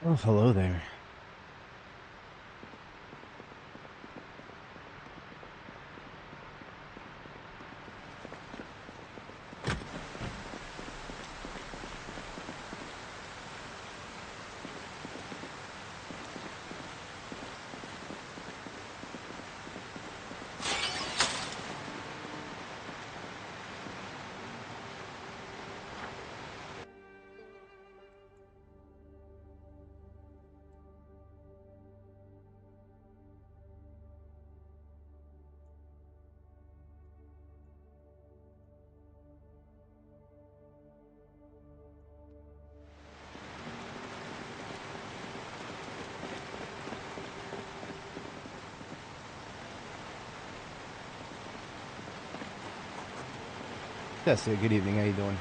Oh, hello there. Yes, good evening. How you doing?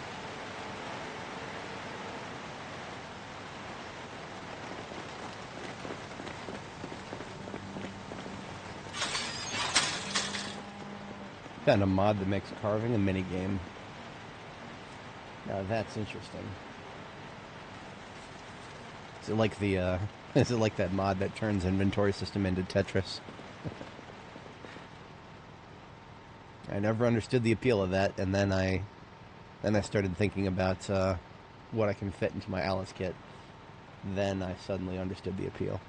Found a mod that makes carving a minigame. Now that's interesting. Is it like the is it like that mod that turns inventory system into Tetris? I never understood the appeal of that, and then I started thinking about what I can fit into my Alice kit. Then I suddenly understood the appeal.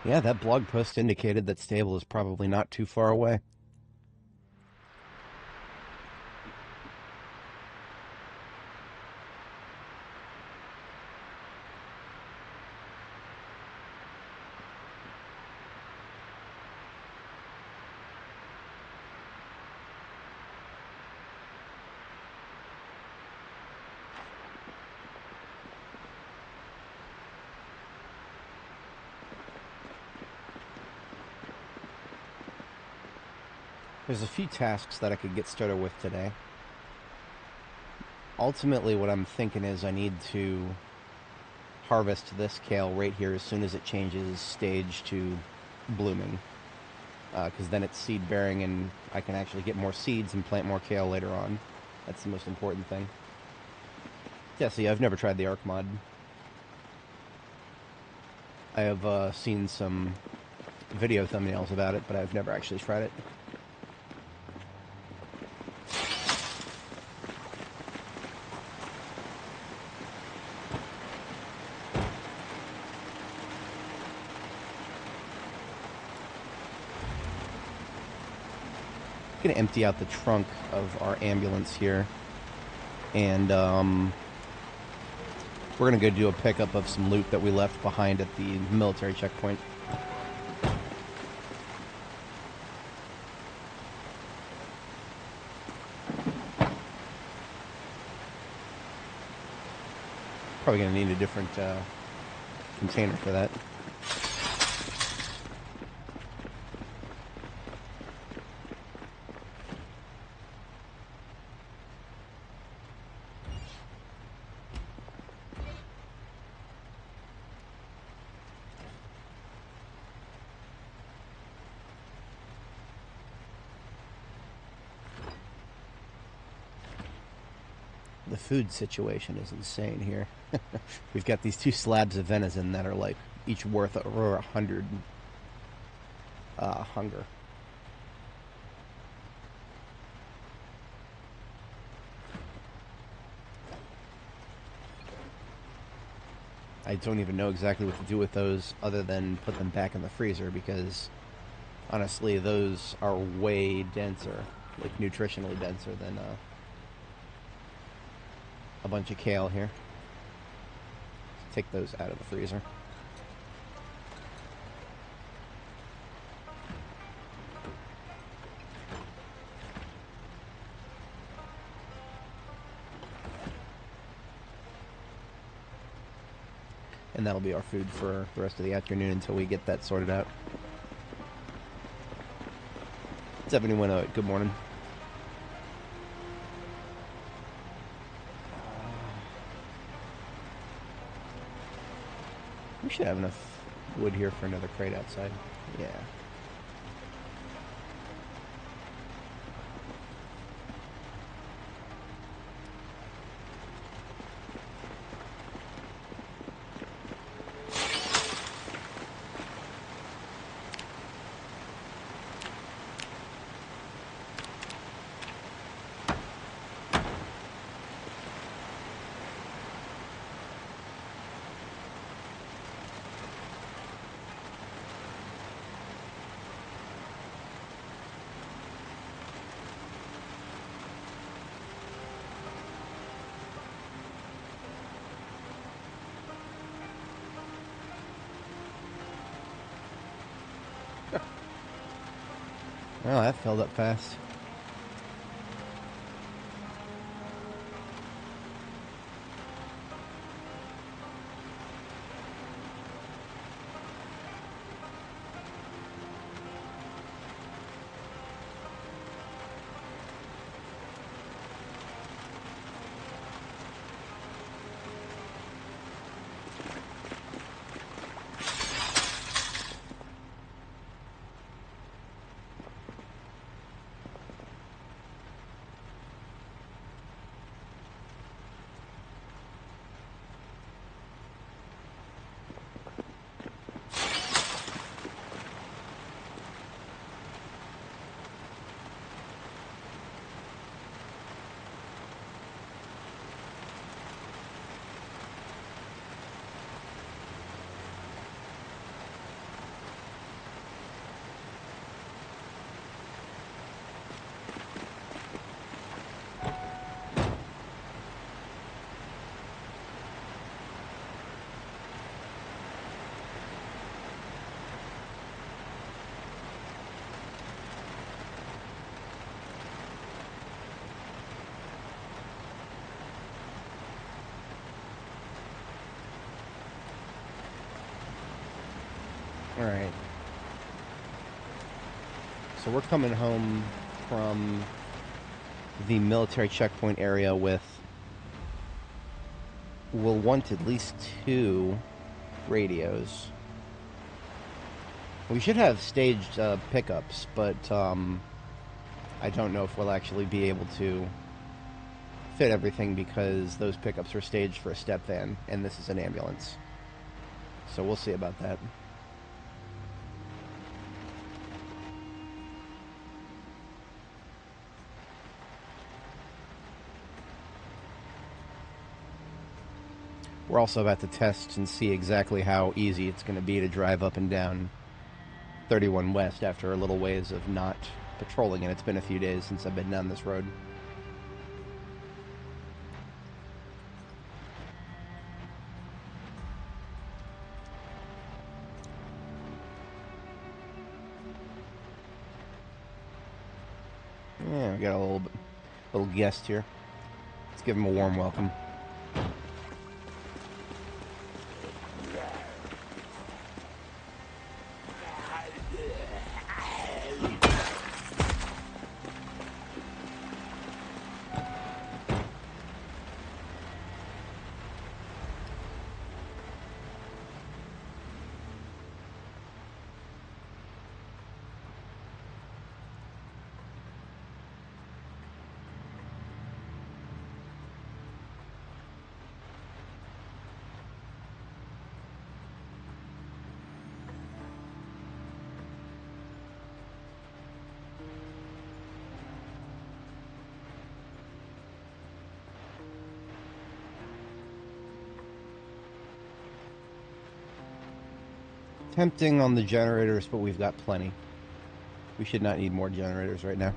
Yeah, that blog post indicated that stable is probably not too far away. There's a few tasks that I could get started with today. Ultimately, what I'm thinking is I need to harvest this kale right here as soon as it changes stage to blooming. Because then it's seed bearing and I can actually get more seeds and plant more kale later on. That's the most important thing. Yeah, see, I've never tried the Arc mod. I have seen some video thumbnails about it, but I've never actually tried it. Going to empty out the trunk of our ambulance here, and we're going to go do a pickup of some loot that we left behind at the military checkpoint. Probably going to need a different container for that. The food situation is insane here. We've got these 2 slabs of venison that are like each worth over 100 hunger. I don't even know exactly what to do with those other than put them back in the freezer because, honestly, those are way denser, like nutritionally denser than a bunch of kale here. Take those out of the freezer. And that'll be our food for the rest of the afternoon until we get that sorted out. 7108, good morning. We should have enough wood here for another crate outside. Yeah. Well, that filled up fast. Alright. So we're coming home from the military checkpoint area with... We'll want at least 2 radios. We should have staged pickups, but I don't know if we'll actually be able to fit everything because those pickups are staged for a step van, and this is an ambulance. So we'll see about that. We're also about to test and see exactly how easy it's going to be to drive up and down 31 West after a little ways of not patrolling it. It's been a few days since I've been down this road. Yeah, we got a little guest here. Let's give him a warm welcome. Tempting on the generators, but we've got plenty. We should not need more generators right now.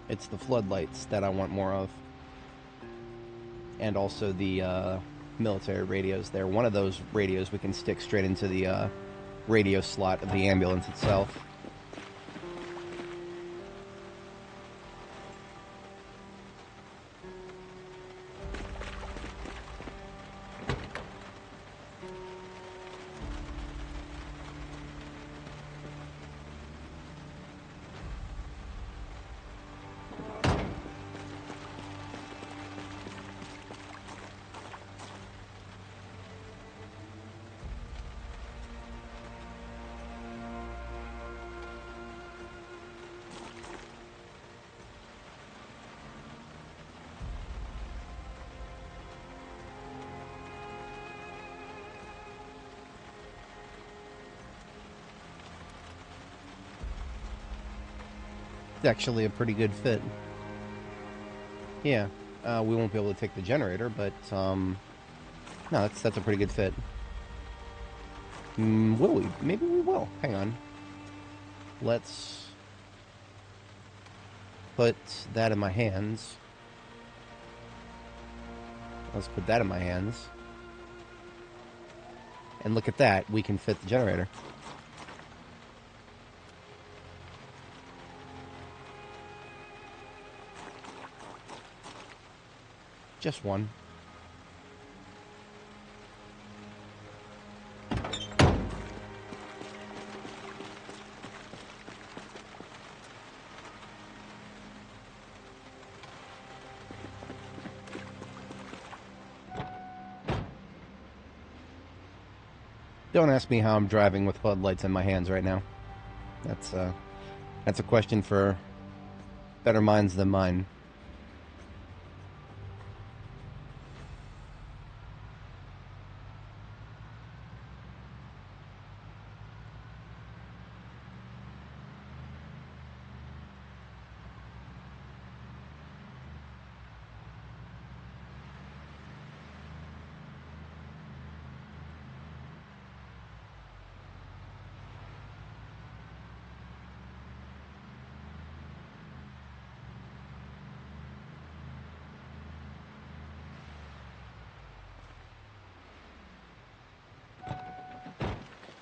It's the floodlights that I want more of. And also the military radios there. One of those radios we can stick straight into the radio slot of the ambulance itself. It's actually a pretty good fit. Yeah, we won't be able to take the generator, but no, that's a pretty good fit. Will we? Maybe we will. Hang on. Let's put that in my hands. Let's put that in my hands. And look at that, we can fit the generator. Just one. Don't ask me how I'm driving with floodlights in my hands right now. That's a question for better minds than mine.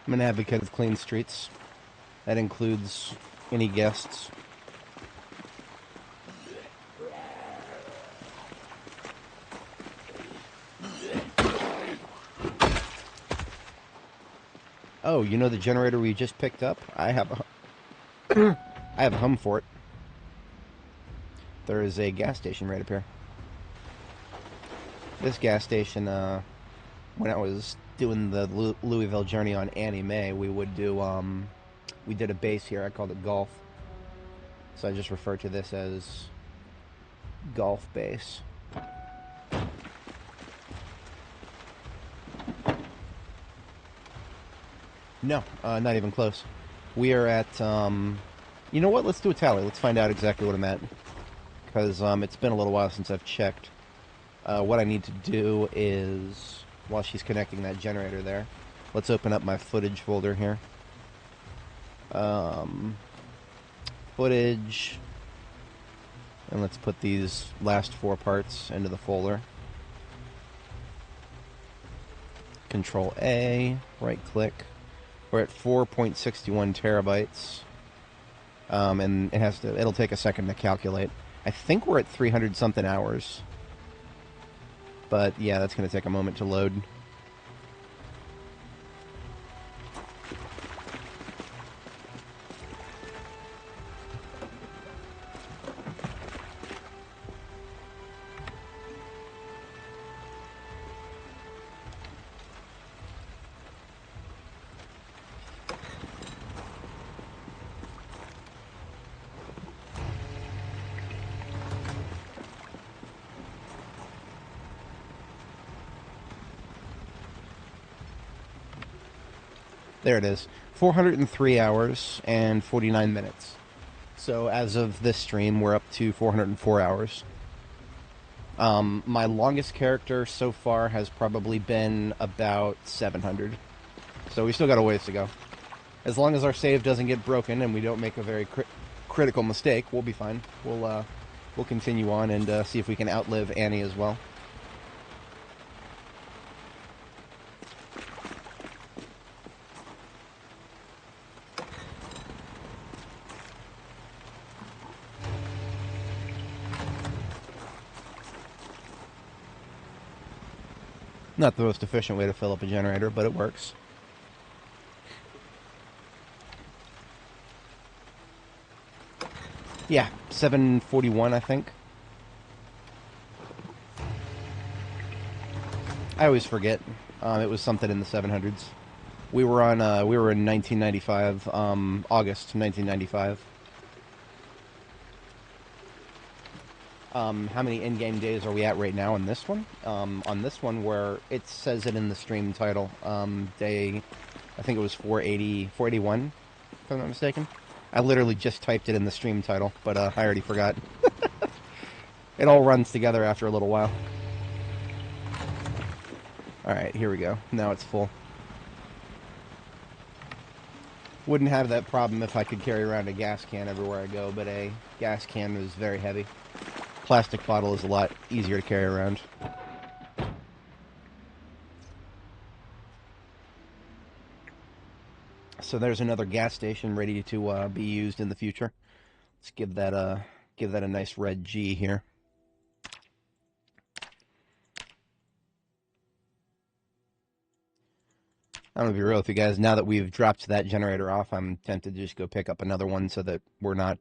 I'm an advocate of clean streets. That includes any guests. Oh, you know the generator we just picked up? I have a I have a hum for it. There is a gas station right up here. This gas station, when I was doing the Louisville journey on Annie Mae, we would do, we did a base here. I called it Golf. So I just refer to this as Golf Base. No, not even close. We are at, you know what? Let's do a tally. Let's find out exactly what I'm at. Because it's been a little while since I've checked. What I need to do is, while she's connecting that generator there, let's open up my footage folder here. Footage. And let's put these last 4 parts into the folder. Control A, right click. We're at 4.61 terabytes. And it'll take a second to calculate. I think we're at 300 something hours. But yeah, that's going to take a moment to load. There it is. 403 hours and 49 minutes. So as of this stream, we're up to 404 hours. My longest character so far has probably been about 700. So we still got a ways to go. As long as our save doesn't get broken and we don't make a very critical mistake, we'll be fine. We'll continue on and see if we can outlive Annie as well. Not the most efficient way to fill up a generator, but it works. Yeah, 741, I think. I always forget. It was something in the 700s. We were in 1995, August 1995. How many in-game days are we at right now on this one? On this one, where it says it in the stream title, day, I think it was 481, if I'm not mistaken. I literally just typed it in the stream title, but I already forgot. It all runs together after a little while. Alright, here we go. Now it's full. Wouldn't have that problem if I could carry around a gas can everywhere I go, but a gas can is very heavy. Plastic bottle is a lot easier to carry around. So there's another gas station ready to be used in the future. Let's give that a nice red G here. I'm gonna be real with you guys. Now that we've dropped that generator off, I'm tempted to just go pick up another one so that we're not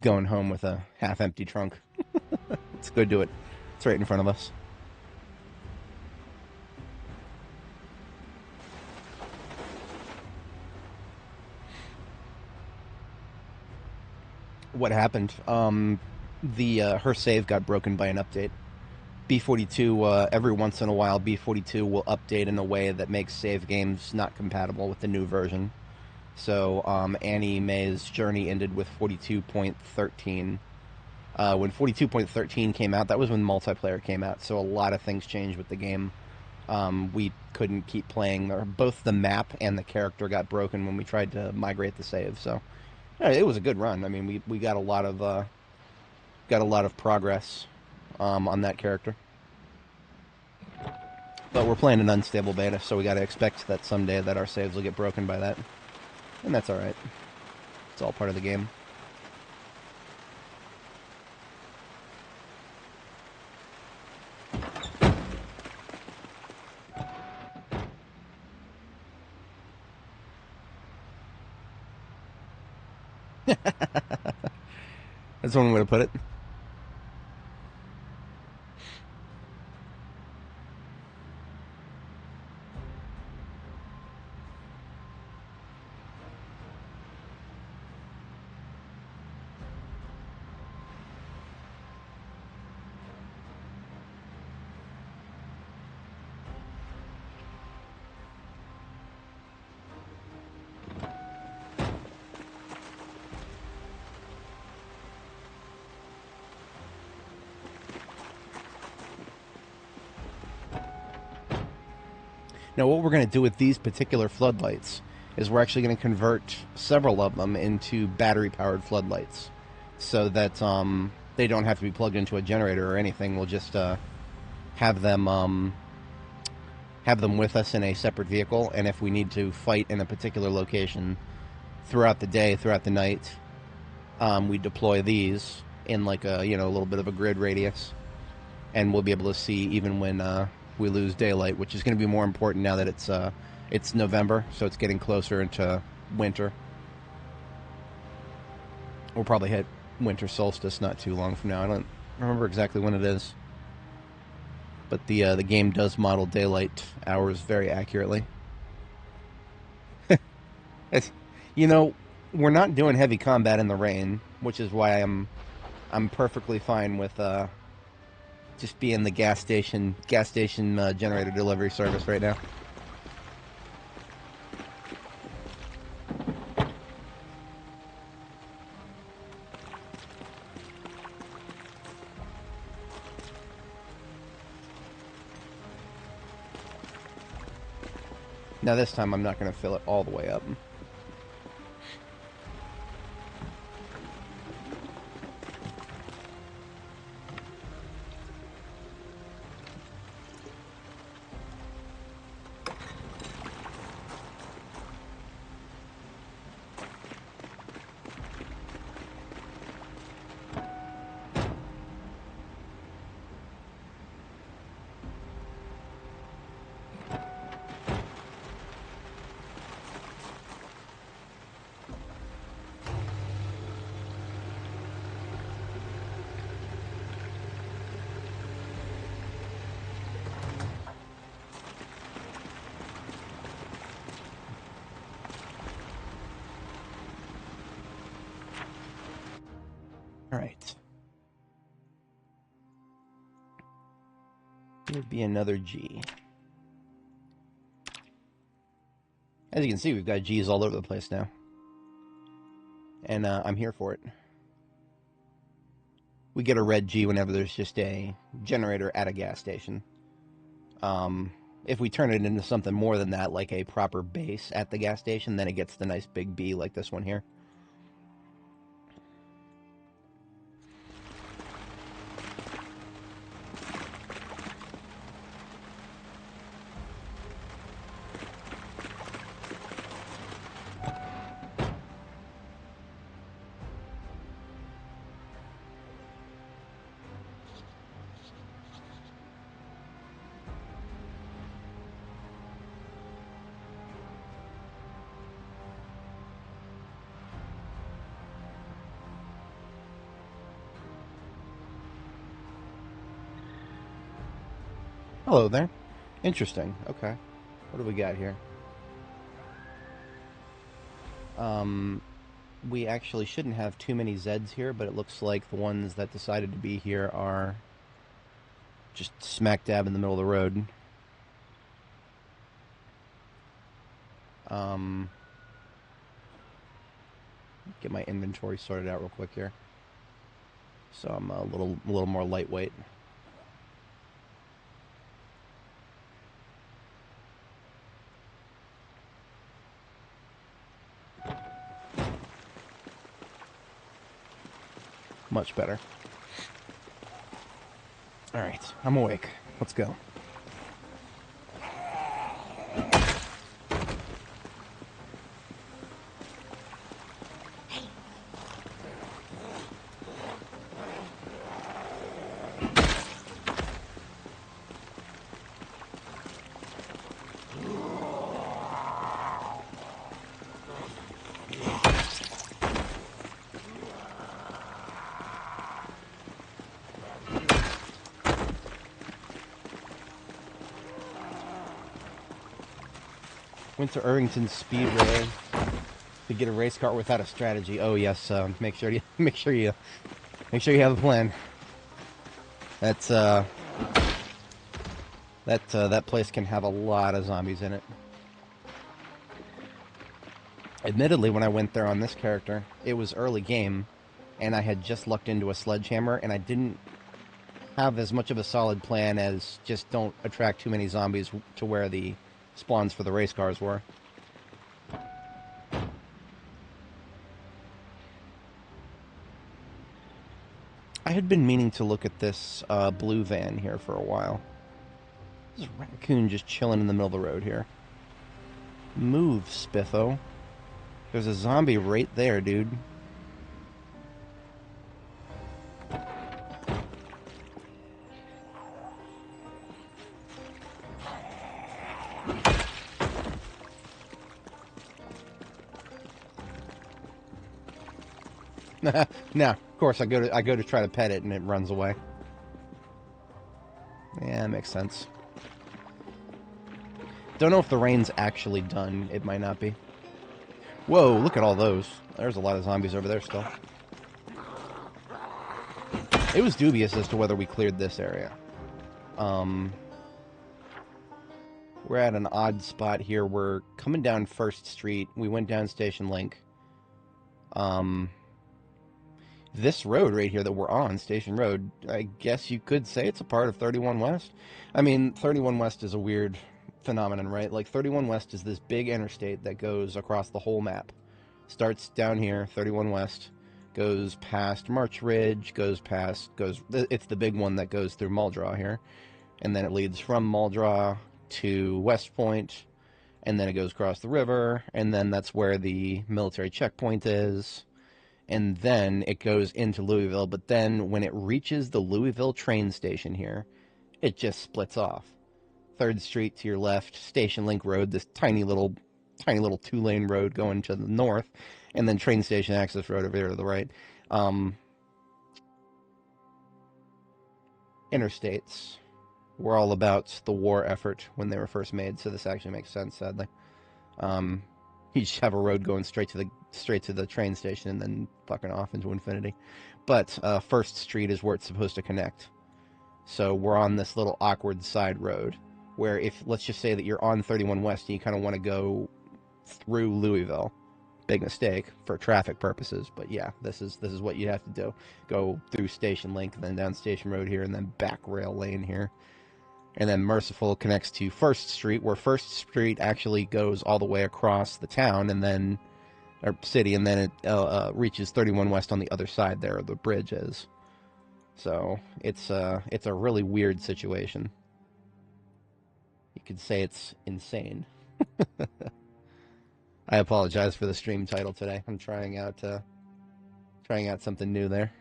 going home with a half-empty trunk. Let's go do it. It's right in front of us. What happened? Her save got broken by an update. B42, every once in a while, B42 will update in a way that makes save games not compatible with the new version. So Annie Mae's journey ended with 42.13. When 42.13 came out, that was when multiplayer came out, so a lot of things changed with the game. We couldn't keep playing. Both the map and the character got broken when we tried to migrate the save, so it was a good run. I mean, we got a lot of progress on that character. But we're playing an unstable beta, so we got to expect that someday that our saves will get broken by that. And that's alright. It's all part of the game. That's one way to put it. Now, what we're going to do with these particular floodlights is we're actually going to convert several of them into battery-powered floodlights, so that they don't have to be plugged into a generator or anything. We'll just have them with us in a separate vehicle, and if we need to fight in a particular location throughout the day, throughout the night, we deploy these in like a little bit of a grid radius, and we'll be able to see even when we lose daylight, which is going to be more important now that it's November, so it's getting closer into winter. We'll probably hit winter solstice not too long from now. I don't remember exactly when it is, but the game does model daylight hours very accurately. We're not doing heavy combat in the rain, which is why I'm perfectly fine with just being the gas station generator delivery service right now. Now this time I'm not going to fill it all the way up. Alright. Here would be another G. As you can see, we've got G's all over the place now. And I'm here for it. We get a red G whenever there's just a generator at a gas station. If we turn it into something more than that, like a proper base at the gas station, then it gets the nice big B like this one here. Hello there. Interesting. Okay. What do we got here? We actually shouldn't have too many Zs here, but it looks like the ones that decided to be here are just smack dab in the middle of the road. Get my inventory sorted out real quick here, so I'm a little more lightweight. Much better. All right, I'm awake. Let's go. Went to Irvington Speedway to get a race car without a strategy. Oh yes, make sure you have a plan. That's that place can have a lot of zombies in it. Admittedly, when I went there on this character, it was early game, and I had just lucked into a sledgehammer, and I didn't have as much of a solid plan as just don't attract too many zombies to where the spawns for the race cars were. I had been meaning to look at this blue van here for a while. There's a raccoon just chilling in the middle of the road here. Move, Spiffo. There's a zombie right there, dude. Now, of course, I go to try to pet it and it runs away. Yeah, that makes sense. Don't know if the rain's actually done. It might not be. Whoa, look at all those. There's a lot of zombies over there still. It was dubious as to whether we cleared this area. We're at an odd spot here. We're coming down First Street. We went down Station Link. This road right here that we're on, Station Road, I guess you could say it's a part of 31 West. I mean, 31 West is a weird phenomenon, right? Like 31 West is this big interstate that goes across the whole map. Starts down here, 31 West, goes past March Ridge, it's the big one that goes through Muldraugh here, and then it leads from Muldraugh to West Point, and then it goes across the river, and then that's where the military checkpoint is, and then it goes into Louisville, but then when it reaches the Louisville train station here, it just splits off. 3rd Street to your left, Station Link Road, this tiny little 2-lane road going to the north, and then train station access road over there to the right. Interstates were all about the war effort when they were first made, so this actually makes sense, sadly. You just have a road going straight to the train station and then fucking off into infinity. But 1st Street is where it's supposed to connect. So we're on this little awkward side road where if, let's just say that you're on 31 West and you kind of want to go through Louisville, big mistake for traffic purposes, but yeah, this is what you have to do. Go through Station Link, then down Station Road here, and then back rail lane here. And then Merciful connects to 1st Street, where 1st Street actually goes all the way across the town, and then, or city, and then it reaches 31 West on the other side there, the bridge is. So it's a really weird situation. You could say it's insane. I apologize for the stream title today. I'm trying out something new there.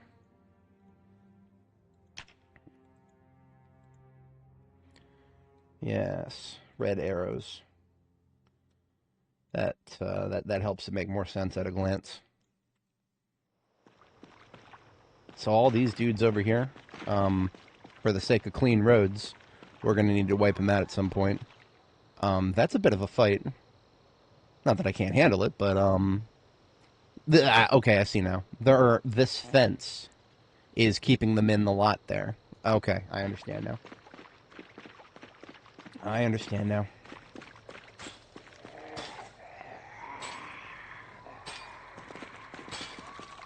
Yes, red arrows. That helps it make more sense at a glance. So all these dudes over here, for the sake of clean roads, we're going to need to wipe them out at some point. That's a bit of a fight. Not that I can't handle it, but okay, I see now. This fence is keeping them in the lot there. Okay, I understand now.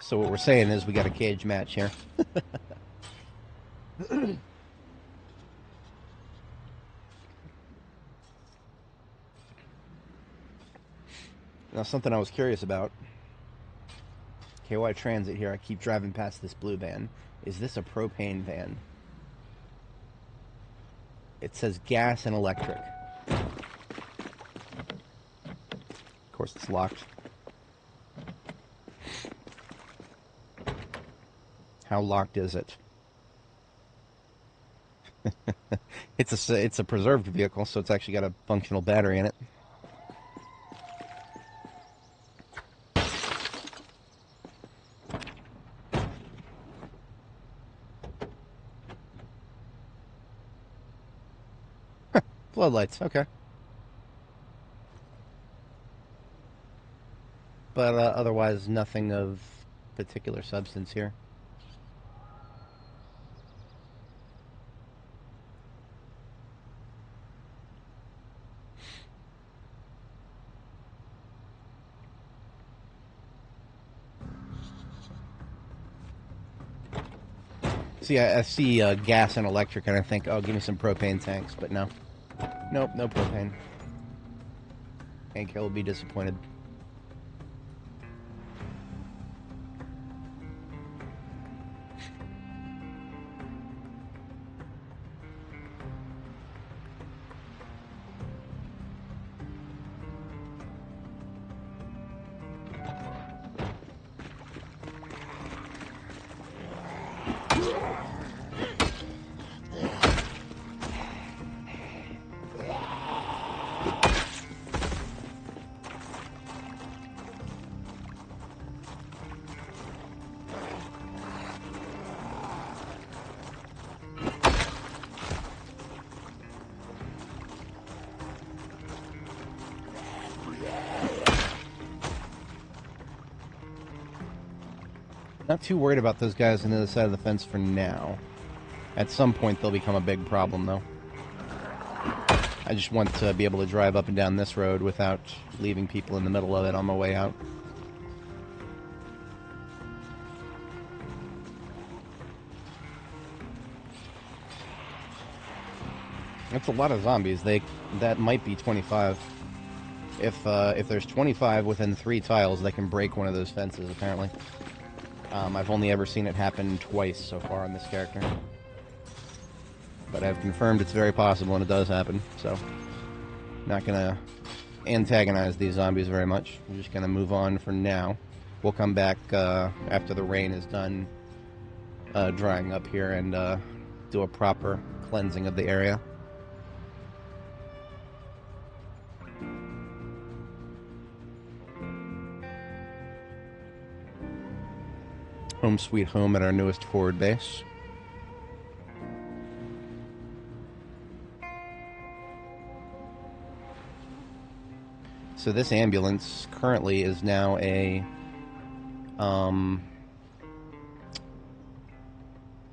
So what we're saying is we got a cage match here. Now, something I was curious about. KY Transit here. I keep driving past this blue van. Is this a propane van? It says gas and electric. Of course, it's locked. How locked is it? It's a preserved vehicle, so it's actually got a functional battery in it. Floodlights, okay. But otherwise, nothing of particular substance here. See, I see gas and electric, and I think, oh, give me some propane tanks, but no. Nope, no propane. Hank will be disappointed. Not too worried about those guys on the other side of the fence for now. At some point, they'll become a big problem, though. I just want to be able to drive up and down this road without leaving people in the middle of it on my way out. That's a lot of zombies. That might be 25. If there's 25 within 3 tiles, they can break one of those fences, apparently. I've only ever seen it happen twice so far on this character. But I've confirmed it's very possible, and it does happen, so... Not gonna antagonize these zombies very much. I'm just gonna move on for now. We'll come back after the rain is done drying up here and do a proper cleansing of the area. Home sweet home at our newest forward base. So this ambulance currently is now a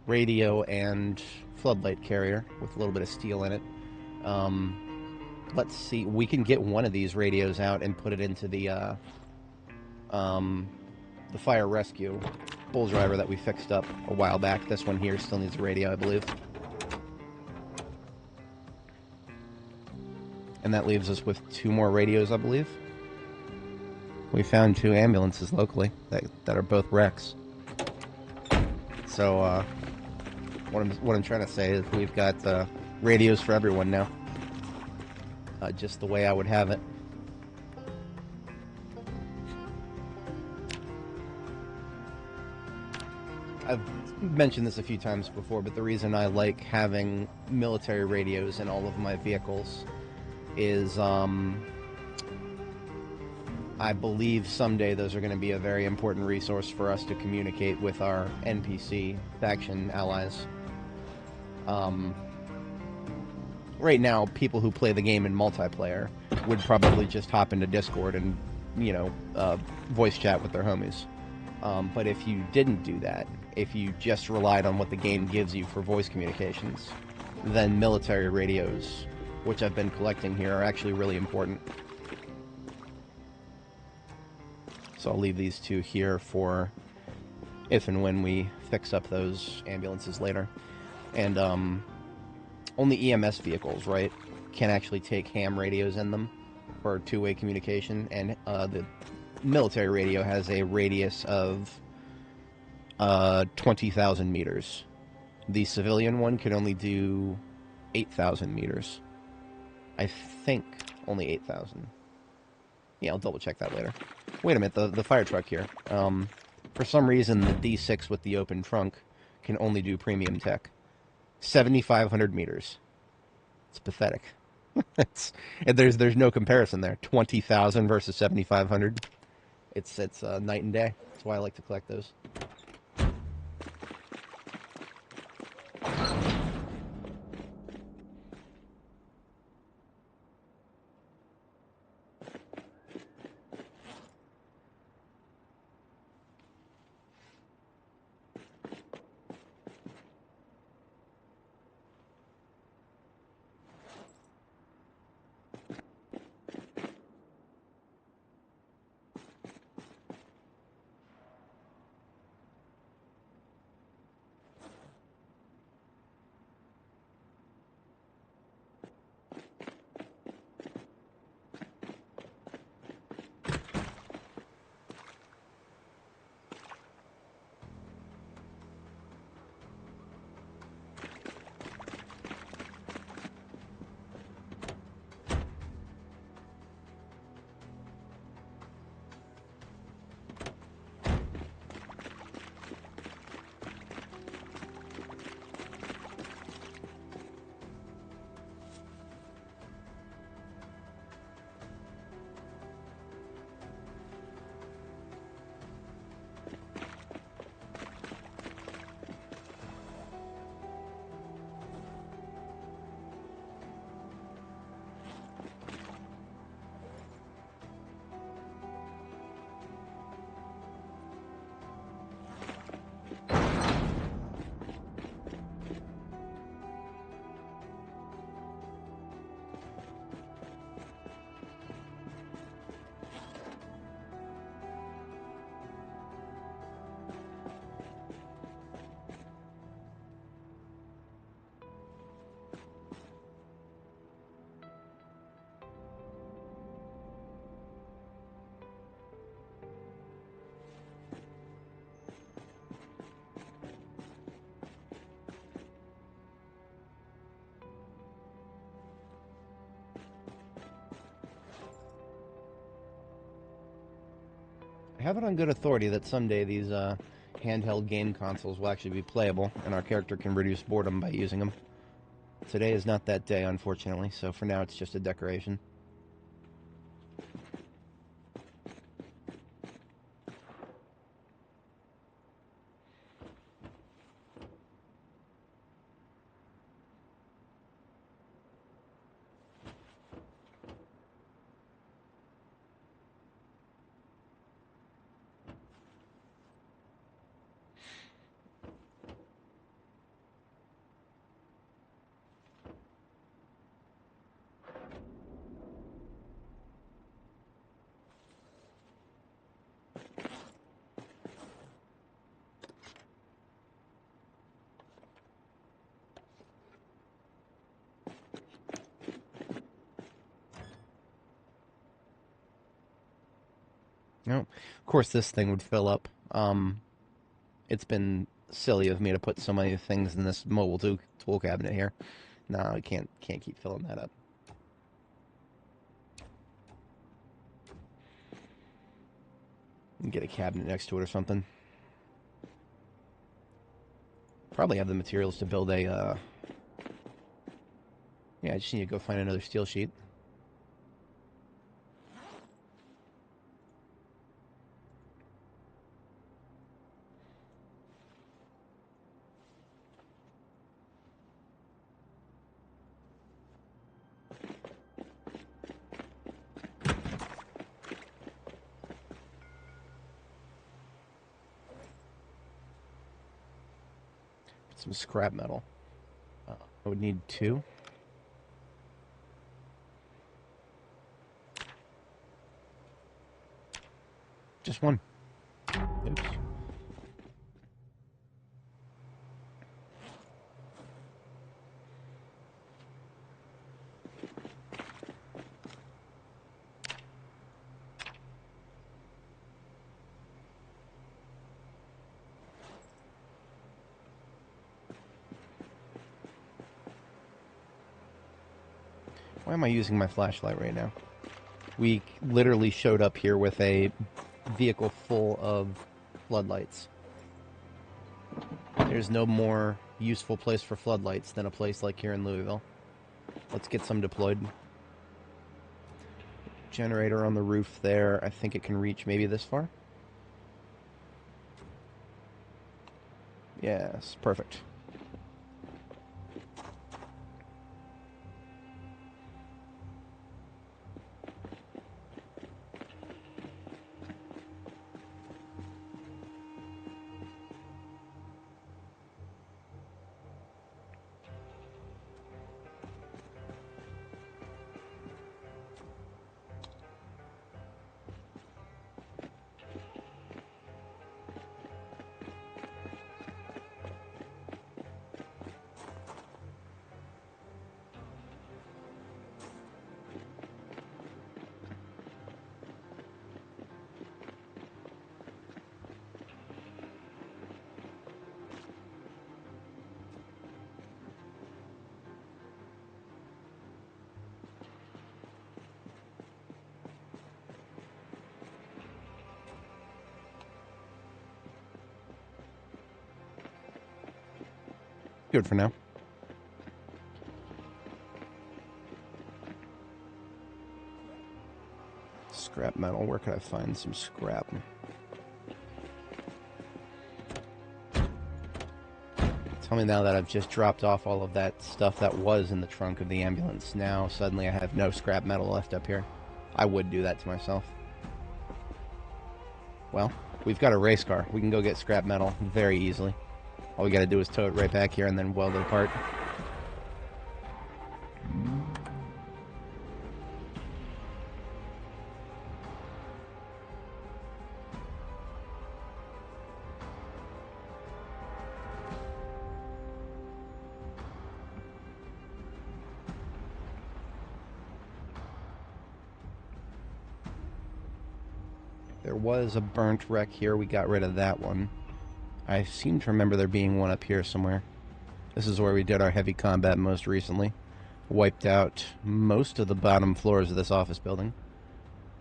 radio and floodlight carrier with a little bit of steel in it. Let's see, we can get one of these radios out and put it into the fire rescue bull driver that we fixed up a while back. This one here still needs a radio, I believe. And that leaves us with 2 more radios, I believe. We found 2 ambulances locally that are both wrecks. So, what I'm trying to say is we've got radios for everyone now. Just the way I would have it. I've mentioned this a few times before, but the reason I like having military radios in all of my vehicles is I believe someday those are going to be a very important resource for us to communicate with our NPC faction allies. Right now, people who play the game in multiplayer would probably just hop into Discord and, voice chat with their homies. But if you didn't do that, if you just relied on what the game gives you for voice communications, then military radios, which I've been collecting here, are actually really important. So I'll leave these 2 here for if and when we fix up those ambulances later. And only EMS vehicles, right, can actually take ham radios in them for 2-way communication, and the military radio has a radius of 20,000 meters. The civilian one can only do 8,000 meters. I think only 8,000. Yeah, I'll double check that later. Wait a minute, the fire truck here. For some reason, the D6 with the open trunk can only do premium tech. 7,500 meters. It's pathetic. There's no comparison there. 20,000 versus 7,500. It's night and day. That's why I like to collect those. I have it on good authority that someday these handheld game consoles will actually be playable, and our character can reduce boredom by using them. Today is not that day, unfortunately, so for now it's just a decoration. No, of course this thing would fill up. It's been silly of me to put so many things in this mobile tool cabinet here. No, I can't keep filling that up. Get a cabinet next to it or something. Probably have the materials to build a, yeah, I just need to go find another steel sheet. Some scrap metal. I would need 2. Just 1. Oops. Why am I using my flashlight right now? We literally showed up here with a vehicle full of floodlights. There's no more useful place for floodlights than a place like here in Louisville. Let's get some deployed. Generator on the roof there. I think it can reach maybe this far. Yes, perfect. Good for now. Scrap metal. Where could I find some scrap? Tell me now that I've just dropped off all of that stuff that was in the trunk of the ambulance. Now suddenly I have no scrap metal left up here. I would do that to myself. Well, we've got a race car. We can go get scrap metal very easily. All we gotta do is tow it right back here and then weld it apart. There was a burnt wreck here. We got rid of that one. I seem to remember there being one up here somewhere. This is where we did our heavy combat most recently. Wiped out most of the bottom floors of this office building.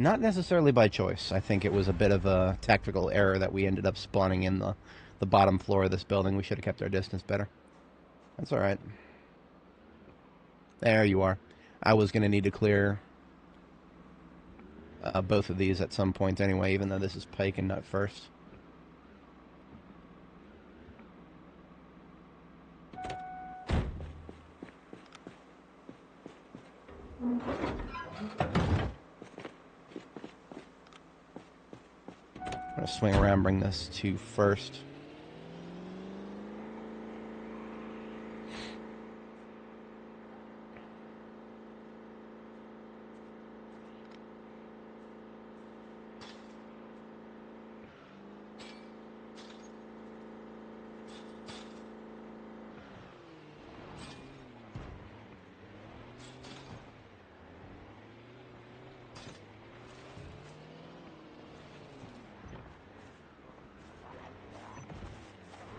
Not necessarily by choice. I think it was a bit of a tactical error that we ended up spawning in the bottom floor of this building. We should have kept our distance better. That's alright. There you are. I was going to need to clear both of these at some point anyway, even though this is pike and nut first. I'm going to swing around, bring this to first.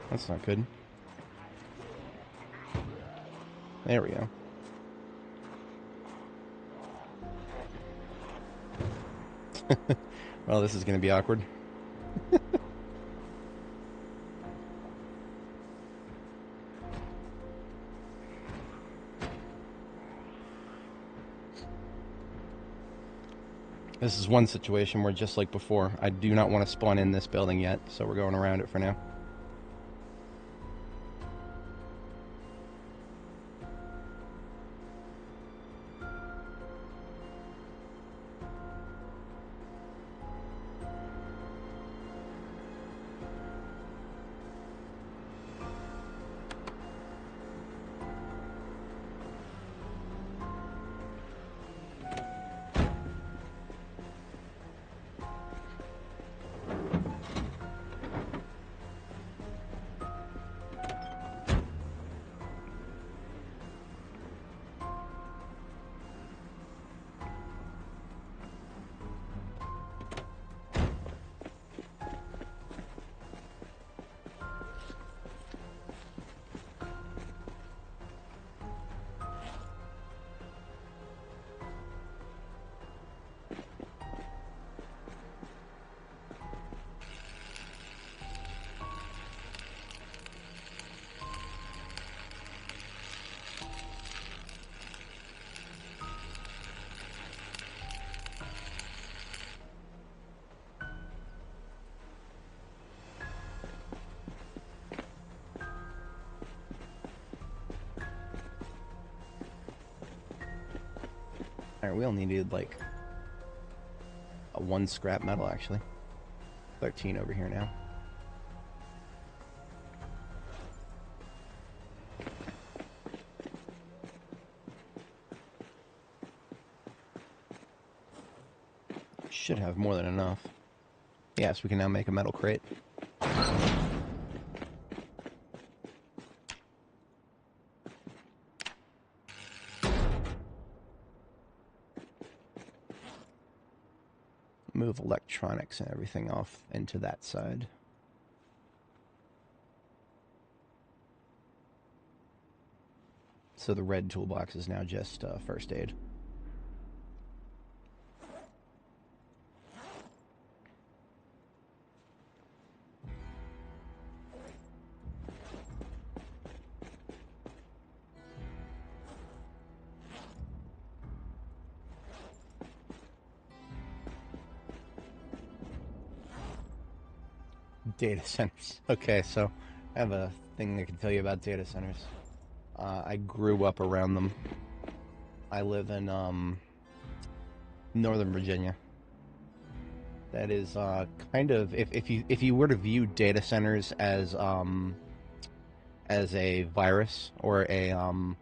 That's not good. There we go. Well, this is going to be awkward. This is one situation where, just like before, I do not want to spawn in this building yet, so we're going around it for now. Alright, we only needed like a 1 scrap metal actually. 13 over here now. Should have more than enough. Yes, we can now make a metal crate. Move electronics and everything off into that side. So the red toolbox is now just first aid. Data centers. Okay, so I have a thing I can tell you about data centers. I grew up around them. I live in Northern Virginia. That is kind of, if you were to view data centers as a virus or a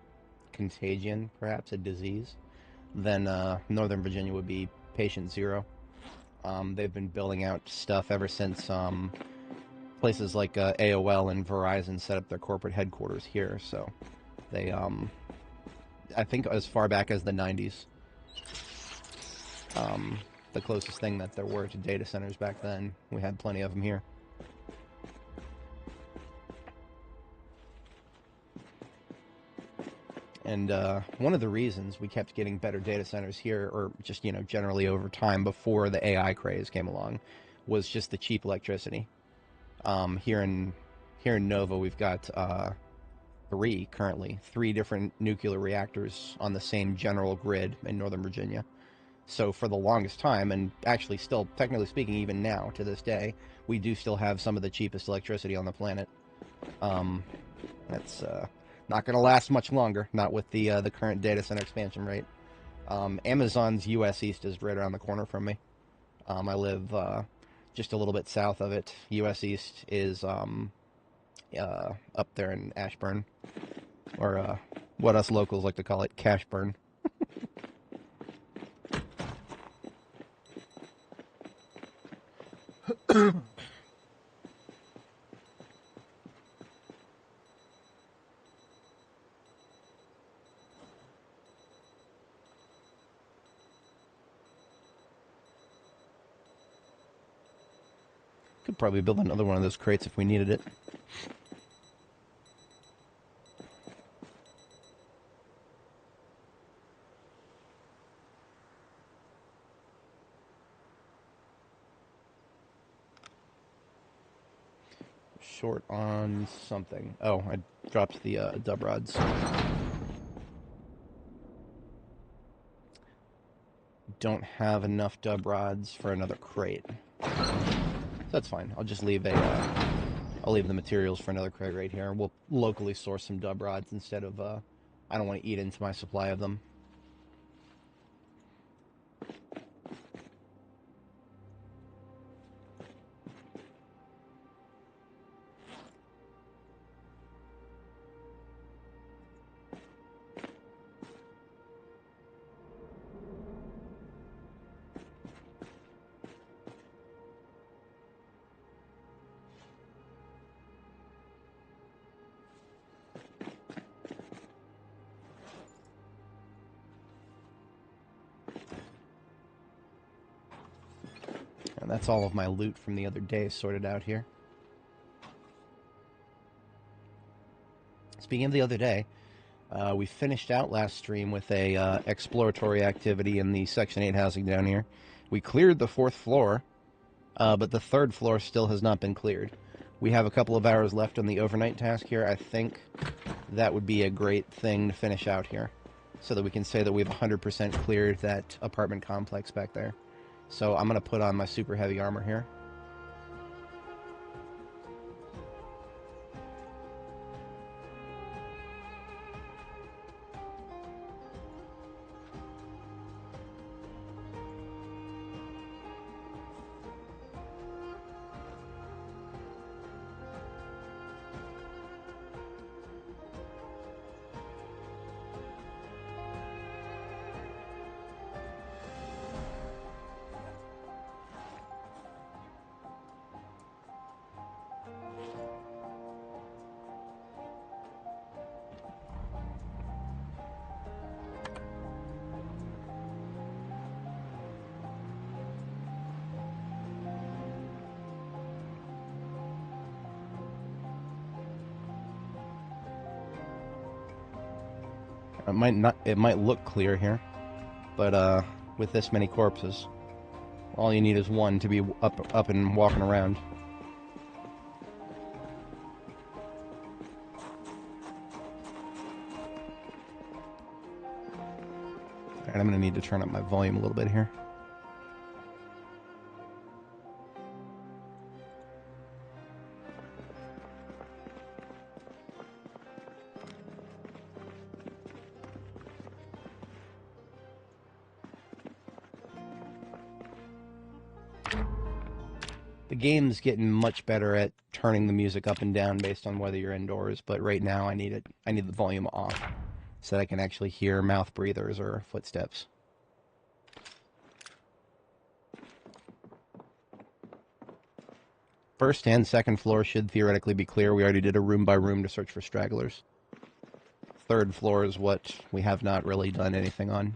contagion, perhaps a disease, then Northern Virginia would be patient zero. They've been building out stuff ever since places like AOL and Verizon set up their corporate headquarters here, so they, I think as far back as the 90s, the closest thing that there were to data centers back then. We had plenty of them here. And one of the reasons we kept getting better data centers here, or just, you know, generally over time before the AI craze came along, was just the cheap electricity. Here in Nova, we've got three different nuclear reactors on the same general grid in Northern Virginia. So for the longest time, and actually still, technically speaking, even now, to this day, we do still have some of the cheapest electricity on the planet. That's not going to last much longer, not with the current data center expansion rate. Amazon's US East is right around the corner from me. I live just a little bit south of it. US East is up there in Ashburn, or what us locals like to call it, Cashburn. Could probably build another one of those crates if we needed it. Short on something. Oh, I dropped the dub rods. Don't have enough dub rods for another crate. That's fine. I'll just leave I'll leave the materials for another crate right here. We'll locally source some dub rods instead of I don't want to eat into my supply of them. And that's all of my loot from the other day sorted out here. Speaking of the other day, we finished out last stream with a exploratory activity in the Section 8 housing down here. We cleared the 4th floor, but the 3rd floor still has not been cleared. We have a couple of hours left on the overnight task here. I think that would be a great thing to finish out here, so that we can say that we've 100% cleared that apartment complex back there. So I'm going to put on my super heavy armor here. It might look clear here, but with this many corpses, all you need is one to be up and walking around. Alright, I'm gonna need to turn up my volume a little bit here. The game's getting much better at turning the music up and down based on whether you're indoors, but right now I need the volume off so that I can actually hear mouth breathers or footsteps. First and second floor should theoretically be clear. We already did a room by room to search for stragglers. Third floor is what we have not really done anything on.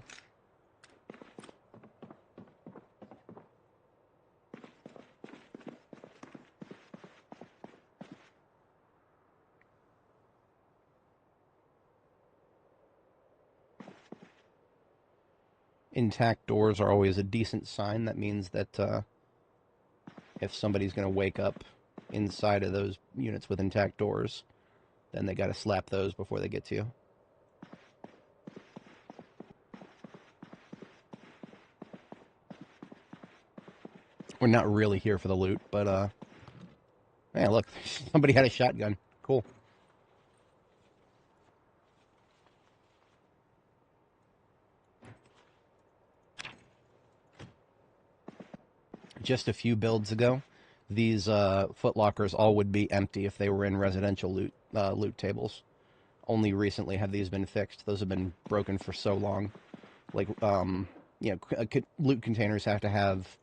Intact doors are always a decent sign. That means that if somebody's going to wake up inside of those units with intact doors, then they got to slap those before they get to you. We're not really here for the loot, but yeah, look, somebody had a shotgun. Cool. Just a few builds ago, these footlockers all would be empty if they were in residential loot tables. Only recently have these been fixed. Those have been broken for so long. Like, loot containers have to have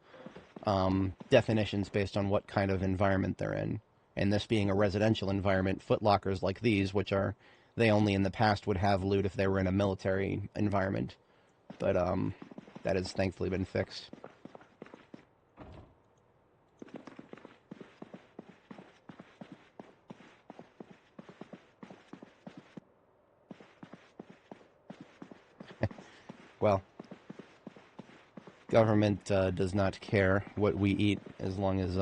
definitions based on what kind of environment they're in. And this being a residential environment, footlockers like these, which are, they only in the past would have loot if they were in a military environment. But that has thankfully been fixed. Well, government does not care what we eat as long as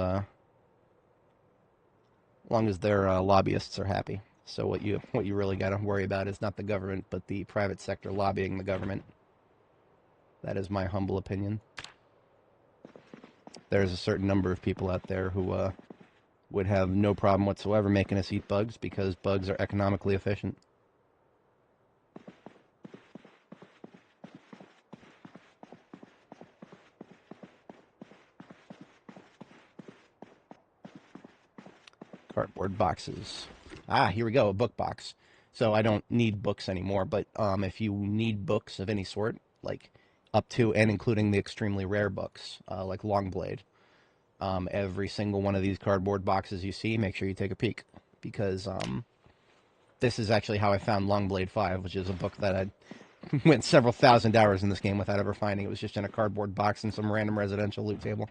their lobbyists are happy. So what you really got to worry about is not the government, but the private sector lobbying the government. That is my humble opinion. There's a certain number of people out there who would have no problem whatsoever making us eat bugs because bugs are economically efficient. Cardboard boxes. Ah, here we go, a book box. So I don't need books anymore, but if you need books of any sort, like up to and including the extremely rare books, like Longplay, every single one of these cardboard boxes you see, make sure you take a peek, because this is actually how I found Longblade 5, which is a book that I went several thousand hours in this game without ever finding. It was just in a cardboard box in some random residential loot table.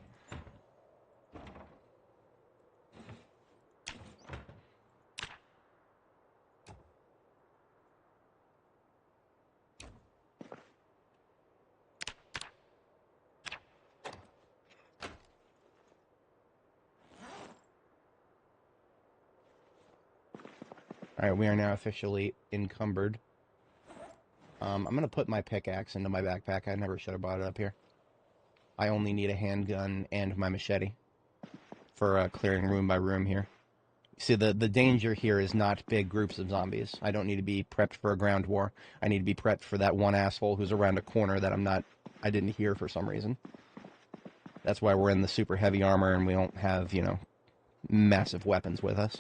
Alright, we are now officially encumbered. I'm going to put my pickaxe into my backpack. I never should have brought it up here. I only need a handgun and my machete for clearing room by room here. See, the danger here is not big groups of zombies. I don't need to be prepped for a ground war. I need to be prepped for that one asshole who's around a corner that I didn't hear for some reason. That's why we're in the super heavy armor and we don't have, massive weapons with us.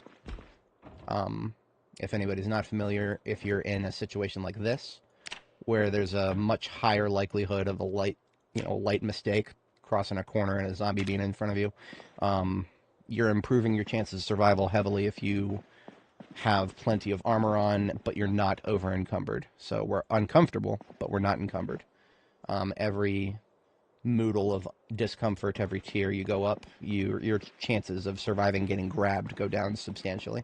If anybody's not familiar, if you're in a situation like this, where there's a much higher likelihood of a light mistake, crossing a corner and a zombie being in front of you, you're improving your chances of survival heavily if you have plenty of armor on, but you're not over encumbered. So we're uncomfortable, but we're not encumbered. Every moodle of discomfort, every tier you go up, your chances of surviving getting grabbed go down substantially.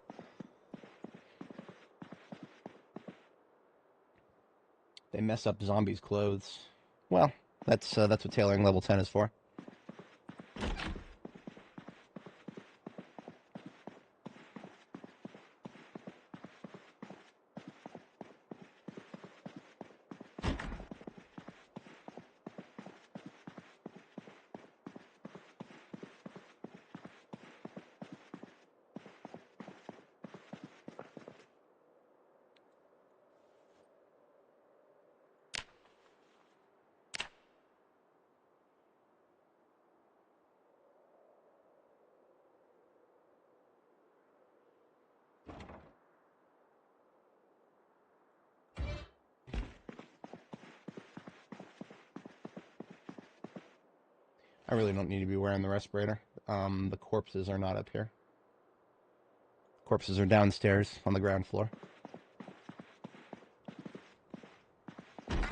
They mess up zombies' clothes. Well, that's what tailoring level 10 is for. I really don't need to be wearing the respirator. The corpses are not up here. Corpses are downstairs on the ground floor. There's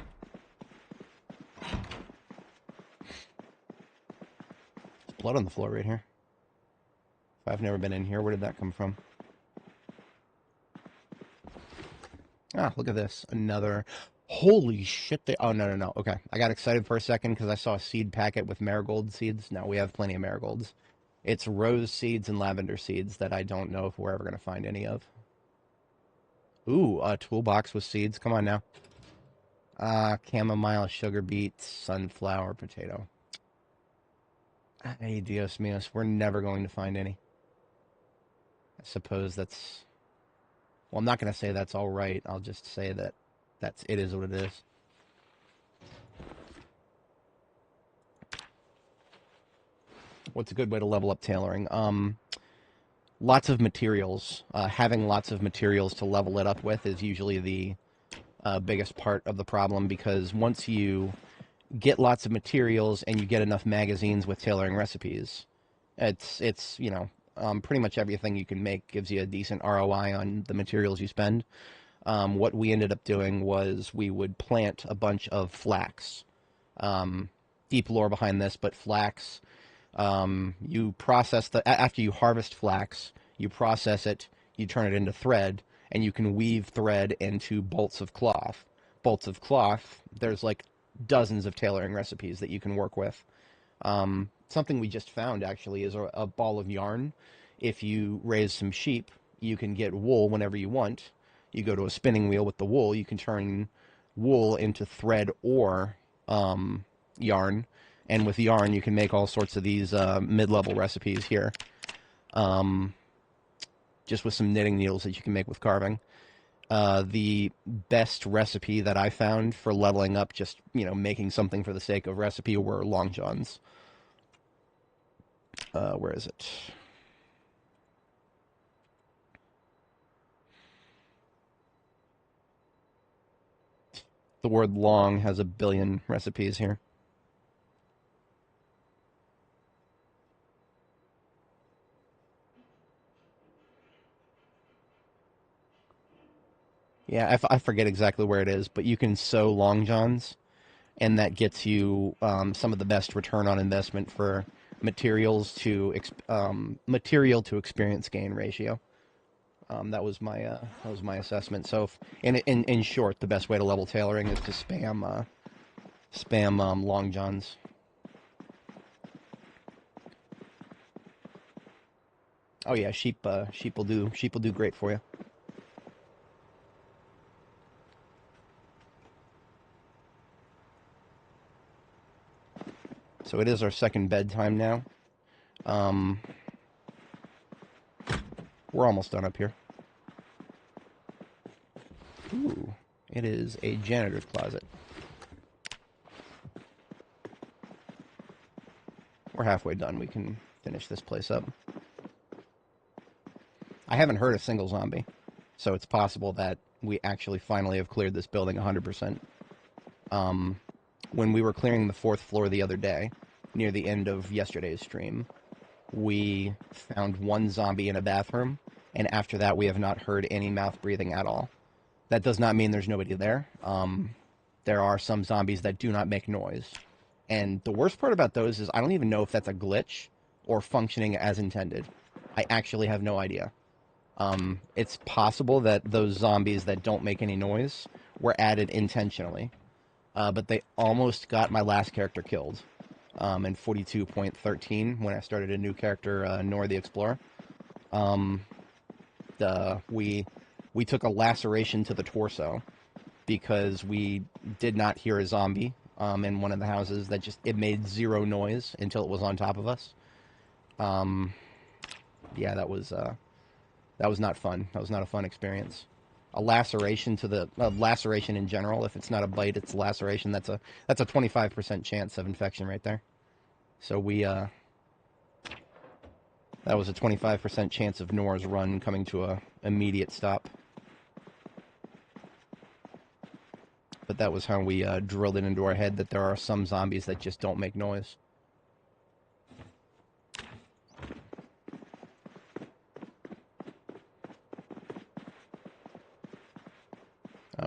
blood on the floor right here. If I've never been in here, where did that come from? Ah, look at this. Another... Holy shit! Oh, no, no, no. Okay, I got excited for a second because I saw a seed packet with marigold seeds. No, we have plenty of marigolds. It's rose seeds and lavender seeds that I don't know if we're ever going to find any of. Ooh, a toolbox with seeds. Come on now. Chamomile, sugar beet, sunflower, potato. Ay, Dios míos. We're never going to find any. I suppose that's... Well, I'm not going to say that's all right. I'll just say that it is what it is. What's a good way to level up tailoring? Lots of materials. Having lots of materials to level it up with is usually the biggest part of the problem, because once you get lots of materials and you get enough magazines with tailoring recipes, it's pretty much everything you can make gives you a decent ROI on the materials you spend. What we ended up doing was we would plant a bunch of flax. Deep lore behind this, but flax, you process after you harvest flax, you process it, you turn it into thread, and you can weave thread into bolts of cloth. Bolts of cloth, there's like dozens of tailoring recipes that you can work with. Something we just found actually is a ball of yarn. If you raise some sheep, you can get wool whenever you want. You go to a spinning wheel with the wool, you can turn wool into thread or yarn. And with yarn, you can make all sorts of these mid-level recipes here. Just with some knitting needles that you can make with carving. The best recipe that I found for leveling up, just, making something for the sake of recipe, were long johns. Where is it? The word long has a billion recipes here. Yeah, I forget exactly where it is, but you can sew long johns, and that gets you some of the best return on investment for material to experience gain ratio. That was my assessment. So, in short, the best way to level tailoring is to spam long johns. Oh yeah, sheep will do great for you. So it is our second bedtime now. We're almost done up here. Ooh, it is a janitor's closet. We're halfway done. We can finish this place up. I haven't heard a single zombie, so it's possible that we actually finally have cleared this building 100%. When we were clearing the 4th floor the other day, near the end of yesterday's stream, we found one zombie in a bathroom, and after that we have not heard any mouth breathing at all. That does not mean there's nobody there. There are some zombies that do not make noise. And the worst part about those is I don't even know if that's a glitch or functioning as intended. I actually have no idea. It's possible that those zombies that don't make any noise were added intentionally. But they almost got my last character killed in 42.13 when I started a new character, Nora the Explora. We took a laceration to the torso because we did not hear a zombie in one of the houses. It made zero noise until it was on top of us. Yeah, that was not fun. That was not a fun experience. A laceration laceration in general, if it's not a bite, it's a laceration. That's a 25% chance of infection right there. So that was a 25% chance of Nora's run coming to a immediate stop. But that was how we drilled it into our head that there are some zombies that just don't make noise.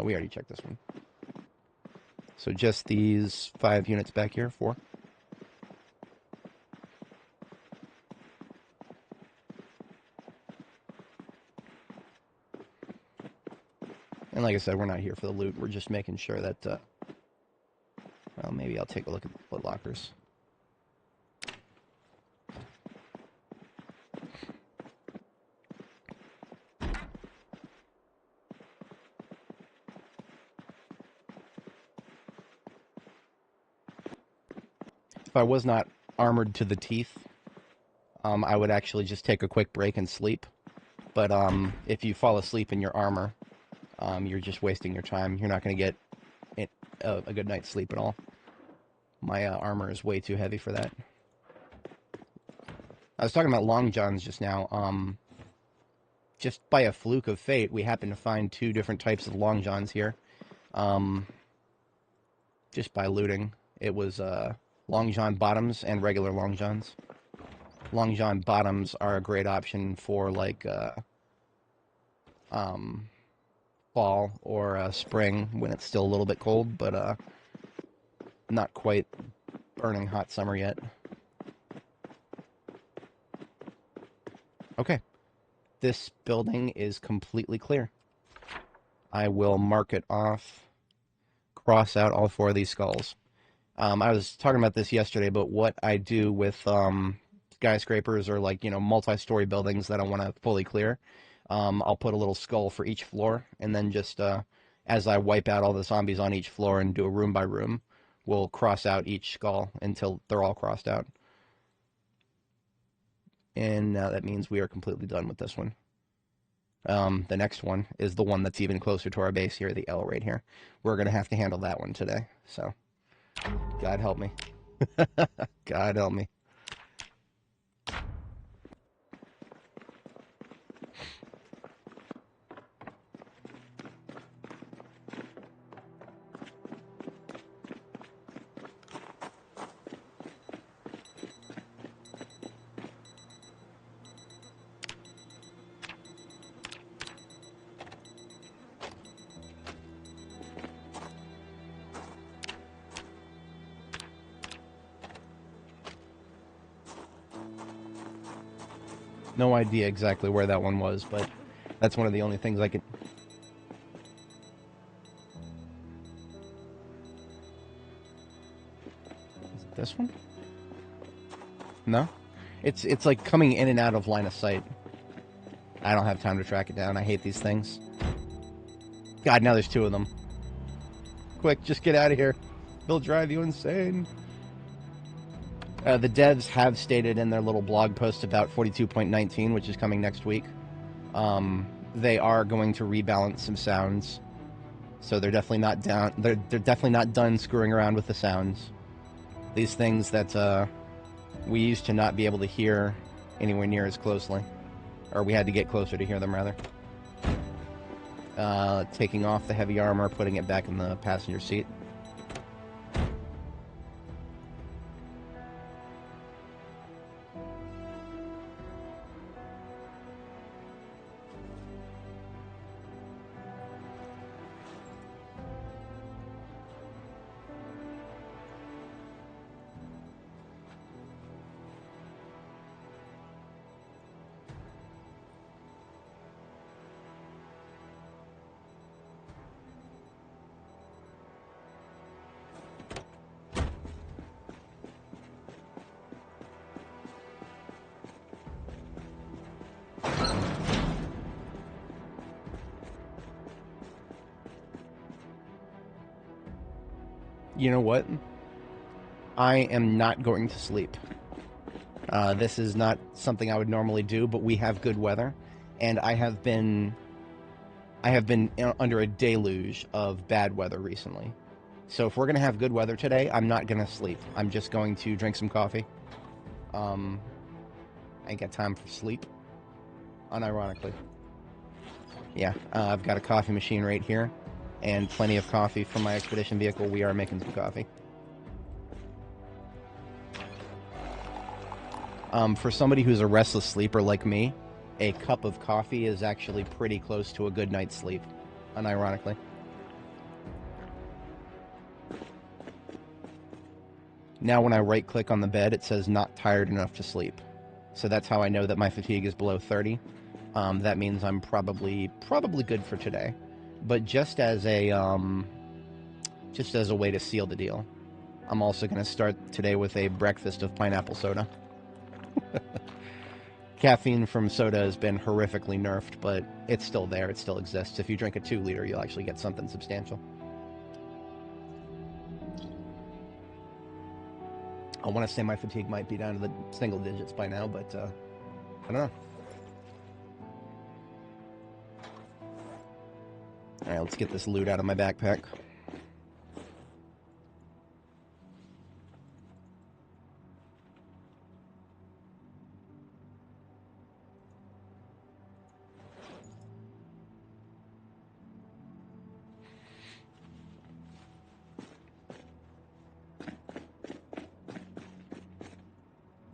We already checked this one. So just these 5 units back here, 4. And And like I said, we're not here for the loot. We're just making sure that, well, maybe I'll take a look at the foot lockers. If I was not armored to the teeth, I would actually just take a quick break and sleep. But if you fall asleep in your armor, you're just wasting your time. You're not going to get a good night's sleep at all. My armor is way too heavy for that. I was talking about long johns just now. Just by a fluke of fate, we happened to find 2 different types of long johns here. Just by looting. It was long john bottoms and regular long johns. Long john bottoms are a great option for like fall or spring when it's still a little bit cold, but not quite burning hot summer yet. Okay, this building is completely clear. I will mark it off, cross out all 4 of these skulls. I was talking about this yesterday, but what I do with skyscrapers or like, you know, multi-story buildings that I want to fully clear, I'll put a little skull for each floor, and then just as I wipe out all the zombies on each floor and do a room by room, we'll cross out each skull until they're all crossed out. And now that means we are completely done with this one. The next one is the one that's even closer to our base here, the L right here. We're going to have to handle that one today, so God help me. God help me. No idea exactly where that one was, but that's one of the only things I could... Is it this one? No? It's like coming in and out of line of sight. I don't have time to track it down. I hate these things. God, now there's 2 of them. Quick, just get out of here. They'll drive you insane. The devs have stated in their little blog post about 42.19, which is coming next week. They are going to rebalance some sounds, so they're definitely not down. They're definitely not done screwing around with the sounds. These things that we used to not be able to hear anywhere near as closely, or we had to get closer to hear them rather. Taking off the heavy armor, putting it back in the passenger seat. You know what? I am not going to sleep. This is not something I would normally do, but we have good weather, and I have been under a deluge of bad weather recently. So if we're going to have good weather today, I'm not going to sleep. I'm just going to drink some coffee. I ain't got time for sleep, unironically. Yeah, I've got a coffee machine right here, and plenty of coffee from my expedition vehicle. We are making some coffee. For somebody who's a restless sleeper like me, a cup of coffee is actually pretty close to a good night's sleep, unironically. Now when I right-click on the bed, it says not tired enough to sleep. So that's how I know that my fatigue is below 30. That means I'm probably good for today. But just as a way to seal the deal, I'm also going to start today with a breakfast of pineapple soda. Caffeine from soda has been horrifically nerfed, but it's still there. It still exists. If you drink a 2-liter, you'll actually get something substantial. I want to say my fatigue might be down to the single digits by now, but I don't know. All right, let's get this loot out of my backpack.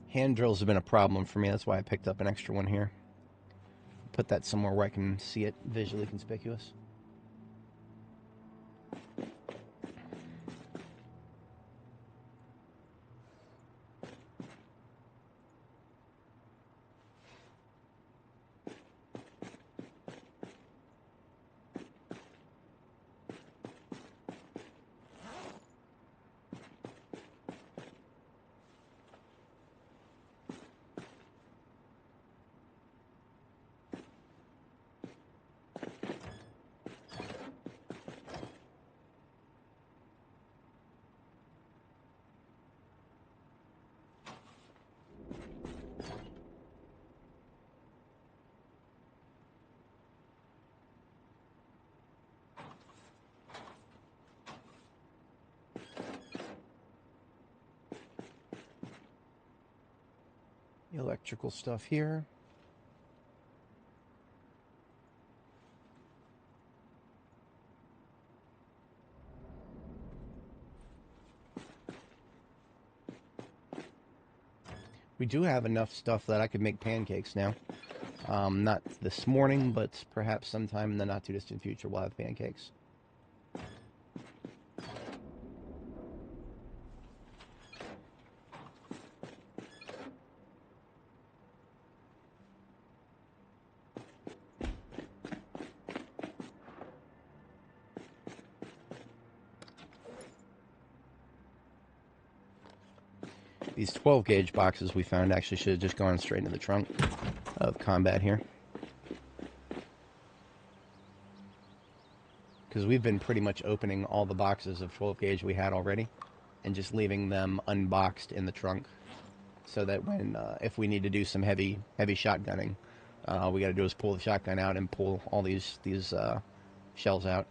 Hand drills have been a problem for me. That's why I picked up an extra one here. Put that somewhere where I can see it visually conspicuous. Electrical stuff here. We do have enough stuff that I could make pancakes now. Not this morning, but perhaps sometime in the not too distant future we'll have pancakes. These 12 gauge boxes we found actually should have just gone straight into the trunk of combat here. Because we've been pretty much opening all the boxes of 12 gauge we had already and just leaving them unboxed in the trunk so that when, if we need to do some heavy shotgunning, all we got to do is pull the shotgun out and pull all these shells out.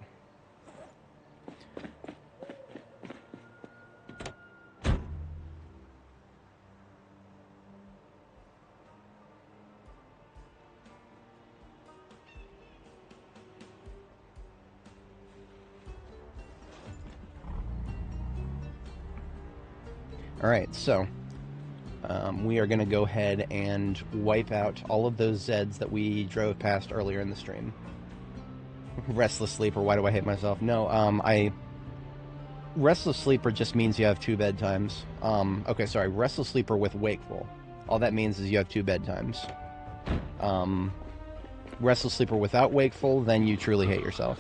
Alright, so we are going to go ahead and wipe out all of those Zeds that we drove past earlier in the stream. Restless Sleeper, why do I hate myself? No, Restless Sleeper just means you have 2 bedtimes. Okay, sorry, Restless Sleeper with Wakeful. All that means is you have 2 bedtimes. Restless Sleeper without Wakeful, then you truly hate yourself.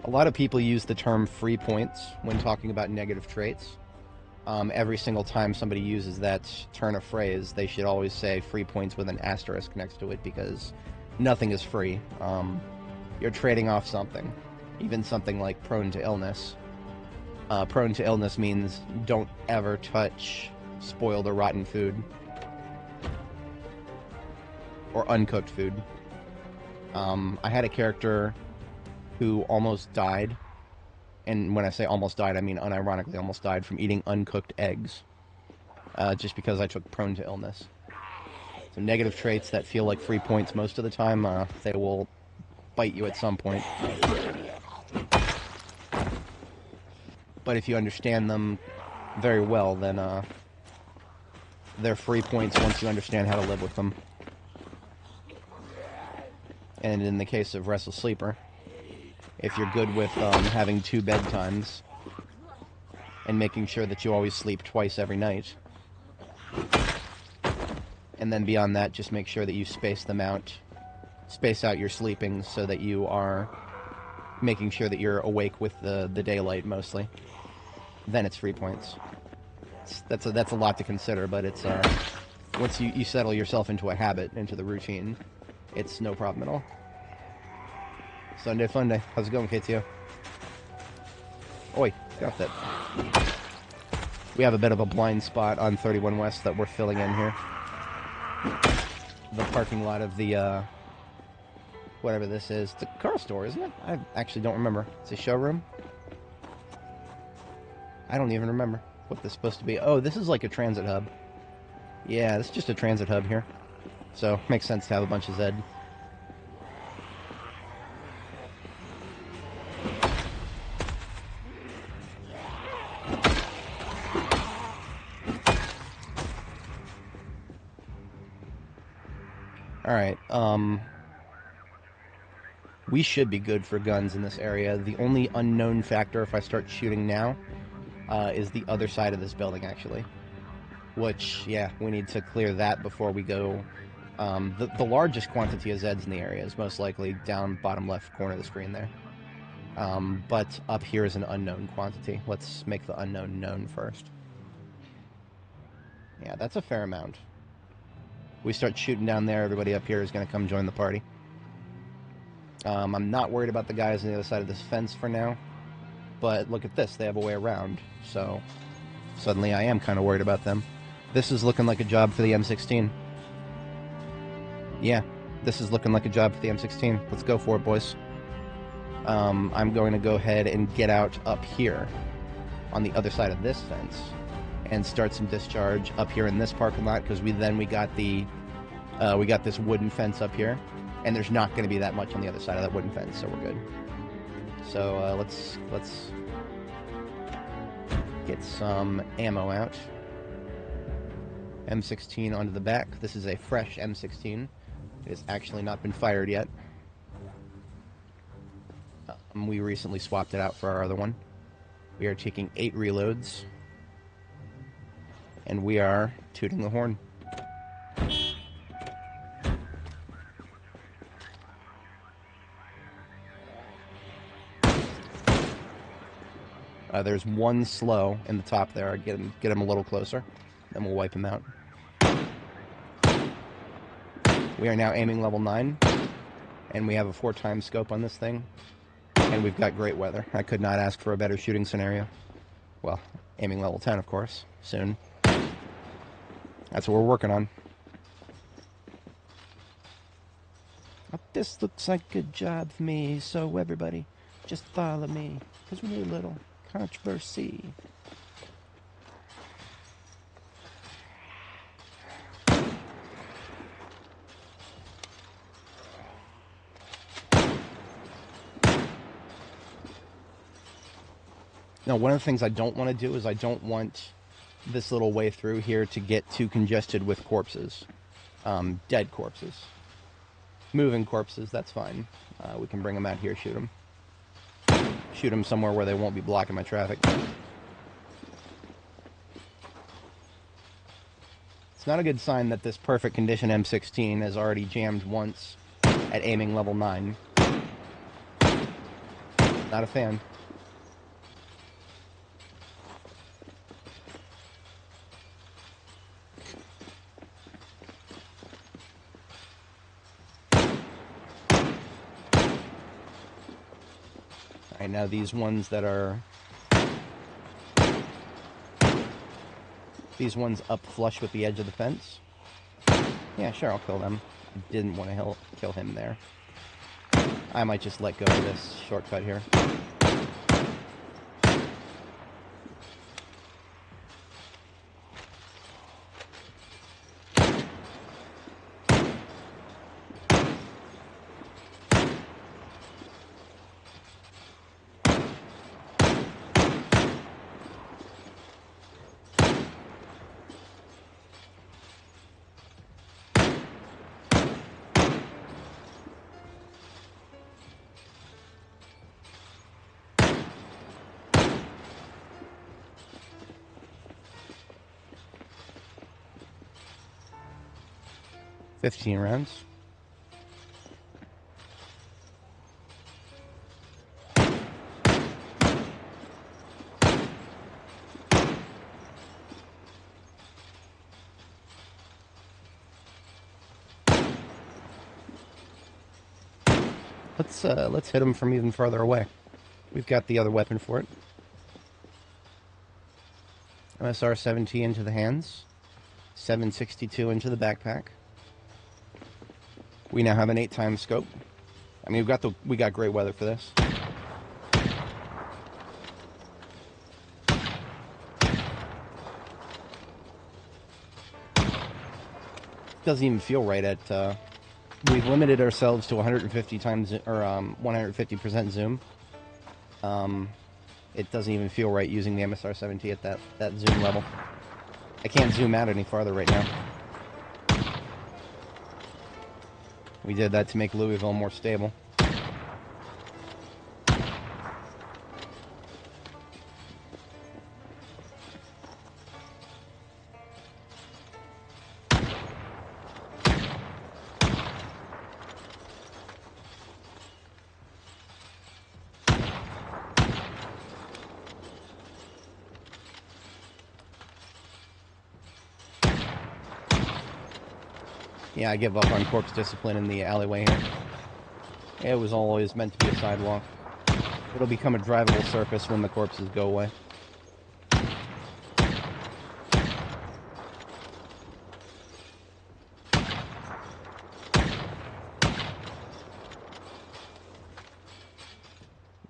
A lot of people use the term free points when talking about negative traits. Every single time somebody uses that turn of phrase, they should always say free points with an asterisk next to it, because nothing is free. You're trading off something, even something like prone to illness. Prone to illness means don't ever touch spoiled or rotten food, or uncooked food. I had a character who almost died, and when I say almost died, I mean unironically almost died from eating uncooked eggs, just because I took prone to illness. So negative traits that feel like free points most of the time, they will bite you at some point. But if you understand them very well, then they're free points once you understand how to live with them. And in the case of Restless Sleeper, if you're good with having 2 bedtimes and making sure that you always sleep twice every night, And then beyond that, just make sure that you space them out. Space out your sleepings so that you are making sure that you're awake with the daylight mostly. Then it's 3 points. That's a lot to consider, but it's once you settle yourself into a habit, into the routine, it's no problem at all. Sunday fun day. How's it going, KTO? Oi, got that. We have a bit of a blind spot on 31 West that we're filling in here. The parking lot of the whatever this is. It's a car store, isn't it? I actually don't remember. It's a showroom? I don't even remember what this is supposed to be. Oh, this is like a transit hub. Yeah, this is just a transit hub here. So, makes sense to have a bunch of Zed. Alright, we should be good for guns in this area. The only unknown factor if I start shooting now is the other side of this building, actually. Which, yeah, we need to clear that before we go. The largest quantity of Zeds in the area is most likely down bottom left corner of the screen there. But up here is an unknown quantity. Let's make the unknown known first. Yeah, that's a fair amount. We start shooting down there, everybody up here is going to come join the party. I'm not worried about the guys on the other side of this fence for now. But look at this, they have a way around. So, suddenly I am kind of worried about them. This is looking like a job for the M16. Yeah, this is looking like a job for the M16. Let's go for it, boys. I'm going to go ahead and get out up here on the other side of this fence and start some discharge up here in this parking lot, because we got this wooden fence up here, and there's not going to be that much on the other side of that wooden fence, so we're good. So let's get some ammo out. M16 onto the back. This is a fresh M16. It has actually not been fired yet. We recently swapped it out for our other one. We are taking 8 reloads. And we are tooting the horn. There's one slow in the top there. I'll get him a little closer. Then we'll wipe him out. We are now aiming level 9. And we have a 4x scope on this thing. And we've got great weather. I could not ask for a better shooting scenario. Well, aiming level 10, of course, soon. That's what we're working on. This looks like a good job for me, so everybody just follow me, because we need a little controversy. Now, one of the things I don't want to do is I don't want this little way through here to get too congested with corpses. Dead corpses. Moving corpses, that's fine. We can bring them out here, shoot them. Shoot them somewhere where they won't be blocking my traffic. It's not a good sign that this perfect condition M16 has already jammed once at aiming level 9. Not a fan. Alright, now these ones that are... These ones up flush with the edge of the fence. Yeah, sure, I'll kill them. I didn't want to kill him there. I might just let go of this shortcut here. 15 rounds. Let's hit him from even farther away. We've got the other weapon for it. MSR-70 into the hands. 762 into the backpack. We now have an 8-time scope. I mean, we got great weather for this. Doesn't even feel right at. We've limited ourselves to 150 times or 150% zoom. It doesn't even feel right using the MSR-70 at that zoom level. I can't zoom out any farther right now. We did that to make Louisville more stable. Yeah, I give up on corpse discipline in the alleyway here. It was always meant to be a sidewalk. It'll become a drivable surface when the corpses go away.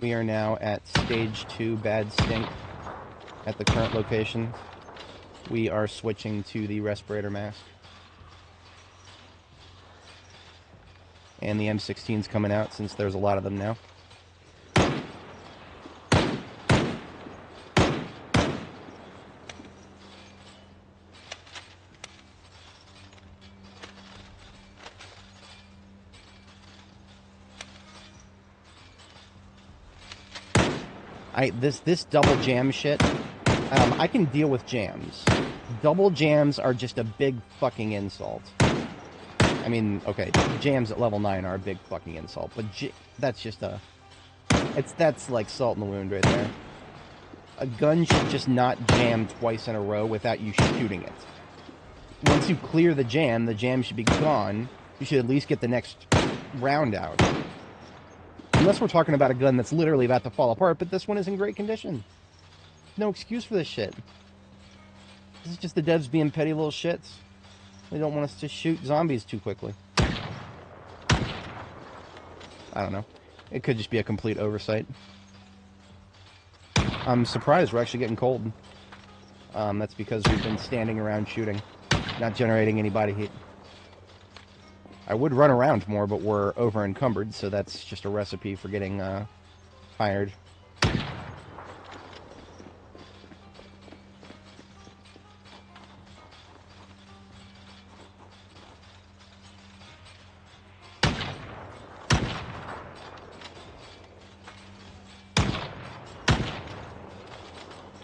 We are now at stage 2 bad stink at the current location. We are switching to the respirator mask. And the M16's coming out since there's a lot of them now. This double jam shit, I can deal with jams. Double jams are just a big fucking insult. I mean, okay, jams at level 9 are a big fucking insult, but that's just that's like salt in the wound right there. A gun should just not jam twice in a row without you shooting it. Once you clear the jam should be gone. You should at least get the next round out. Unless we're talking about a gun that's literally about to fall apart, but this one is in great condition. No excuse for this shit. This is just the devs being petty little shits. They don't want us to shoot zombies too quickly. I don't know. It could just be a complete oversight. I'm surprised we're actually getting cold. That's because we've been standing around shooting, not generating any body heat. I would run around more, but we're over encumbered, so that's just a recipe for getting tired.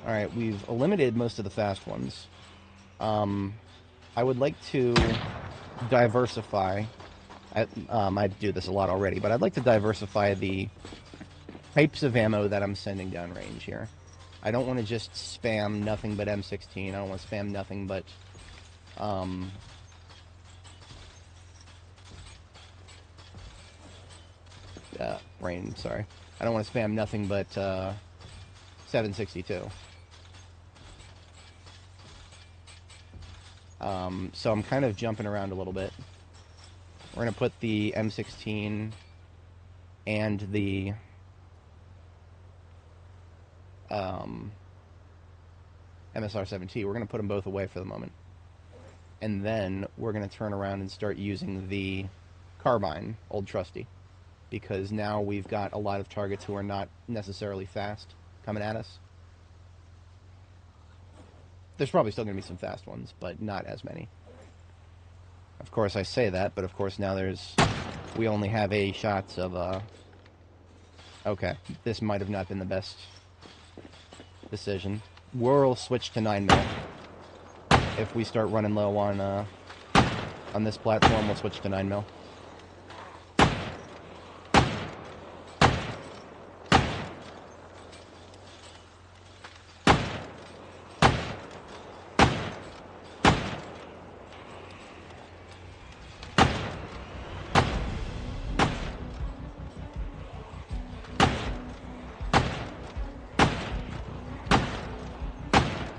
Alright, we've eliminated most of the fast ones. I would like to diversify. I do this a lot already, but I'd like to diversify the types of ammo that I'm sending downrange here. I don't want to just spam nothing but M16. I don't want to spam nothing but brain, sorry. I don't want to spam nothing but 762. So I'm kind of jumping around a little bit. We're going to put the M16 and the MSR-70. We're going to put them both away for the moment. And then we're going to turn around and start using the carbine, old trusty. Because now we've got a lot of targets who are not necessarily fast coming at us. There's probably still going to be some fast ones, but not as many. Of course, I say that, but of course now we only have 8 shots of, okay, this might have not been the best decision. We'll switch to 9mm if we start running low on On this platform, we'll switch to 9mm.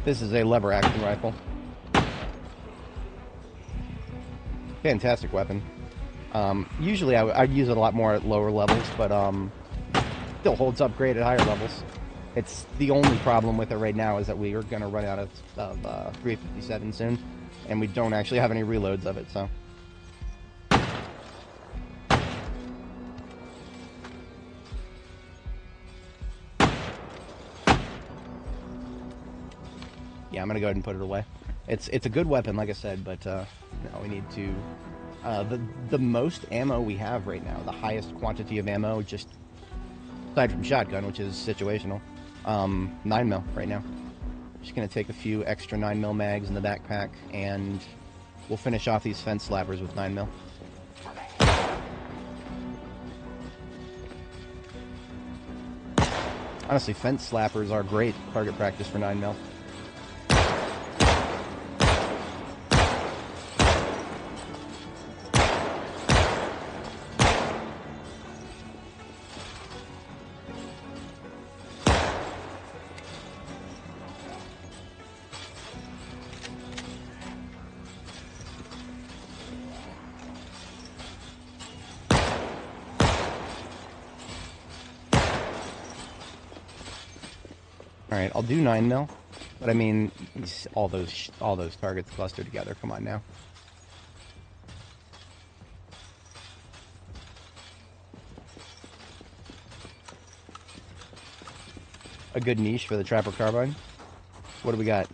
This is a lever action rifle. Fantastic weapon. Usually I'd use it a lot more at lower levels, but still holds up great at higher levels. It's the only problem with it right now is that we are going to run out of 357 soon, and we don't actually have any reloads of it, so. Yeah, I'm going to go ahead and put it away. It's a good weapon, like I said, but no, we need to... the most ammo we have right now, the highest quantity of ammo, just aside from shotgun, which is situational, 9mm right now. Just going to take a few extra 9mm mags in the backpack, and we'll finish off these fence slappers with 9mm. Honestly, fence slappers are great target practice for 9mm. Alright, I'll do 9mm, but I mean, all those targets clustered together, come on now. A good niche for the Trapper Carbine. What do we got?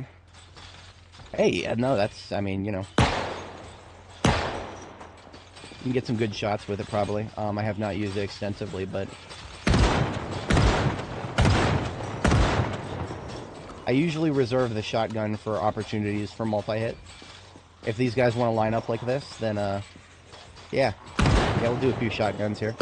Hey, no, that's, I mean, you know. You can get some good shots with it, probably. I have not used it extensively, but... I usually reserve the shotgun for opportunities for multi-hit. If these guys want to line up like this, then, yeah, we'll do a few shotguns here.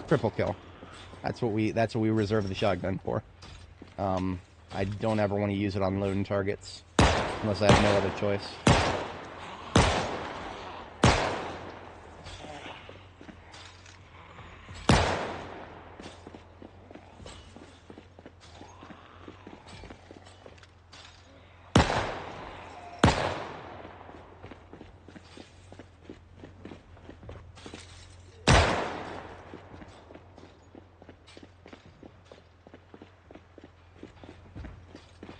Triple kill. That's what we reserve the shotgun for. I don't ever want to use it on loading targets. Unless I have no other choice.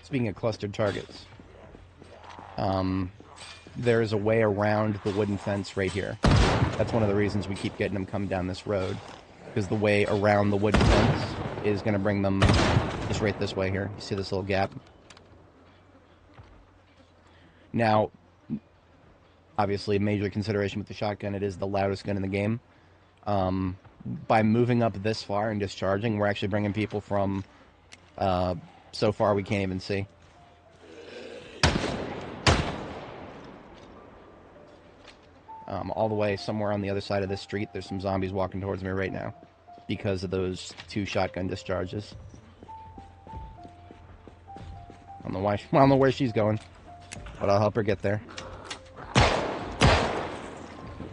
Speaking of clustered targets. There's a way around the wooden fence right here. That's one of the reasons we keep getting them come down this road. Because the way around the wooden fence is going to bring them just right this way here. You see this little gap? Now, obviously, a major consideration with the shotgun, it is the loudest gun in the game. By moving up this far and discharging, we're actually bringing people from so far we can't even see. All the way somewhere on the other side of this street, there's some zombies walking towards me right now because of those 2 shotgun discharges. I don't know where she's going, but I'll help her get there.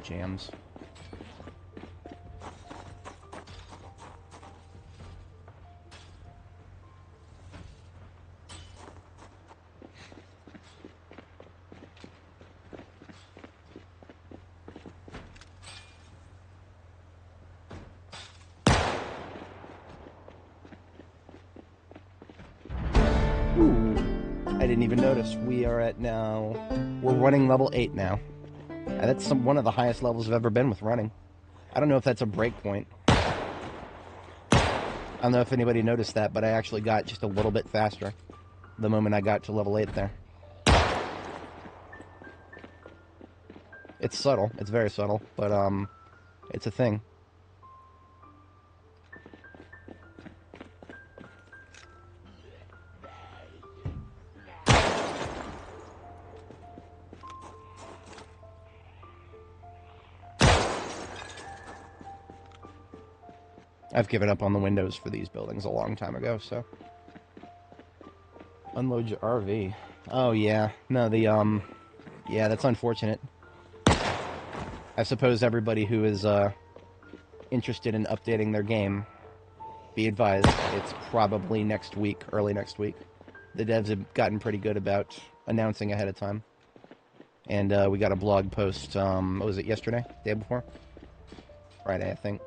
Jams. I didn't even notice. We are at now... We're running level 8 now. And that's one of the highest levels I've ever been with running. I don't know if that's a break point. I don't know if anybody noticed that, but I actually got just a little bit faster the moment I got to level 8 there. It's subtle. It's very subtle, but It's a thing. I've given up on the windows for these buildings a long time ago, so... Unload your RV. Oh, yeah. No, yeah, that's unfortunate. I suppose everybody who is, interested in updating their game, be advised, it's probably next week, early next week. The devs have gotten pretty good about announcing ahead of time. And, we got a blog post, what was it, yesterday? Day before? Friday, I think.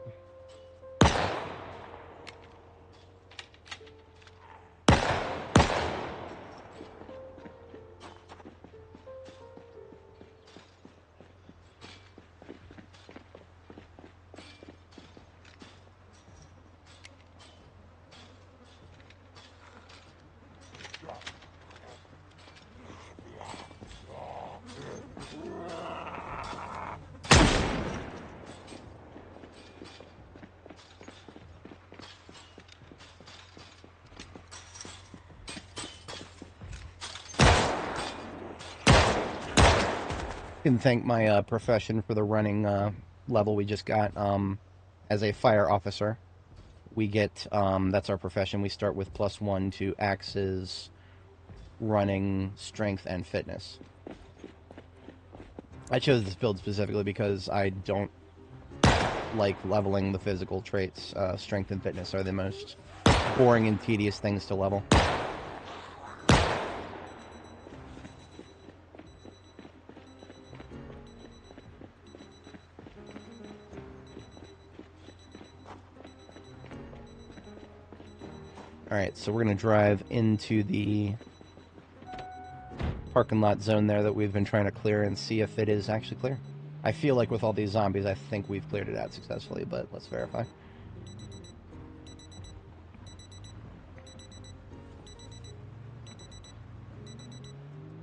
Can thank my profession for the running level we just got. As a fire officer, we get, that's our profession, we start with +1 to axes, running, strength, and fitness. I chose this build specifically because I don't like leveling the physical traits. Strength and fitness are the most boring and tedious things to level. Alright, so we're going to drive into the parking lot zone there that we've been trying to clear and see if it is actually clear. I feel like with all these zombies, I think we've cleared it out successfully, but let's verify.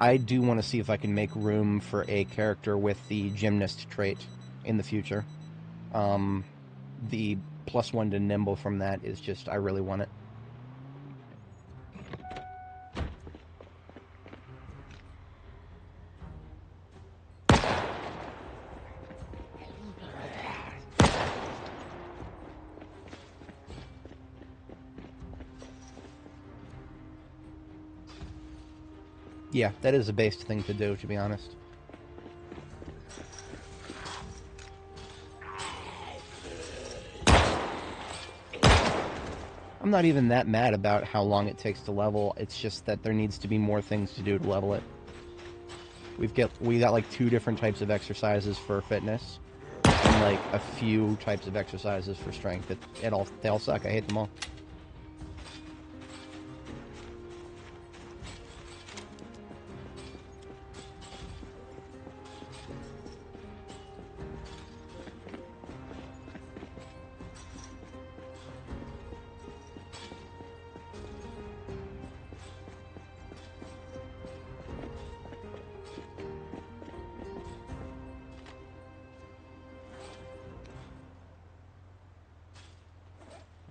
I do want to see if I can make room for a character with the gymnast trait in the future. The +1 to nimble from that is just, I really want it. Yeah, that is a based thing to do, to be honest. I'm not even that mad about how long it takes to level. It's just that there needs to be more things to do to level it. We got like 2 different types of exercises for fitness, and like a few types of exercises for strength. They all suck. I hate them all.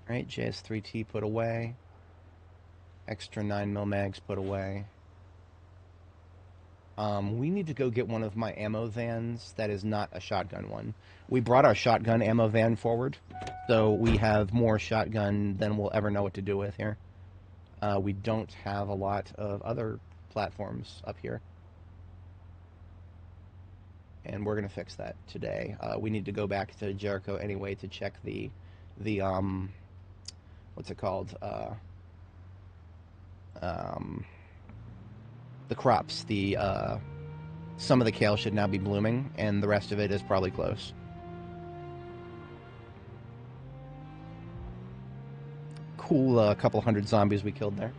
Alright, JS3T put away. Extra 9mm mags put away. We need to go get one of my ammo vans that is not a shotgun one. We brought our shotgun ammo van forward, so we have more shotgun than we'll ever know what to do with here. We don't have a lot of other platforms up here. And we're going to fix that today. We need to go back to Jericho anyway to check the what's it called? The crops. Some of the kale should now be blooming, and the rest of it is probably close. Cool, couple hundred zombies we killed there.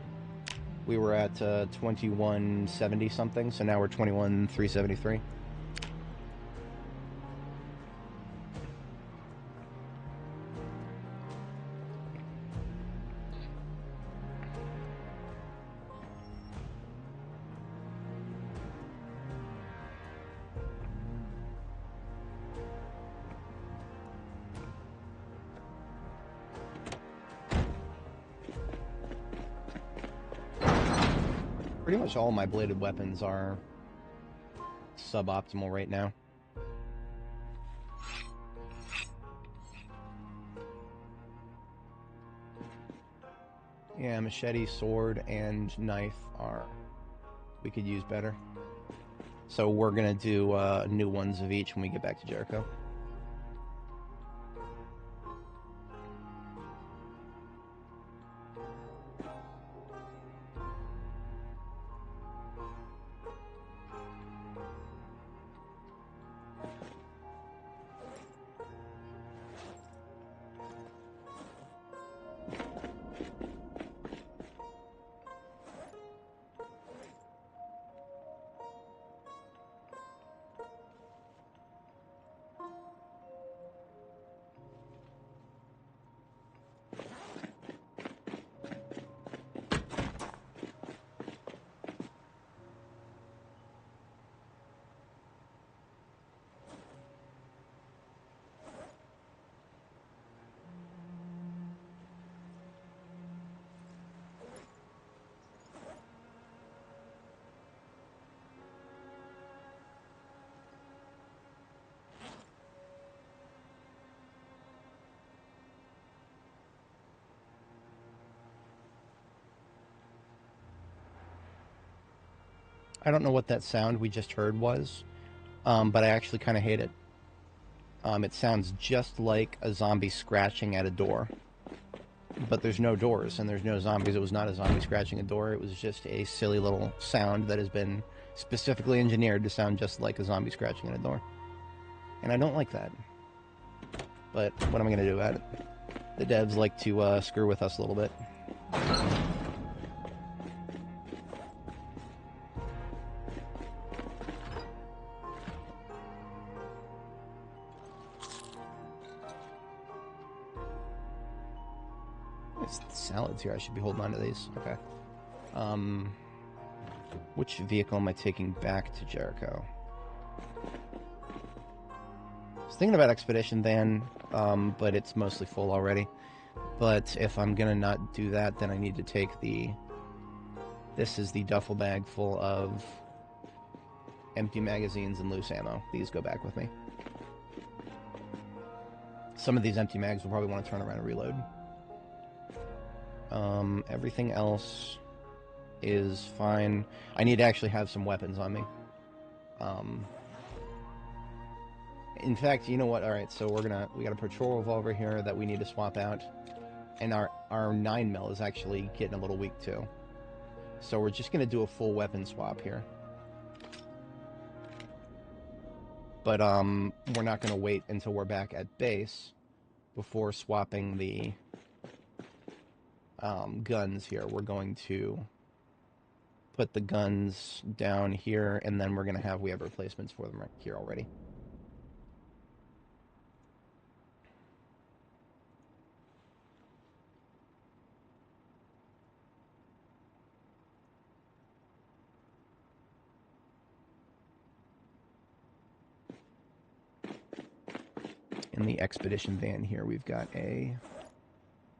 We were at 2170 something, so now we're 21,373. Pretty much all my bladed weapons are suboptimal right now. Yeah, machete, sword, and knife are... we could use better. So we're gonna do new ones of each when we get back to Jericho. I don't know what that sound we just heard was, but I actually kind of hate it. It sounds just like a zombie scratching at a door. But there's no doors and there's no zombies. It was not a zombie scratching a door. It was just a silly little sound that has been specifically engineered to sound just like a zombie scratching at a door. And I don't like that. But what am I going to do about it? The devs like to screw with us a little bit. Salads here. I should be holding on to these. Okay. Which vehicle am I taking back to Jericho? I was thinking about Expedition Van, but it's mostly full already. But if I'm gonna not do that, then I need to take the... This is the duffel bag full of empty magazines and loose ammo. These go back with me. Some of these empty mags will probably want to turn around and reload. Everything else is fine. I need to actually have some weapons on me. In fact, you know what? Alright, so we got a patrol revolver here that we need to swap out. And our 9mm is actually getting a little weak too. So we're just gonna do a full weapon swap here. But we're not gonna wait until we're back at base before swapping the guns here. We're going to put the guns down here, and then we have replacements for them right here already. In the Expedition Van here, we've got a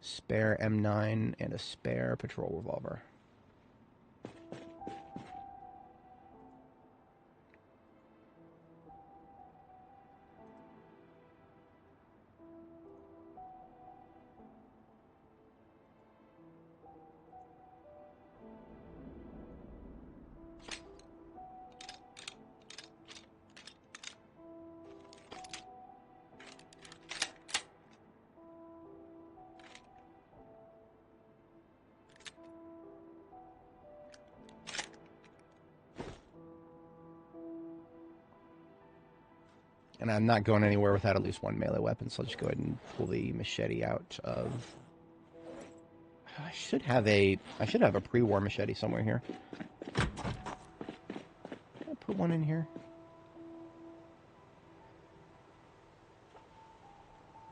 spare M9 and a spare patrol revolver. And I'm not going anywhere without at least one melee weapon, so I'll just go ahead and pull the machete out of... I should have a pre-war machete somewhere here. Can I put one in here?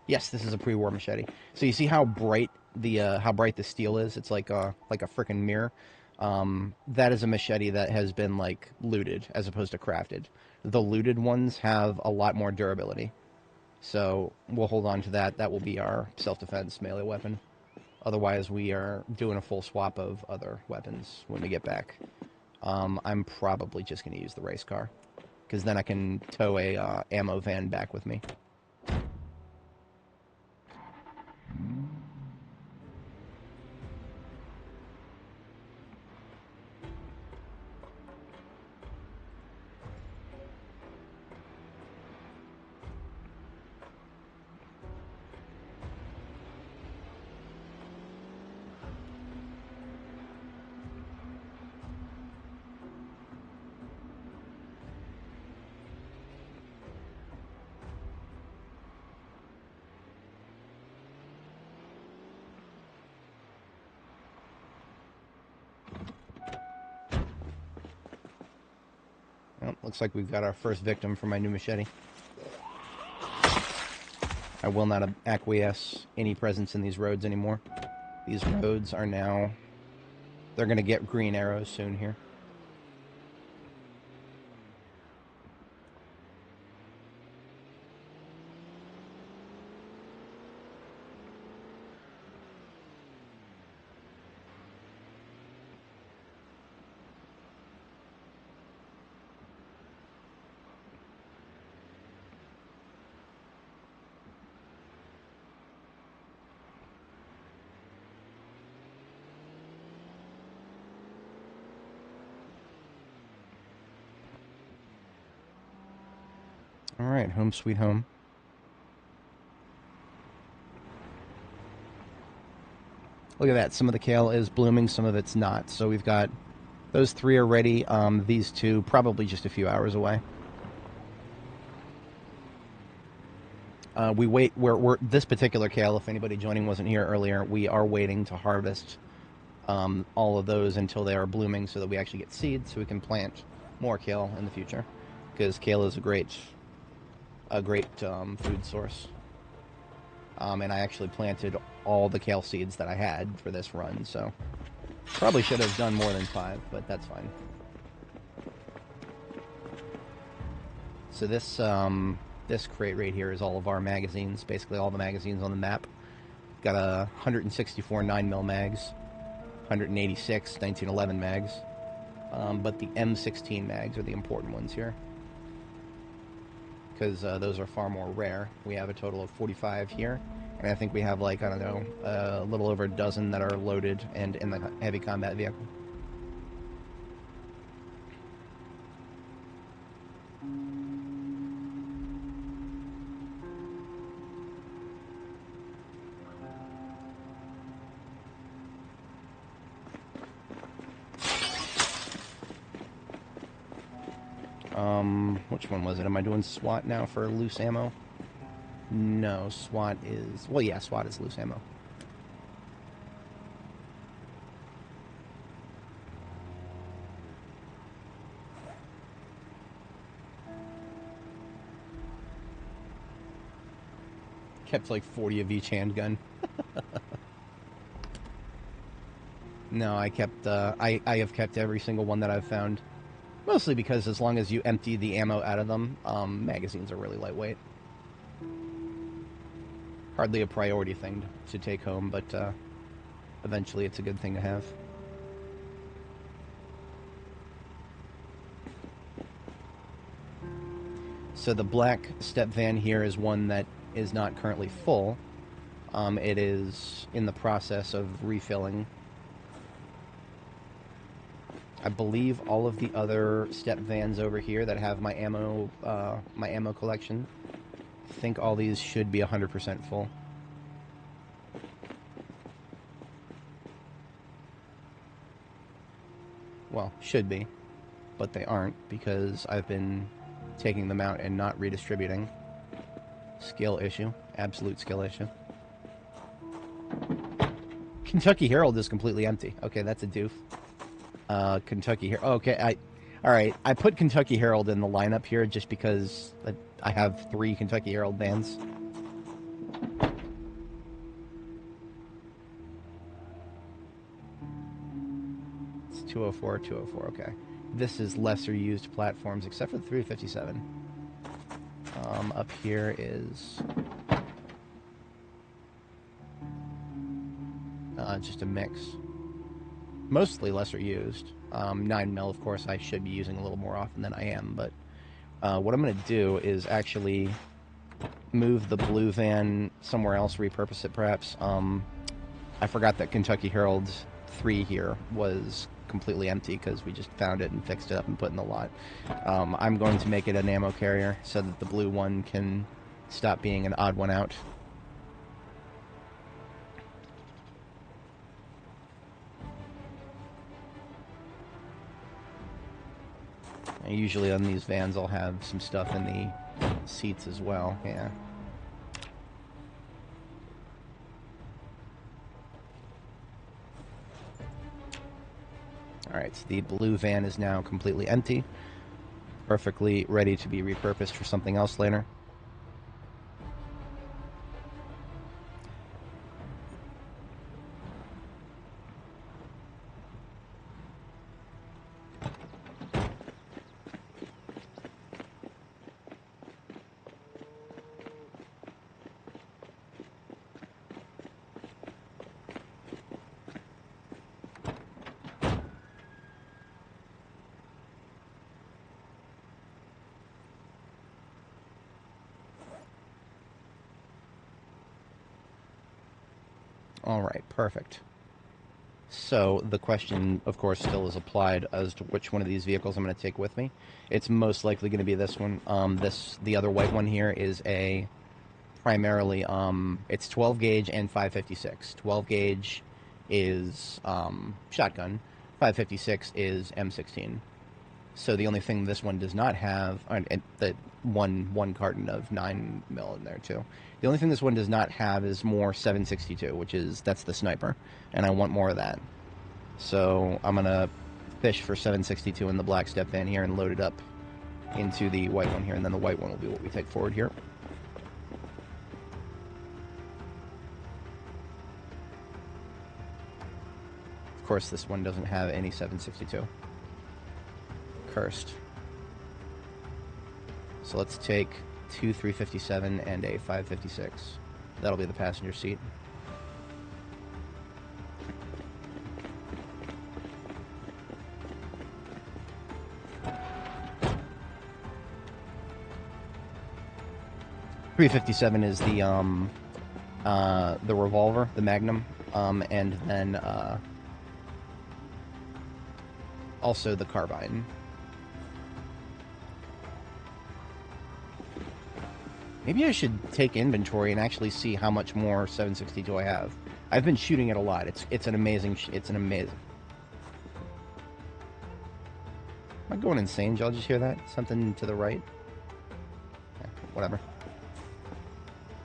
Yes, this is a pre-war machete. So you see how bright the steel is? It's like a frickin' mirror. That is a machete that has been like looted as opposed to crafted. The looted ones have a lot more durability. So we'll hold on to that. That will be our self-defense melee weapon. Otherwise, we are doing a full swap of other weapons when we get back. I'm probably just going to use the race car, because then I can tow a ammo van back with me. Well, looks like we've got our first victim for my new machete. I will not acquiesce any presence in these roads anymore. These roads are now... They're going to get green arrows soon here. Alright, home sweet home. Look at that, some of the kale is blooming, some of it's not. So we've got, those 3 are ready, these 2 probably just a few hours away. We're this particular kale, if anybody joining wasn't here earlier, we are waiting to harvest all of those until they are blooming so that we actually get seeds so we can plant more kale in the future. Because kale is a great food source. And I actually planted all the kale seeds that I had for this run, so probably should have done more than 5, but that's fine. So this crate right here is all of our magazines, basically all the magazines on the map. Got a 164 9mm mags, 186 1911 mags, but the M16 mags are the important ones here, because those are far more rare. We have a total of 45 here, and I think we have, like, I don't know, a little over a dozen that are loaded and in the heavy combat vehicle. Which one was it? Am I doing SWAT now for loose ammo? No, SWAT is... Well, yeah, SWAT is loose ammo. Kept like 40 of each handgun. No, I kept... I have kept every single one that I've found. Mostly because as long as you empty the ammo out of them, magazines are really lightweight. Hardly a priority thing to take home, but eventually it's a good thing to have. So the black step van here is one that is not currently full. It is in the process of refilling. I believe all of the other step vans over here that have my ammo collection, I think all these should be 100% full. Well, should be, but they aren't because I've been taking them out and not redistributing. Skill issue. Absolute skill issue. Kentucky Herald is completely empty. Okay, that's a doof. Kentucky Herald. Okay, alright. I put Kentucky Herald in the lineup here just because I have 3 Kentucky Herald vans. It's 204, 204, okay. This is lesser used platforms except for the 357. Up here is... just a mix. mostly lesser used. 9mm, of course, I should be using a little more often than I am, but what I'm going to do is actually move the blue van somewhere else, repurpose it perhaps. I forgot that Kentucky Herald 3 here was completely empty because we just found it and fixed it up and put in the lot. I'm going to make it an ammo carrier so that the blue one can stop being an odd one out. And usually on these vans I'll have some stuff in the seats as well, yeah. Alright, so the blue van is now completely empty, perfectly ready to be repurposed for something else later. Alright, perfect. So the question, of course, still is applied as to which one of these vehicles I'm going to take with me. It's most likely going to be this one. The other white one here is a primarily, it's 12 gauge and 556. 12 gauge is shotgun. 556 is M16. So the only thing this one does not have, the one carton of 9mm in there too. The only thing this one does not have is more 762, that's the sniper, and I want more of that. So I'm gonna fish for 762 in the black step van here and load it up into the white one here, and then the white one will be what we take forward here. Of course, this one doesn't have any 762. Cursed. So let's take 2 357 and a 556. That'll be the passenger seat. .357 is the revolver, the Magnum, and then also the carbine. Maybe I should take inventory and actually see how much more 762 I have. I've been shooting it a lot. It's an amazing. Am I going insane? Did y'all just hear that? Something to the right? Yeah, whatever.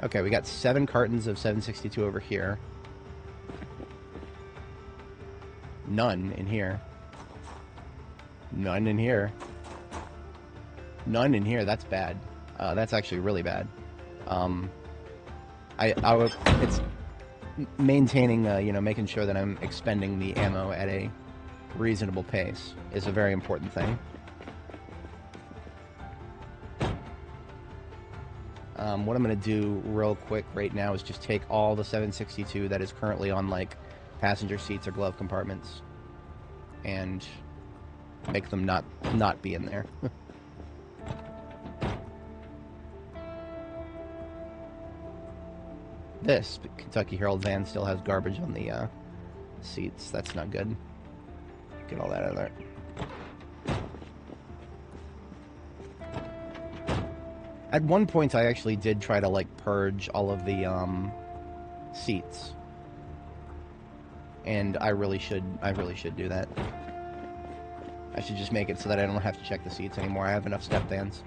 Okay, we got 7 cartons of 762 over here. None in here. None in here. None in here. That's bad. That's actually really bad. It's maintaining, making sure that I'm expending the ammo at a reasonable pace is a very important thing. What I'm going to do real quick right now is just take all the 762 that is currently on, like, passenger seats or glove compartments and make them not be in there. This Kentucky Herald van still has garbage on the seats. That's not good. Get all that out of there. At one point, I actually did try to, like, purge all of the seats, and I really should do that. I should just make it so that I don't have to check the seats anymore. I have enough step vans.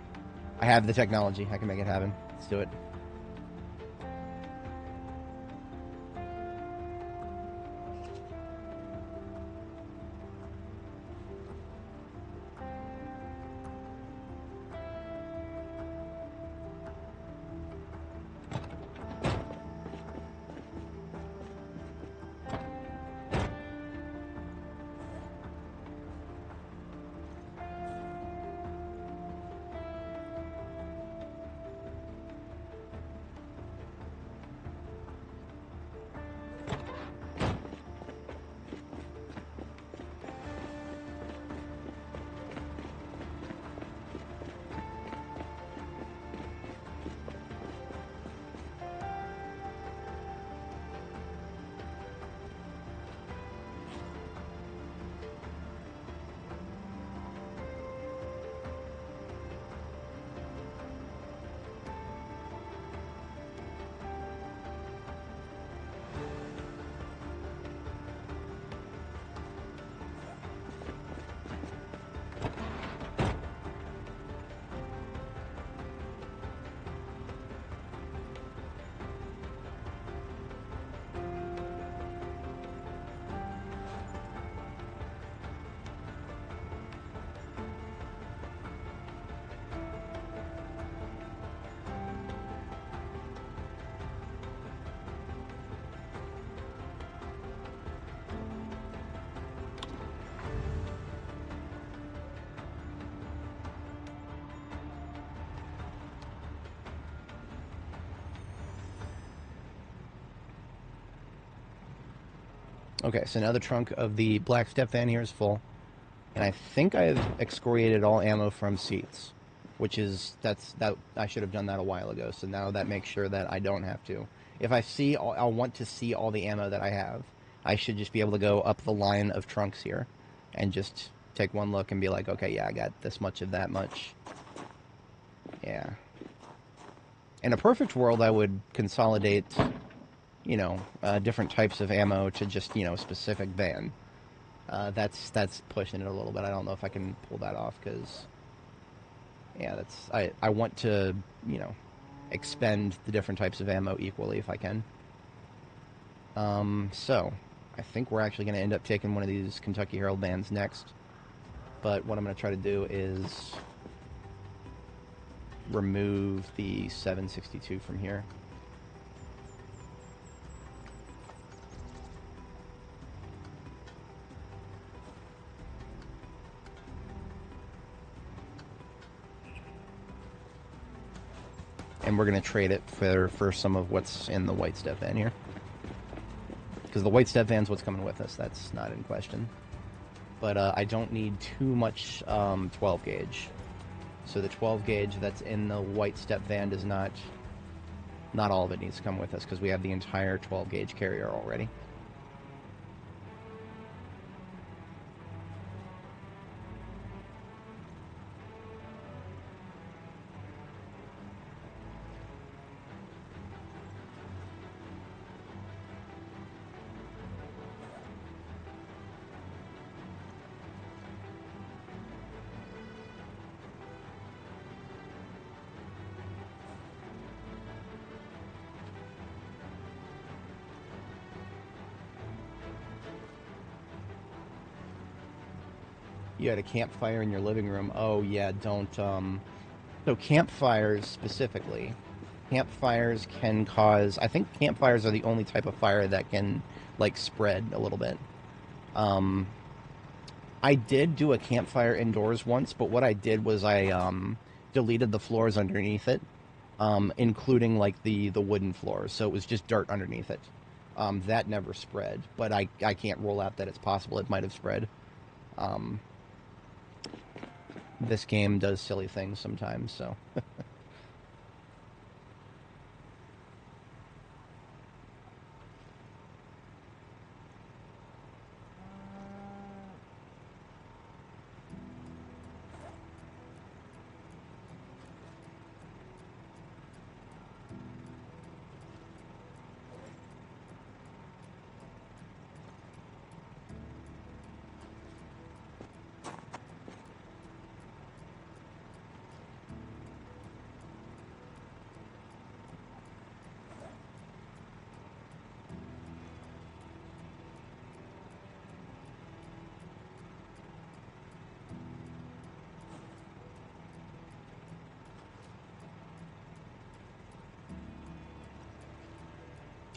I have the technology. I can make it happen. Let's do it. Okay, so now the trunk of the black step van here is full. And I think I've excoriated all ammo from seats, which is, I should have done that a while ago. So now that makes sure that I don't have to. If I see, I'll want to see all the ammo that I have. I should just be able to go up the line of trunks here and just take one look and be like, okay, yeah, I got this much of that much. Yeah. In a perfect world, I would consolidate, you know, different types of ammo to just, you know, a specific van. That's pushing it a little bit. I don't know if I can pull that off because, yeah, I want to, you know, expend the different types of ammo equally if I can. So I think we're actually going to end up taking one of these Kentucky Herald vans next. But what I'm going to try to do is remove the 762 from here. And we're going to trade it for some of what's in the white step van here. Because the white step van's what's coming with us. That's not in question. But I don't need too much 12 gauge. So the 12 gauge that's in the white step van does not all of it needs to come with us because we have the entire 12 gauge carrier already. You had a campfire in your living room. Oh, yeah, don't, So campfires specifically, campfires can cause, I think campfires are the only type of fire that can, like, spread a little bit. I did do a campfire indoors once, but what I did was I, deleted the floors underneath it, including, like, the wooden floors, so it was just dirt underneath it. That never spread, but I can't rule out that it's possible it might have spread. This game does silly things sometimes, so.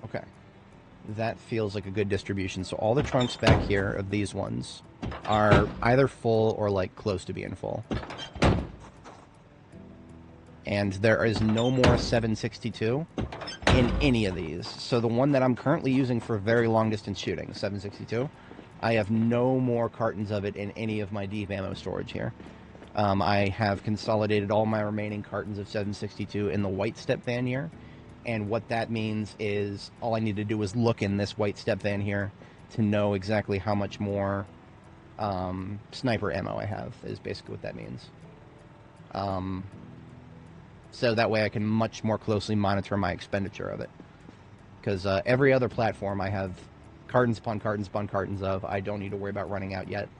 Okay. That feels like a good distribution. So all the trunks back here of these ones are either full or, like, close to being full. And there is no more 762 in any of these. So the one that I'm currently using for very long distance shooting, 762, I have no more cartons of it in any of my deep ammo storage here. I have consolidated all my remaining cartons of 762 in the white step van here. And what that means is all I need to do is look in this white step van here to know exactly how much more sniper ammo I have, is basically what that means. So that way I can much more closely monitor my expenditure of it. Because every other platform I have cartons upon cartons upon cartons of. I don't need to worry about running out yet,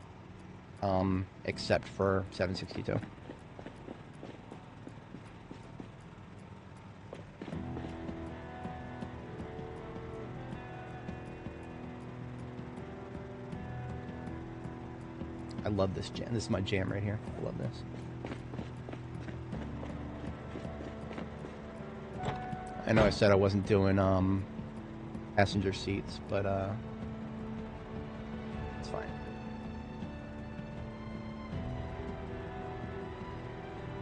except for 762. I love this jam. This is my jam right here. I love this. I know I said I wasn't doing passenger seats, but it's fine.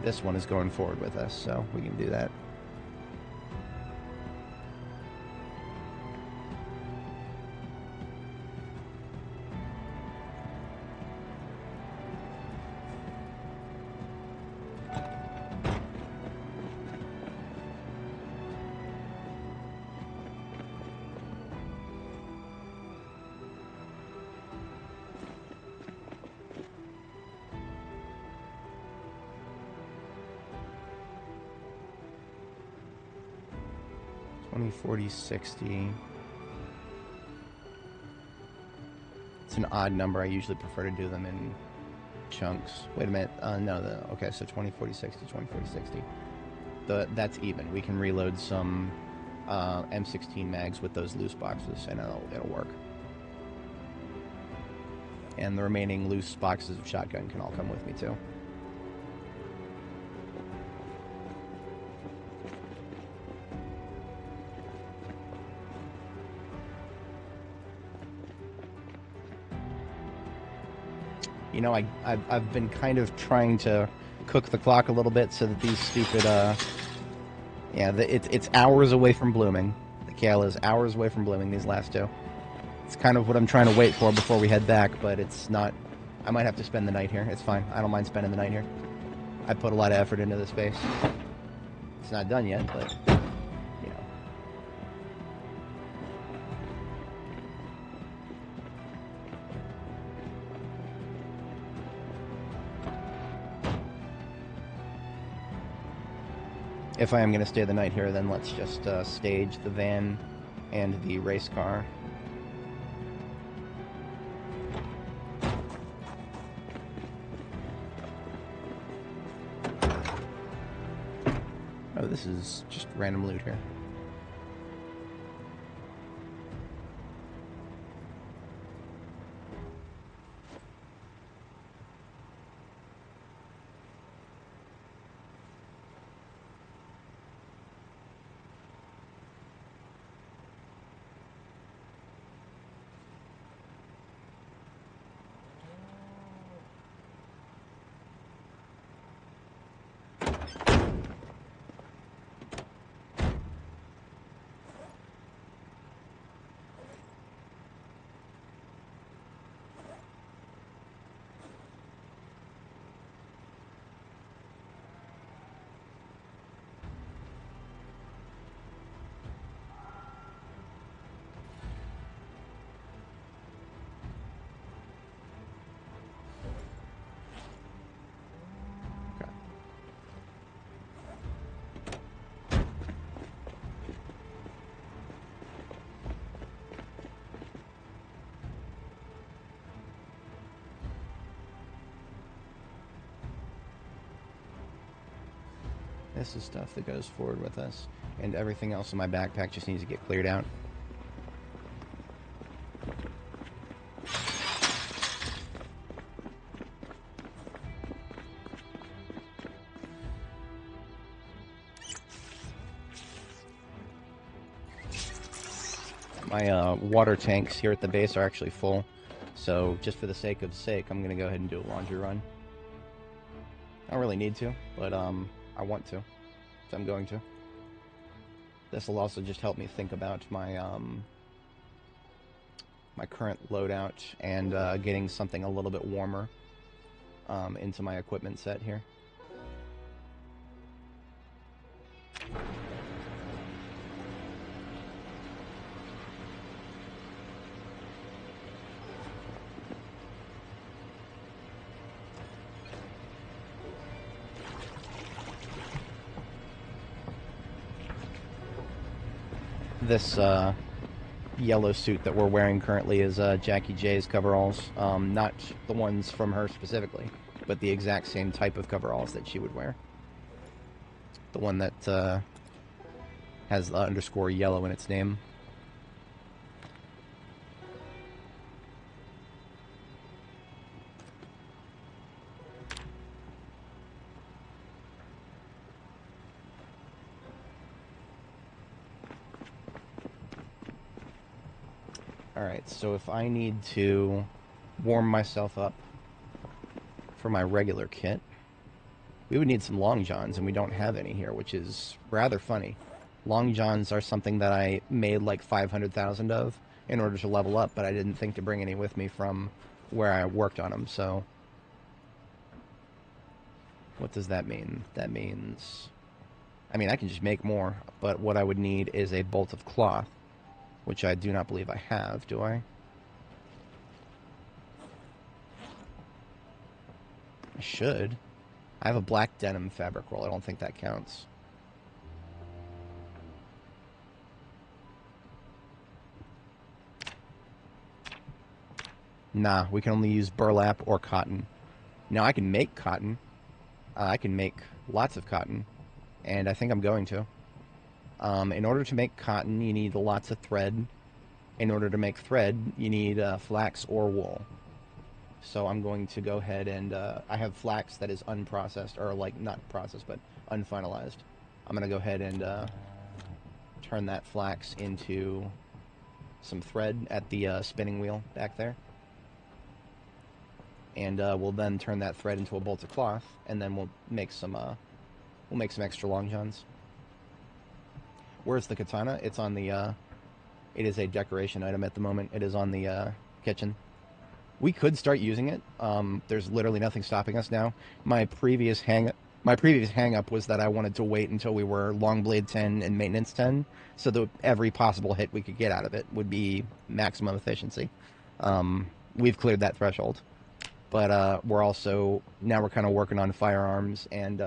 This one is going forward with us, so we can do that. 20, 40, 60. It's an odd number. I usually prefer to do them in chunks. Wait a minute. No, okay, so 20, 40, 60, 20, 40, 60. That's even. We can reload some M16 mags with those loose boxes, and it'll work. And the remaining loose boxes of shotgun can all come with me, too. You know, I've been kind of trying to cook the clock a little bit so that these stupid, yeah, it's hours away from blooming. The kale is hours away from blooming, these last two. It's kind of what I'm trying to wait for before we head back, but it's not... I might have to spend the night here. It's fine. I don't mind spending the night here. I put a lot of effort into this base. It's not done yet, but, you know. If I am going to stay the night here, then let's just stage the van and the race car. Oh, this is just random loot here. This is stuff that goes forward with us, and everything else in my backpack just needs to get cleared out. My water tanks here at the base are actually full, so just for the sake of I'm going to go ahead and do a laundry run. I don't really need to, but I want to, so I'm going to. This will also just help me think about my my current loadout and getting something a little bit warmer into my equipment set here. This yellow suit that we're wearing currently is Jackie J's coveralls. Not the ones from her specifically, but the exact same type of coveralls that she would wear. The one that has the underscore yellow in its name. Alright, so if I need to warm myself up for my regular kit, we would need some long johns, and we don't have any here, which is rather funny. Long johns are something that I made like 500,000 of in order to level up, but I didn't think to bring any with me from where I worked on them, so... What does that mean? That means... I mean, I can just make more, but what I would need is a bolt of cloth, which I do not believe I have, do I? I should. I have a black denim fabric roll. I don't think that counts. Nah, we can only use burlap or cotton. Now I can make cotton. I can make lots of cotton, and I think I'm going to. In order to make cotton, you need lots of thread. In order to make thread, you need flax or wool. So I'm going to go ahead and I have flax that is unprocessed, or like not processed, but unfinalized. I'm going to go ahead and turn that flax into some thread at the spinning wheel back there. And we'll then turn that thread into a bolt of cloth, and then we'll make some extra long johns. Where's the katana? It's on the it is a decoration item at the moment. It is on the kitchen. We could start using it. There's literally nothing stopping us now. My previous hang up was that I wanted to wait until we were long blade 10 and maintenance 10, so that every possible hit we could get out of it would be maximum efficiency. We've cleared that threshold, but we're also now we're kind of working on firearms and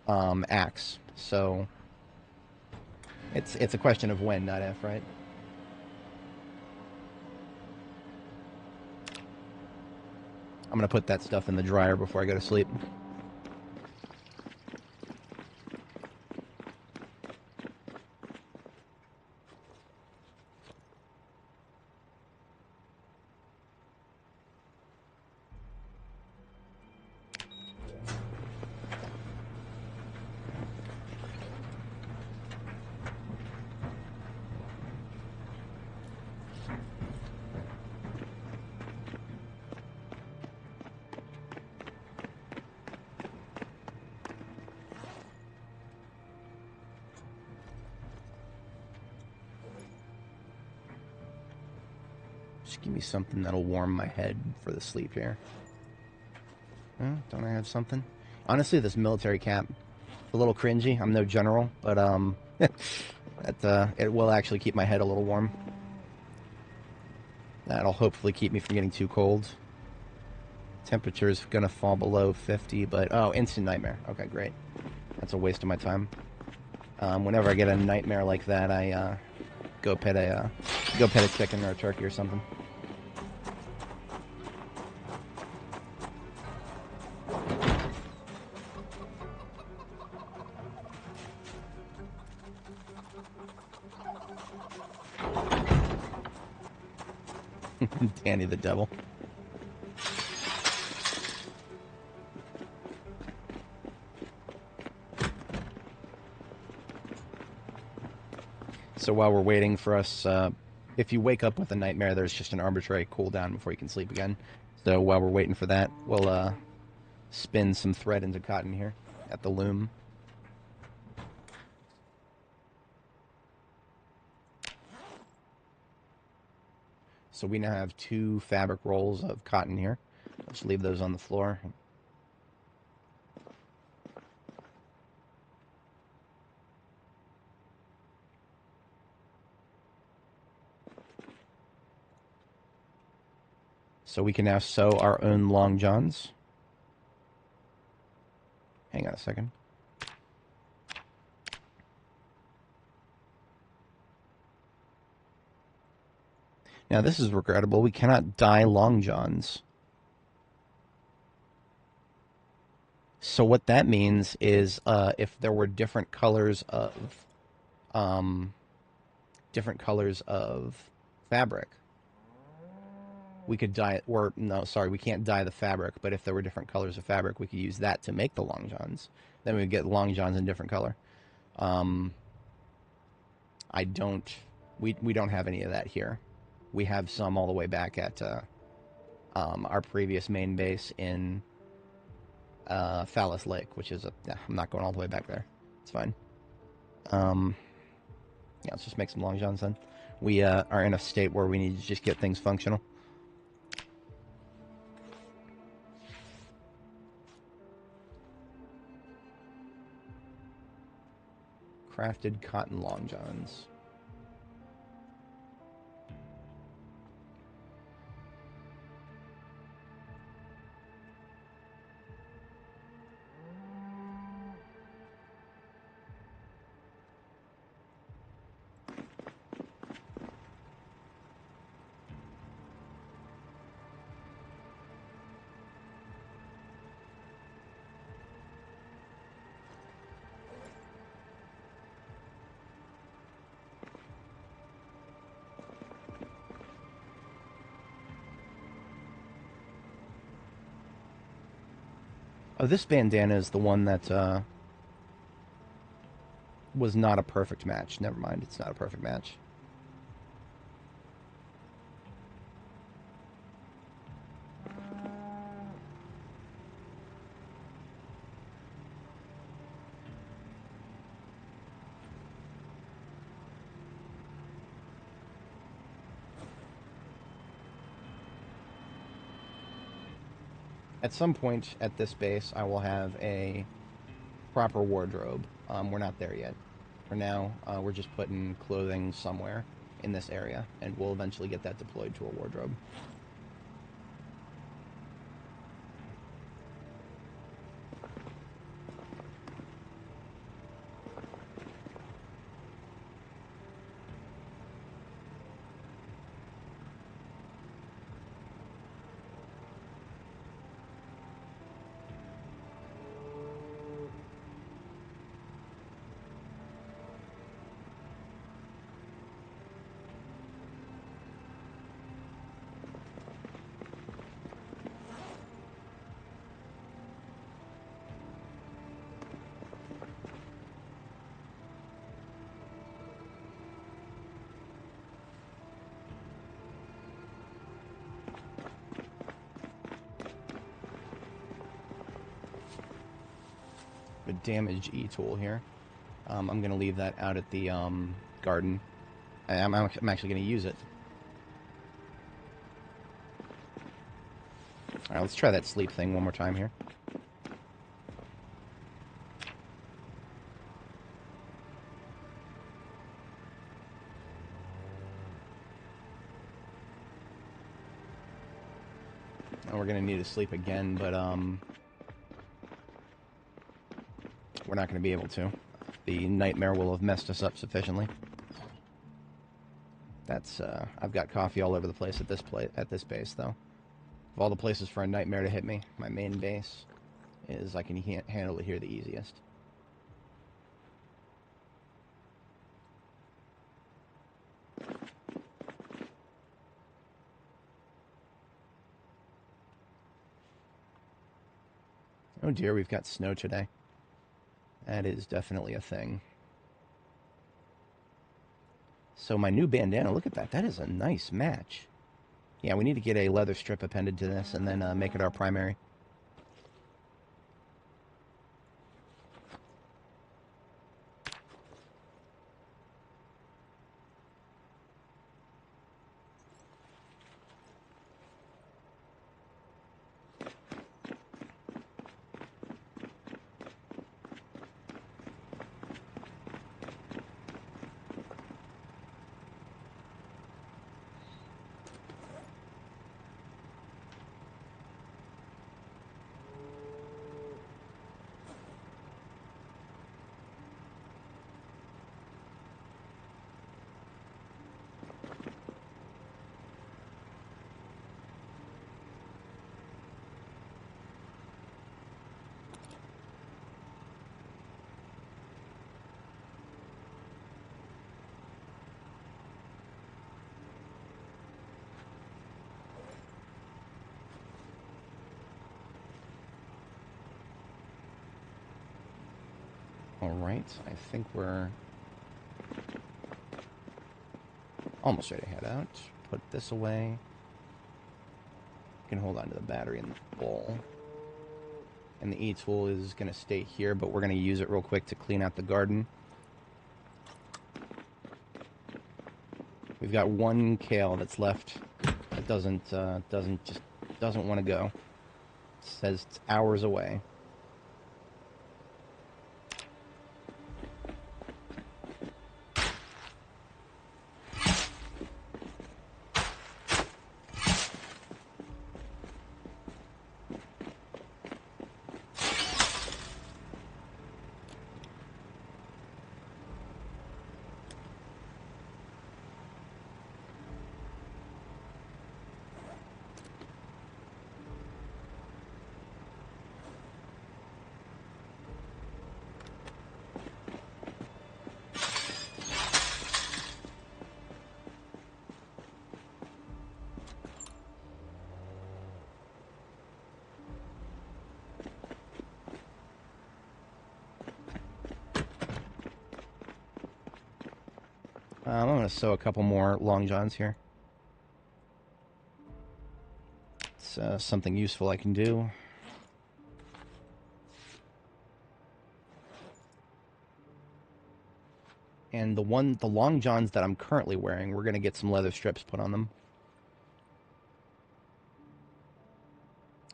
axe. So it's a question of when, not if, right? I'm going to put that stuff in the dryer before I go to sleep. Just give me something that'll warm my head for the sleep here. Don't I have something? Honestly, this military cap, a little cringy. I'm no general, but it will actually keep my head a little warm. That'll hopefully keep me from getting too cold. Temperature's gonna fall below 50, but oh, instant nightmare. Okay, great. That's a waste of my time. Whenever I get a nightmare like that, I go pet a chicken or a turkey or something. Dani the Devil. So while we're waiting for us, if you wake up with a nightmare, there's just an arbitrary cooldown before you can sleep again. So while we're waiting for that, we'll spin some thread into cotton here at the loom. So we now have 2 fabric rolls of cotton here. Let's leave those on the floor. So we can now sew our own long johns. Hang on a second. Now this is regrettable. We cannot dye long johns. So what that means is if there were different colors of fabric, we could dye it, or no, sorry, we can't dye the fabric, but if there were different colors of fabric, we could use that to make the long johns. Then we would get long johns in different color. We don't have any of that here. We have some all the way back at our previous main base in Phallus Lake, which is I'm not going all the way back there. It's fine. Yeah, let's just make some long johns then. We are in a state where we need to just get things functional. Crafted cotton long johns. Oh, this bandana is the one that was not a perfect match. Never mind, it's not a perfect match. At some point at this base, I will have a proper wardrobe. We're not there yet. For now, we're just putting clothing somewhere in this area, and we'll eventually get that deployed to a wardrobe. A damaged E-tool here. I'm going to leave that out at the garden. I'm actually going to use it. Alright, let's try that sleep thing one more time here. And we're going to need to sleep again, but we're not going to be able to. The nightmare will have messed us up sufficiently. That's, I've got coffee all over the place at this base, though. Of all the places for a nightmare to hit me, my main base is I can handle it here the easiest. Oh dear, we've got snow today. That is definitely a thing. So my new bandana, look at that. That is a nice match. Yeah, we need to get a leather strip appended to this and then make it our primary. Alright, I think we're almost ready to head out. Put this away. You can hold on to the battery in the bowl. And the E-tool is going to stay here, but we're going to use it real quick to clean out the garden. We've got one kale that's left that doesn't want to go. It says it's hours away. I'm going to sew a couple more long johns here. It's something useful I can do. And the long johns that I'm currently wearing, we're going to get some leather strips put on them,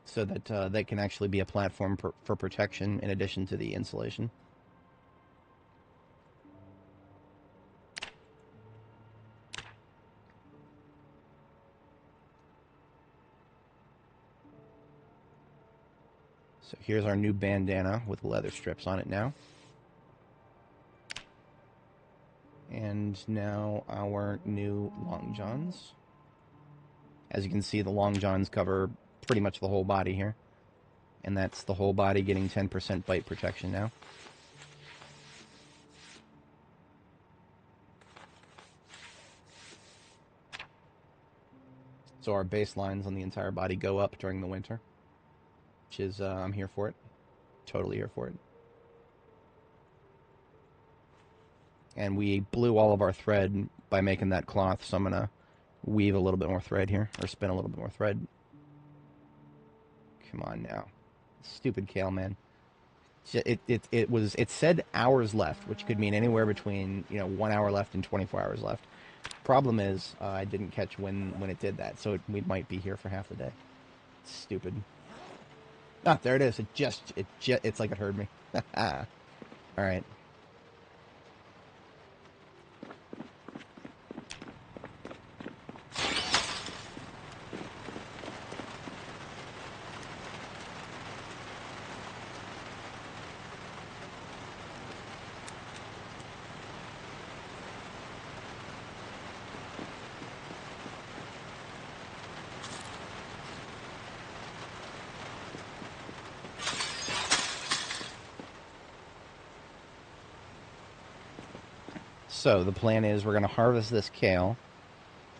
so that they can actually be a platform for protection in addition to the insulation. So here's our new bandana with leather strips on it now. And now our new long johns. As you can see, the long johns cover pretty much the whole body here. And that's the whole body getting 10% bite protection now. So our baselines on the entire body go up during the winter. Which is, I'm here for it. Totally here for it. And we blew all of our thread by making that cloth, so I'm going to weave a little bit more thread here, or spin a little bit more thread. Come on now. Stupid kale, man. It said hours left, which could mean anywhere between, 1 hour left and 24 hours left. Problem is, I didn't catch when it did that, so we might be here for half the day. Stupid. Ah, there it is. It's like it heard me. All right. So the plan is we're going to harvest this kale,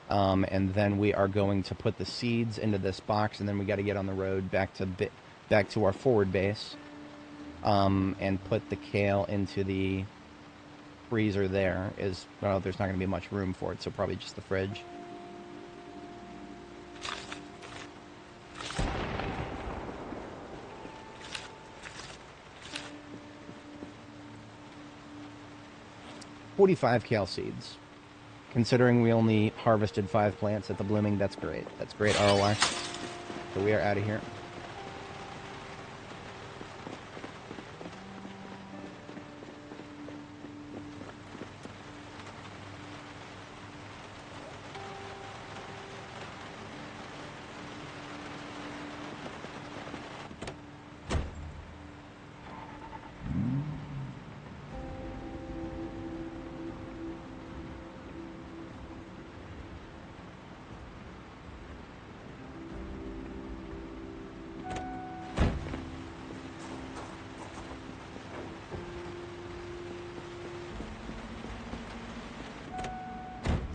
and then we are going to put the seeds into this box, and then we got to get on the road back to our forward base, and put the kale into the freezer there. There's not going to be much room for it, so probably just the fridge. $45 kale seeds. Considering we only harvested 5 plants at the blooming, that's great. That's great ROI. So we are out of here.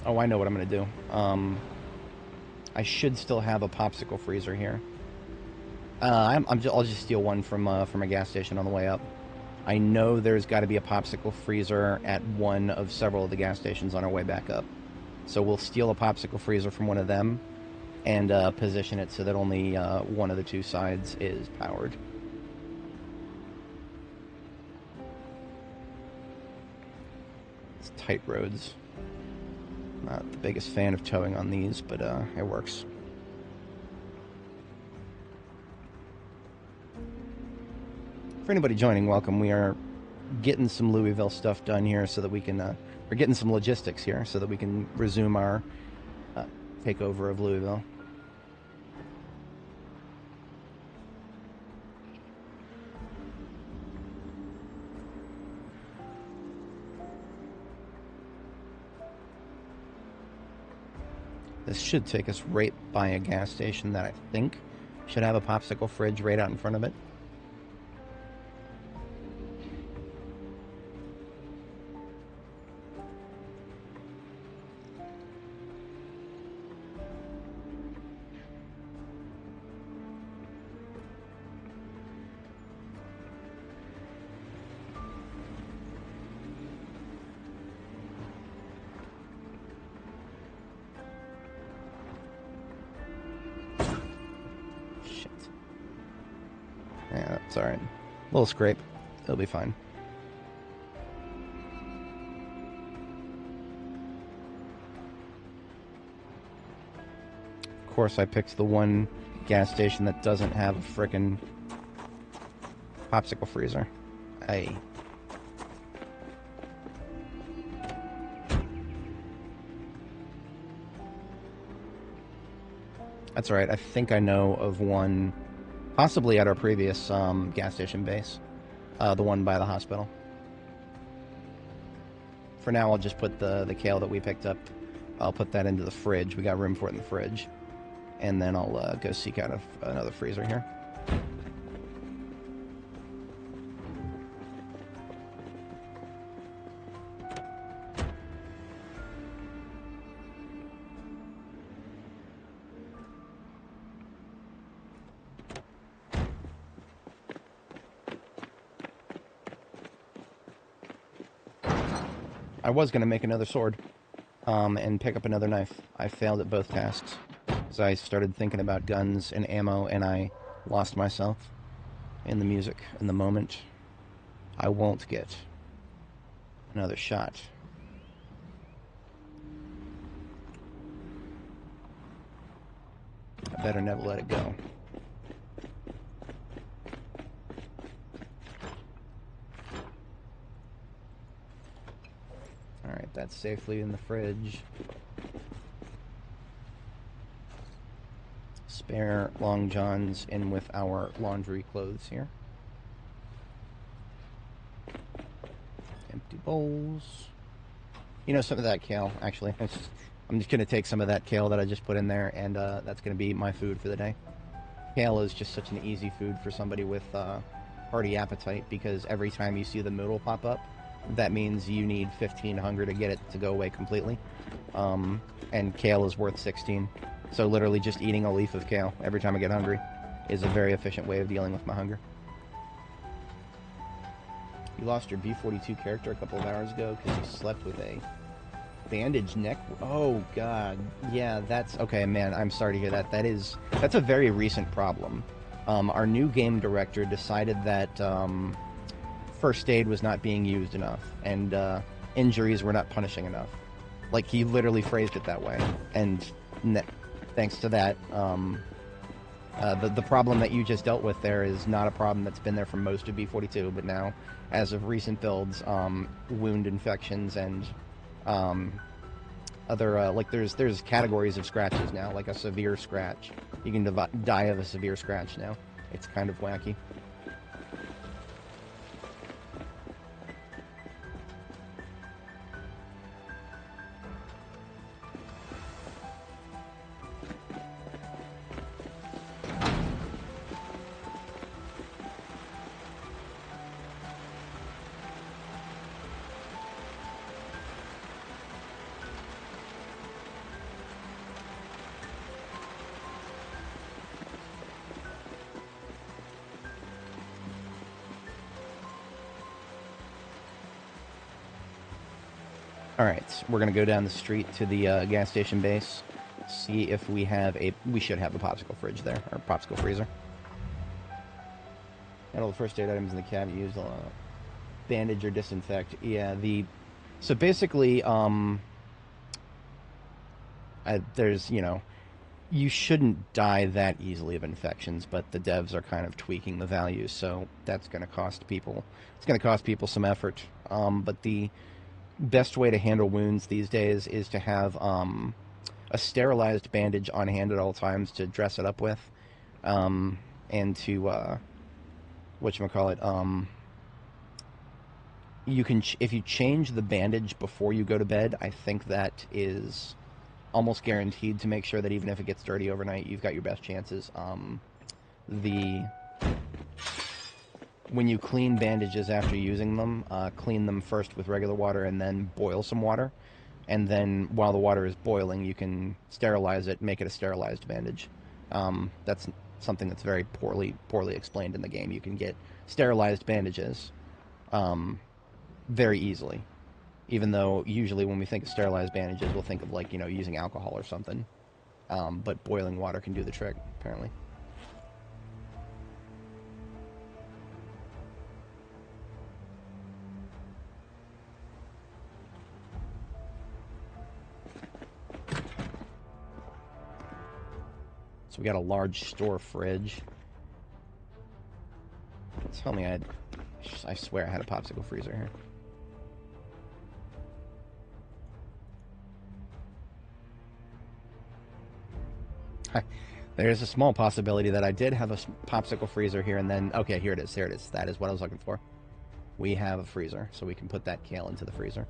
Oh, I know what I'm going to do. I should still have a popsicle freezer here. I'll just steal one from a gas station on the way up. I know there's got to be a popsicle freezer at one of several of the gas stations on our way back up. So we'll steal a popsicle freezer from one of them and position it so that only one of the 2 sides is powered. It's tight roads. Not the biggest fan of towing on these, but it works. For anybody joining, welcome. We are getting some Louisville stuff done here so that we can... we're getting some logistics here so that we can resume our takeover of Louisville. This should take us right by a gas station that I think should have a popsicle fridge right out in front of it. It's alright. Little scrape. It'll be fine. Of course, I picked the one gas station that doesn't have a frickin' popsicle freezer. Aye. That's alright. I think I know of one, possibly at our previous gas station base. The one by the hospital. For now, I'll just put the kale that we picked up. I'll put that into the fridge. We got room for it in the fridge. And then I'll go seek out another freezer here. I was going to make another sword and pick up another knife. I failed at both tasks. So I started thinking about guns and ammo, and I lost myself in the music, in the moment. I won't get another shot. I better never let it go. Alright, that's safely in the fridge. Spare long johns in with our laundry clothes here. Empty bowls. You know, some of that kale, actually. I'm just going to take some of that kale that I just put in there, and that's going to be my food for the day. Kale is just such an easy food for somebody with hearty appetite, because every time you see the noodle pop up, that means you need 15 hunger to get it to go away completely. And kale is worth 16. So literally just eating a leaf of kale every time I get hungry is a very efficient way of dealing with my hunger. You lost your B42 character a couple of hours ago because you slept with a bandaged neck. Oh god. Yeah, that's okay, man. I'm sorry to hear that. That's a very recent problem. Our new game director decided that first aid was not being used enough, and injuries were not punishing enough. Like, he literally phrased it that way, and thanks to that, the problem that you just dealt with there is not a problem that's been there for most of B42, but now, as of recent builds, wound infections and other, like, there's categories of scratches now, like a severe scratch. You can die of a severe scratch now. It's kind of wacky. Alright, we're going to go down the street to the gas station base, see if we have we should have a popsicle fridge there, or popsicle freezer. And all the first aid items in the cab used, bandage or disinfect. Yeah, so basically, there's, you know, you shouldn't die that easily of infections, but the devs are kind of tweaking the values, so that's going to cost people, it's going to cost people some effort, but the best way to handle wounds these days is to have a sterilized bandage on hand at all times to dress it up with, and to whatchamacallit, you can if you change the bandage before you go to bed, I think that is almost guaranteed to make sure that even if it gets dirty overnight, you've got your best chances. When you clean bandages after using them, clean them first with regular water and then boil some water. And then while the water is boiling, you can sterilize it, make it a sterilized bandage. That's something that's very poorly explained in the game. You can get sterilized bandages very easily. Even though usually when we think of sterilized bandages, we'll think of, like, you know, using alcohol or something. But boiling water can do the trick, apparently. So we got a large store fridge. Tell me I swear I had a popsicle freezer here. There's a small possibility that I did have a popsicle freezer here, and then... Okay, here it is. There it is. That is what I was looking for. We have a freezer, so we can put that kale into the freezer.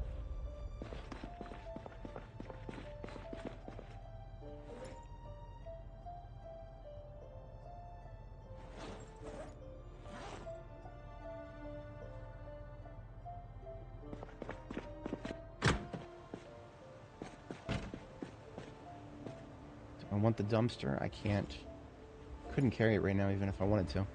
I want the dumpster. I can't. Couldn't carry it right now, even if I wanted to.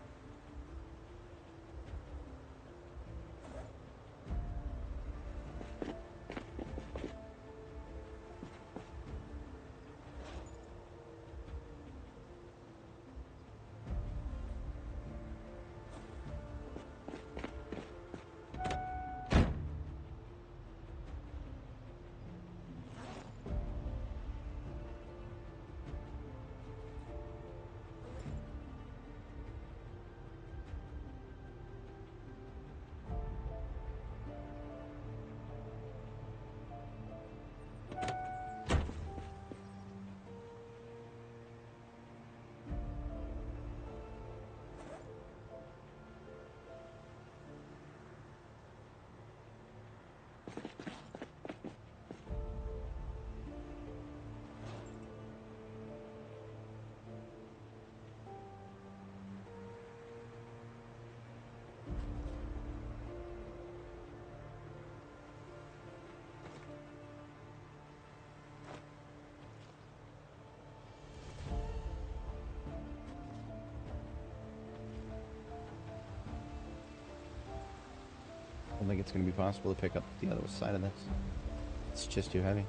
I don't think it's going to be possible to pick up the other side of this. It's just too heavy.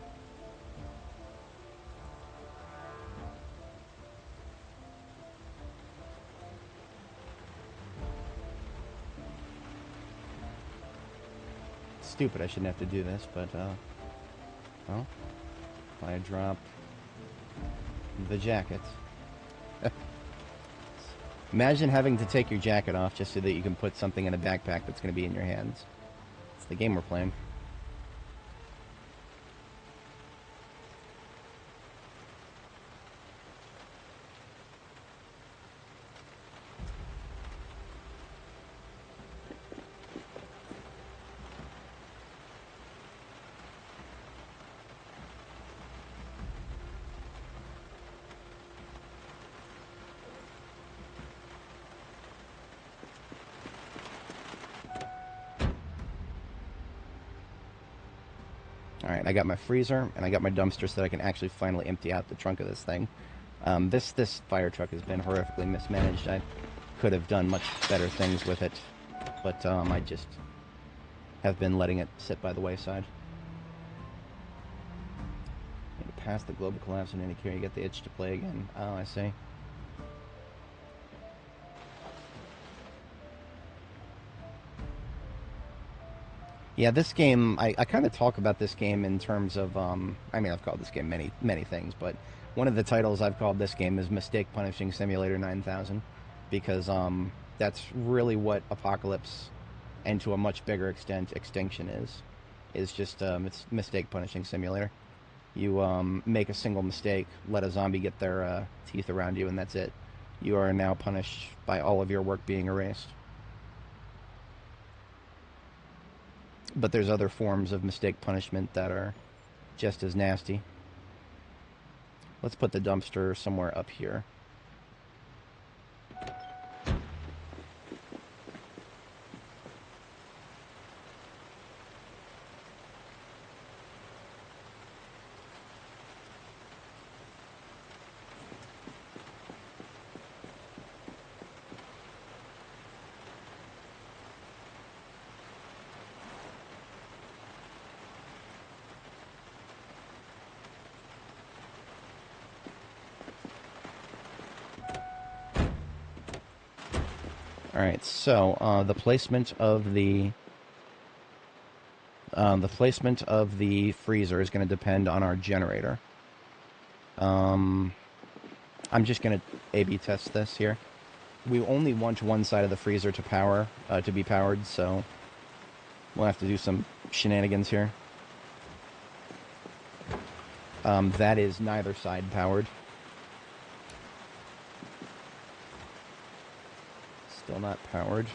It's stupid, I shouldn't have to do this, but, well, if I drop the jacket. Imagine having to take your jacket off just so that you can put something in a backpack that's going to be in your hands. It's the game we're playing. Alright, I got my freezer, and I got my dumpster so that I can actually finally empty out the trunk of this thing. This fire truck has been horrifically mismanaged. I could have done much better things with it, but I just have been letting it sit by the wayside. Need to pass the global collapse and indicate you get the itch to play again. Oh, I see. Yeah, this game, I kind of talk about this game in terms of, I mean, I've called this game many things, but one of the titles I've called this game is Mistake Punishing Simulator 9000, because that's really what Apocalypse, and to a much bigger extent, Extinction is just it's Mistake Punishing Simulator. You make a single mistake, let a zombie get their teeth around you, and that's it. You are now punished by all of your work being erased. But there's other forms of mistake punishment that are just as nasty. Let's put the dumpster somewhere up here. Alright, so the placement of the freezer is going to depend on our generator. I'm just going to A/B test this here. We only want one side of the freezer to power, to be powered, so we'll have to do some shenanigans here. That is neither side powered. Still not powered.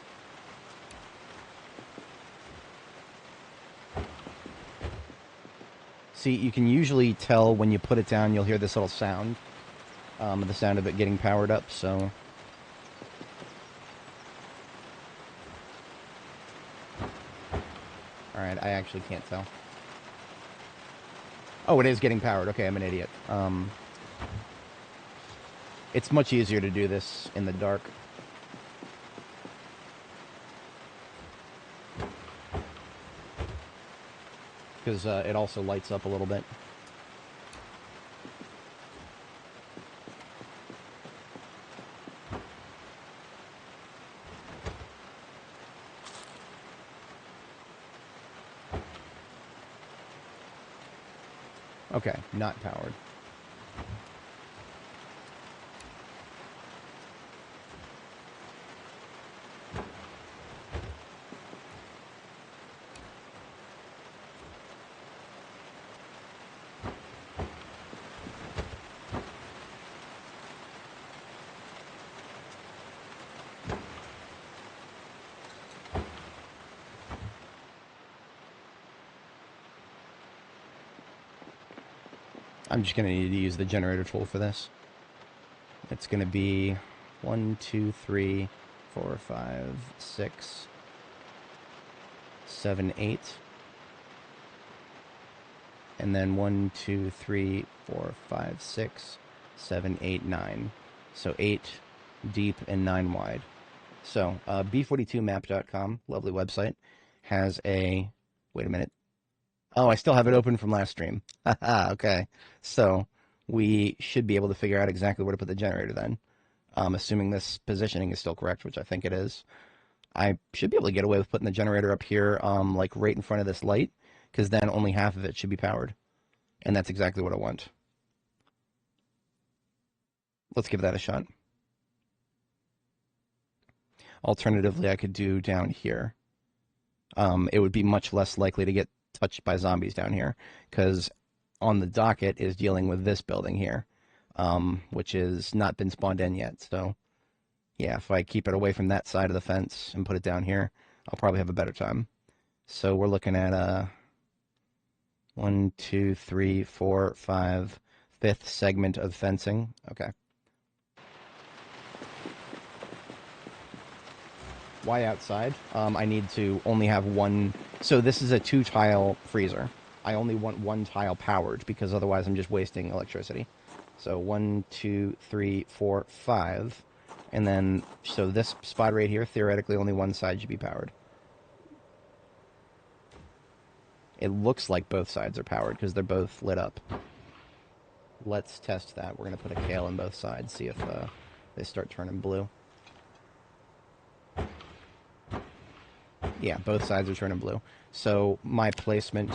See, you can usually tell when you put it down, you'll hear this little sound. The sound of it getting powered up, so... Alright, I actually can't tell. Oh, it is getting powered. Okay, I'm an idiot. It's much easier to do this in the dark. Because it also lights up a little bit. Okay, not powered. I'm just going to need to use the generator tool for this. It's going to be 1, 2, 3, 4, 5, 6, 7, 8. And then 1, 2, 3, 4, 5, 6, 7, 8, 9. So 8 deep and 9 wide. So B42map.com, lovely website, has a... Wait a minute. Oh, I still have it open from last stream. Haha, okay. So we should be able to figure out exactly where to put the generator then. Assuming this positioning is still correct, which I think it is. I should be able to get away with putting the generator up here, like right in front of this light, because then only half of it should be powered. And that's exactly what I want. Let's give that a shot. Alternatively, I could do down here. It would be much less likely to get touched by zombies down here, because on the docket is dealing with this building here, which has not been spawned in yet. So, yeah, if I keep it away from that side of the fence and put it down here, I'll probably have a better time. So we're looking at 1, 2, 3, 4, 5, 5th segment of fencing. Okay. Why outside? I need to only have one... So this is a 2-tile freezer. I only want 1 tile powered, because otherwise I'm just wasting electricity. So 1, 2, 3, 4, 5. And then, so this spot right here, theoretically only 1 side should be powered. It looks like both sides are powered, because they're both lit up. Let's test that. We're going to put a kale on both sides, see if they start turning blue. Yeah, both sides are turning blue. So my placement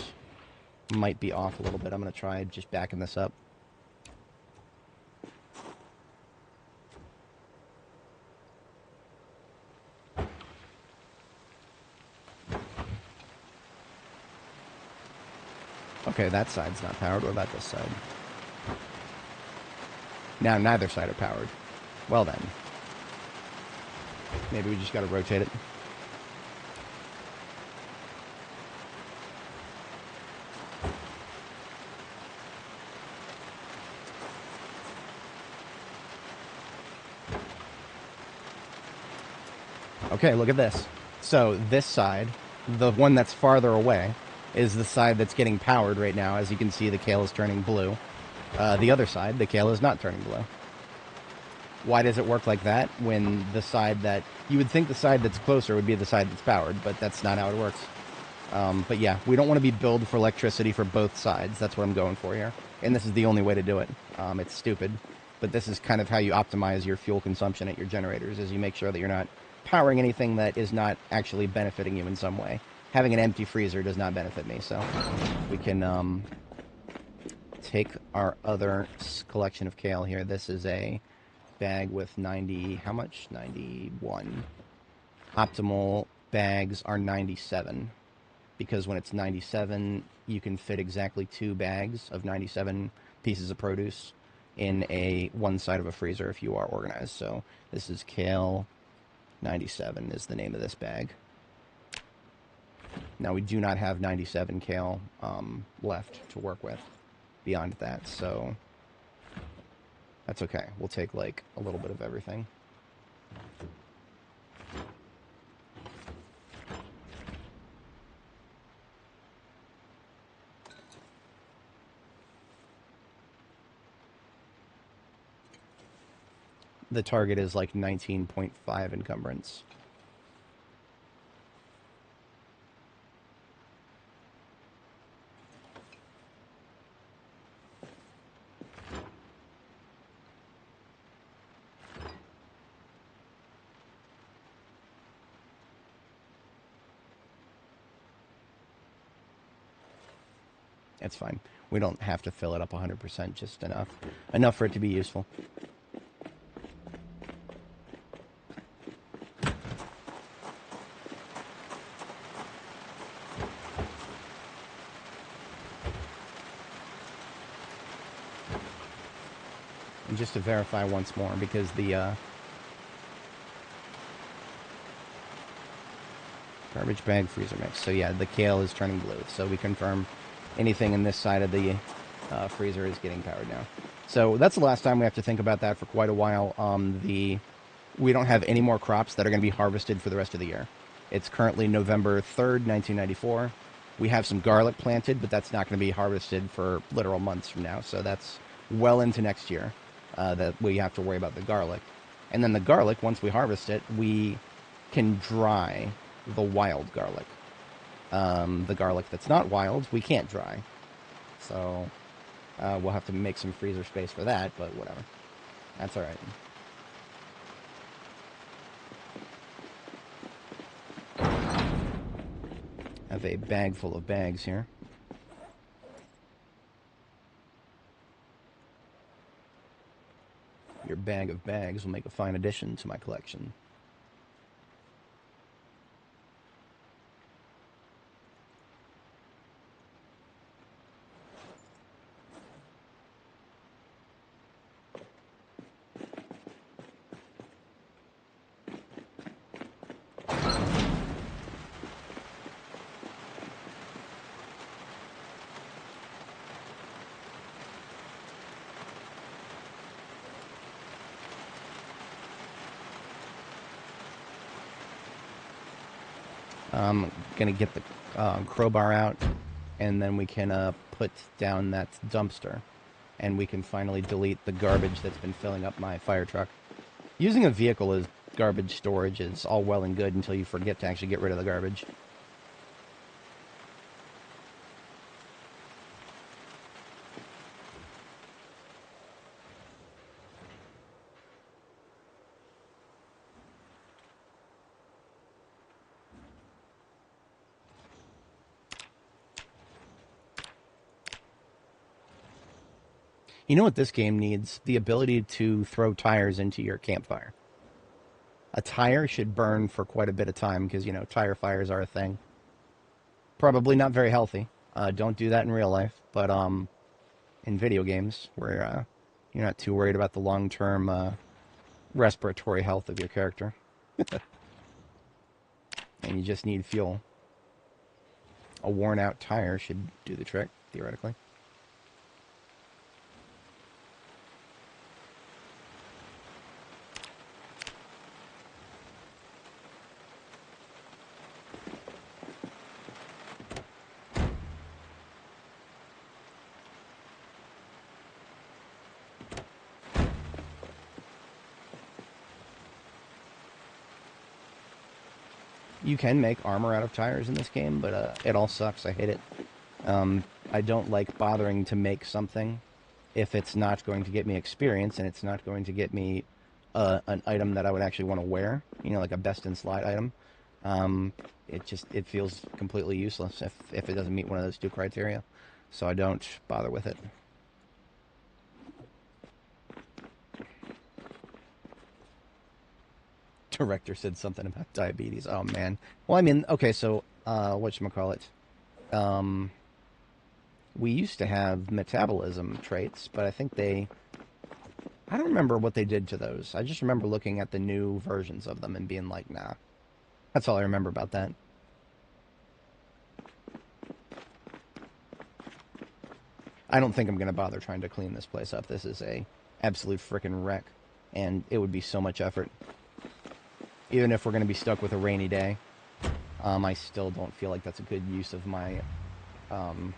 might be off a little bit. I'm going to try just backing this up. Okay, that side's not powered. What about this side? Now neither side are powered. Well then. Maybe we just got to rotate it. Okay, look at this. So this side, the one that's farther away, is the side that's getting powered right now. As you can see, the kale is turning blue. The other side, the kale is not turning blue. Why does it work like that when the side that... You would think the side that's closer would be the side that's powered, but that's not how it works. But yeah, we don't want to be billed for electricity for both sides. That's what I'm going for here. And this is the only way to do it. It's stupid, but this is kind of how you optimize your fuel consumption at your generators, is you make sure that you're not powering anything that is not actually benefiting you in some way. Having an empty freezer does not benefit me, so we can take our other collection of kale here. This is a bag with 90, how much? 91. Optimal bags are 97, because when it's 97, you can fit exactly 2 bags of 97 pieces of produce in one side of a freezer if you are organized. So this is kale 97 is the name of this bag. Now we do not have 97 kale left to work with beyond that, so that's okay. We'll take like a little bit of everything. The target is like 19.5 encumbrance. It's fine. We don't have to fill it up 100%, just enough. Enough for it to be useful. And just to verify once more, because the garbage bag freezer mix. So yeah, the kale is turning blue. So we confirm anything in this side of the freezer is getting powered now. So that's the last time we have to think about that for quite a while. We don't have any more crops that are going to be harvested for the rest of the year. It's currently November 3rd, 1994. We have some garlic planted, but that's not going to be harvested for literal months from now. So that's well into next year that we have to worry about the garlic. And then the garlic, once we harvest it, we can dry the wild garlic. The garlic that's not wild, we can't dry. So we'll have to make some freezer space for that, but whatever. That's all right. I have a bag full of bags here. Your bag of bags will make a fine addition to my collection. I'm going to get the crowbar out, and then we can put down that dumpster, and we can finally delete the garbage that's been filling up my fire truck. Using a vehicle as garbage storage is all well and good until you forget to actually get rid of the garbage. You know what this game needs? The ability to throw tires into your campfire. A tire should burn for quite a bit of time because, you know, tire fires are a thing. Probably not very healthy. Don't do that in real life, but in video games where you're not too worried about the long-term respiratory health of your character. And you just need fuel. A worn-out tire should do the trick, theoretically. You can make armor out of tires in this game, but it all sucks. I hate it. I don't like bothering to make something if it's not going to get me experience and it's not going to get me an item that I would actually want to wear. You know, like a best in slide item. It feels completely useless if it doesn't meet one of those 2 criteria. So I don't bother with it. Director said something about diabetes. Oh man. Well, I mean, okay, so whatchamacallit? Um, we used to have metabolism traits, but I think I don't remember what they did to those. I just remember looking at the new versions of them and being like, nah. That's all I remember about that. I don't think I'm going to bother trying to clean this place up. This is a absolute frickin' wreck, and it would be so much effort. Even if we're going to be stuck with a rainy day, I still don't feel like that's a good use of my... no,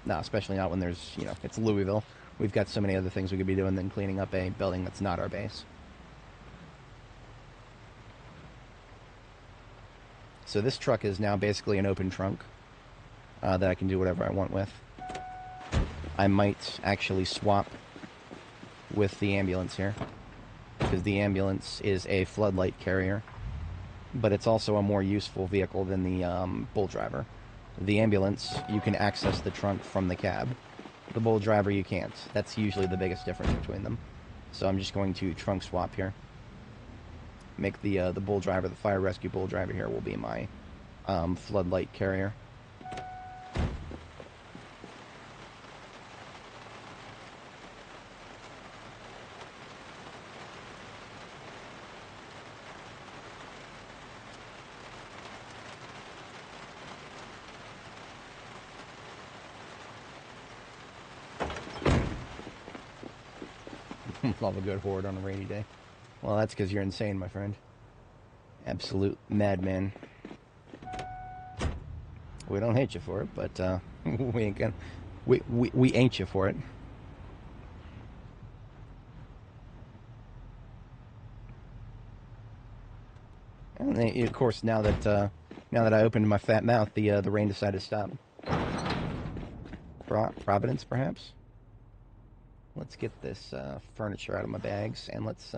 especially not when there's, it's Louisville. We've got so many other things we could be doing than cleaning up a building that's not our base. So this truck is now basically an open trunk that I can do whatever I want with. I might actually swap with the ambulance here, because the ambulance is a floodlight carrier, but it's also a more useful vehicle than the bull driver. The ambulance, you can access the trunk from the cab. The bull driver, you can't. That's usually the biggest difference between them. So I'm just going to trunk swap here. Make the bull driver, the fire rescue bull driver here, will be my floodlight carrier. Love a good horde on a rainy day. Well, that's because you're insane, my friend. Absolute madman. We don't hate you for it, but we ain't gonna... We ain't you for it. And then, of course, now that I opened my fat mouth, the rain decided to stop. Providence, perhaps. Let's get this furniture out of my bags, and let's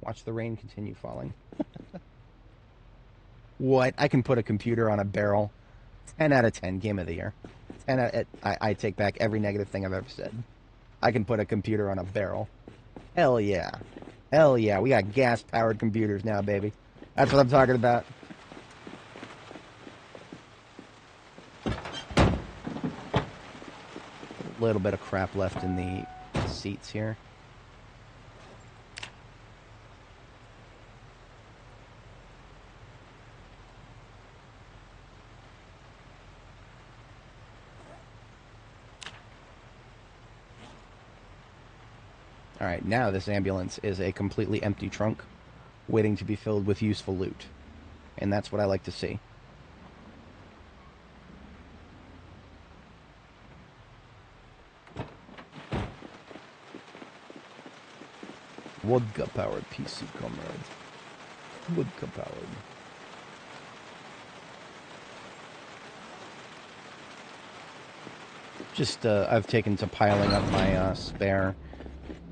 watch the rain continue falling. What? I can put a computer on a barrel. 10 out of 10, game of the year. 10 out I take back every negative thing I've ever said. I can put a computer on a barrel. Hell yeah. Hell yeah. We got gas-powered computers now, baby. That's what I'm talking about. A little bit of crap left in the seats here. Alright, now this ambulance is a completely empty trunk, waiting to be filled with useful loot. And that's what I like to see. Vodka-powered PC, comrade. Vodka-powered. Just, I've taken to piling up my spare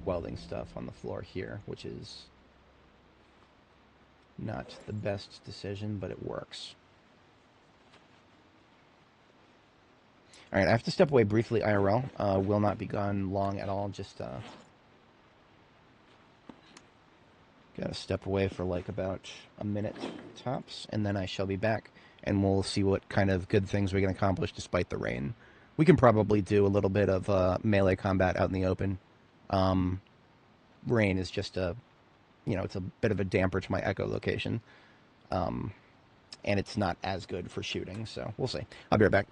welding stuff on the floor here, which is not the best decision, but it works. Alright, I have to step away briefly IRL. Will not be gone long at all, just gotta step away for like about a minute tops, and then I shall be back, and we'll see what kind of good things we can accomplish despite the rain. We can probably do a little bit of melee combat out in the open. Rain is just it's a bit of a damper to my echolocation. And it's not as good for shooting, so we'll see. I'll be right back.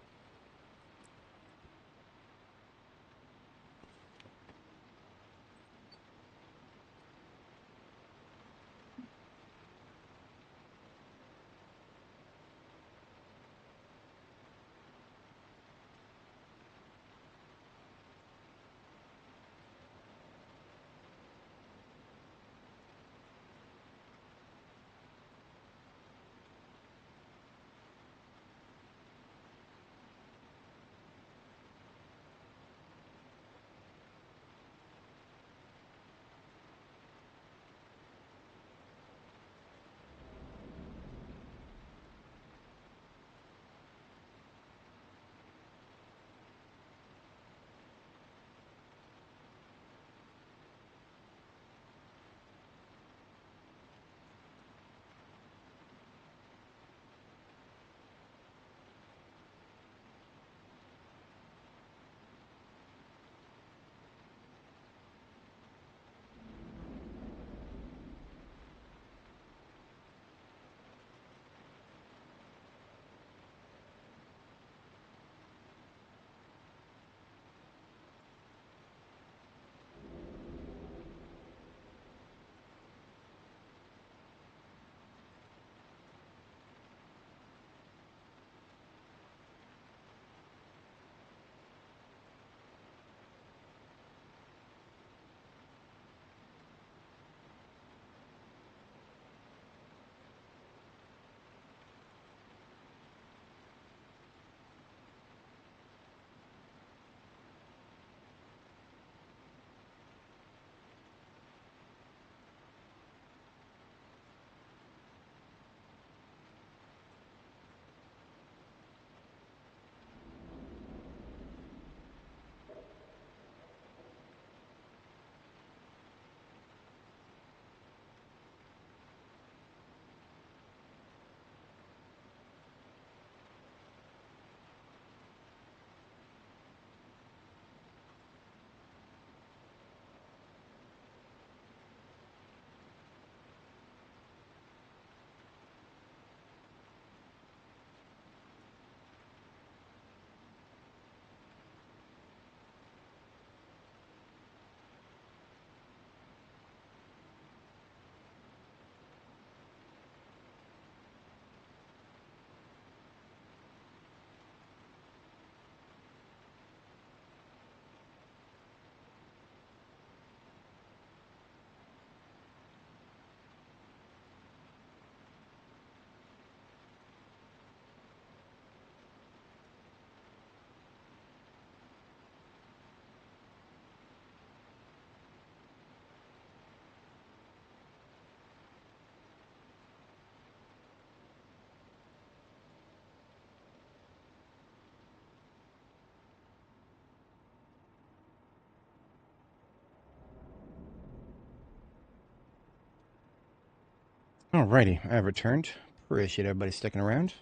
Alrighty, I have returned. Appreciate everybody sticking around.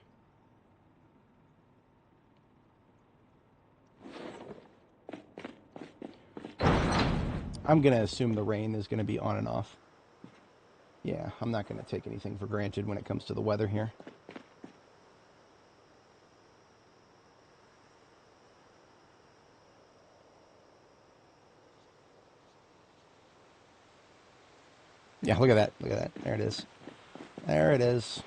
I'm going to assume the rain is going to be on and off. Yeah, I'm not going to take anything for granted when it comes to the weather here. Yeah, look at that. Look at that. There it is. There it is.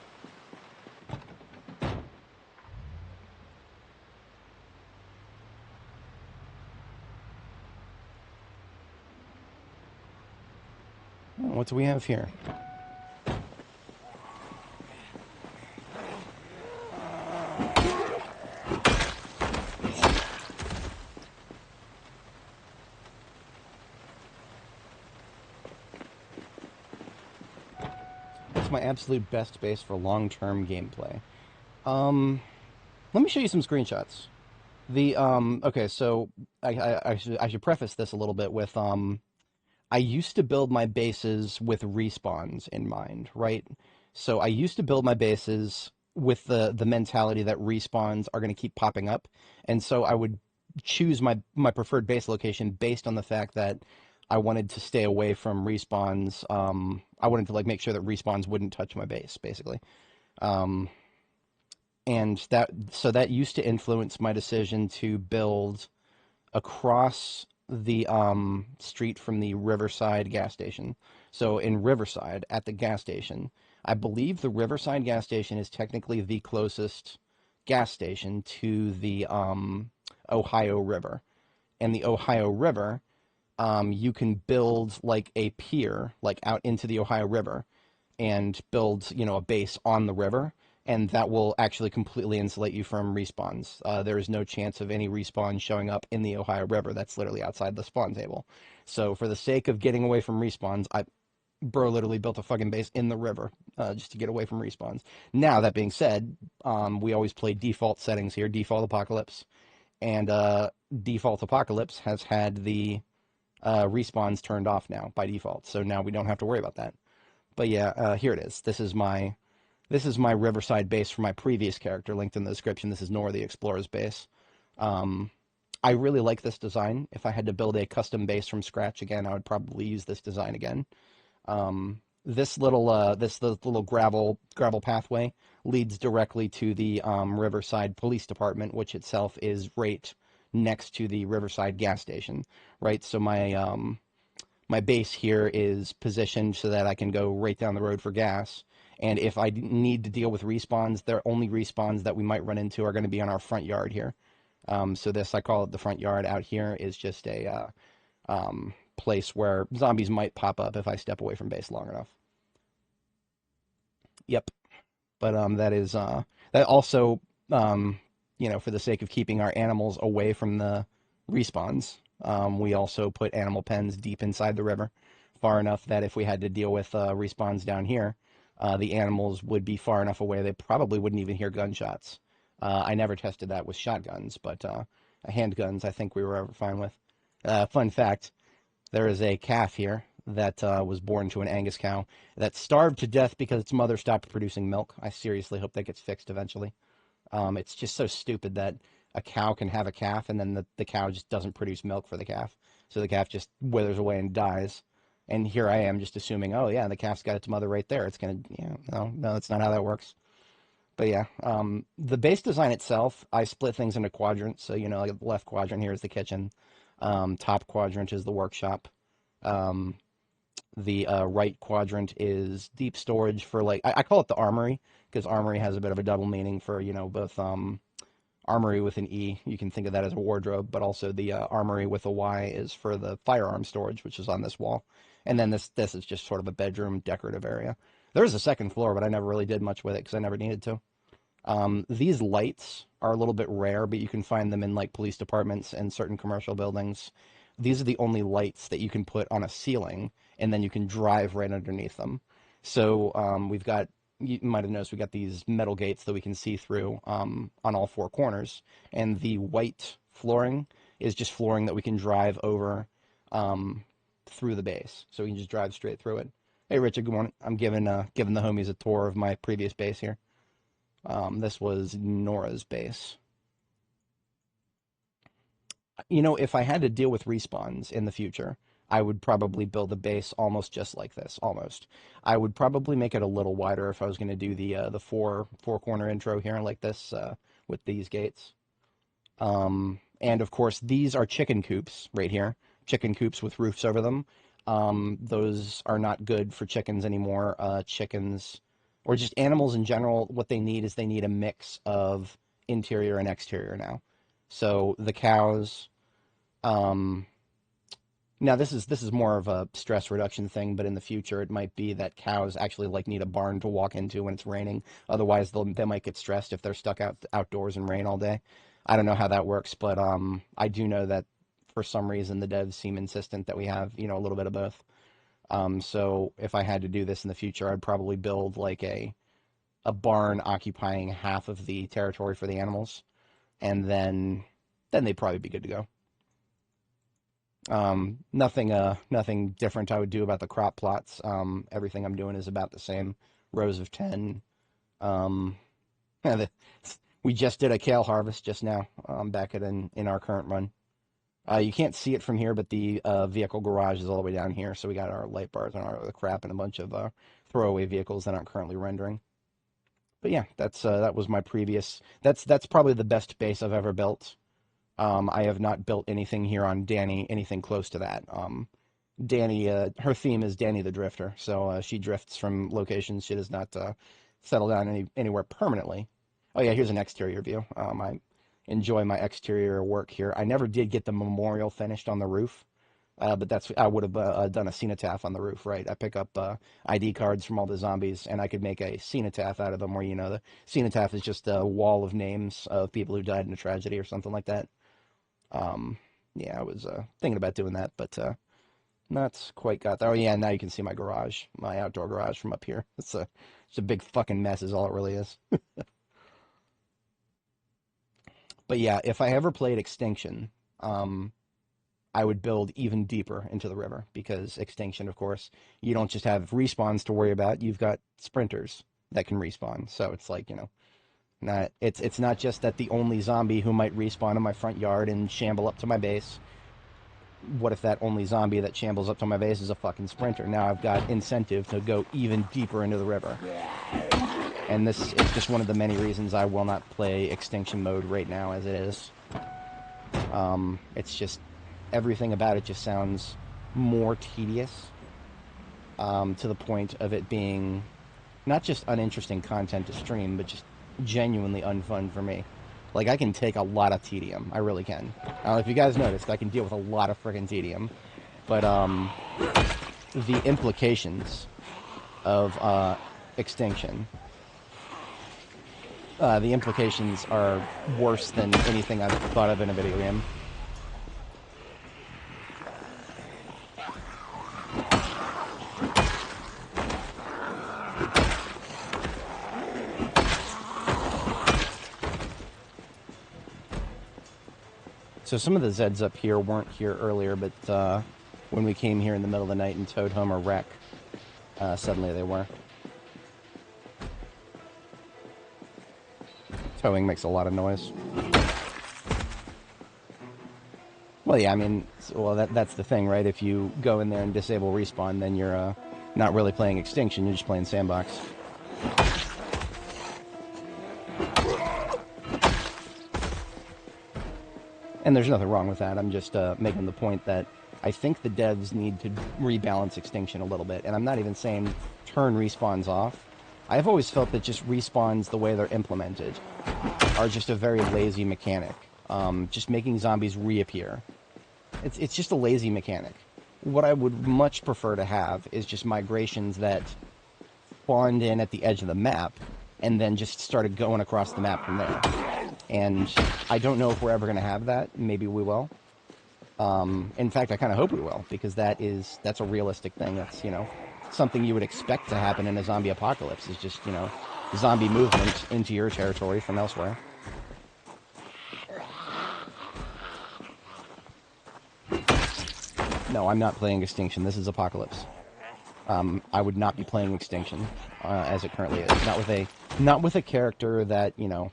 What do we have here? What's my absolute best base for long-term gameplay? Let me show you some screenshots. Okay, so I should preface this a little bit with, I used to build my bases with respawns in mind, right? So I used to build my bases with the mentality that respawns are going to keep popping up, and so I would choose my preferred base location based on the fact that I wanted to stay away from respawns. I wanted to like make sure that respawns wouldn't touch my base, basically. Um, and that used to influence my decision to build across the street from the Riverside gas station. So in Riverside, at the gas station, I believe the Riverside gas station is technically the closest gas station to the Ohio River. And the Ohio River, you can build like a pier, like out into the Ohio River, and build, a base on the river, and that will actually completely insulate you from respawns. There is no chance of any respawn showing up in the Ohio River. That's literally outside the spawn table. So for the sake of getting away from respawns, bro literally built a fucking base in the river just to get away from respawns. Now, that being said, we always play default settings here, default apocalypse, and default apocalypse has had the respawns turned off now by default. So now we don't have to worry about that. But yeah, here it is. This is my Riverside base for my previous character, linked in the description. This is Nora the Explorer's base. Um, I really like this design. If I had to build a custom base from scratch again, I would probably use this design again. This little gravel pathway leads directly to the Riverside Police Department, which itself is right next to the Riverside gas station. Right, so my base here is positioned so that I can go right down the road for gas. And if I need to deal with respawns, the only respawns that we might run into are going to be on our front yard here. So this, I call it the front yard out here, is just a place where zombies might pop up if I step away from base long enough. Yep. But that also, for the sake of keeping our animals away from the respawns, we also put animal pens deep inside the river, far enough that if we had to deal with respawns down here, the animals would be far enough away they probably wouldn't even hear gunshots. I never tested that with shotguns, but handguns I think we were ever fine with. Fun fact, there is a calf here that was born to an Angus cow that starved to death because its mother stopped producing milk. I seriously hope that gets fixed eventually. It's just so stupid that a cow can have a calf and then the cow just doesn't produce milk for the calf. So the calf just withers away and dies. And here I am just assuming, oh yeah, the calf's got its mother right there. It's gonna, no, that's not how that works. But yeah, the base design itself, I split things into quadrants. So, like the left quadrant here is the kitchen. Top quadrant is the workshop. Um, the right quadrant is deep storage for like, I call it the armory because armory has a bit of a double meaning for, both armory with an E. You can think of that as a wardrobe, but also the armory with a Y is for the firearm storage, which is on this wall. And then this is just sort of a bedroom decorative area. There's a second floor, but I never really did much with it because I never needed to. These lights are a little bit rare, but you can find them in like police departments and certain commercial buildings. These are the only lights that you can put on a ceiling, and then you can drive right underneath them. So you might have noticed we got these metal gates that we can see through on all four corners, and the white flooring is just flooring that we can drive over through the base, so we can just drive straight through it. Hey, Richard, good morning. I'm giving the homies a tour of my previous base here. This was Nora's base. You know, if I had to deal with respawns in the future, I would probably build a base almost just like this, almost. I would probably make it a little wider if I was going to do the four corner intro here like this with these gates. And of course, these are chicken coops right here, chicken coops with roofs over them. Those are not good for chickens anymore. Chickens, or just animals in general, what they need is they need a mix of interior and exterior now. So the cows, now this is more of a stress reduction thing, but in the future it might be that cows actually like need a barn to walk into when it's raining. Otherwise they might get stressed if they're stuck outdoors in rain all day. I don't know how that works, but I do know that for some reason the devs seem insistent that we have, you know, a little bit of both. So if I had to do this in the future, I'd probably build like a barn occupying half of the territory for the animals, and then they'd probably be good to go. Nothing different I would do about the crop plots. Everything I'm doing is about the same. Rows of 10. Yeah, we just did a kale harvest just now, back in our current run. You can't see it from here, but the vehicle garage is all the way down here, so we got our light bars and our other crap and a bunch of throwaway vehicles that aren't currently rendering. But yeah, that was my previous. That's probably the best base I've ever built. I have not built anything here on Dani, anything close to that. Dani, her theme is Dani the Drifter, so she drifts from locations. She does not settle down anywhere permanently. Oh yeah, here's an exterior view. I enjoy my exterior work here. I never did get the memorial finished on the roof, but I would have done a cenotaph on the roof, right? I pick up ID cards from all the zombies, and I could make a cenotaph out of them, where, you know, the cenotaph is just a wall of names of people who died in a tragedy or something like that. Yeah, I was thinking about doing that, but not quite got there. Oh yeah, now you can see my garage, my outdoor garage from up here. It's a big fucking mess, is all it really is. But yeah, if I ever played Extinction, I would build even deeper into the river, because Extinction, of course, you don't just have respawns to worry about. You've got sprinters that can respawn. So it's like, you know, it's not just that the only zombie who might respawn in my front yard and shamble up to my base. What if that only zombie that shambles up to my base is a fucking sprinter? Now I've got incentive to go even deeper into the river. And this is just one of the many reasons I will not play Extinction mode right now as it is. It's just, everything about it just sounds more tedious, to the point of it being not just uninteresting content to stream, but just genuinely unfun for me. Like, I can take a lot of tedium. I really can. I don't know if you guys noticed, I can deal with a lot of friggin' tedium. But, the implications of, Extinction, the implications are worse than anything I've thought of in a video game. So some of the Zeds up here weren't here earlier, but when we came here in the middle of the night and towed home a wreck, suddenly they were. Towing makes a lot of noise. Well, yeah, I mean, well, that's the thing, right? If you go in there and disable respawn, then you're not really playing Extinction, you're just playing Sandbox. And there's nothing wrong with that. I'm just making the point that I think the devs need to rebalance Extinction a little bit. And I'm not even saying turn respawns off. I've always felt that just respawns, the way they're implemented, are just a very lazy mechanic. Just making zombies reappear. It's just a lazy mechanic. What I would much prefer to have is just migrations that spawned in at the edge of the map and then just started going across the map from there. And I don't know if we're ever going to have that. Maybe we will. In fact, I kind of hope we will, because that's a realistic thing. That's, you know, something you would expect to happen in a zombie apocalypse, is just, you know, zombie movement into your territory from elsewhere. No, I'm not playing Extinction. This is Apocalypse. I would not be playing Extinction as it currently is. Not with a character that, you know,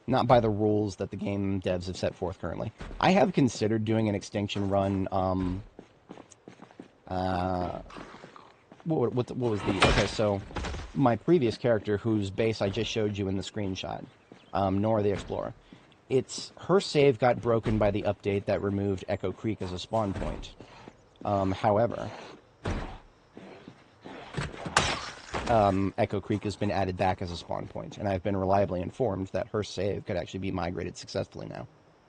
not by the rules that the game devs have set forth currently. I have considered doing an Extinction run. What was the... Okay, so my previous character, whose base I just showed you in the screenshot, Nora the Explora, her save got broken by the update that removed Echo Creek as a spawn point. However, Echo Creek has been added back as a spawn point, and I've been reliably informed that her save could actually be migrated successfully now.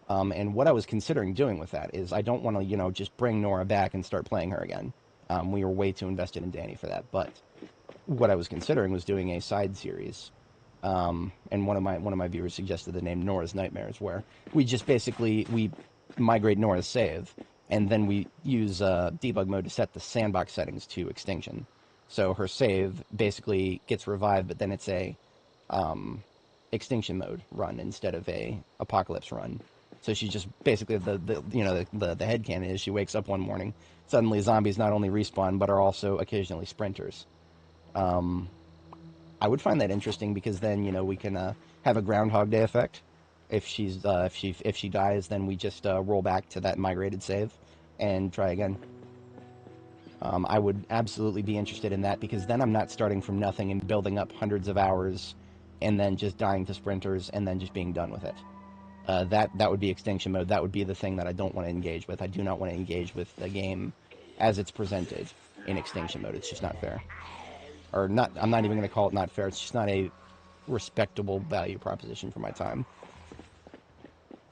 And what I was considering doing with that is I don't want to, you know, just bring Nora back and start playing her again. We were way too invested in Dani for that, but what I was considering was doing a side series. And one of my viewers suggested the name Nora's Nightmares, where we just basically migrate Nora's save, and then we use debug mode to set the sandbox settings to Extinction. So her save basically gets revived, but then it's a Extinction mode run instead of a Apocalypse run. So she's just basically the headcanon is she wakes up one morning, suddenly zombies not only respawn but are also occasionally sprinters. I would find that interesting because then, you know, we can have a Groundhog Day effect. If she dies, then we just roll back to that migrated save and try again. I would absolutely be interested in that because then I'm not starting from nothing and building up hundreds of hours and then just dying to sprinters and then just being done with it. That would be Extinction mode. That would be the thing that I don't want to engage with. I do not want to engage with the game as it's presented in Extinction mode. It's just not fair. Or not. I'm not even going to call it not fair. It's just not a respectable value proposition for my time.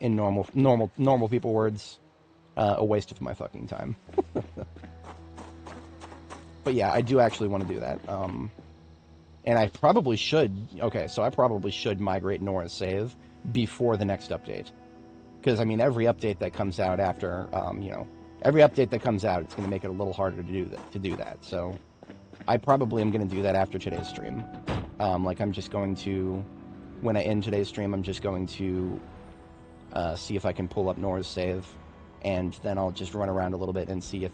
In normal people words, a waste of my fucking time. But yeah, I do actually want to do that. And I probably should. Okay, so I probably should migrate Nora's save before the next update, because I mean every update that comes out after, every update that comes out, it's going to make it a little harder to do that. So I probably am going to do that after today's stream. Like I'm just going to, when I end today's stream, I'm just going to see if I can pull up Nora's save, and then I'll just run around a little bit and see if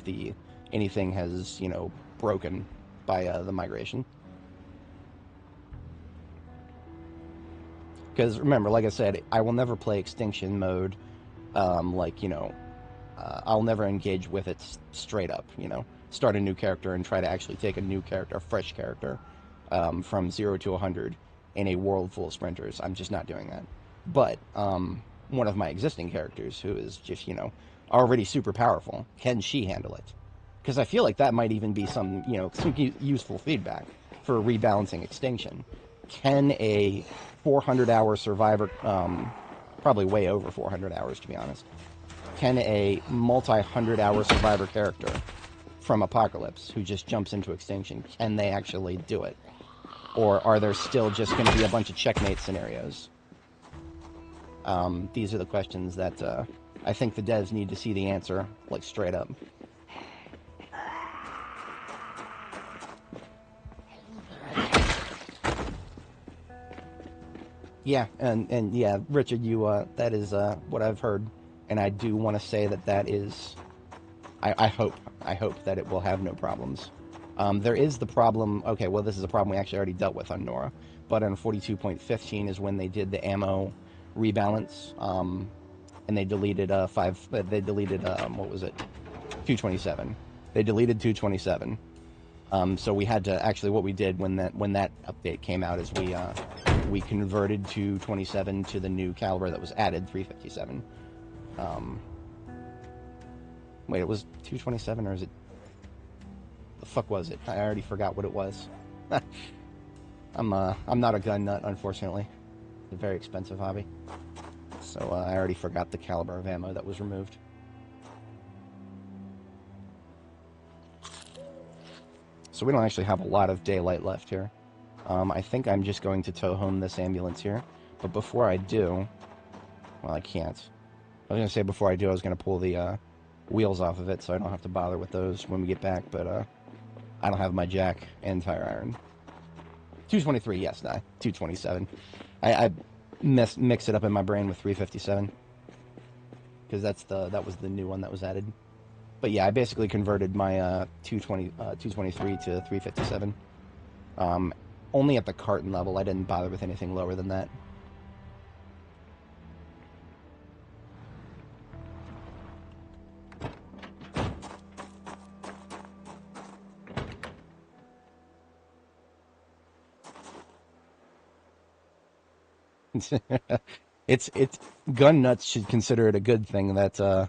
anything has, you know, broken by the migration. Because remember, like I said, I will never play Extinction mode, I'll never engage with it straight up, you know. Start a new character and try to actually take a new character, a fresh character, from 0 to 100 in a world full of sprinters. I'm just not doing that. But one of my existing characters, who is just, you know, already super powerful, can she handle it? Because I feel like that might even be some useful feedback for rebalancing Extinction. Can a 400-hour survivor, probably way over 400 hours to be honest, can a multi-100-hour survivor character from Apocalypse who just jumps into Extinction, can they actually do it? Or are there still just going to be a bunch of checkmate scenarios? These are the questions that I think the devs need to see the answer, like, straight up. Yeah, and yeah, Richard, that is what I've heard, and I do want to say that is, I hope that it will have no problems. There is the problem, okay, well, this is a problem we actually already dealt with on Nora, but on 42.15 is when they did the ammo rebalance, and they deleted what was it, 227. They deleted 227. So we had to, actually what we did when that update came out is we converted 227 to the new caliber that was added, 357. Wait, it was 227 or is it, the fuck was it? I already forgot what it was. I'm not a gun nut, unfortunately. It's a very expensive hobby. So I already forgot the caliber of ammo that was removed. So we don't actually have a lot of daylight left here. I think I'm just going to tow home this ambulance here. But before I do... Well, I can't. I was going to say before I do, I was going to pull the wheels off of it so I don't have to bother with those when we get back. But I don't have my jack and tire iron. 223, yes, no, 227. I mix it up in my brain with 357. Because that was the new one that was added. But yeah, I basically converted my 223 to 357. Only at the carton level. I didn't bother with anything lower than that. It's gun nuts should consider it a good thing that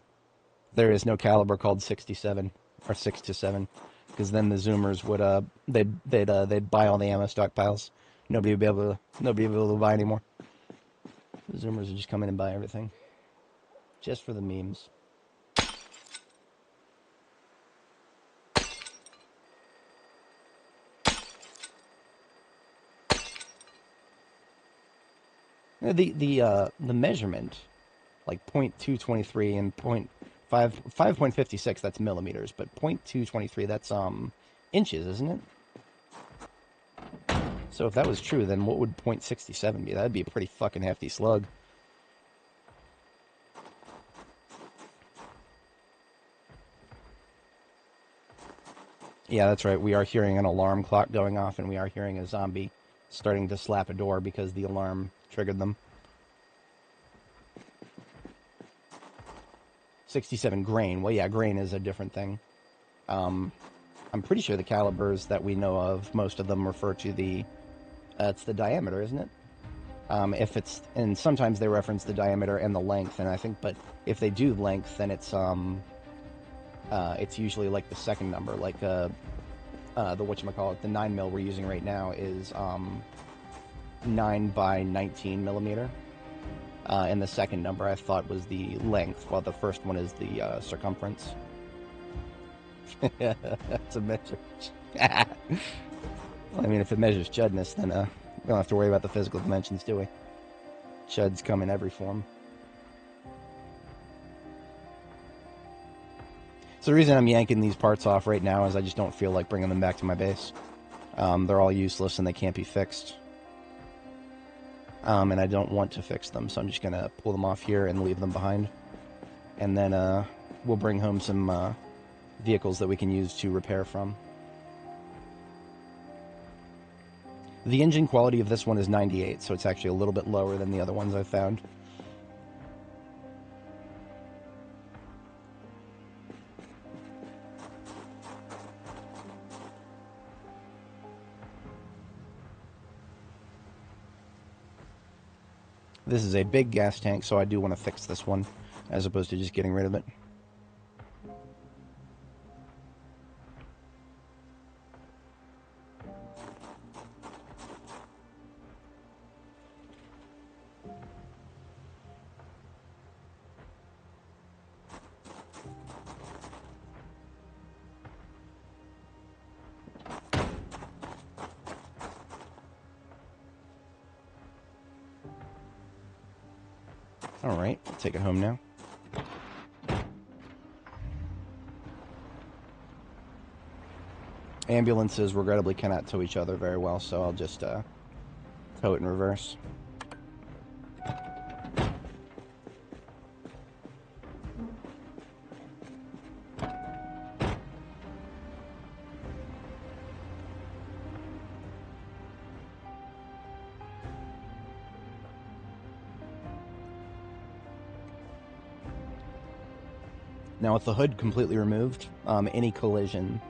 there is no caliber called 67 or 6 to 7, because then the Zoomers would they'd buy all the ammo stockpiles. Nobody would be able to buy anymore. The Zoomers would just come in and buy everything just for the memes. The measurement, like .223 and .5.56, that's millimeters, but .223, that's inches, isn't it? So if that was true, then what would .67 be? That'd be a pretty fucking hefty slug. Yeah, that's right. We are hearing an alarm clock going off, and we are hearing a zombie starting to slap a door because the alarm triggered them. 67 grain. Well, yeah, grain is a different thing. I'm pretty sure the calibers that we know of, most of them refer to the... it's the diameter, isn't it? If it's... And sometimes they reference the diameter and the length, and I think... But if they do length, then it's usually like the second number, like the whatchamacallit, the 9mm we're using right now is 9 by 19 millimeter. And the second number I thought was the length, while the first one is the circumference. That's a measure. I mean, if it measures chudness, then we don't have to worry about the physical dimensions, do we? Chuds come in every form. So the reason I'm yanking these parts off right now is I just don't feel like bringing them back to my base. They're all useless and they can't be fixed. And I don't want to fix them, so I'm just going to pull them off here and leave them behind. And then we'll bring home some vehicles that we can use to repair from. The engine quality of this one is 98, so it's actually a little bit lower than the other ones I've found. This is a big gas tank, so I do want to fix this one, as opposed to just getting rid of it. Alright, I'll take it home now. Ambulances, regrettably, cannot tow each other very well, so I'll just tow it in reverse. Now, with the hood completely removed, any collision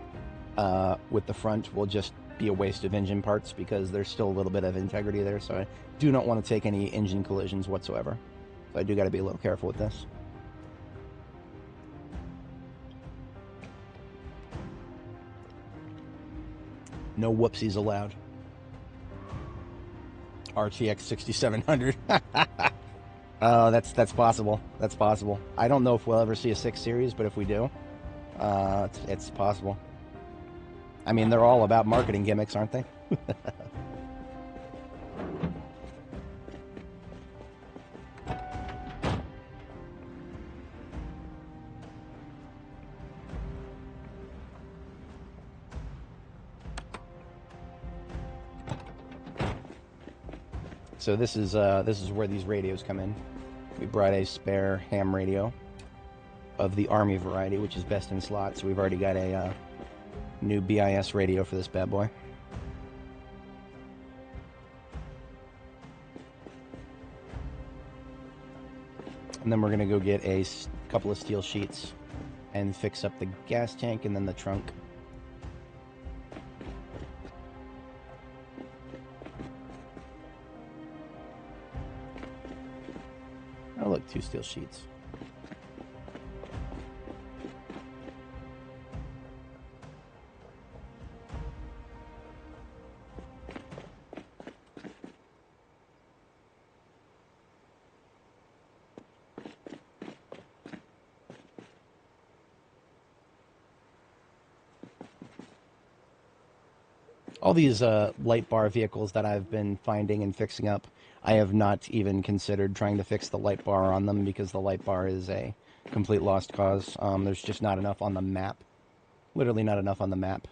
with the front will just be a waste of engine parts because there's still a little bit of integrity there, so I do not want to take any engine collisions whatsoever. So I do got to be a little careful with this. No whoopsies allowed. RTX 6700. Oh, that's possible. That's possible. I don't know if we'll ever see a 6 Series, but if we do, it's possible. I mean, they're all about marketing gimmicks, aren't they? So this is where these radios come in. We brought a spare ham radio. of the Army variety, which is best in slot. So we've already got a new BIS radio for this bad boy. And then we're going to go get a couple of steel sheets and fix up the gas tank and then the trunk. Oh look, 2 steel sheets. All these light bar vehicles that I've been finding and fixing up, I have not even considered trying to fix the light bar on them because the light bar is a complete lost cause. There's just not enough on the map. Literally not enough on the map.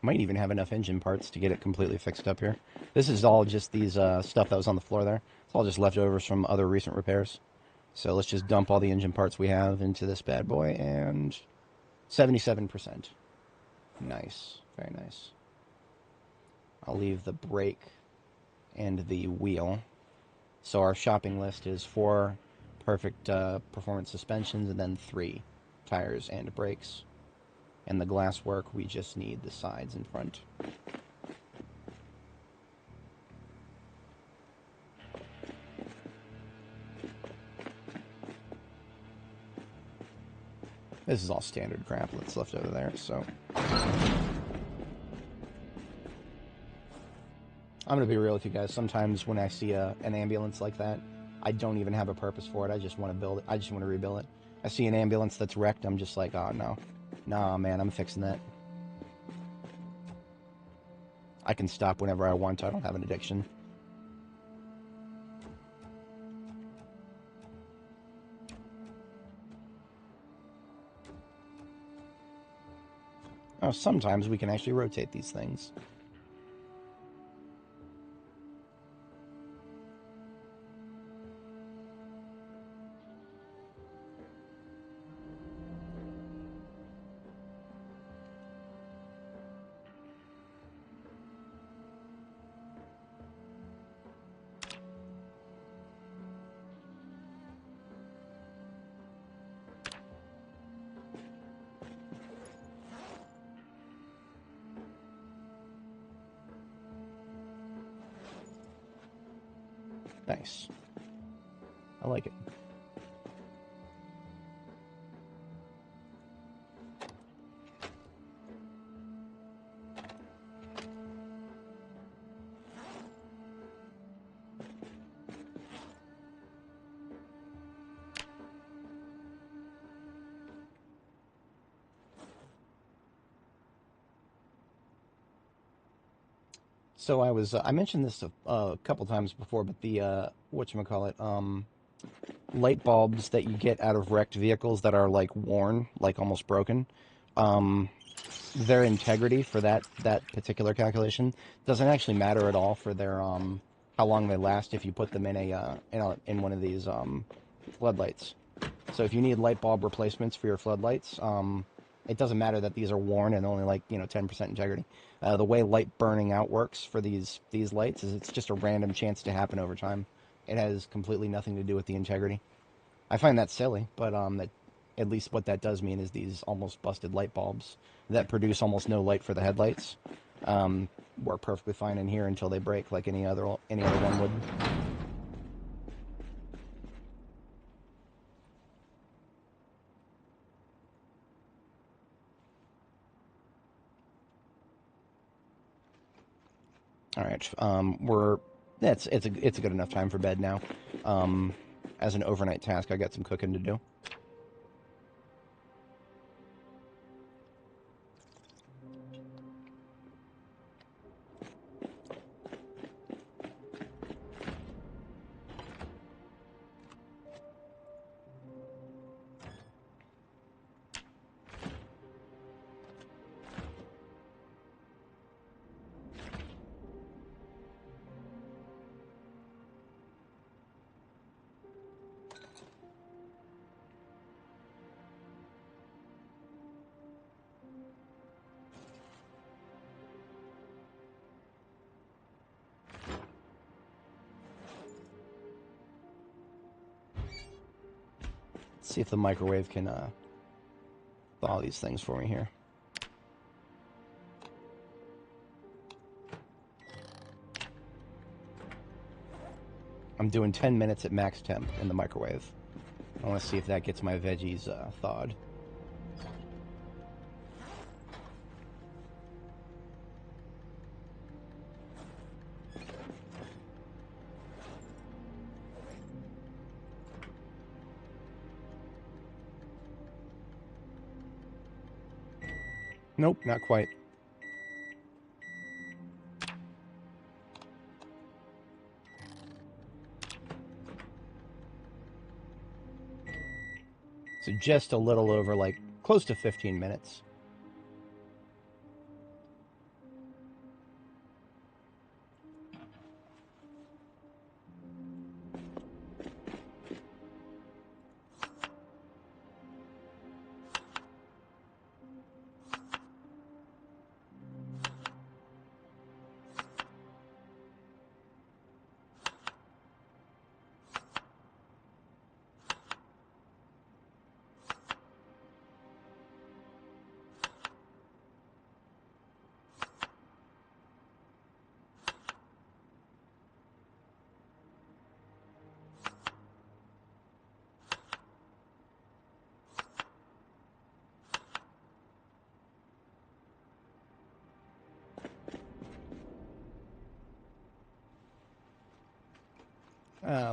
Might even have enough engine parts to get it completely fixed up here. This is all just these stuff that was on the floor there. It's all just leftovers from other recent repairs. So let's just dump all the engine parts we have into this bad boy, and 77%. Nice. Very nice. I'll leave the brake and the wheel. So our shopping list is 4 perfect performance suspensions and then 3 tires and brakes. And the glass work, we just need the sides and front. This is all standard crap that's left over there, so... I'm gonna be real with you guys. Sometimes when I see an ambulance like that, I don't even have a purpose for it. I just want to build it. I just want to rebuild it. I see an ambulance that's wrecked, I'm just like, oh no. Nah, man, I'm fixing that. I can stop whenever I want to. I don't have an addiction. Oh, sometimes we can actually rotate these things. Nice. I like it. So I mentioned this a couple times before, but the, whatchamacallit, light bulbs that you get out of wrecked vehicles that are, like, worn, like, almost broken, their integrity for that particular calculation doesn't actually matter at all for their, how long they last if you put them in in one of these, floodlights. So if you need light bulb replacements for your floodlights, it doesn't matter that these are worn and only like 10% integrity. The way light burning out works for these lights is it's just a random chance to happen over time. It has completely nothing to do with the integrity. I find that silly, but that at least what that does mean is these almost busted light bulbs that produce almost no light for the headlights work perfectly fine in here until they break like any other one would. All right, it's a good enough time for bed now. As an overnight task, I got some cooking to do. see if the microwave can thaw these things for me here. I'm doing 10 minutes at max temp in the microwave. I want to see if that gets my veggies thawed. Nope, not quite. So just a little over, like, close to 15 minutes.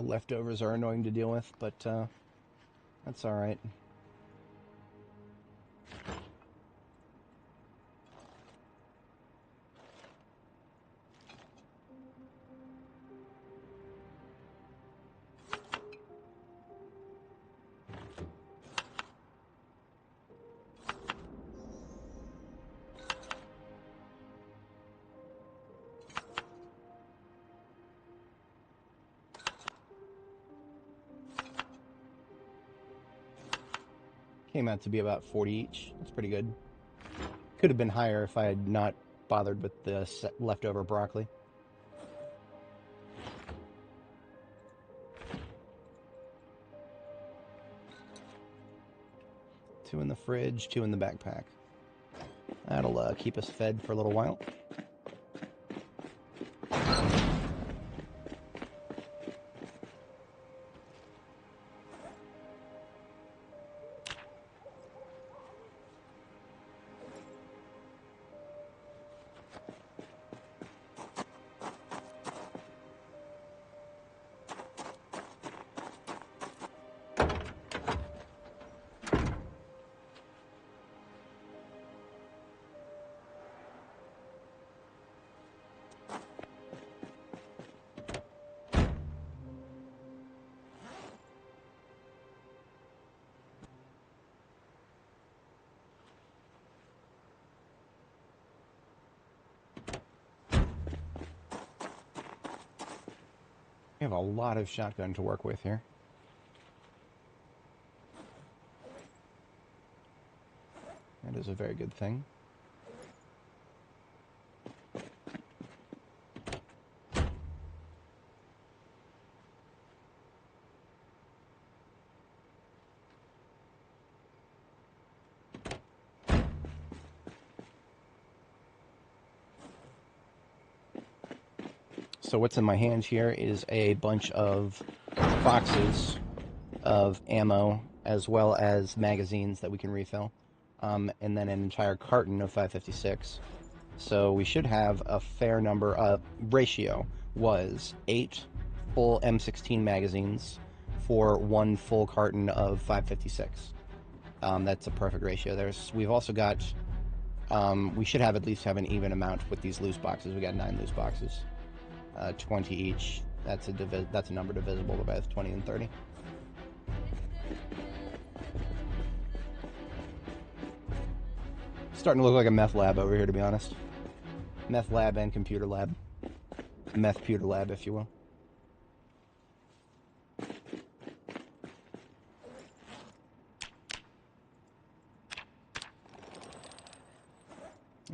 Leftovers are annoying to deal with, but that's all right. Came out to be about 40 each. That's pretty good. Could have been higher if I had not bothered with the leftover broccoli. Two in the fridge, two in the backpack. That'll keep us fed for a little while. We have a lot of shotgun to work with here. That is a very good thing. So what's in my hand here is a bunch of boxes of ammo as well as magazines that we can refill, and then an entire carton of 5.56. So we should have a fair number of ratio was 8 full M16 magazines for 1 full carton of 5.56. That's a perfect ratio. We've also got we should have at least have an even amount with these loose boxes. We got 9 loose boxes. 20 each. That's a number divisible by 20 and 30. Starting to look like a meth lab over here, to be honest. Meth lab and computer lab. Meth-puter lab, if you will.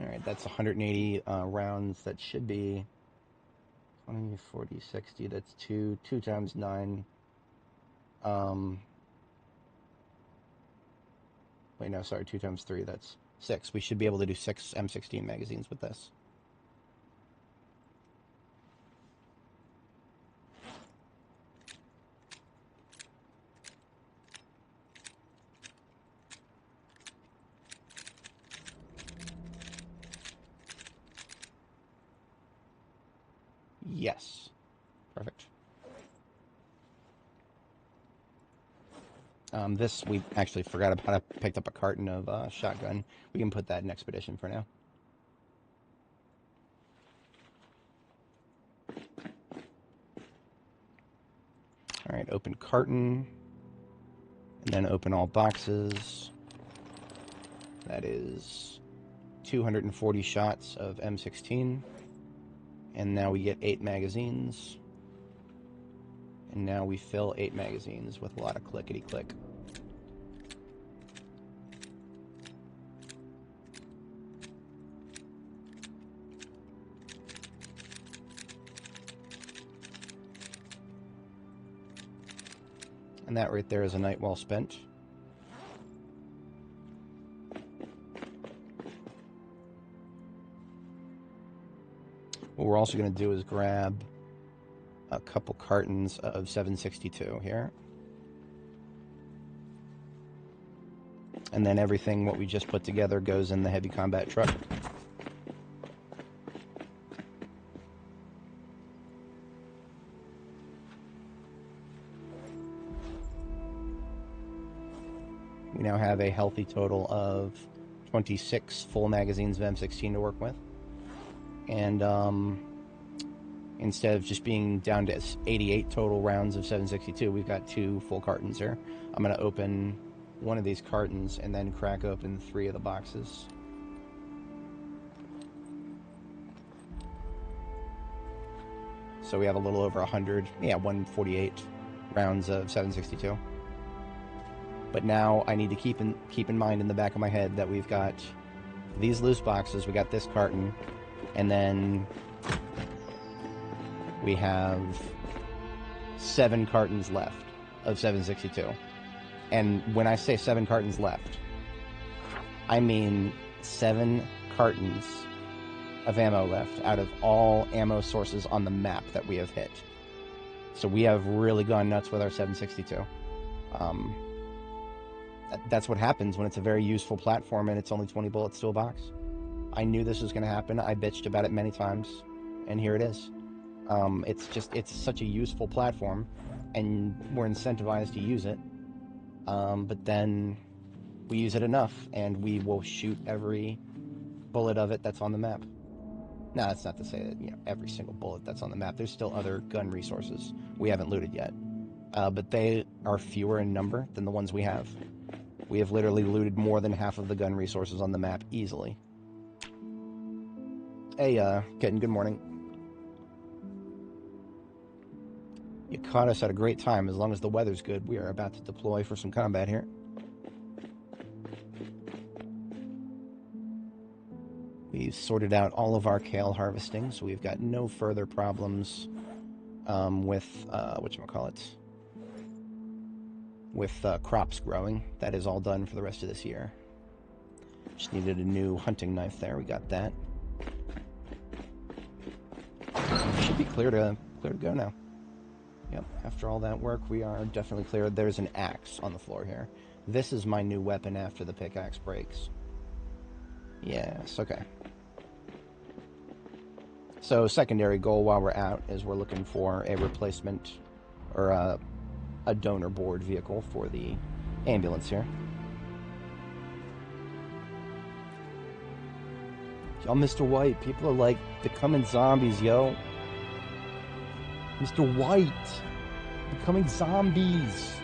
Alright, that's 180 rounds. That should be 20, 40, 60. That's 2 times 9. Wait, no, sorry, 2 times 3, that's 6. We should be able to do 6 M16 magazines with this. Yes. Perfect. This, we actually forgot about. I picked up a carton of shotgun. We can put that in Expedition for now. Alright, open carton. And then open all boxes. That is 240 shots of M16. And now we get 8 magazines. And now we fill 8 magazines with a lot of clickety-click. And that right there is a night well spent. What we're also going to do is grab a couple cartons of 762 here. And then everything, what we just put together, goes in the heavy combat truck. We now have a healthy total of 26 full magazines of M16 to work with. And instead of just being down to 88 total rounds of 762, we've got 2 full cartons here. I'm going to open one of these cartons and then crack open 3 of the boxes. So we have a little over 100, 148 rounds of 762. But now I need to keep in mind in the back of my head that we've got these loose boxes, we got this carton, and then we have 7 cartons left of 762. And when I say 7 cartons left, I mean 7 cartons of ammo left out of all ammo sources on the map that we have hit. So we have really gone nuts with our 762. That's what happens when it's a very useful platform and it's only 20 bullets to a box. I knew this was going to happen. I bitched about it many times, and here it is. It's such a useful platform, and we're incentivized to use it. But then we use it enough, and we will shoot every bullet of it that's on the map. Now, that's not to say that every single bullet that's on the map. There's still other gun resources we haven't looted yet, but they are fewer in number than the ones we have. We have literally looted more than half of the gun resources on the map easily. Hey, Kitten, good morning. You caught us at a great time. As long as the weather's good, we are about to deploy for some combat here. We've sorted out all of our kale harvesting, so we've got no further problems with, crops growing. That is all done for the rest of this year. Just needed a new hunting knife there. We got that. Should be clear to go now. Yep, after all that work, we are definitely clear. There's an axe on the floor here. This is my new weapon after the pickaxe breaks. Yes, okay. So, secondary goal while we're out is we're looking for a replacement, or a donor board vehicle for the ambulance here. Yo, Mr. White, people are like becoming zombies, yo. Mr. White, becoming zombies.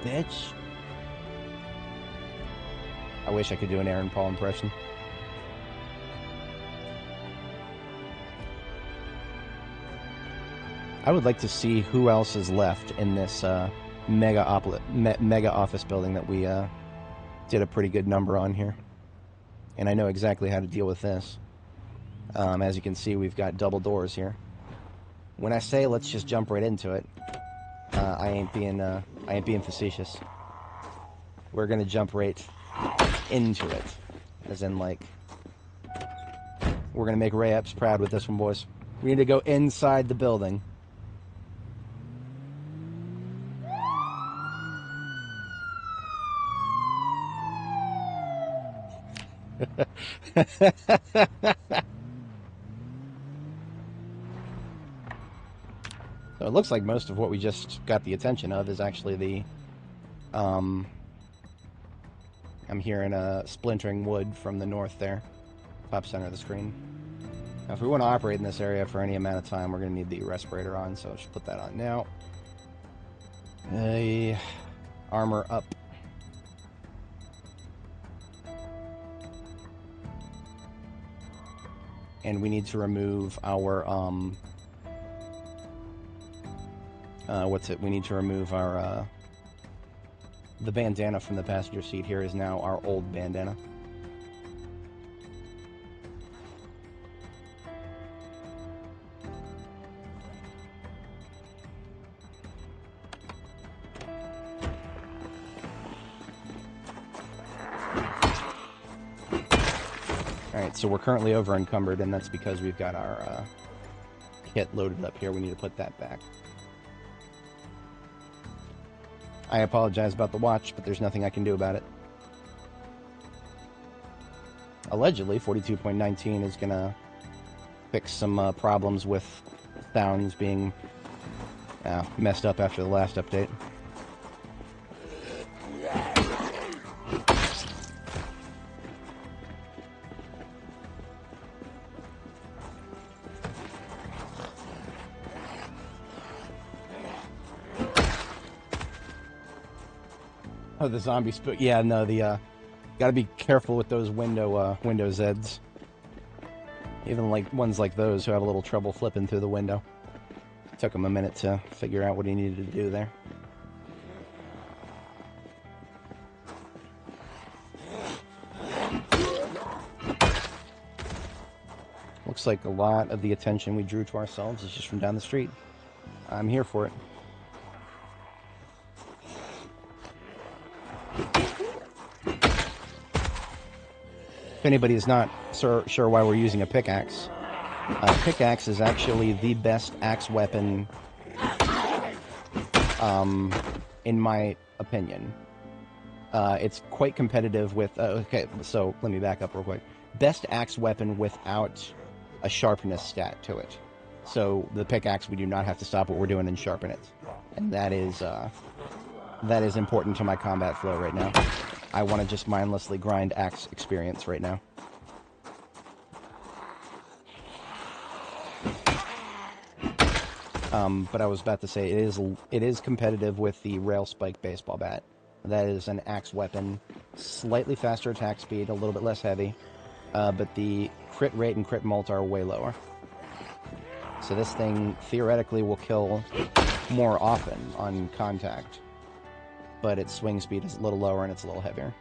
Bitch. I wish I could do an Aaron Paul impression. I would like to see who else is left in this mega office building that we did a pretty good number on here. And I know exactly how to deal with this. As you can see, we've got double doors here. When I say let's just jump right into it, I ain't being facetious. we're gonna jump right into it. As in, like, we're gonna make Ray Epps proud with this one, boys. We need to go inside the building. So it looks like most of what we just got the attention of is actually the, I'm hearing a splintering wood from the north there, top center of the screen. Now, if we want to operate in this area for any amount of time, we're going to need the respirator on, so I should put that on now. Armor up. And we need to remove our, we need to remove our, the bandana from the passenger seat here is now our old bandana. Alright, so we're currently over encumbered, and that's because we've got our kit loaded up here. We need to put that back. I apologize about the watch, but there's nothing I can do about it. Allegedly, 42.19 is going to fix some problems with sounds being messed up after the last update. Oh, the zombie spook. Yeah, no, the gotta be careful with those window Zeds. Even like ones like those who have a little trouble flipping through the window. Took him a minute to figure out what he needed to do there. Looks like a lot of the attention we drew to ourselves is just from down the street. I'm here for it. If anybody is not sure why we're using a pickaxe, pickaxe is actually the best axe weapon, in my opinion. It's quite competitive with... okay, so let me back up real quick. Best axe weapon without a sharpness stat to it. So the pickaxe, we do not have to stop what we're doing and sharpen it. And that is important to my combat flow right now. I want to just mindlessly grind axe experience right now. But I was about to say, it is competitive with the rail spike baseball bat. That is an axe weapon, slightly faster attack speed, a little bit less heavy, but the crit rate and crit mult are way lower. So this thing theoretically will kill more often on contact, but its swing speed is a little lower and it's a little heavier.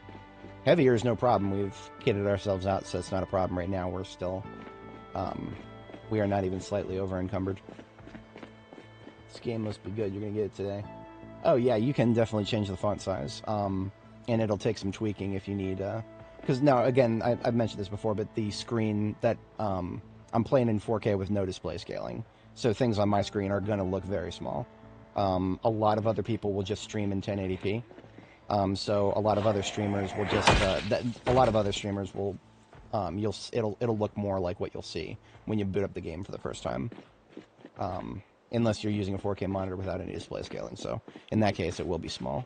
Heavier is no problem. We've kitted ourselves out, so it's not a problem right now. We're still, we are not even slightly over encumbered. This game must be good. You're going to get it today. Oh yeah, you can definitely change the font size. And it'll take some tweaking if you need, because now, again, I've mentioned this before, but the screen that, I'm playing in 4K with no display scaling. So things on my screen are going to look very small. A lot of other people will just stream in 1080p. So a lot of other streamers will just, it'll look more like what you'll see when you boot up the game for the first time. Unless you're using a 4K monitor without any display scaling. So in that case, it will be small.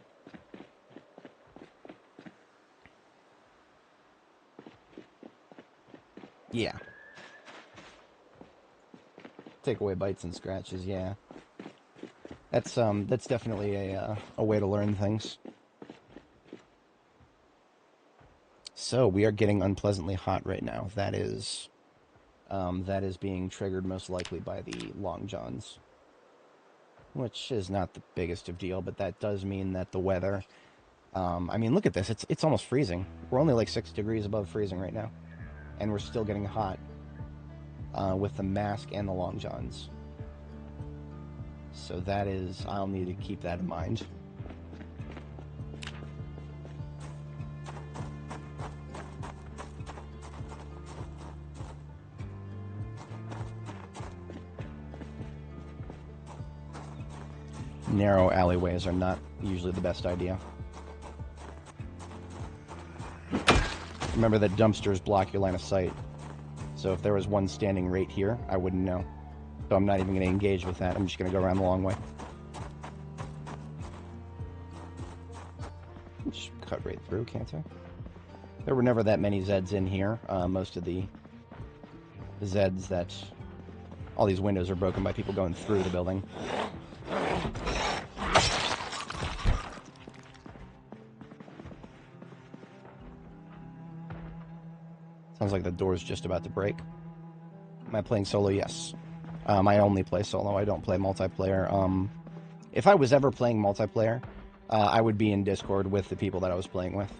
Yeah. Take away bites and scratches, yeah. That's definitely a way to learn things. So we are getting unpleasantly hot right now. That is being triggered most likely by the long johns, which is not the biggest of deal, but that does mean that the weather. I mean, look at this. It's almost freezing. We're only like 6 degrees above freezing right now, and we're still getting hot with the mask and the long johns. So that is, I'll need to keep that in mind. Narrow alleyways are not usually the best idea. Remember that dumpsters block your line of sight. So if there was one standing right here, I wouldn't know. So I'm not even going to engage with that. I'm just going to go around the long way. Just cut right through, can't I? There were never that many Zeds in here. Most of the Zeds that... All these windows are broken by people going through the building. Sounds like the door's just about to break. Am I playing solo? Yes. I only play solo. I don't play multiplayer. If I was ever playing multiplayer, I would be in Discord with the people that I was playing with.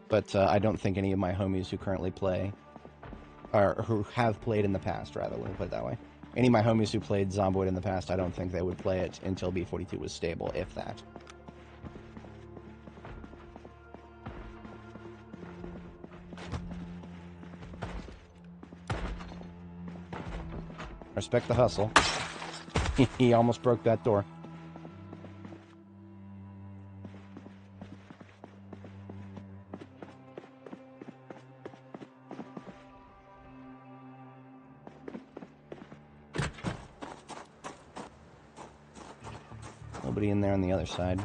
But I don't think any of my homies who currently play, or who have played in the past, rather, let me put it that way. Any of my homies who played Zomboid in the past, I don't think they would play it until B42 was stable, if that. Respect the hustle. He almost broke that door. Nobody in there on the other side.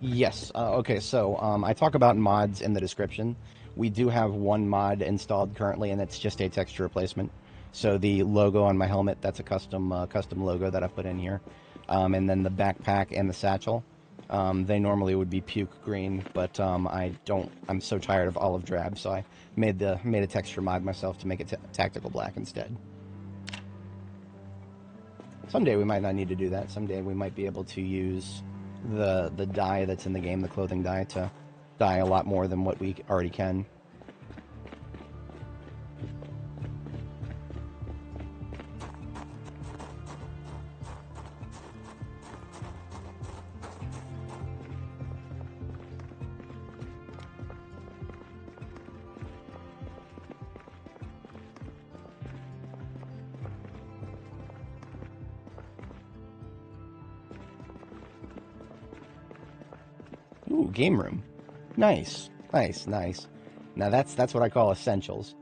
Yes. Okay, so I talk about mods in the description. We do have one mod installed currently, and it's just a texture replacement. So the logo on my helmet, that's a custom logo that I put in here. And then the backpack and the satchel, they normally would be puke green, but I'm so tired of olive drab, so I made a texture mod myself to make it tactical black instead. Someday we might not need to do that. Someday we might be able to use the dye that's in the game, the clothing dye, to dye a lot more than what we already can. Ooh, game room. Nice. Nice, nice. Now that's what I call essentials.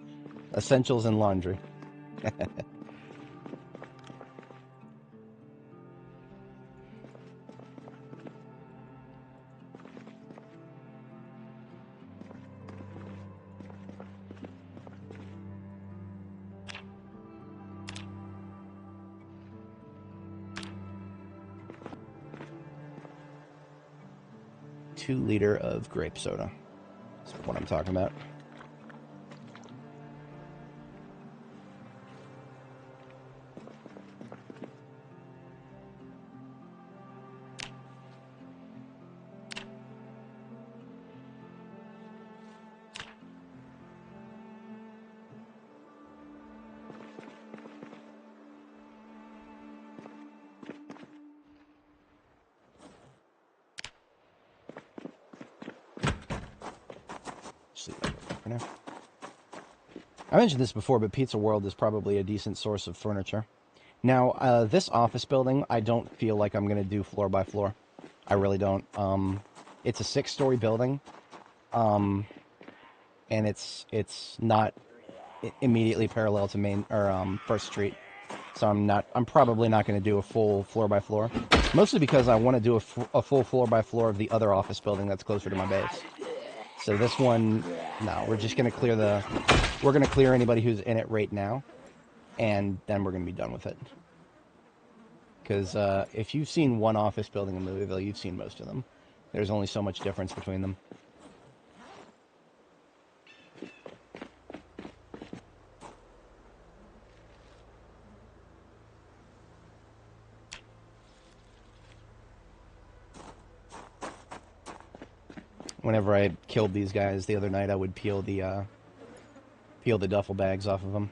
Essentials and laundry. 2 liter of grape soda. That's what I'm talking about. I mentioned this before, but Pizza World is probably a decent source of furniture. Now, this office building, I don't feel like I'm going to do floor by floor. I really don't. It's a 6-story building, and it's not immediately parallel to Main or First Street, so I'm probably not going to do a full floor by floor. Mostly because I want to do a full floor by floor of the other office building that's closer to my base. So this one, no, we're just going to clear anybody who's in it right now, and then we're going to be done with it. Because if you've seen one office building in Louisville, you've seen most of them. There's only so much difference between them. Whenever I killed these guys the other night, I would peel the duffel bags off of them.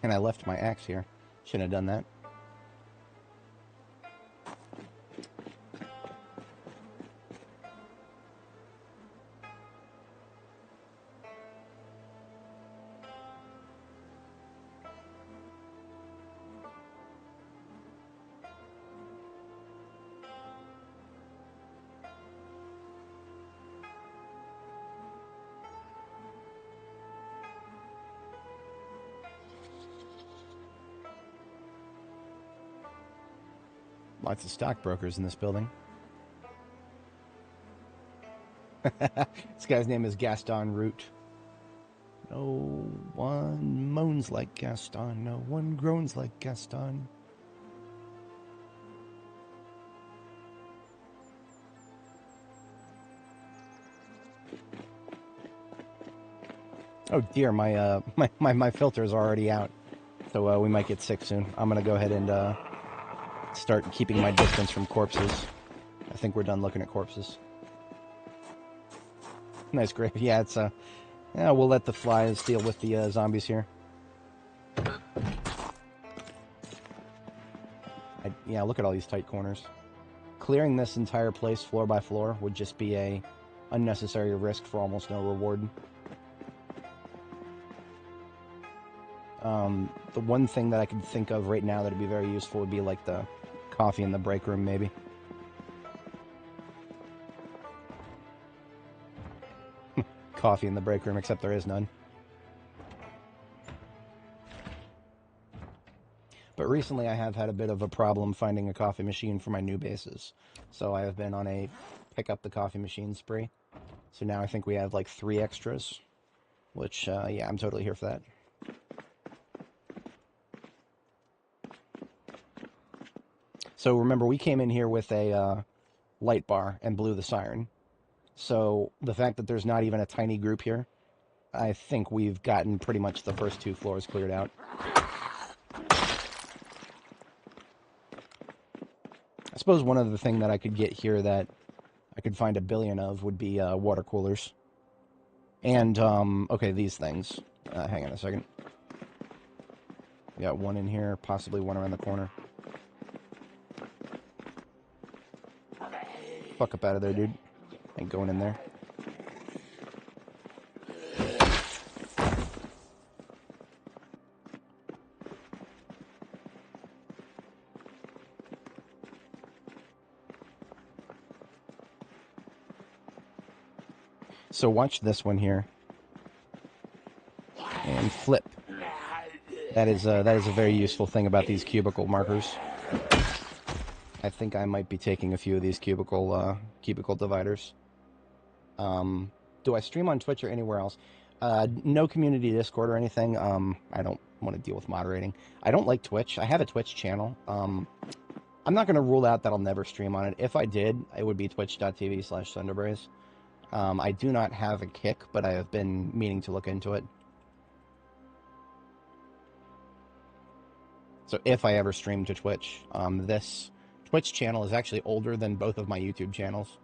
And I left my axe here. Shouldn't have done that. Lots of stockbrokers in this building. This guy's name is Gaston Root. No one moans like Gaston. No one groans like Gaston. Oh dear, my filter is already out, so we might get sick soon. I'm gonna go ahead and start keeping my distance from corpses. I think we're done looking at corpses. Nice grave. Yeah, it's yeah, we'll let the flies deal with the zombies here. Yeah, look at all these tight corners. Clearing this entire place floor by floor would just be a unnecessary risk for almost no reward. The one thing that I could think of right now that would be very useful would be like the coffee in the break room, maybe. Coffee in the break room, except there is none. But recently I have had a bit of a problem finding a coffee machine for my new bases. So I have been on a pick up the coffee machine spree. So now I think we have like 3 extras. Which, yeah, I'm totally here for that. So remember, we came in here with a light bar and blew the siren. So the fact that there's not even a tiny group here, I think we've gotten pretty much the first 2 floors cleared out. I suppose one other thing that I could get here that I could find a billion of would be water coolers. And, okay, these things. Hang on a second. We got one in here, possibly one around the corner. Fuck up out of there, dude. Ain't going in there. So watch this one here. And flip. That is a very useful thing about these cubicle markers. I think I might be taking a few of these cubicle dividers. Do I stream on Twitch or anywhere else? No community Discord or anything. I don't want to deal with moderating. I don't like Twitch. I have a Twitch channel. I'm not going to rule out that I'll never stream on it. If I did, it would be twitch.tv/Thunderbraze. I do not have a Kick, but I have been meaning to look into it. So if I ever stream to Twitch, this Twitch channel is actually older than both of my YouTube channels.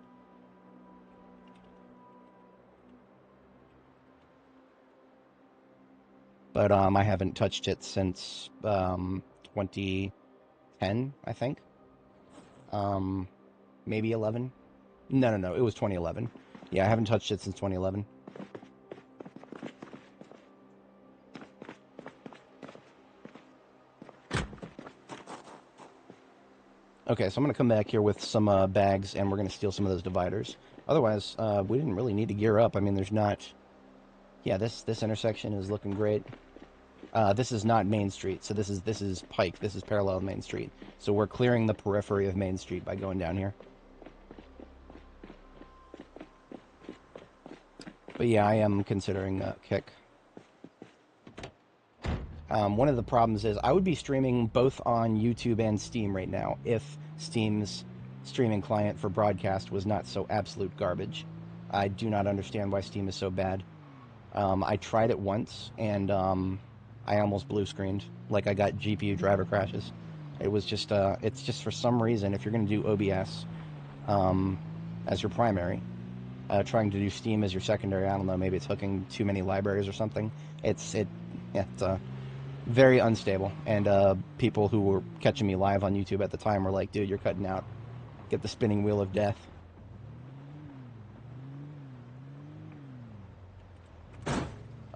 But I haven't touched it since 2010, I think. Maybe 11? No, it was 2011. Yeah, I haven't touched it since 2011. Okay, so I'm going to come back here with some bags, and we're going to steal some of those dividers. Otherwise, we didn't really need to gear up. I mean, there's not... Yeah, this intersection is looking great. This is not Main Street, so this is Pike. This is parallel to Main Street. So we're clearing the periphery of Main Street by going down here. But yeah, I am considering Kick. One of the problems is I would be streaming both on YouTube and Steam right now if Steam's streaming client for broadcast was not so absolute garbage. I do not understand why Steam is so bad. I tried it once, and I almost blue screened. Like, I got GPU driver crashes. It was just, it's just for some reason, if you're going to do OBS as your primary, trying to do Steam as your secondary, I don't know, maybe it's hooking too many libraries or something. It's very unstable. And people who were catching me live on YouTube at the time were like, dude, you're cutting out. Get the spinning wheel of death.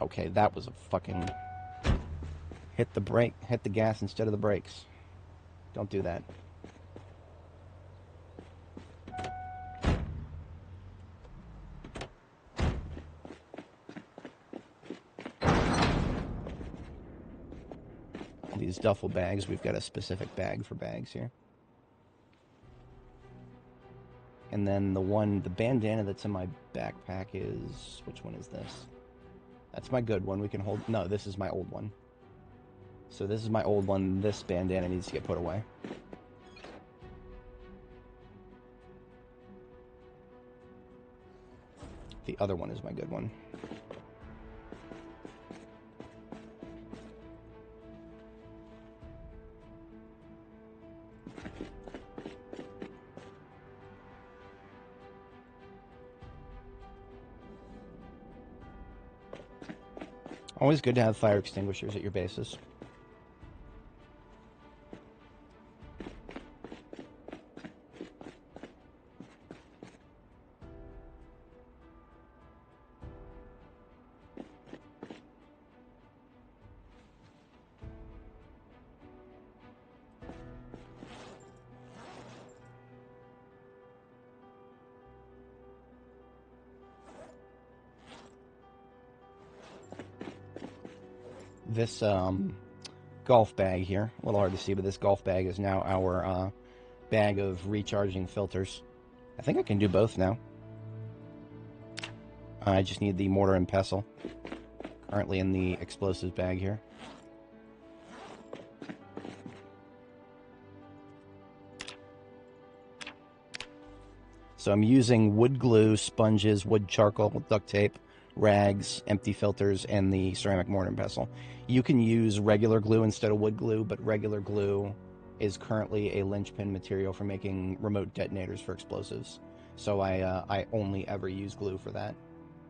Okay, that was a fucking... Hit the gas instead of the brakes. Don't do that. These duffel bags, we've got a specific bag for bags here. And then the bandana that's in my backpack is, which one is this? That's my good one. We can hold, no, this is my old one. So this is my old one. This bandana needs to get put away. The other one is my good one. Always good to have fire extinguishers at your bases. This golf bag here, a little hard to see, but this golf bag is now our bag of recharging filters. I think I can do both now. I just need the mortar and pestle, currently in the explosives bag here. So I'm using wood glue, sponges, wood charcoal, duct tape, rags, empty filters, and the ceramic mortar and pestle. You can use regular glue instead of wood glue, but regular glue is currently a linchpin material for making remote detonators for explosives. So I only ever use glue for that.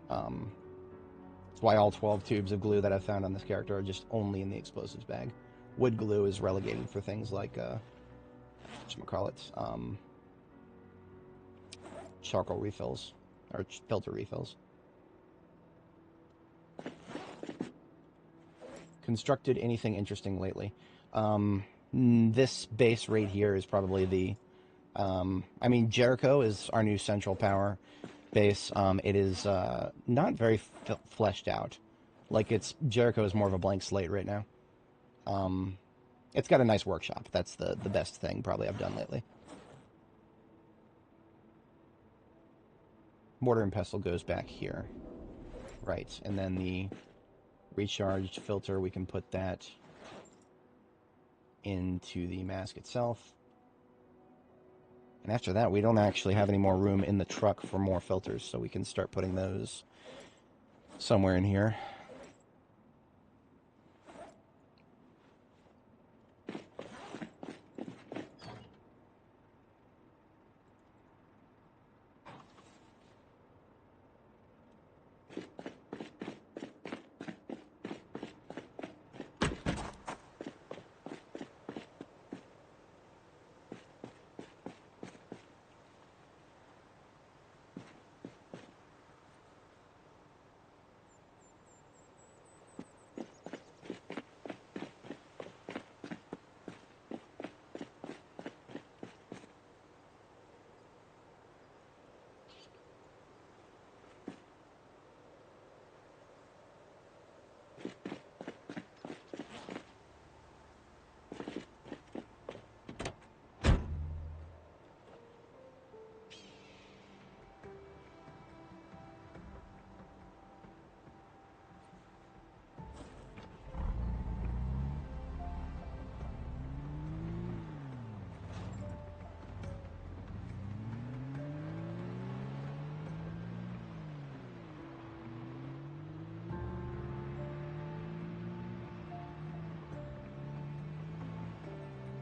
That's why all 12 tubes of glue that I've found on this character are just only in the explosives bag. Wood glue is relegated for things like, whatchamacallit, charcoal refills, or filter refills. Constructed anything interesting lately? This base right here is probably the... I mean, Jericho is our new central power base. It is not very fleshed out. Like, Jericho is more of a blank slate right now. It's got a nice workshop. That's the best thing probably I've done lately. Mortar and pestle goes back here. Right, and then the recharged filter, we can put that into the mask itself. And after that, we don't actually have any more room in the truck for more filters, so we can start putting those somewhere in here.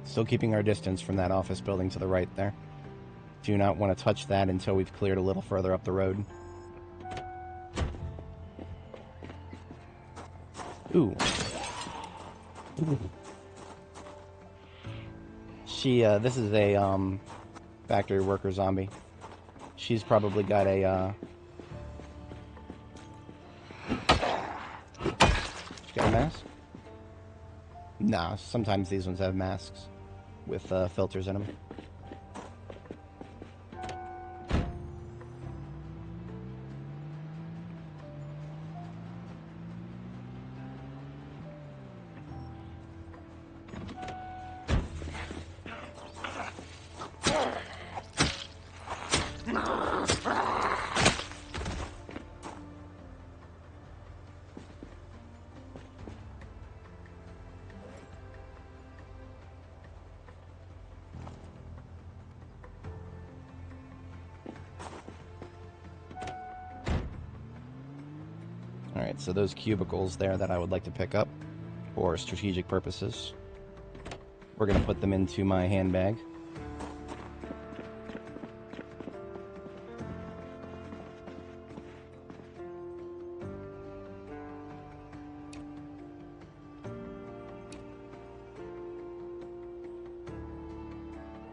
Still keeping our distance from that office building to the right there. Do not want to touch that until we've cleared a little further up the road. Ooh. Ooh. This is a, factory worker zombie. She's probably got a, she got a mask? Nah, sometimes these ones have masks with filters in them. Alright, so those cubicles there that I would like to pick up for strategic purposes, we're going to put them into my handbag.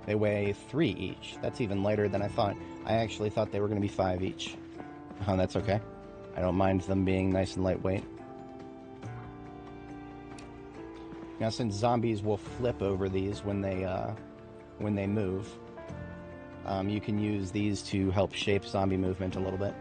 They weigh 3 each. That's even lighter than I thought. I actually thought they were going to be 5 each. Oh, that's okay. I don't mind them being nice and lightweight. Now, since zombies will flip over these when they move, you can use these to help shape zombie movement a little bit.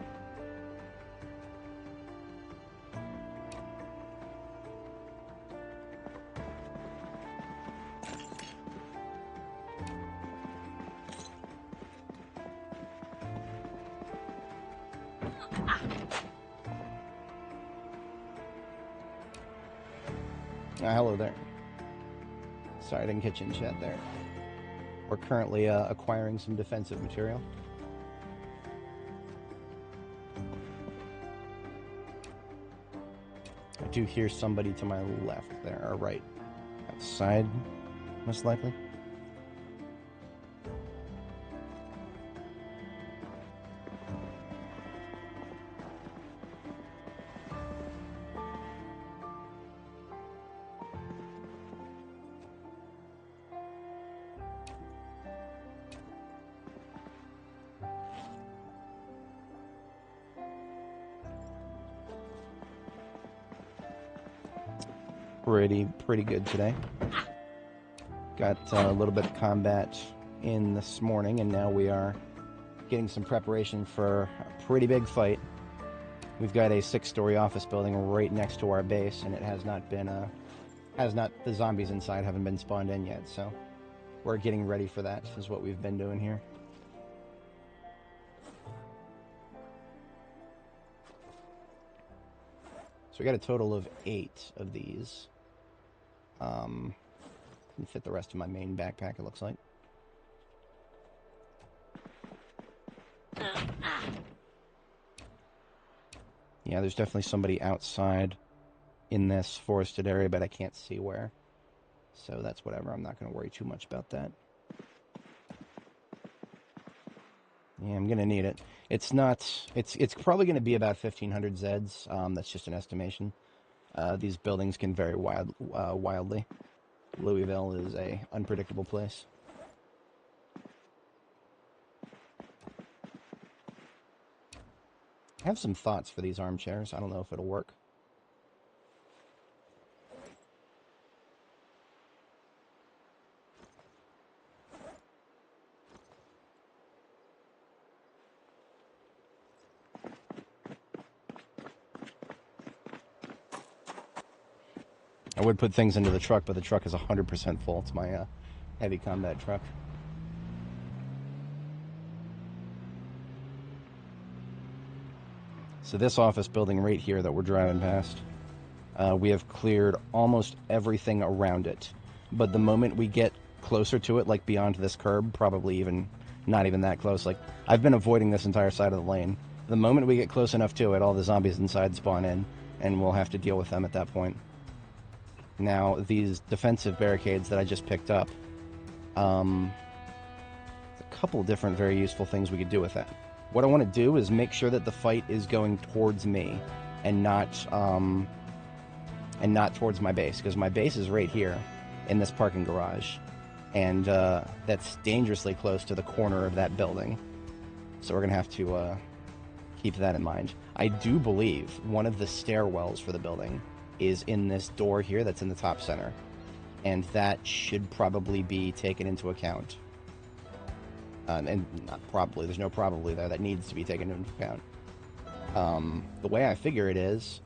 Hello there. Sorry, I didn't catch you in chat there. We're currently acquiring some defensive material. I do hear somebody to my left there, or right. Outside, most likely. Pretty good today. Got a little bit of combat in this morning, and now we are getting some preparation for a pretty big fight. We've got a 6-story office building right next to our base, and it has not been the zombies inside haven't been spawned in yet, so we're getting ready for that, is what we've been doing here. So we got a total of 8 of these. Can fit the rest of my main backpack, it looks like. Yeah, there's definitely somebody outside in this forested area, but I can't see where. So that's whatever, I'm not going to worry too much about that. Yeah, I'm going to need it. It's probably going to be about 1,500 Zeds. That's just an estimation. These buildings can vary wildly. Louisville is a unpredictable place. I have some thoughts for these armchairs. I don't know if it'll work. I would put things into the truck, but the truck is 100% full. It's my heavy combat truck. So this office building right here that we're driving past, we have cleared almost everything around it. But the moment we get closer to it, like beyond this curb, probably even not even that close. Like, I've been avoiding this entire side of the lane. The moment we get close enough to it, all the zombies inside spawn in, and we'll have to deal with them at that point. Now, these defensive barricades that I just picked up, a couple different very useful things we could do with that. What I want to do is make sure that the fight is going towards me and not towards my base, because my base is right here in this parking garage, and that's dangerously close to the corner of that building. So we're going to have to keep that in mind. I do believe one of the stairwells for the building is in this door here that's in the top center, and that should probably be taken into account. And not probably, there's no probably there, that needs to be taken into account. The way I figure it is,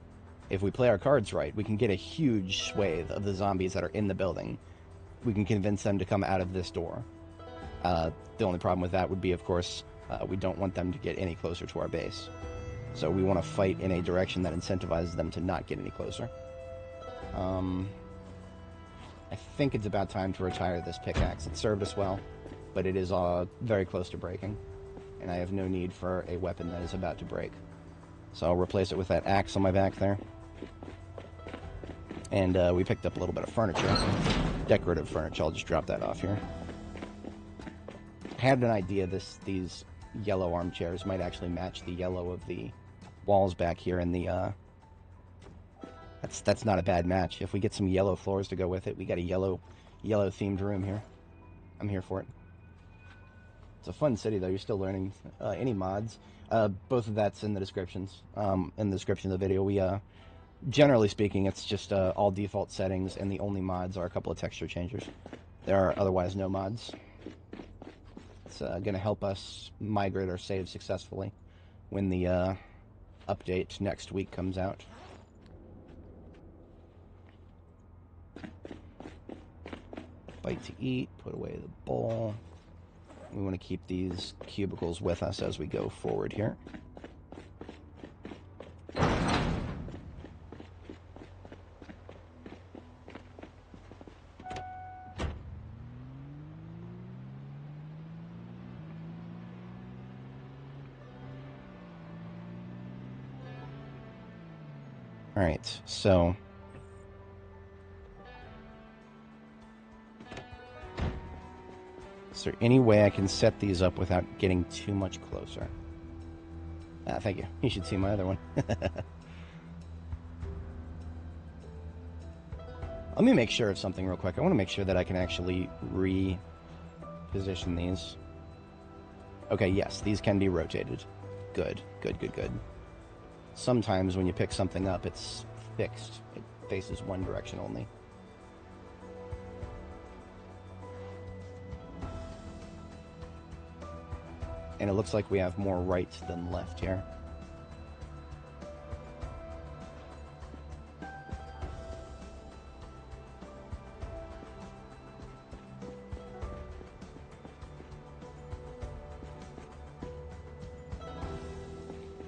if we play our cards right, we can get a huge swathe of the zombies that are in the building. We can convince them to come out of this door. The only problem with that would be, of course, we don't want them to get any closer to our base. So we want to fight in a direction that incentivizes them to not get any closer. I think it's about time to retire this pickaxe. It served us well, but it is very close to breaking, and I have no need for a weapon that is about to break. So I'll replace it with that axe on my back there. And we picked up a little bit of furniture. Decorative furniture. I'll just drop that off here. I had an idea these yellow armchairs might actually match the yellow of the walls back here in the... That's not a bad match. If we get some yellow floors to go with it, we got a yellow themed room here. I'm here for it. It's a fun city, though. You're still learning. Any mods? Both of that's in the descriptions. In the description of the video, we generally speaking, it's just all default settings, and the only mods are a couple of texture changers. There are otherwise no mods. It's going to help us migrate our saves successfully when the update next week comes out. Bite to eat, put away the bowl. We want to keep these cubicles with us as we go forward here. All right, so is there any way I can set these up without getting too much closer? Ah, thank you. You should see my other one. Let me make sure of something real quick. I want to make sure that I can actually reposition these. Okay, yes, these can be rotated. Good, good, good, good. Sometimes when you pick something up, it's fixed. It faces one direction only. And it looks like we have more right than left here.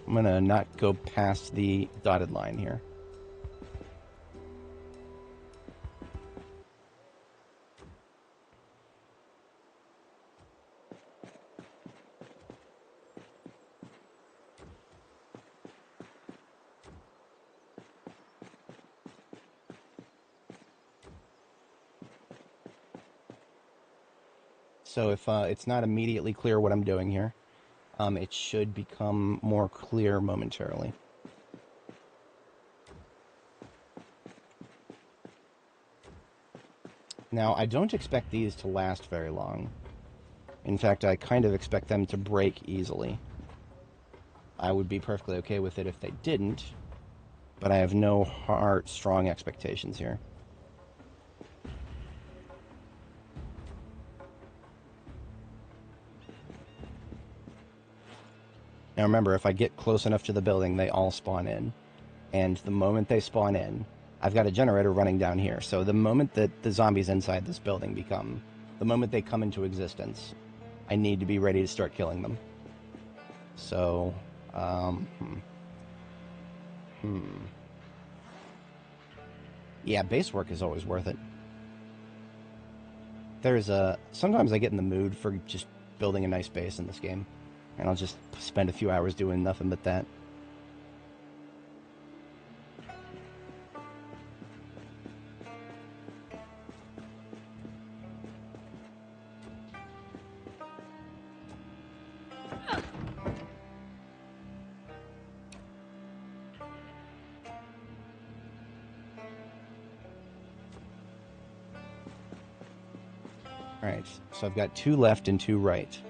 I'm going to not go past the dotted line here. So if it's not immediately clear what I'm doing here, it should become more clear momentarily. Now, I don't expect these to last very long. In fact, I kind of expect them to break easily. I would be perfectly okay with it if they didn't, but I have no strong expectations here. Now remember, if I get close enough to the building, they all spawn in. And the moment they spawn in, I've got a generator running down here. So the moment that the zombies inside this building the moment they come into existence, I need to be ready to start killing them. So, yeah, base work is always worth it. Sometimes I get in the mood for just building a nice base in this game. And I'll just spend a few hours doing nothing but that. Alright, so I've got 2 left and 2 right.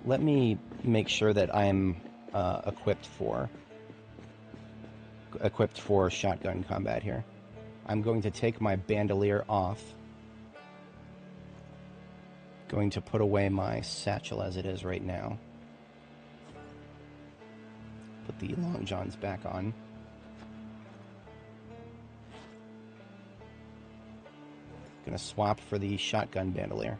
Let me make sure that I'm equipped for shotgun combat here. I'm going to take my bandolier off. Going to put away my satchel as it is right now. Put the long johns back on. Gonna swap for the shotgun bandolier.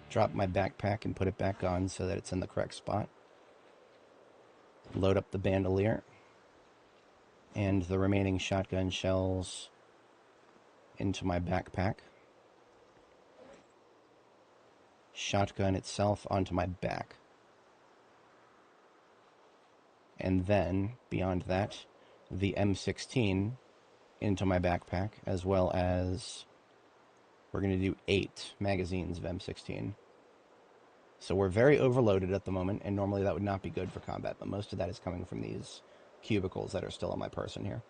Drop my backpack and put it back on so that it's in the correct spot. Load up the bandolier. And the remaining shotgun shells into my backpack. Shotgun itself onto my back. And then, beyond that, the M16 into my backpack, as well as we're going to do 8 magazines of M16. So we're very overloaded at the moment, and normally that would not be good for combat, but most of that is coming from these cubicles that are still on my person here.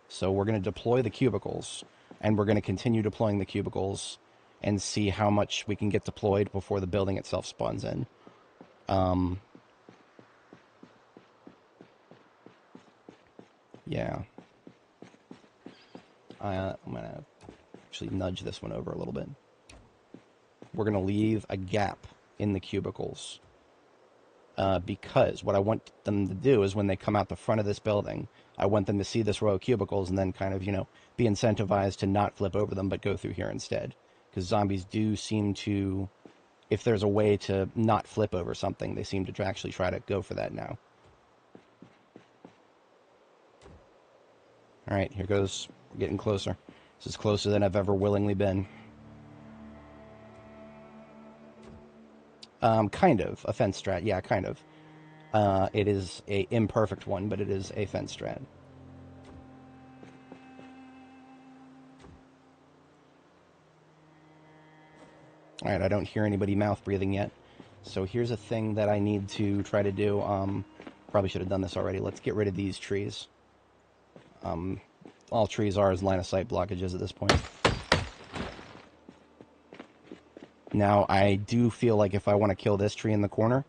So we're going to deploy the cubicles, and we're going to continue deploying the cubicles and see how much we can get deployed before the building itself spawns in. Yeah. I'm going to actually nudge this one over a little bit. We're going to leave a gap in the cubicles because what I want them to do is when they come out the front of this building, I want them to see this row of cubicles and then kind of, be incentivized to not flip over them but go through here instead. Because zombies do seem to, if there's a way to not flip over something, they seem to actually try to go for that now. Alright, here goes. We're getting closer. This is closer than I've ever willingly been. Kind of. A fence strat. Yeah, kind of. It is a imperfect one, but it is a fence strat. Alright, I don't hear anybody mouth breathing yet. So here's a thing that I need to try to do. Probably should have done this already. Let's get rid of these trees. All trees are is line of sight blockages at this point. Now, I do feel like if I want to kill this tree in the corner,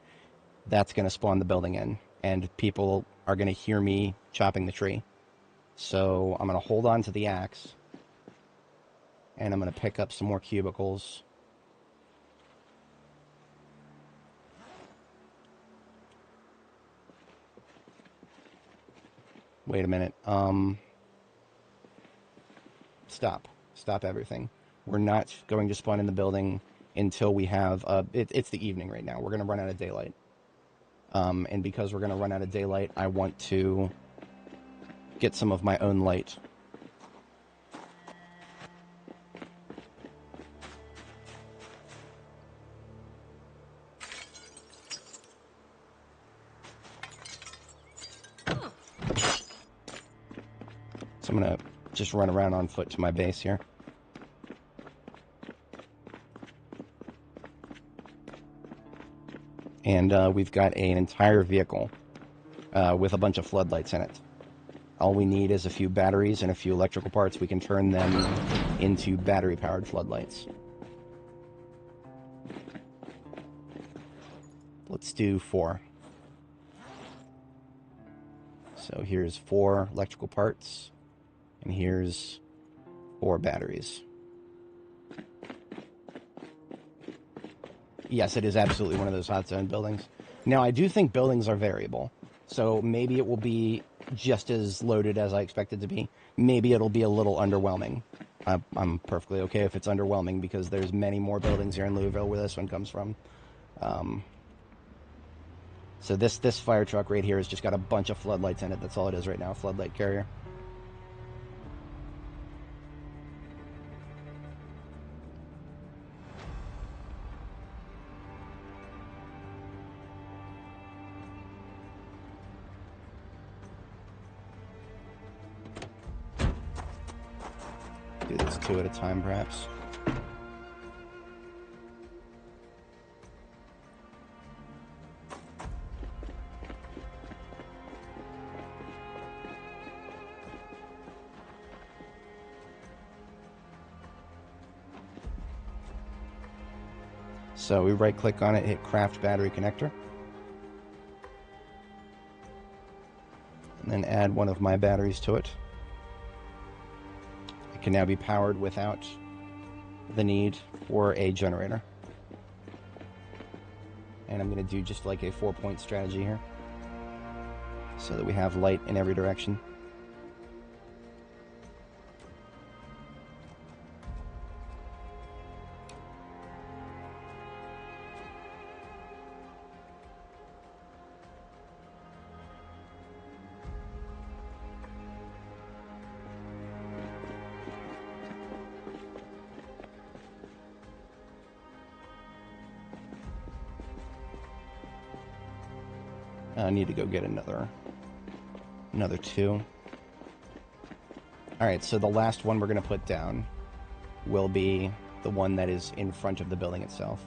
that's going to spawn the building in, and people are going to hear me chopping the tree. So I'm going to hold on to the axe, and I'm going to pick up some more cubicles. Wait a minute. Stop everything. We're not going to spawn in the building until we have... it's the evening right now. We're going to run out of daylight. And because we're going to run out of daylight, I want to get some of my own light. So I'm going to just run around on foot to my base here. And we've got an entire vehicle with a bunch of floodlights in it. All we need is a few batteries and a few electrical parts. We can turn them into battery-powered floodlights. Let's do 4. So here's 4 electrical parts, and here's 4 batteries. Yes, it is absolutely one of those hot zone buildings. Now, I do think buildings are variable, so maybe it will be just as loaded as I expect it to be. Maybe it'll be a little underwhelming. I'm perfectly okay if it's underwhelming, because there's many more buildings here in Louisville where this one comes from. So this fire truck right here has just got a bunch of floodlights in it. That's all it is right now, a floodlight carrier. Do this 2 at a time, perhaps. So we right-click on it, hit Craft Battery Connector. And then add one of my batteries to it. It can now be powered without the need for a generator. And I'm going to do just like a 4-point strategy here, so that we have light in every direction. I need to go get another another 2. Alright, so the last one we're going to put down will be the one that is in front of the building itself.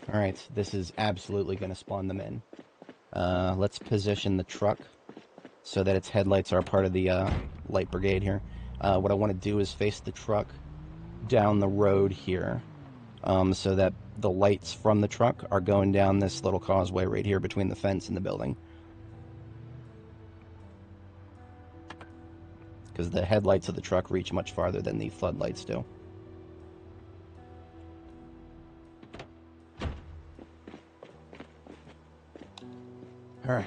Alright, this is absolutely going to spawn them in. Let's position the truck so that its headlights are part of the light brigade here. What I want to do is face the truck down the road here, so that the lights from the truck are going down this little causeway right here between the fence and the building. Because the headlights of the truck reach much farther than the floodlights do. All right.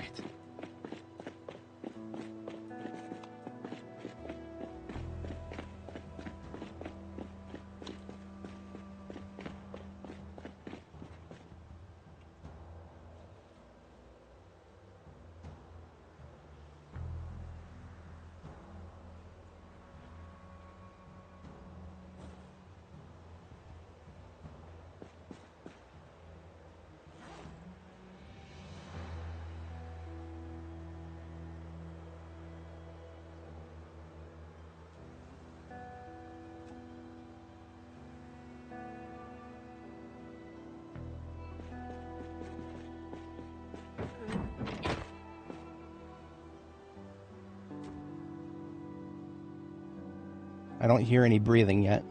I don't hear any breathing yet,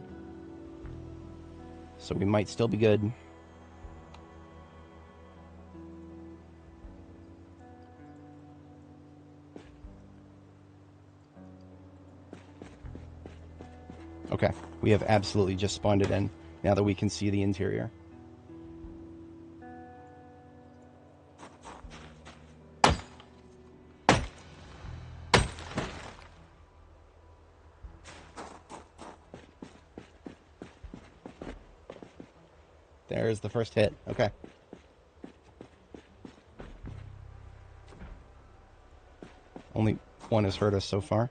so we might still be good. Okay, we have absolutely just spawned it in, now that we can see the interior. There's the first hit. Okay. Only one has hurt us so far.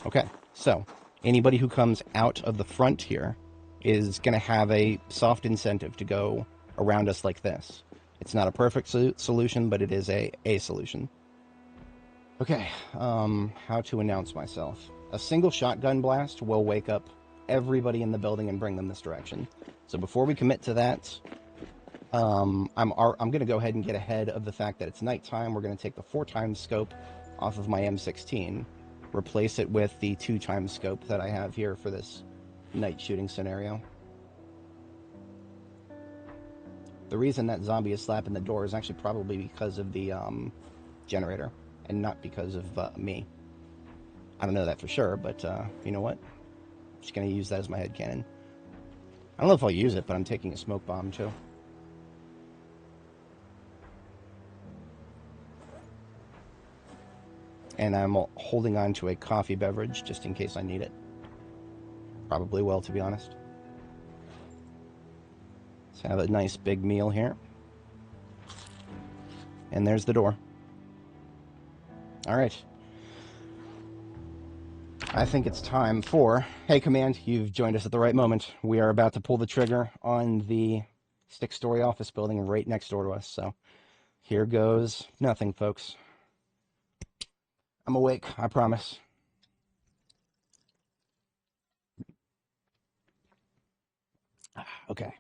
Okay, so anybody who comes out of the front here is going to have a soft incentive to go around us like this. It's not a perfect solution, but it is a solution. Okay, how to announce myself. A single shotgun blast will wake up everybody in the building and bring them this direction. So before we commit to that, I'm going to go ahead and get ahead of the fact that it's nighttime. We're going to take the 4x scope off of my M16, replace it with the 2x scope that I have here for this night shooting scenario. The reason that zombie is slapping the door is actually probably because of the generator, and not because of me. I don't know that for sure, but you know what? I'm just going to use that as my headcanon. I don't know if I'll use it, but I'm taking a smoke bomb too. And I'm holding on to a coffee beverage just in case I need it. Probably will, to be honest. Let's have a nice big meal here. And there's the door. All right. I think it's time for... Hey, Command, you've joined us at the right moment. We are about to pull the trigger on the 6-story office building right next door to us. So here goes nothing, folks. I'm awake, I promise. Okay.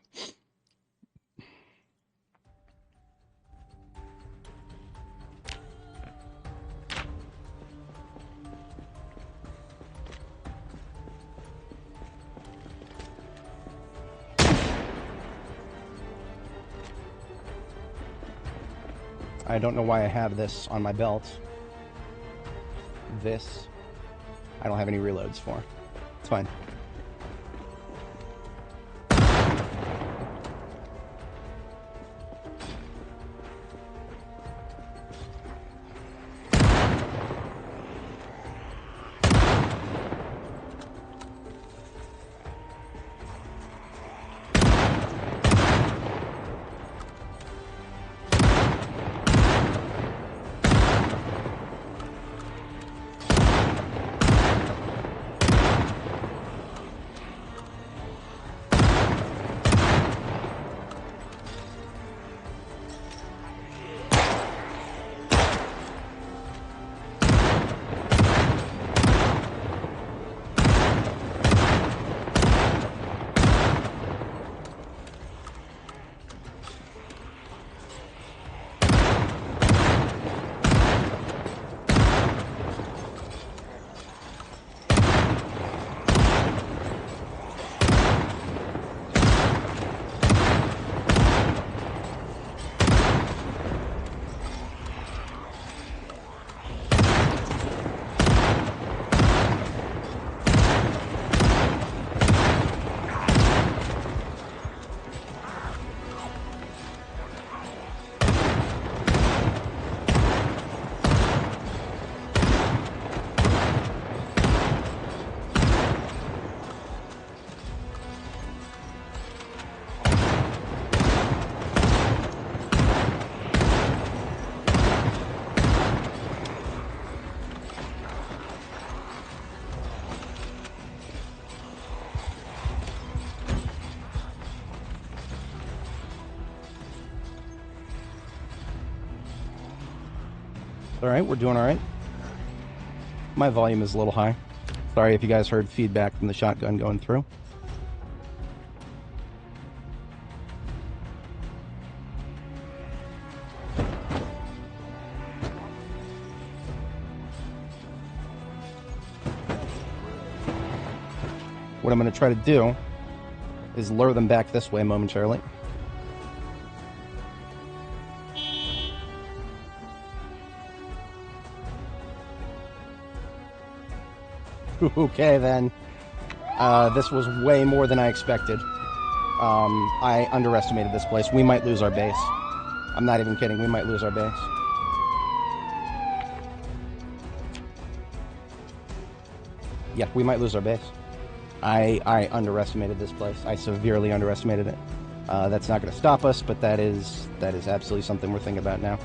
I don't know why I have this on my belt. This, I don't have any reloads for. It's fine. Alright, we're doing alright. My volume is a little high. Sorry if you guys heard feedback from the shotgun going through. What I'm going to try to do is lure them back this way momentarily. Okay, then. This was way more than I expected. I underestimated this place. We might lose our base. I'm not even kidding. We might lose our base. Yeah, we might lose our base. I underestimated this place. I severely underestimated it. That's not going to stop us, but that is absolutely something we're thinking about now.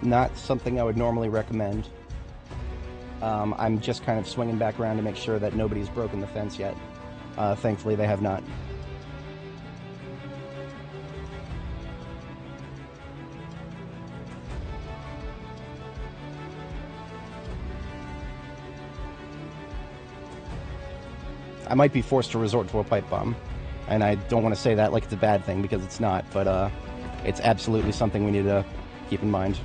Not something I would normally recommend. I'm just kind of swinging back around to make sure that nobody's broken the fence yet. Thankfully, they have not. I might be forced to resort to a pipe bomb, and I don't want to say that like it's a bad thing, because it's not, but it's absolutely something we need to keep in mind.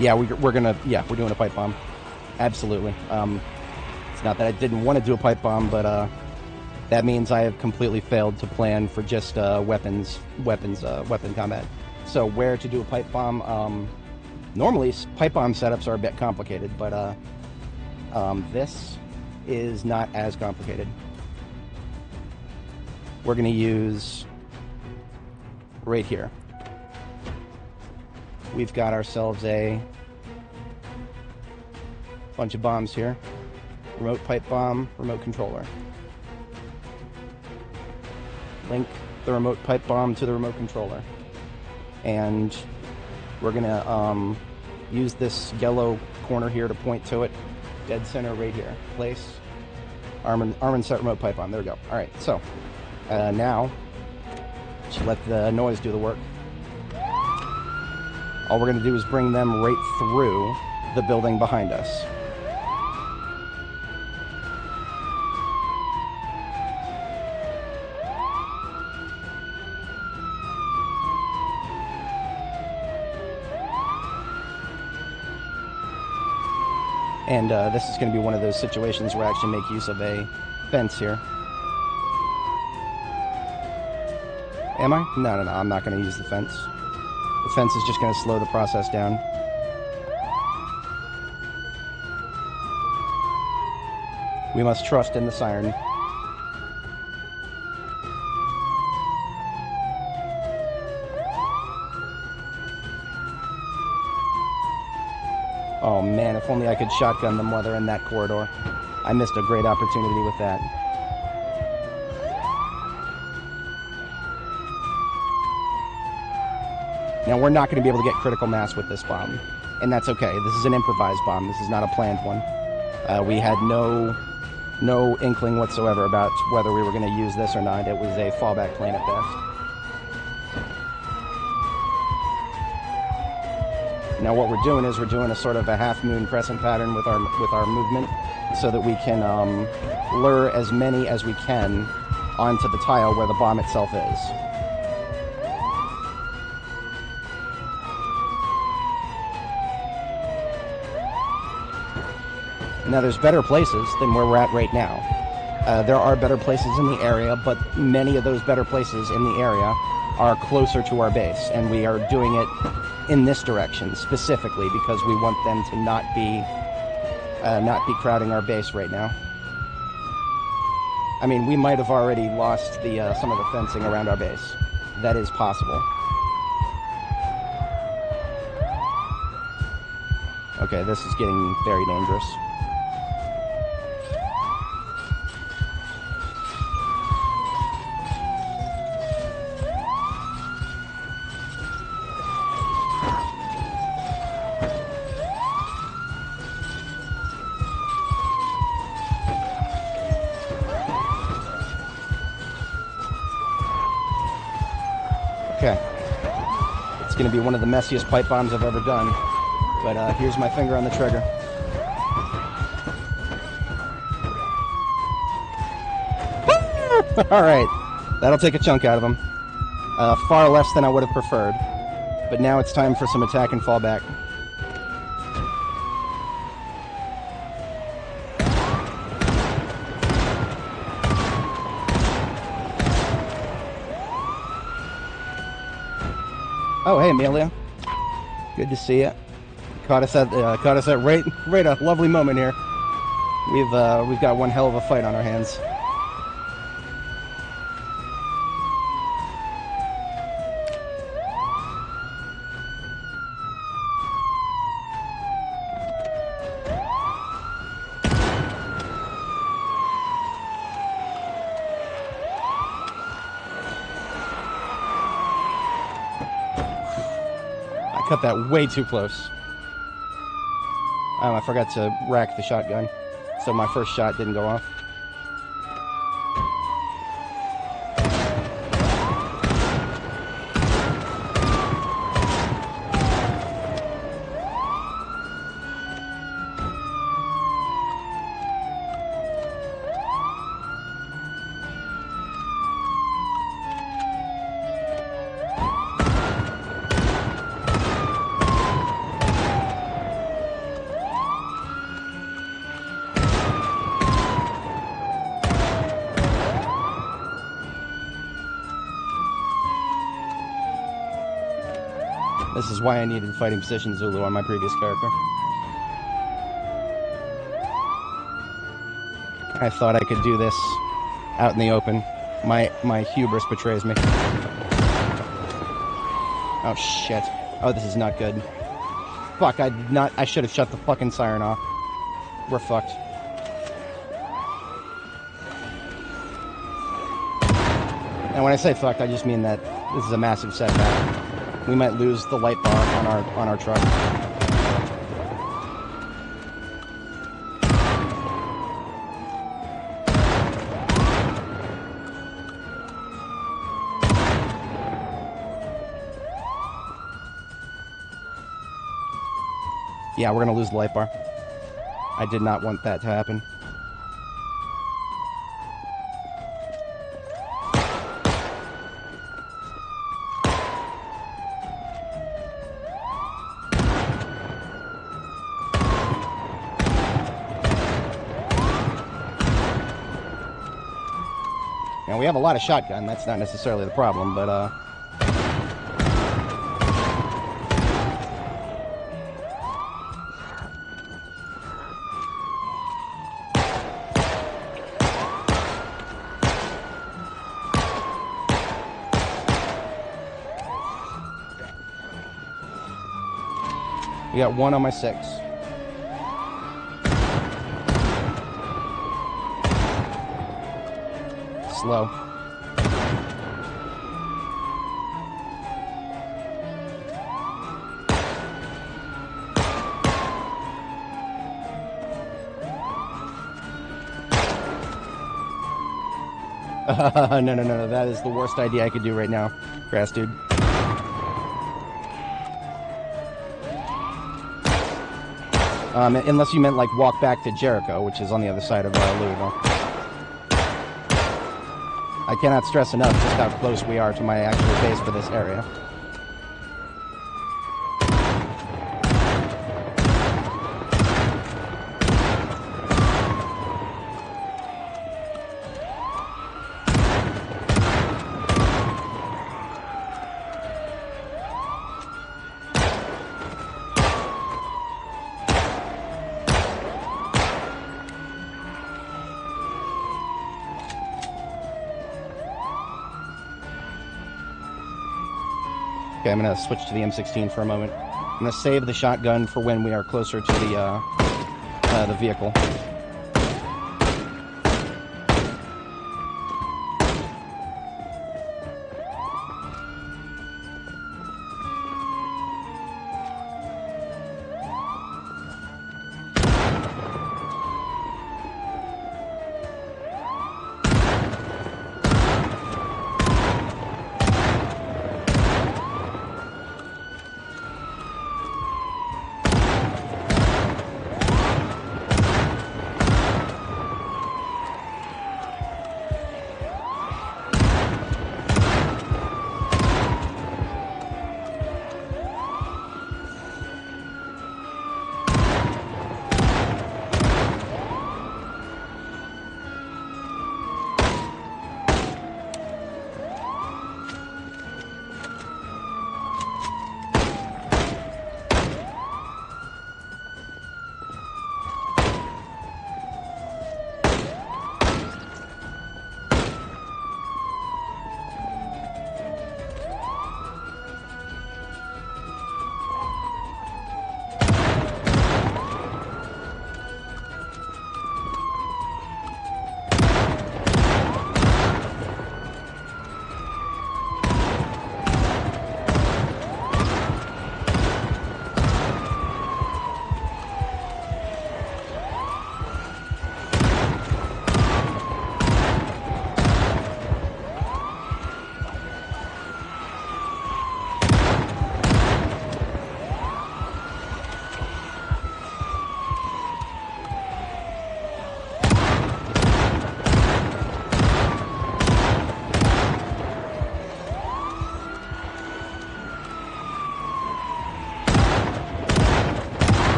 Yeah, we're doing a pipe bomb. Absolutely. It's not that I didn't want to do a pipe bomb, but that means I have completely failed to plan for just weapon combat. So where to do a pipe bomb? Normally, pipe bomb setups are a bit complicated, but this is not as complicated. We're going to use right here. We've got ourselves a bunch of bombs here. Remote pipe bomb, remote controller. Link the remote pipe bomb to the remote controller. And we're gonna use this yellow corner here to point to it. Dead center right here. Place. Arm and set remote pipe bomb. There we go. Alright, so now just let the noise do the work. All we're going to do is bring them right through the building behind us. And this is going to be one of those situations where I actually make use of a fence here. Am I? No, I'm not going to use the fence. The fence is just going to slow the process down. We must trust in the siren. Oh man, if only I could shotgun them while they're in that corridor. I missed a great opportunity with that. Now, we're not going to be able to get critical mass with this bomb, and that's okay. This is an improvised bomb. This is not a planned one. We had no inkling whatsoever about whether we were going to use this or not. It was a fallback plan at best. Now, what we're doing is we're doing a sort of a half-moon crescent pattern with our movement, so that we can lure as many as we can onto the tile where the bomb itself is. Now, there's better places than where we're at right now. There are better places in the area, but many of those better places in the area are closer to our base, and we are doing it in this direction specifically because we want them to not be crowding our base right now. I mean, we might have already lost some of the fencing around our base. That is possible. Okay, this is getting very dangerous. Okay. It's going to be one of the messiest pipe bombs I've ever done. But here's my finger on the trigger. Alright. That'll take a chunk out of him. Far less than I would have preferred. But now it's time for some attack and fall back. Oh, hey, Amelia. Good to see you. Caught us at right a lovely moment here. We've got one hell of a fight on our hands. Cut that way too close. I forgot to rack the shotgun, so my first shot didn't go off. This is why I needed fighting position Zulu on my previous character. I thought I could do this out in the open. My hubris betrays me. Oh shit. Oh, this is not good. Fuck, I should have shut the fucking siren off. We're fucked. And when I say fucked, I just mean that this is a massive setback. We might lose the light bar on our truck. Yeah, we're gonna lose the light bar. I did not want that to happen. Now, we have a lot of shotgun. That's not necessarily the problem, but, we got one on my 6. Slow. No. That is the worst idea I could do right now, Grass Dude. Unless you meant, like, walk back to Jericho, which is on the other side of Louisville. I cannot stress enough just how close we are to my actual base for this area. Okay, I'm going to switch to the M16 for a moment. I'm going to save the shotgun for when we are closer to the vehicle.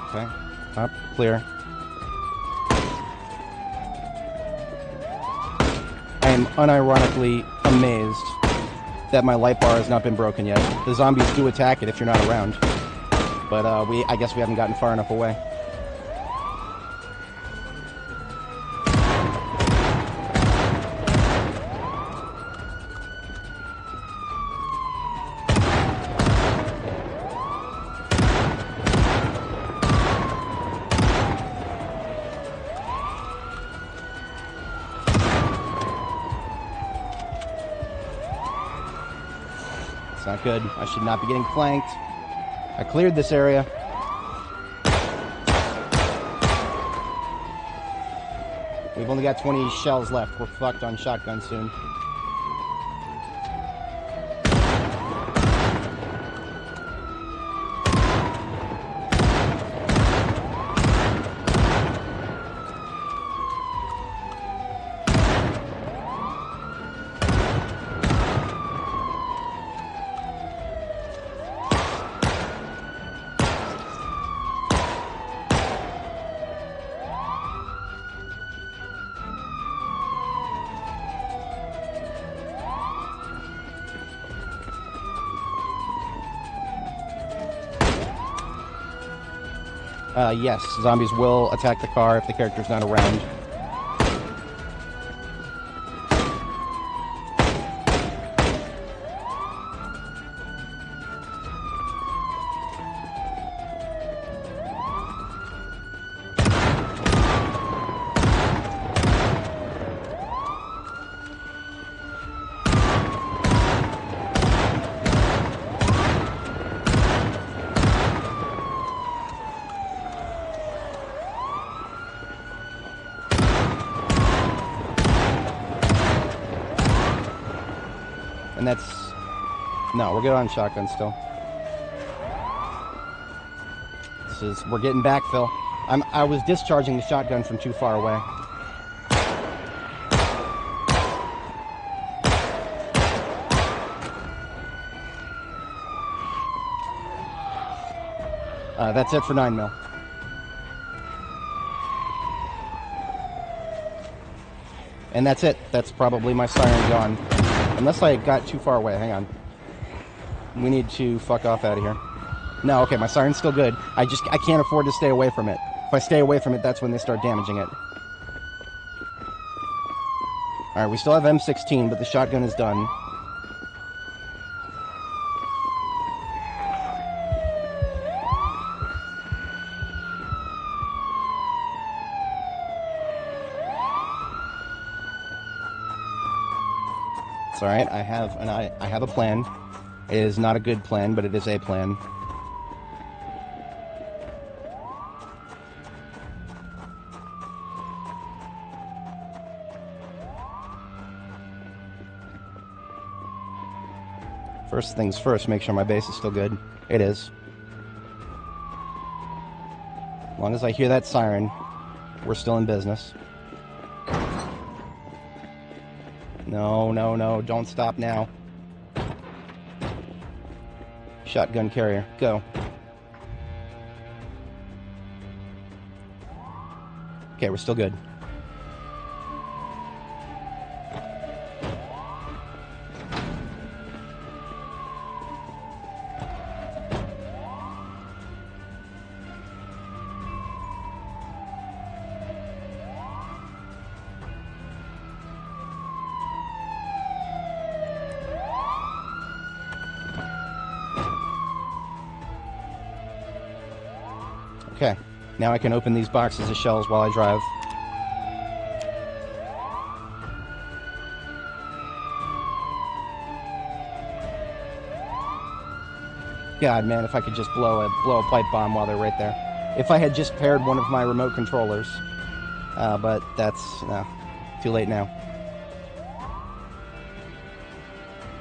Okay, up, clear. I am unironically amazed that my light bar has not been broken yet. The zombies do attack it if you're not around. But I guess we haven't gotten far enough away. Not good. I should not be getting flanked. I cleared this area. We've only got 20 shells left. We're fucked on shotgun soon. Yes, zombies will attack the car if the character's not around. And that's... No, we're good on shotgun still. We're getting backfill. I was discharging the shotgun from too far away. That's it for 9mm. And that's it. That's probably my siren gone. Unless I got too far away. Hang on. We need to fuck off out of here. No, okay, my siren's still good. I can't afford to stay away from it. If I stay away from it, that's when they start damaging it. Alright, we still have M16, but the shotgun is done. It's alright, I have a plan. It is not a good plan, but it is a plan. First things first, make sure my base is still good. It is. As long as I hear that siren, we're still in business. No, no, no, don't stop now. Shotgun carrier, go. Okay, we're still good. Okay, now I can open these boxes of shells while I drive. God, man, if I could just blow a pipe bomb while they're right there. If I had just paired one of my remote controllers. But that's, no, too late now.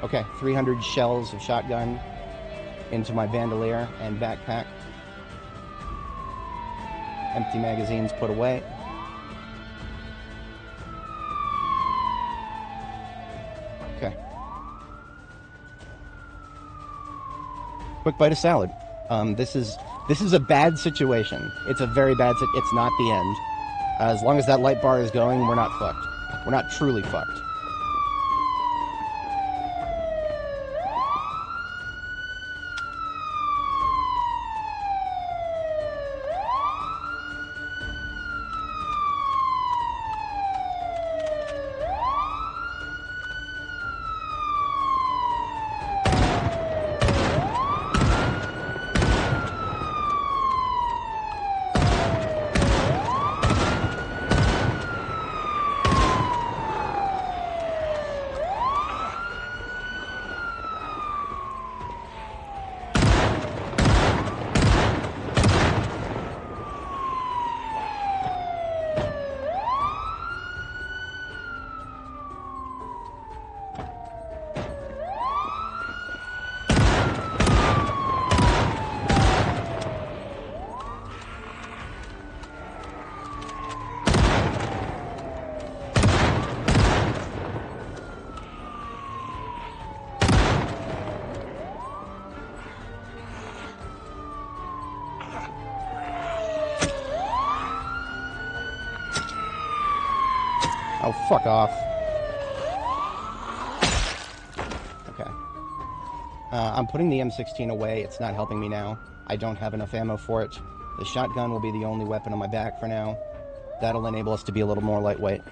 Okay, 300 shells of shotgun into my bandolier and backpack. Empty magazines put away. Okay. Quick bite of salad. This is a bad situation. It's a very bad situation. It's not the end. As long as that light bar is going, we're not fucked. We're not truly fucked. Oh, fuck off. Okay. I'm putting the M16 away. It's not helping me now. I don't have enough ammo for it. The shotgun will be the only weapon on my back for now. That'll enable us to be a little more lightweight.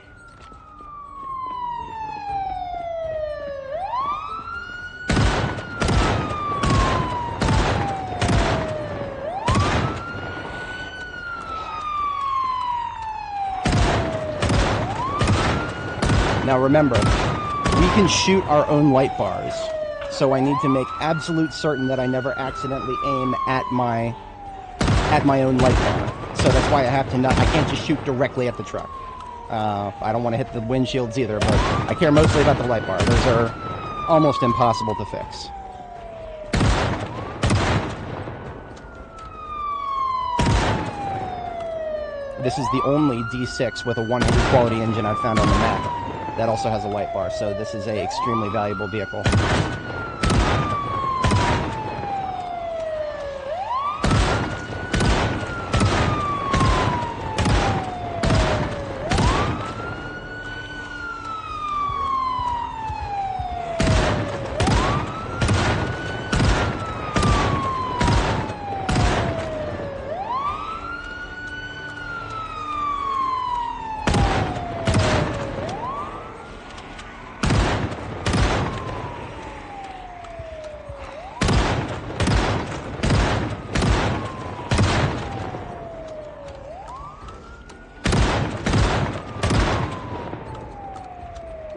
Now remember, we can shoot our own light bars, so I need to make absolute certain that I never accidentally aim at my own light bar. So that's why I have to I can't just shoot directly at the truck. I don't want to hit the windshields either, but I care mostly about the light bar. Those are almost impossible to fix. This is the only D6 with a 100 quality engine I've found on the map. That also has a light bar, so this is a extremely valuable vehicle.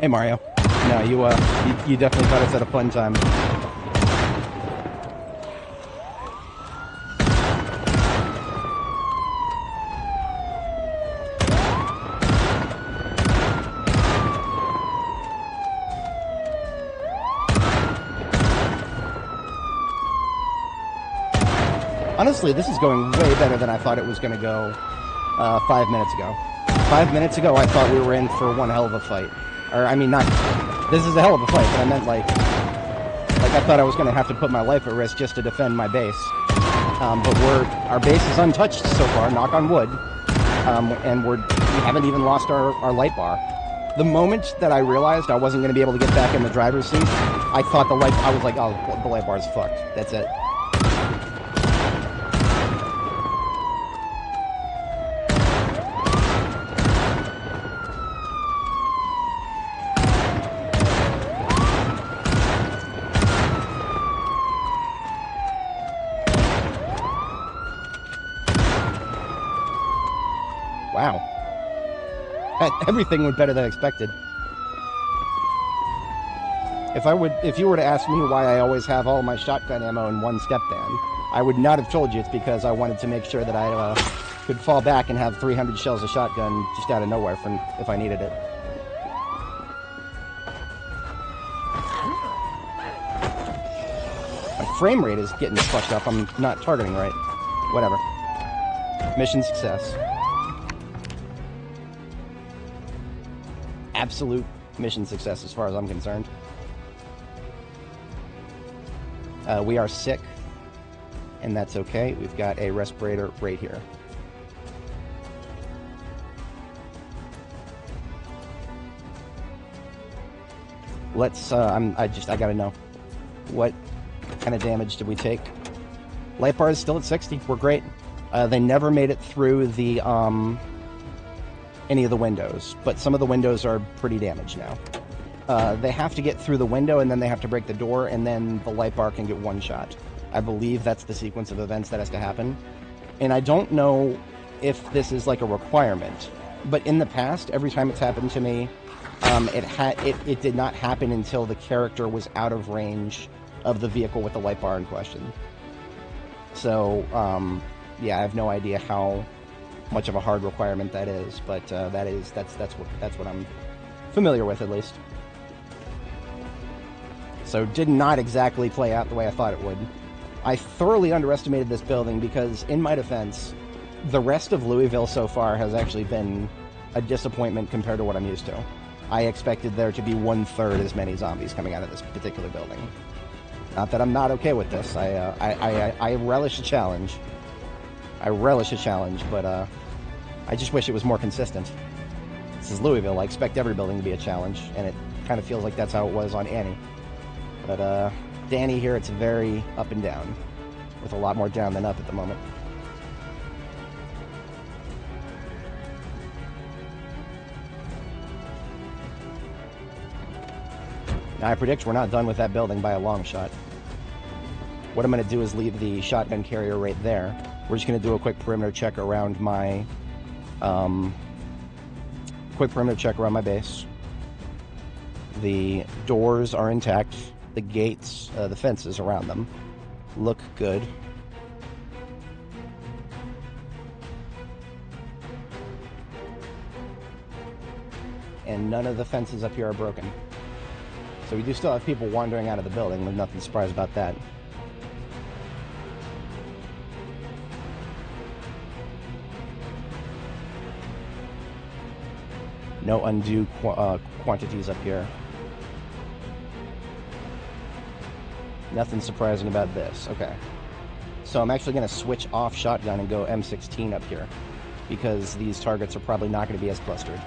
Hey, Mario. No, you definitely caught us at a fun time. Honestly, this is going way better than I thought it was going to go 5 minutes ago. 5 minutes ago, I thought we were in for one hell of a fight. Or, I mean, not... This is a hell of a fight, but I meant, like I thought I was going to have to put my life at risk just to defend my base. But our base is untouched so far, knock on wood. And we haven't even lost our light bar. The moment that I realized I wasn't going to be able to get back in the driver's seat, I thought I was like, oh, the light bar's fucked. That's it. Wow. Everything went better than expected. If you were to ask me why I always have all my shotgun ammo in one step band, I would not have told you it's because I wanted to make sure that I could fall back and have 300 shells of shotgun just out of nowhere if I needed it. My frame rate is getting fucked up. I'm not targeting right. Whatever. Mission success. Absolute mission success as far as I'm concerned. We are sick, and that's okay. We've got a respirator right here. Let's, I gotta know. What kind of damage did we take? Light bar is still at 60. We're great. They never made it through the, any of the windows, but some of the windows are pretty damaged now. They have to get through the window, and then they have to break the door, and then the light bar can get one shot. I believe that's the sequence of events that has to happen. And I don't know if this is like a requirement, but in the past, every time it's happened to me, it did not happen until the character was out of range of the vehicle with the light bar in question. So, yeah, I have no idea how much of a hard requirement that is, but that's what I'm familiar with, at least. So did not exactly play out the way I thought it would. I thoroughly underestimated this building because, in my defense, the rest of Louisville so far has actually been a disappointment compared to what I'm used to. I expected there to be 1/3 as many zombies coming out of this particular building. Not that I'm not okay with this. I relish a challenge. I relish a challenge, but I just wish it was more consistent. This is Louisville. I expect every building to be a challenge, and it kind of feels like that's how it was on Annie. But Dani here, it's very up and down, with a lot more down than up at the moment. Now, I predict we're not done with that building by a long shot. What I'm going to do is leave the shotgun carrier right there. We're just going to do a quick perimeter check around my base. The doors are intact. The gates, the fences around them look good. And none of the fences up here are broken. So we do still have people wandering out of the building. There's nothing surprised about that. No undue quantities up here. Nothing surprising about this. Okay. So I'm actually going to switch off shotgun and go M16 up here, because these targets are probably not going to be as clustered.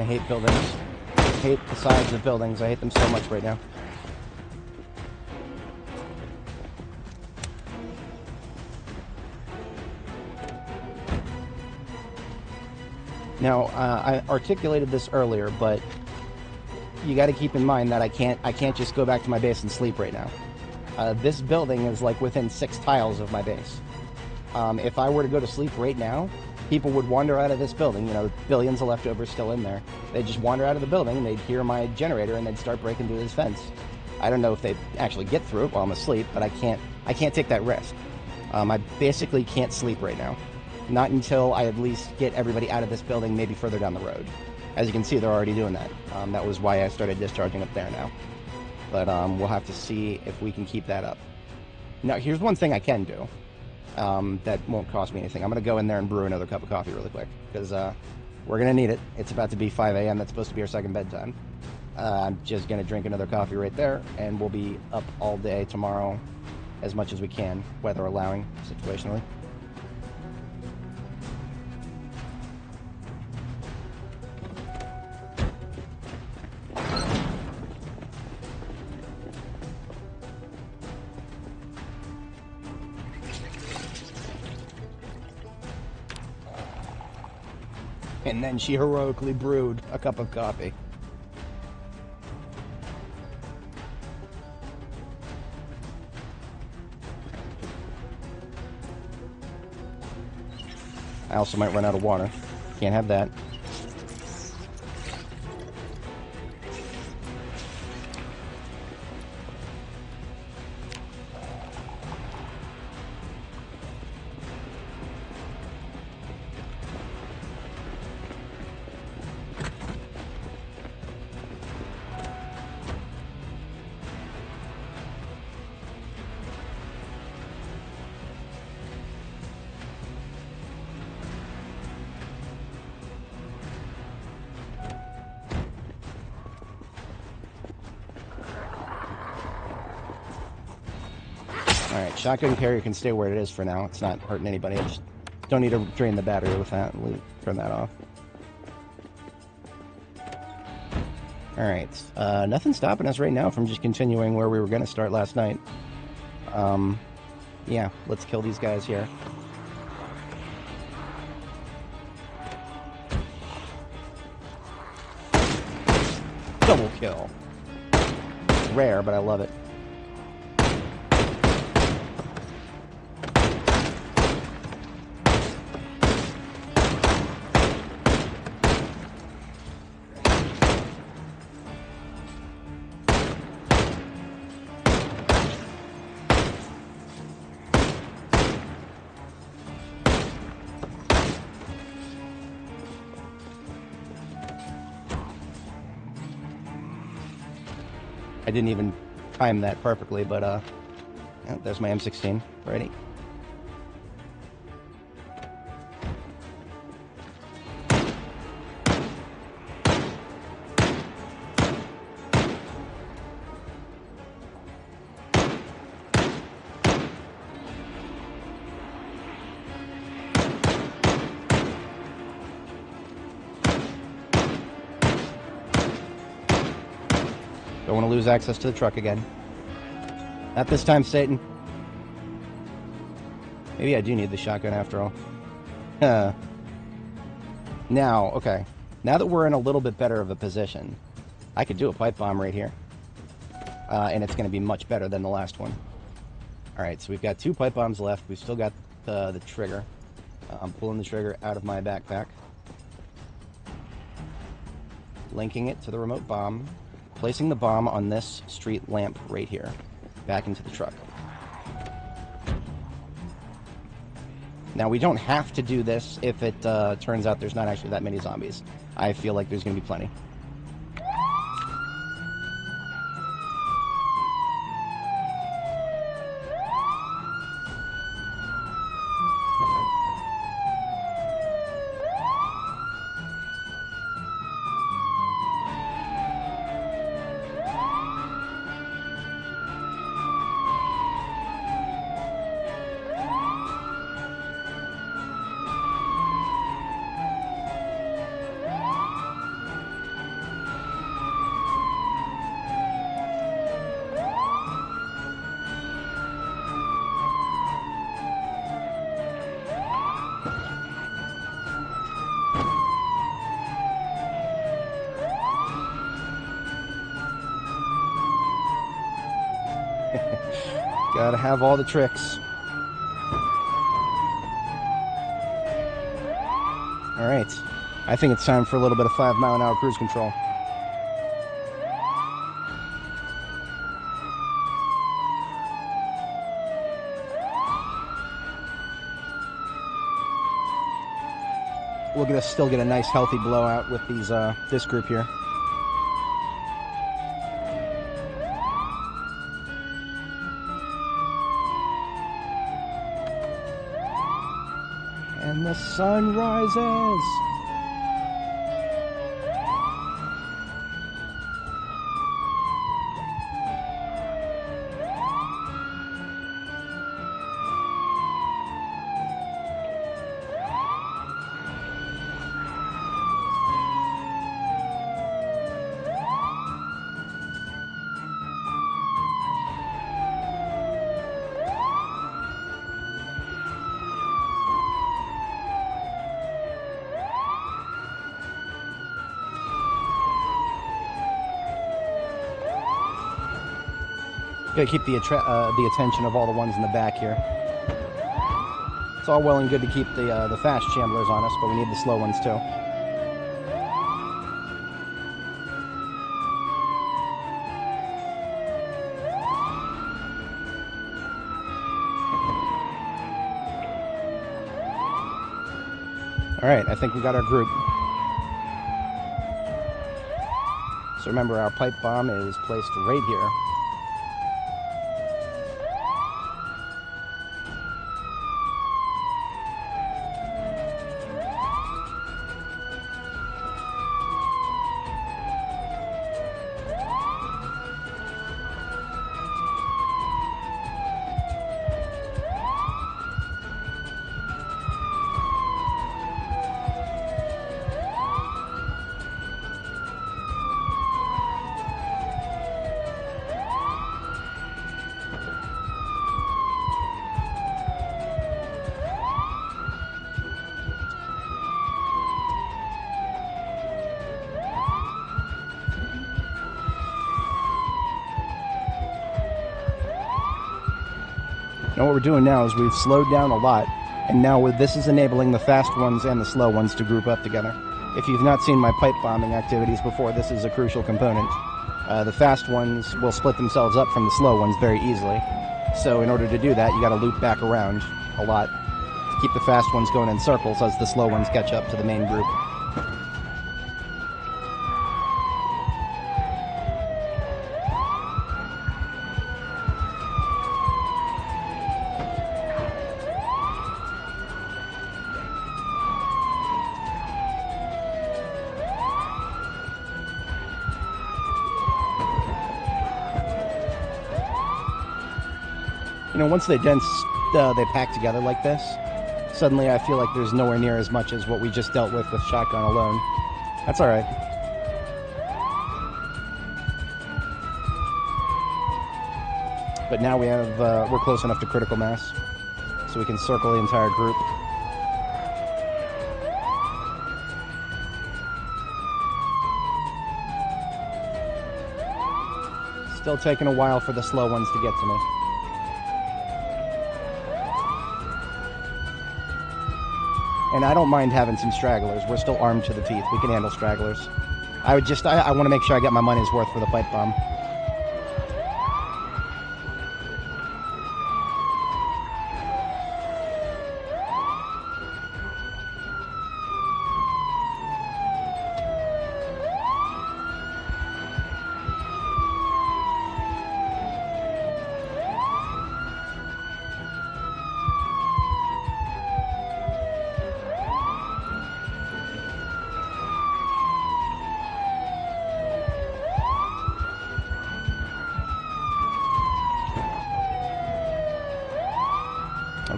I hate buildings. I hate the sides of buildings. I hate them so much right now. Now, I articulated this earlier, but you got to keep in mind that I can't just go back to my base and sleep right now. This building is like within 6 tiles of my base. If I were to go to sleep right now, people would wander out of this building. You know, billions of leftovers still in there. They'd just wander out of the building, and they'd hear my generator, and they'd start breaking through this fence. I don't know if they'd actually get through it while I'm asleep, but I can't take that risk. I basically can't sleep right now. Not until I at least get everybody out of this building, maybe further down the road. As you can see, they're already doing that. That was why I started discharging up there now. But we'll have to see if we can keep that up. Now, here's one thing I can do that won't cost me anything. I'm going to go in there and brew another cup of coffee really quick, because we're going to need it. It's about to be 5 a.m. That's supposed to be our second bedtime. I'm just going to drink another coffee right there, and we'll be up all day tomorrow as much as we can, weather allowing, situationally. And then she heroically brewed a cup of coffee. I also might run out of water. Can't have that. Alright, shotgun carrier can stay where it is for now. It's not hurting anybody. I just don't need to drain the battery with that. We'll turn that off. Alright, nothing's stopping us right now from just continuing where we were going to start last night. Yeah, let's kill these guys here. Double kill. Rare, but I love it. I didn't even time that perfectly, but yeah, there's my M16. Ready. Don't want to lose access to the truck again. Not this time, Satan. Maybe I do need the shotgun after all. Now, okay. Now that we're in a little bit better of a position, I could do a pipe bomb right here. And it's going to be much better than the last one. Alright, so we've got 2 pipe bombs left. We've still got the trigger. I'm pulling the trigger out of my backpack. Linking it to the remote bomb. Placing the bomb on this street lamp right here. Back into the truck. Now, we don't have to do this if it turns out there's not actually that many zombies. I feel like there's going to be plenty. Gotta have all the tricks. Alright. I think it's time for a little bit of 5-mile-an-hour cruise control. We're gonna still get a nice healthy blowout with these this group here. And the sun rises. Gotta keep the attention of all the ones in the back here. It's all well and good to keep the fast chamblers on us, but we need the slow ones too. Alright, I think we got our group. So remember, our pipe bomb is placed right here. Now what we're doing now is we've slowed down a lot, and now this is enabling the fast ones and the slow ones to group up together. If you've not seen my pipe bombing activities before, this is a crucial component. The fast ones will split themselves up from the slow ones very easily. So in order to do that, you gotta loop back around a lot to keep the fast ones going in circles as the slow ones catch up to the main group. You know, once they pack together like this, suddenly I feel like there's nowhere near as much as what we just dealt with shotgun alone. That's alright. But now we're close enough to critical mass, so we can circle the entire group. Still taking a while for the slow ones to get to me. And I don't mind having some stragglers. We're still armed to the teeth. We can handle stragglers. I want to make sure I get my money's worth for the pipe bomb.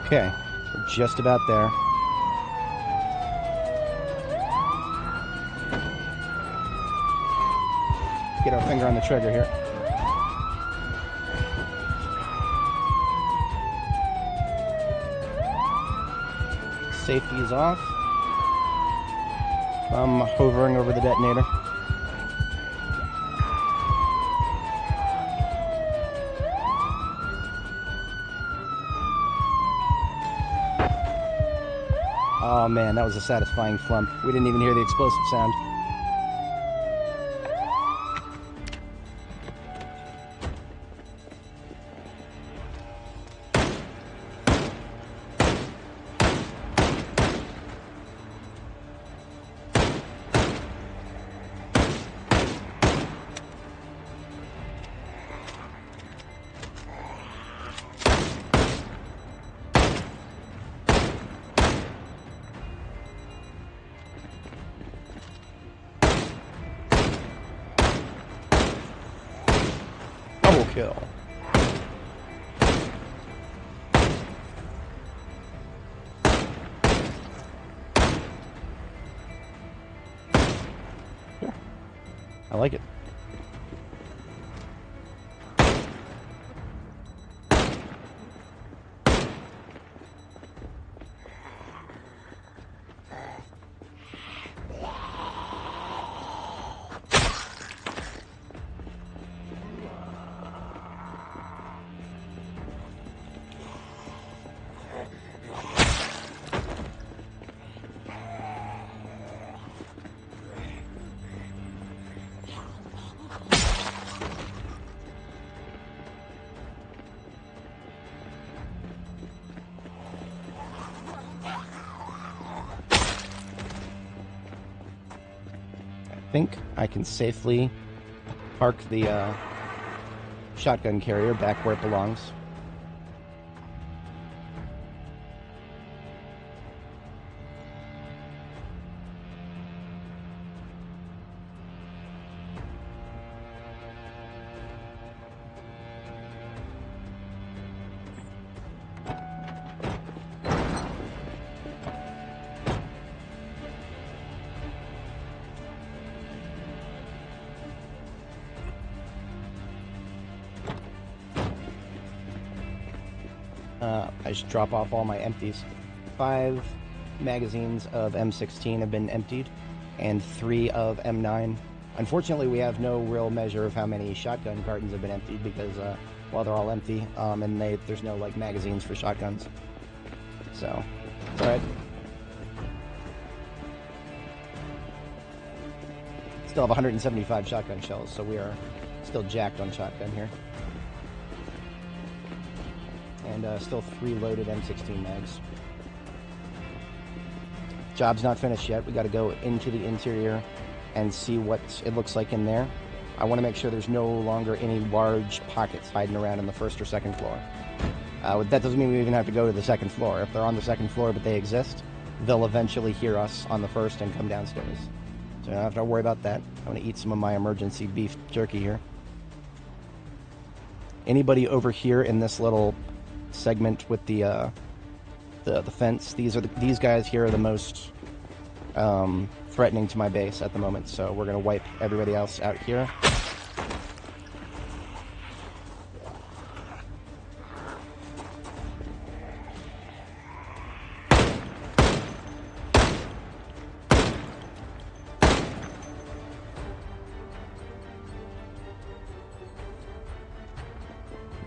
Okay, we're just about there. Get our finger on the trigger here. Safety is off. I'm hovering over the detonator. Oh man, that was a satisfying flump. We didn't even hear the explosive sound. Double kill. I like it. I think I can safely park the shotgun carrier back where it belongs. I just drop off all my empties. 5 magazines of M16 have been emptied, and 3 of M9. Unfortunately, we have no real measure of how many shotgun cartons have been emptied because, well, they're all empty, and there's no, like, magazines for shotguns. So, it's alright. Still have 175 shotgun shells, so we are still jacked on shotgun here. And still 3 loaded M16 mags. Job's not finished yet. We got to go into the interior and see what it looks like in there. I want to make sure there's no longer any large pockets hiding around in the first or second floor. That doesn't mean we even have to go to the second floor. If they're on the second floor but they exist, they'll eventually hear us on the first and come downstairs. So I don't have to worry about that. I'm going to eat some of my emergency beef jerky here. Anybody over here in this little segment with the fence, these guys here are the most threatening to my base at the moment, so we're gonna wipe everybody else out here.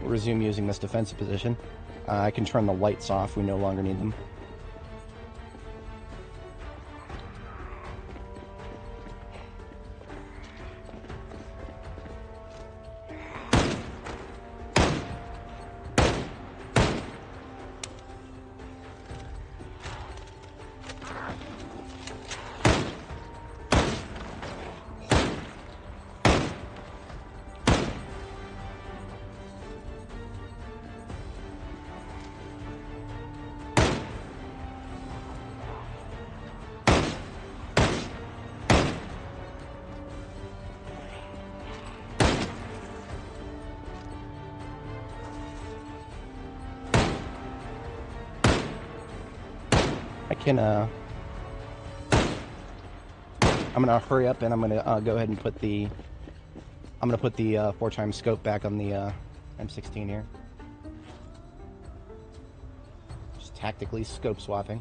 We'll resume using this defensive position. I can turn the lights off. We no longer need them. I'm gonna hurry up and I'm gonna go ahead and put the 4x scope back on the M16 here. Just tactically scope swapping.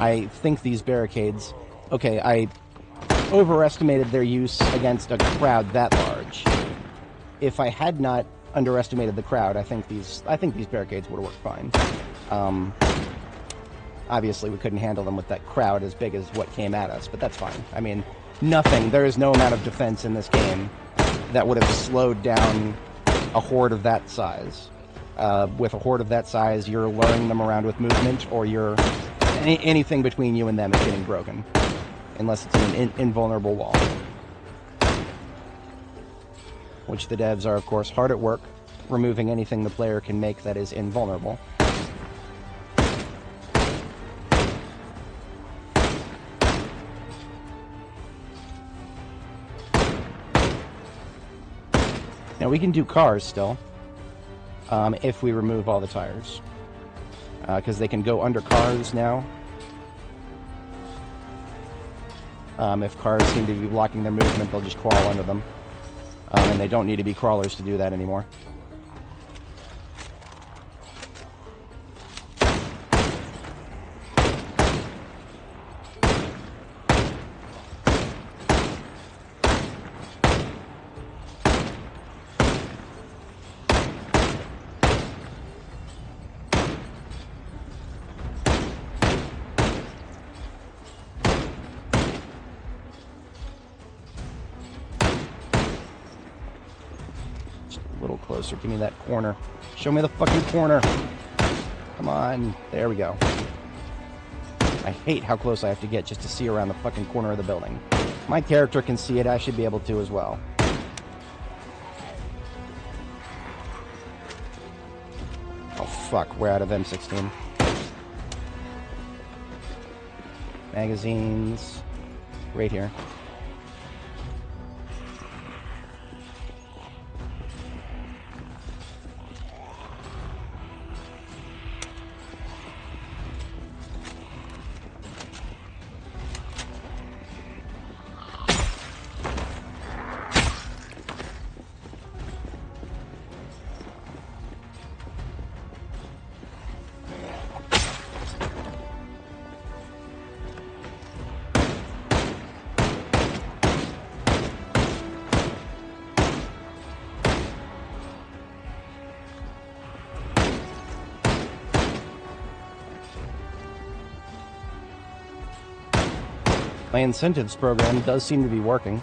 I think these barricades... Okay, I overestimated their use against a crowd that large. If I had not underestimated the crowd, I think these barricades would have worked fine. Obviously, we couldn't handle them with that crowd as big as what came at us, but that's fine. I mean, there is no amount of defense in this game that would have slowed down a horde of that size. With a horde of that size, you're luring them around with movement, or anything between you and them is getting broken. Unless it's an invulnerable wall. Which the devs are, of course, hard at work, removing anything the player can make that is invulnerable. Now, we can do cars still, if we remove all the tires. Because they can go under cars now. If cars seem to be blocking their movement, they'll just crawl under them. And they don't need to be crawlers to do that anymore. Closer. Give me that corner. Show me the fucking corner. Come on. There we go. I hate how close I have to get just to see around the fucking corner of the building. My character can see it. I should be able to as well. Oh, fuck. We're out of M16. Magazines. Right here. My incentives program does seem to be working.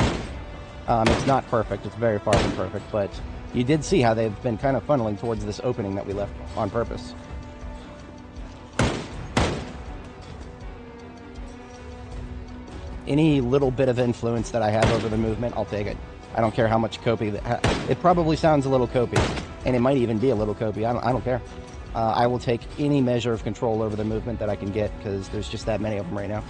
It's not perfect, it's very far from perfect, but you did see how they've been kind of funneling towards this opening that we left on purpose. Any little bit of influence that I have over the movement, I'll take it. I don't care how much copy. It probably sounds a little copy, and it might even be a little copy. I don't care. I will take any measure of control over the movement that I can get, because there's just that many of them right now.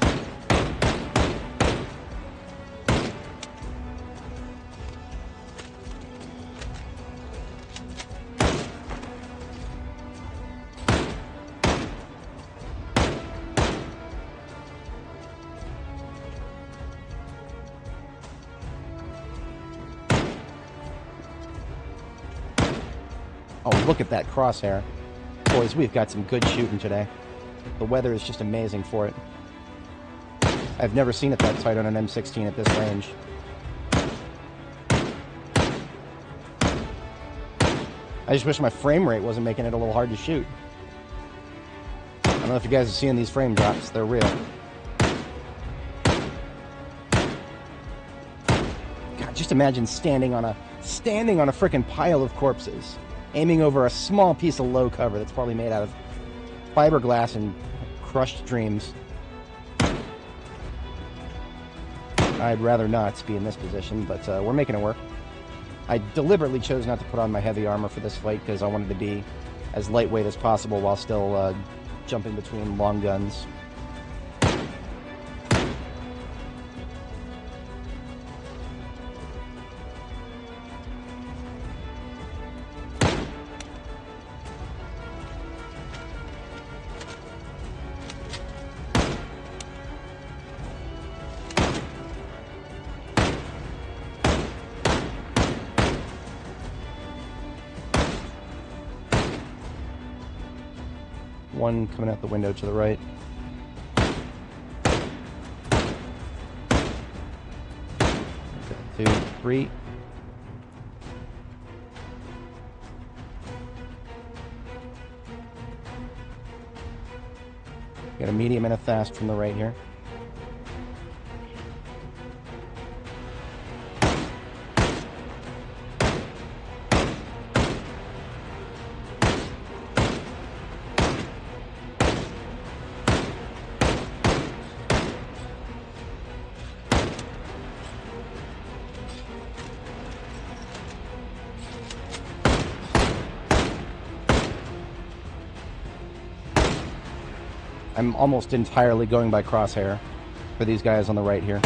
Oh, look at that crosshair. Boys, we've got some good shooting today. The weather is just amazing for it. I've never seen it that tight on an M16 at this range. I just wish my frame rate wasn't making it a little hard to shoot. I don't know if you guys are seeing these frame drops. They're real. God, just imagine standing on a frickin' pile of corpses, aiming over a small piece of low cover that's probably made out of fiberglass and crushed dreams. I'd rather not be in this position, but we're making it work. I deliberately chose not to put on my heavy armor for this fight because I wanted to be as lightweight as possible while still jumping between long guns. One coming out the window to the right. 2, 3. Got a medium and a fast from the right here. I'm almost entirely going by crosshair for these guys on the right here.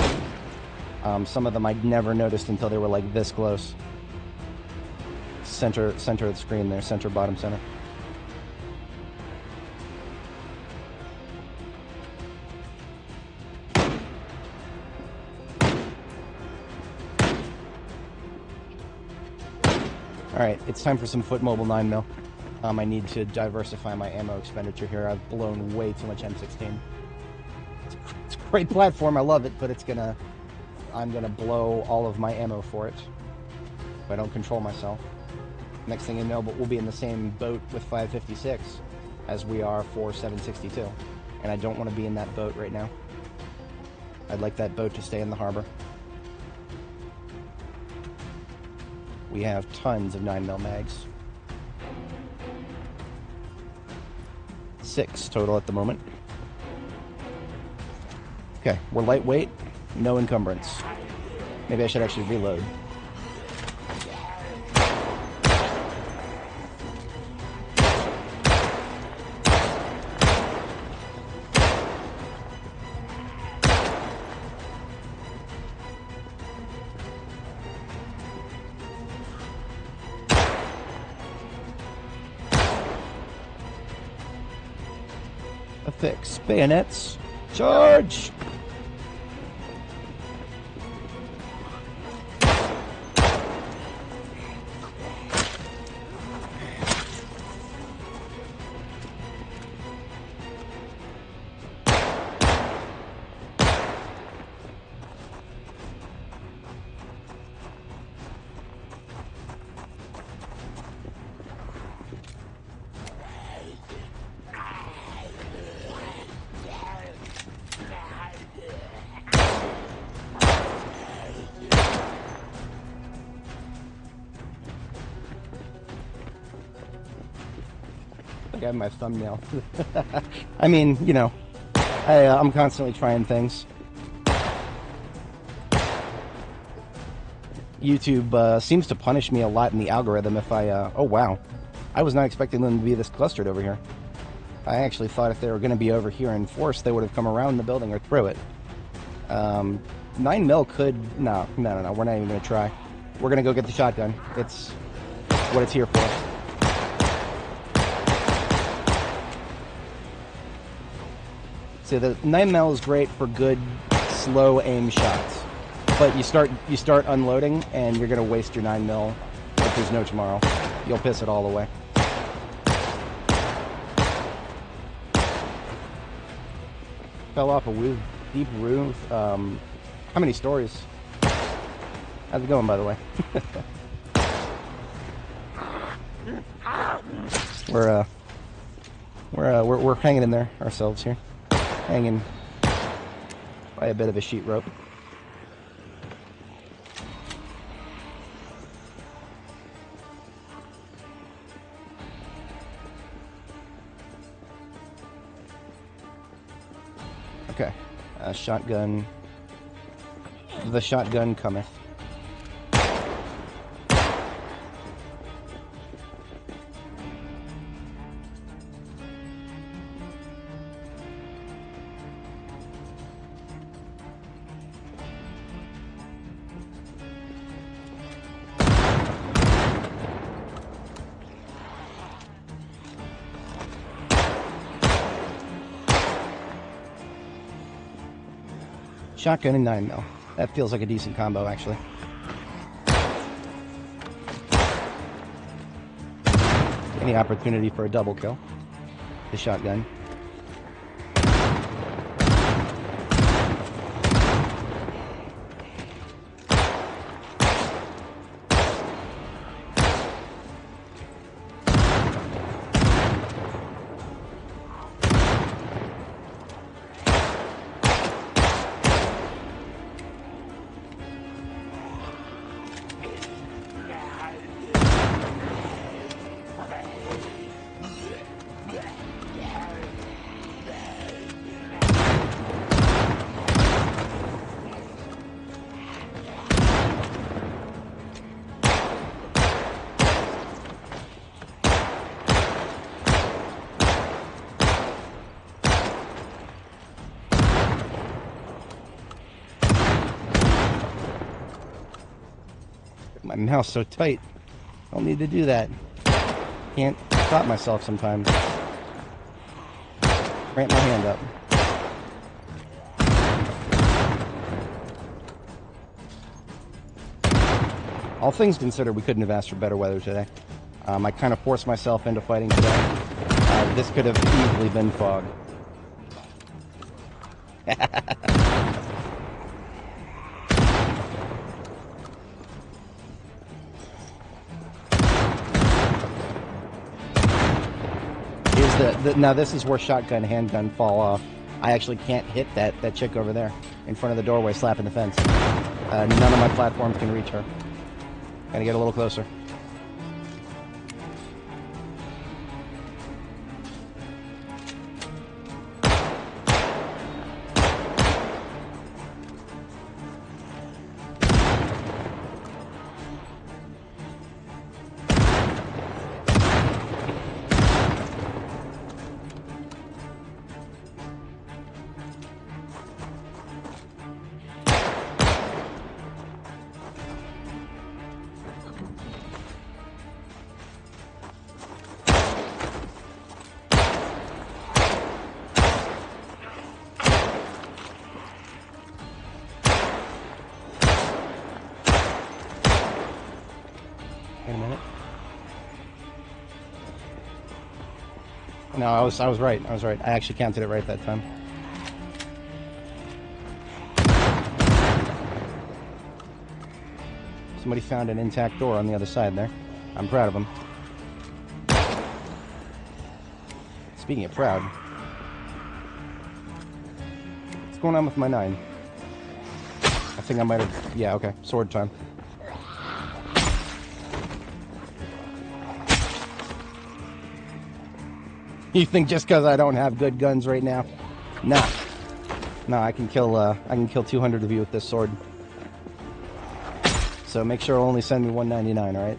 Some of them I'd never noticed until they were like this close. Center of the screen there, center, bottom, center. Alright, it's time for some foot mobile 9mm. I need to diversify my ammo expenditure here. I've blown way too much M16. It's a great platform, I love it, but I'm gonna blow all of my ammo for it if I don't control myself. Next thing you know, but we'll be in the same boat with 556 as we are for 762. And I don't want to be in that boat right now. I'd like that boat to stay in the harbor. We have tons of 9mm mags. 6 total at the moment. Okay, we're lightweight, no encumbrance. Maybe I should actually reload. Affix bayonets. Charge! I have my thumbnail. I mean, you know, I'm constantly trying things. YouTube seems to punish me a lot in the algorithm if I... oh, wow. I was not expecting them to be this clustered over here. I actually thought if they were going to be over here in force, they would have come around the building or through it. 9mm could... No, we're not even going to try. We're going to go get the shotgun. It's what it's here for. So the 9mm is great for good, slow aim shots. But you start unloading, and you're going to waste your 9mm if there's no tomorrow. You'll piss it all away. Fell off a deep roof. How many stories? How's it going, by the way? We're hanging in there ourselves here. Hanging by a bit of a sheet rope. Okay, shotgun. The shotgun cometh. Shotgun and 9mm. That feels like a decent combo, actually. Any opportunity for a double kill. The shotgun. now so tight. Don't need to do that. Can't stop myself sometimes. Ramp my hand up. All things considered, we couldn't have asked for better weather today. I kind of forced myself into fighting today. This could have easily been fog. Now this is where shotgun, handgun fall off. I actually can't hit that chick over there in front of the doorway slapping the fence. None of my platforms can reach her. Gotta get a little closer. Wait a minute. No, I was right. I was right. I actually counted it right that time. Somebody found an intact door on the other side there. I'm proud of them. Speaking of proud, what's going on with my 9? I think I might have... Yeah, okay. Sword time. You think just because I don't have good guns right now? Nah. No, I can kill 200 of you with this sword. So make sure it'll only send me 199, alright?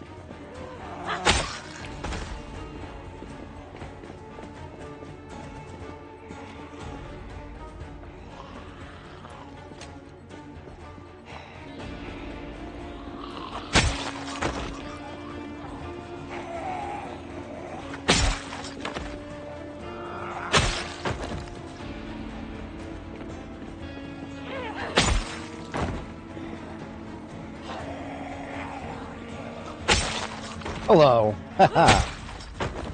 Hello.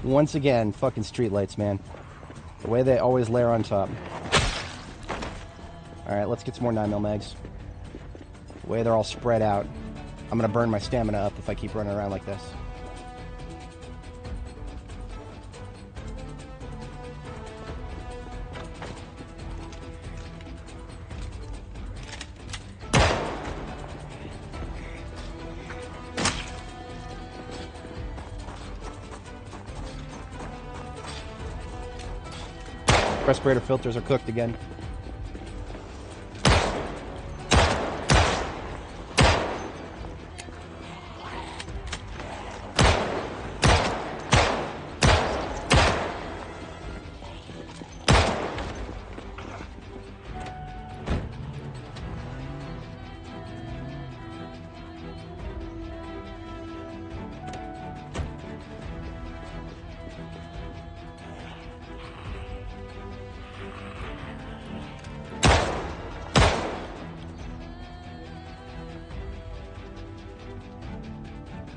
Once again, fucking streetlights, man. The way they always layer on top. Alright, let's get some more 9mm mags. The way they're all spread out. I'm gonna burn my stamina up if I keep running around like this. Respirator filters are cooked again.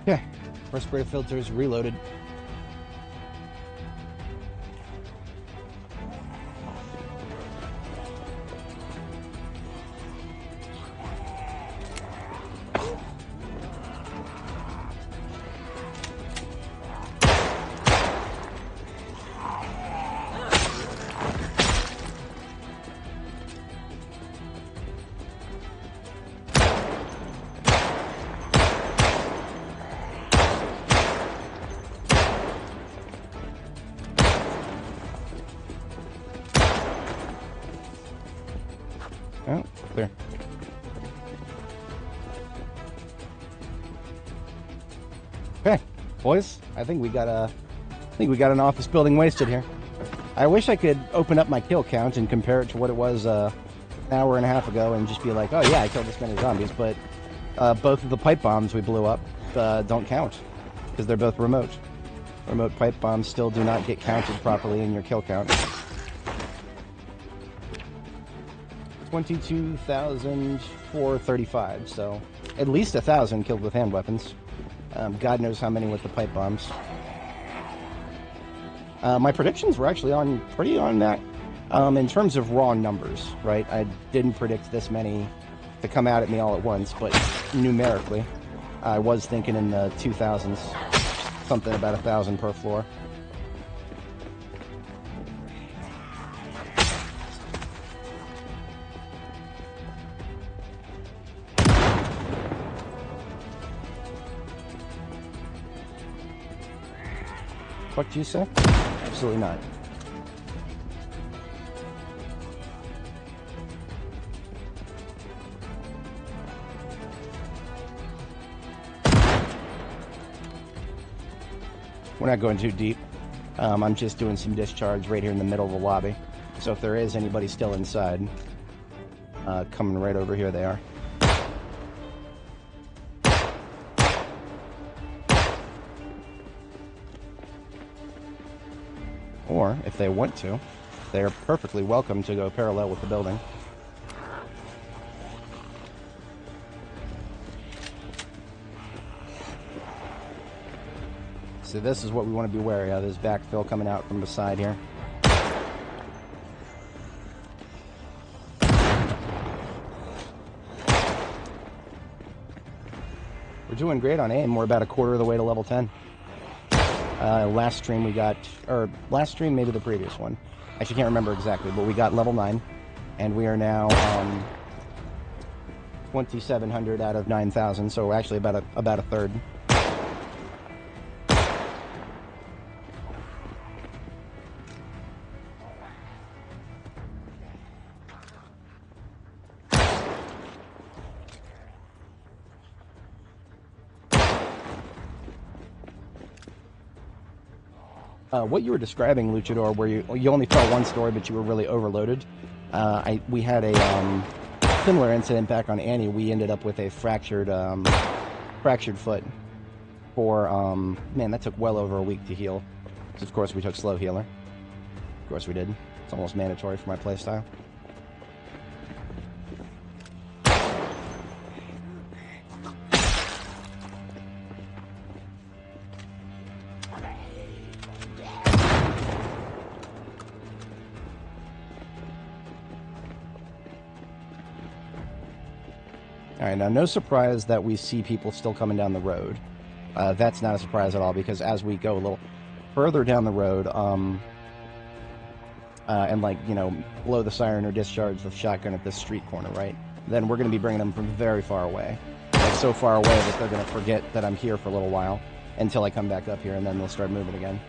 Yeah, respirator filters reloaded. Oh, there. Okay, boys. I think we got an office building wasted here. I wish I could open up my kill count and compare it to what it was an hour and a half ago and just be like, oh yeah, I killed this many zombies. But both of the pipe bombs we blew up don't count because they're both remote. Remote pipe bombs still do not get counted properly in your kill count. 22,435, so at least 1,000 killed with hand weapons. God knows how many with the pipe bombs. My predictions were actually pretty on that in terms of raw numbers, right? I didn't predict this many to come out at me all at once, but numerically, I was thinking in the 2,000s, something about 1,000 per floor. What do you say? Absolutely not. We're not going too deep. I'm just doing some discharge right here in the middle of the lobby. So if there is anybody still inside, coming right over here they are. Or, if they want to, they are perfectly welcome to go parallel with the building. So this is what we want to be wary of, this backfill coming out from the side here. We're doing great on aim. We're about a quarter of the way to level 10. Last stream we got, or last stream, maybe the previous one. I actually can't remember exactly, but we got level 9. And we are now 2,700 out of 9,000, so we're actually about a third. What you were describing, Luchador, where you only fell one story, but you were really overloaded. We had a similar incident back on Annie. We ended up with a fractured foot. For man, that took well over a week to heal. So of course we took slow healer. Of course we did. It's almost mandatory for my playstyle. Alright, now no surprise that we see people still coming down the road. That's not a surprise at all, because as we go a little further down the road, and like, you know, blow the siren or discharge the shotgun at this street corner, right? Then we're going to be bringing them from very far away. Like so far away that they're going to forget that I'm here for a little while until I come back up here, and then they'll start moving again.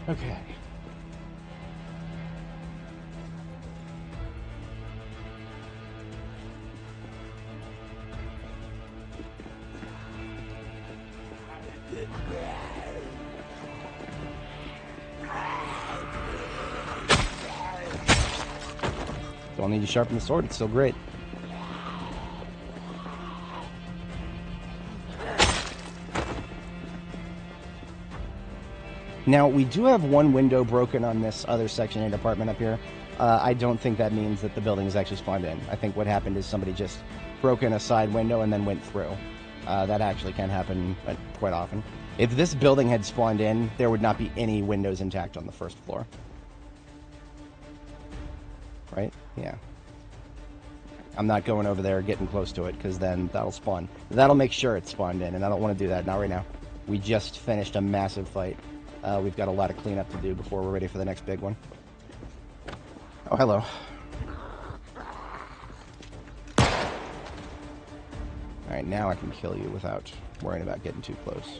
Okay. Don't need to sharpen the sword, it's still great. Now, we do have one window broken on this other Section 8 apartment up here. I don't think that means that the building is actually spawned in. I think what happened is somebody just broke in a side window and then went through. That actually can happen quite often. If this building had spawned in, there would not be any windows intact on the first floor. Right? Yeah. I'm not going over there getting close to it, because then that'll spawn. That'll make sure it's spawned in, and I don't want to do that, not right now. We just finished a massive fight. We've got a lot of cleanup to do before we're ready for the next big one. Oh, hello. Alright, now I can kill you without worrying about getting too close.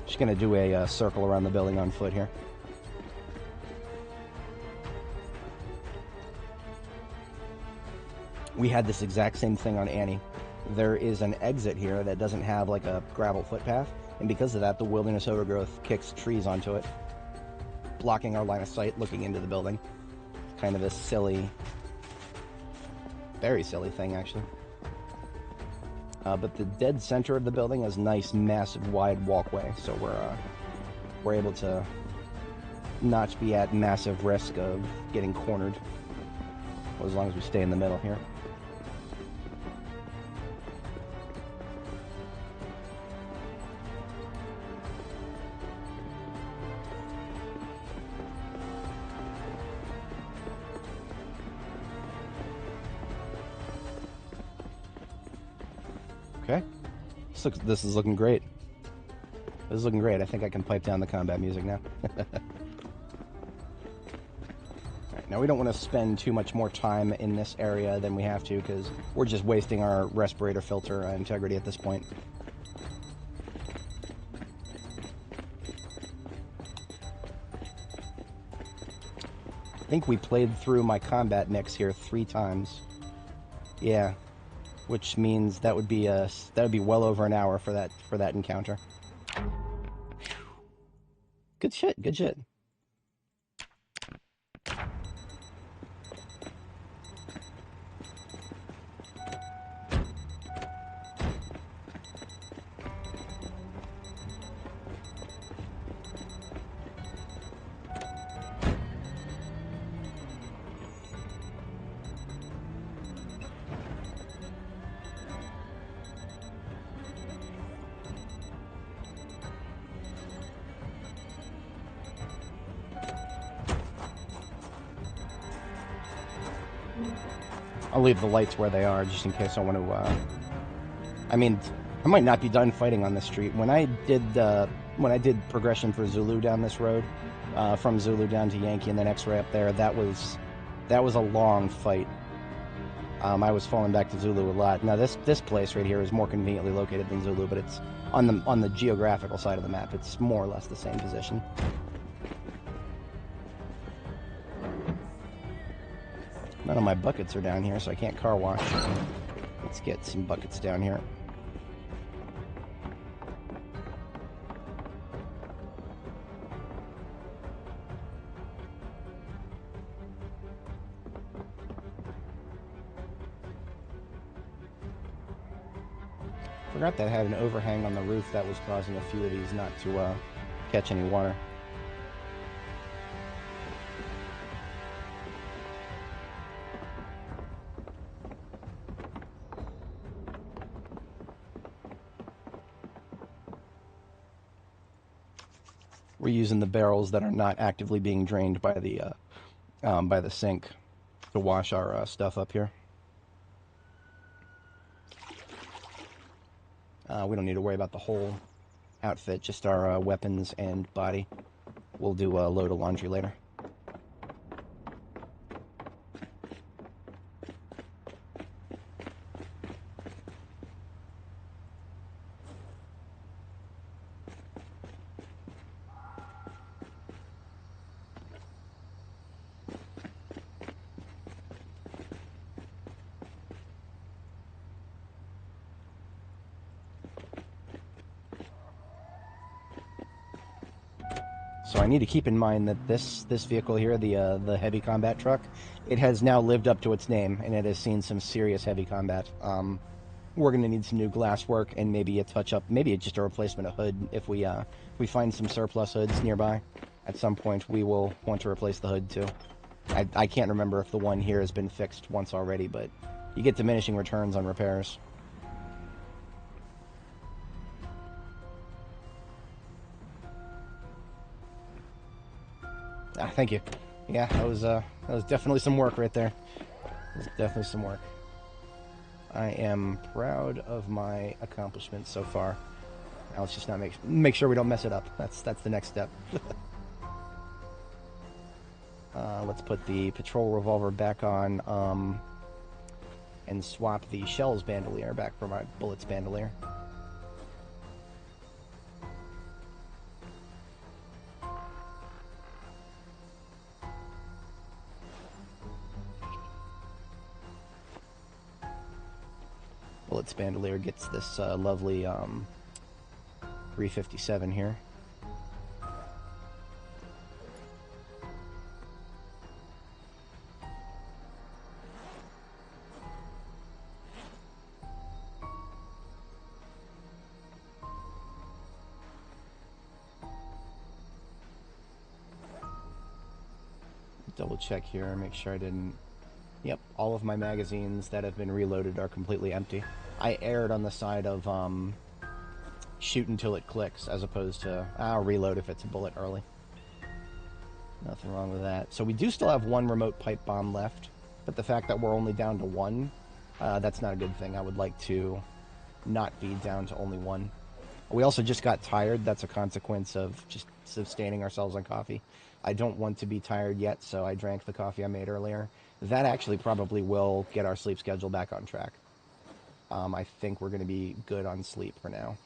Just gonna do a circle around the building on foot here. We had this exact same thing on Annie. There is an exit here that doesn't have like a gravel footpath, and because of that, the wilderness overgrowth kicks trees onto it, blocking our line of sight looking into the building. Kind of a silly, very silly thing, actually. But the dead center of the building has a nice, massive, wide walkway, so we're able to not be at massive risk of getting cornered, as long as we stay in the middle here. Okay, this is looking great. This is looking great. I think I can pipe down the combat music now. Alright, now we don't want to spend too much more time in this area than we have to, because we're just wasting our respirator filter integrity at this point. I think we played through my combat mix here 3 times. Yeah. Which means that would be well over an hour for that encounter. Good shit, good shit. I'll leave the lights where they are, just in case I want to, I mean, I might not be done fighting on this street. When I did progression for Zulu down this road, from Zulu down to Yankee and then X-Ray up there, that was a long fight. I was falling back to Zulu a lot. Now this place right here is more conveniently located than Zulu, but it's on the geographical side of the map. It's more or less the same position. None of my buckets are down here, so I can't car wash. Let's get some buckets down here. Forgot that I had an overhang on the roof that was causing a few of these not to catch any water. We're using the barrels that are not actively being drained by the sink to wash our stuff up here. We don't need to worry about the whole outfit, just our weapons and body. We'll do a load of laundry later. So I need to keep in mind that this vehicle here, the heavy combat truck, it has now lived up to its name, and it has seen some serious heavy combat. We're going to need some new glass work and maybe a touch-up, maybe just a replacement of hood if we find some surplus hoods nearby. At some point, we will want to replace the hood, too. I can't remember if the one here has been fixed once already, but you get diminishing returns on repairs. Ah, thank you. Yeah, that was definitely some work right there. That was definitely some work. I am proud of my accomplishments so far. Now let's just not make sure we don't mess it up. That's the next step. Let's put the patrol revolver back on, and swap the shells bandolier back for my bullets bandolier. bullet spandelier gets this lovely 357 here. Double check here, make sure I didn't... Yep, all of my magazines that have been reloaded are completely empty. I erred on the side of shoot until it clicks, as opposed to I'll reload if it's a bullet early. Nothing wrong with that. So we do still have one remote pipe bomb left, but the fact that we're only down to one, that's not a good thing. I would like to not be down to only one. We also just got tired. That's a consequence of just sustaining ourselves on coffee. I don't want to be tired yet, so I drank the coffee I made earlier. That actually probably will get our sleep schedule back on track. I think we're going to be good on sleep for now.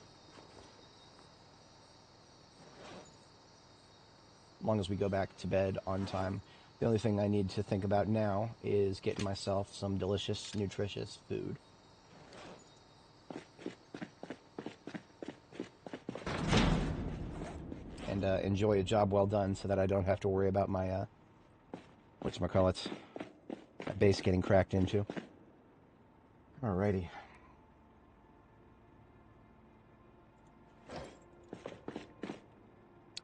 As long as we go back to bed on time. The only thing I need to think about now is getting myself some delicious, nutritious food. And enjoy a job well done so that I don't have to worry about my, whatchamacallit, my base getting cracked into. Alrighty.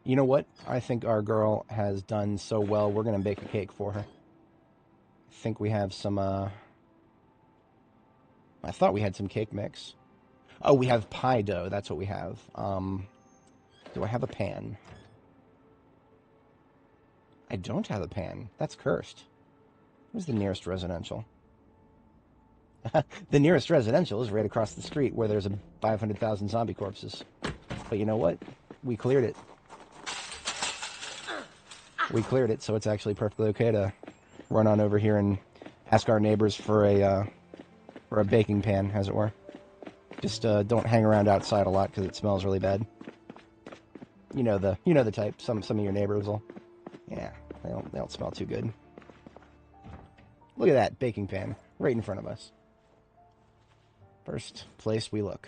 You know what? I think our girl has done so well, we're going to bake a cake for her. I think we have some, I thought we had some cake mix. Oh, we have pie dough. That's what we have. Do I have a pan? I don't have a pan. That's cursed. Where's the nearest residential? The nearest residential is right across the street where there's 500,000 zombie corpses. But you know what? We cleared it. We cleared it, so it's actually perfectly okay to run on over here and ask our neighbors for a baking pan, as it were. Just don't hang around outside a lot because it smells really bad. You know the type. Some of your neighbors will, yeah, they don't smell too good. Look at that baking pan right in front of us. First place we look.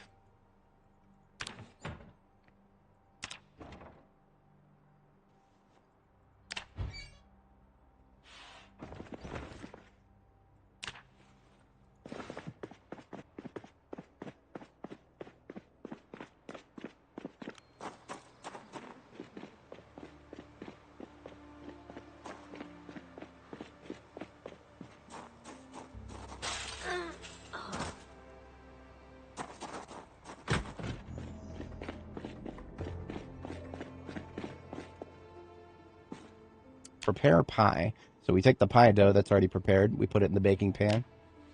Prepare pie. So we take the pie dough that's already prepared, we put it in the baking pan,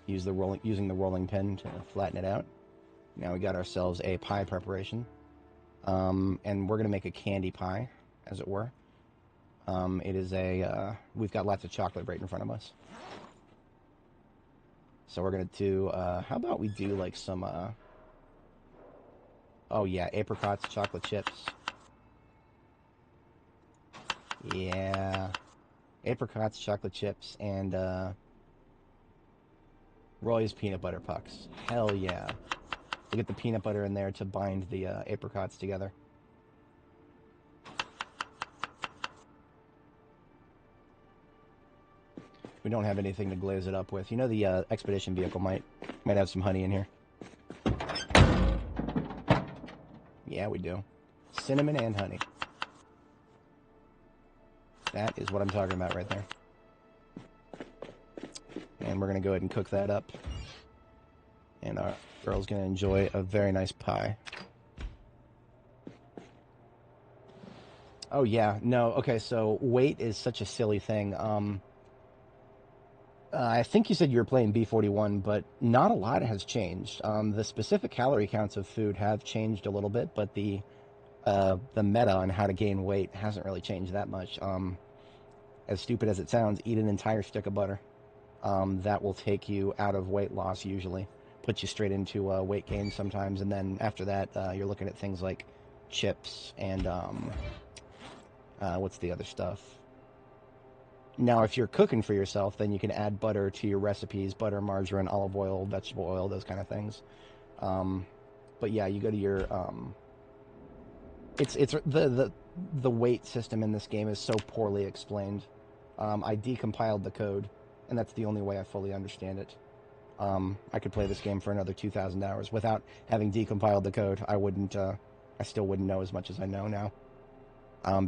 using the rolling pin to flatten it out. Now we got ourselves a pie preparation, and we're gonna make a candy pie, as it were. It is we've got lots of chocolate right in front of us, so we're gonna do. How about we do like some? Oh yeah, apricots, chocolate chips. Yeah. Apricots, chocolate chips, and Roy's peanut butter pucks. Hell yeah. We'll get the peanut butter in there to bind the apricots together. We don't have anything to glaze it up with. You know the expedition vehicle might have some honey in here. Yeah, we do. Cinnamon and honey. That is what I'm talking about right there. And we're going to go ahead and cook that up. And our girl's going to enjoy a very nice pie. Oh, yeah. No, okay, so weight is such a silly thing. I think you said you were playing B41, but not a lot has changed. The specific calorie counts of food have changed a little bit, but the meta on how to gain weight hasn't really changed that much. As stupid as it sounds, eat an entire stick of butter. That will take you out of weight loss usually. Put you straight into weight gain sometimes, and then after that, you're looking at things like chips and what's the other stuff? Now, if you're cooking for yourself, then you can add butter to your recipes. Butter, margarine, olive oil, vegetable oil, those kind of things. But yeah, you go to your it's the weight system in this game is so poorly explained. I decompiled the code, and that's the only way I fully understand it. I could play this game for another 2,000 hours without having decompiled the code. I still wouldn't know as much as I know now.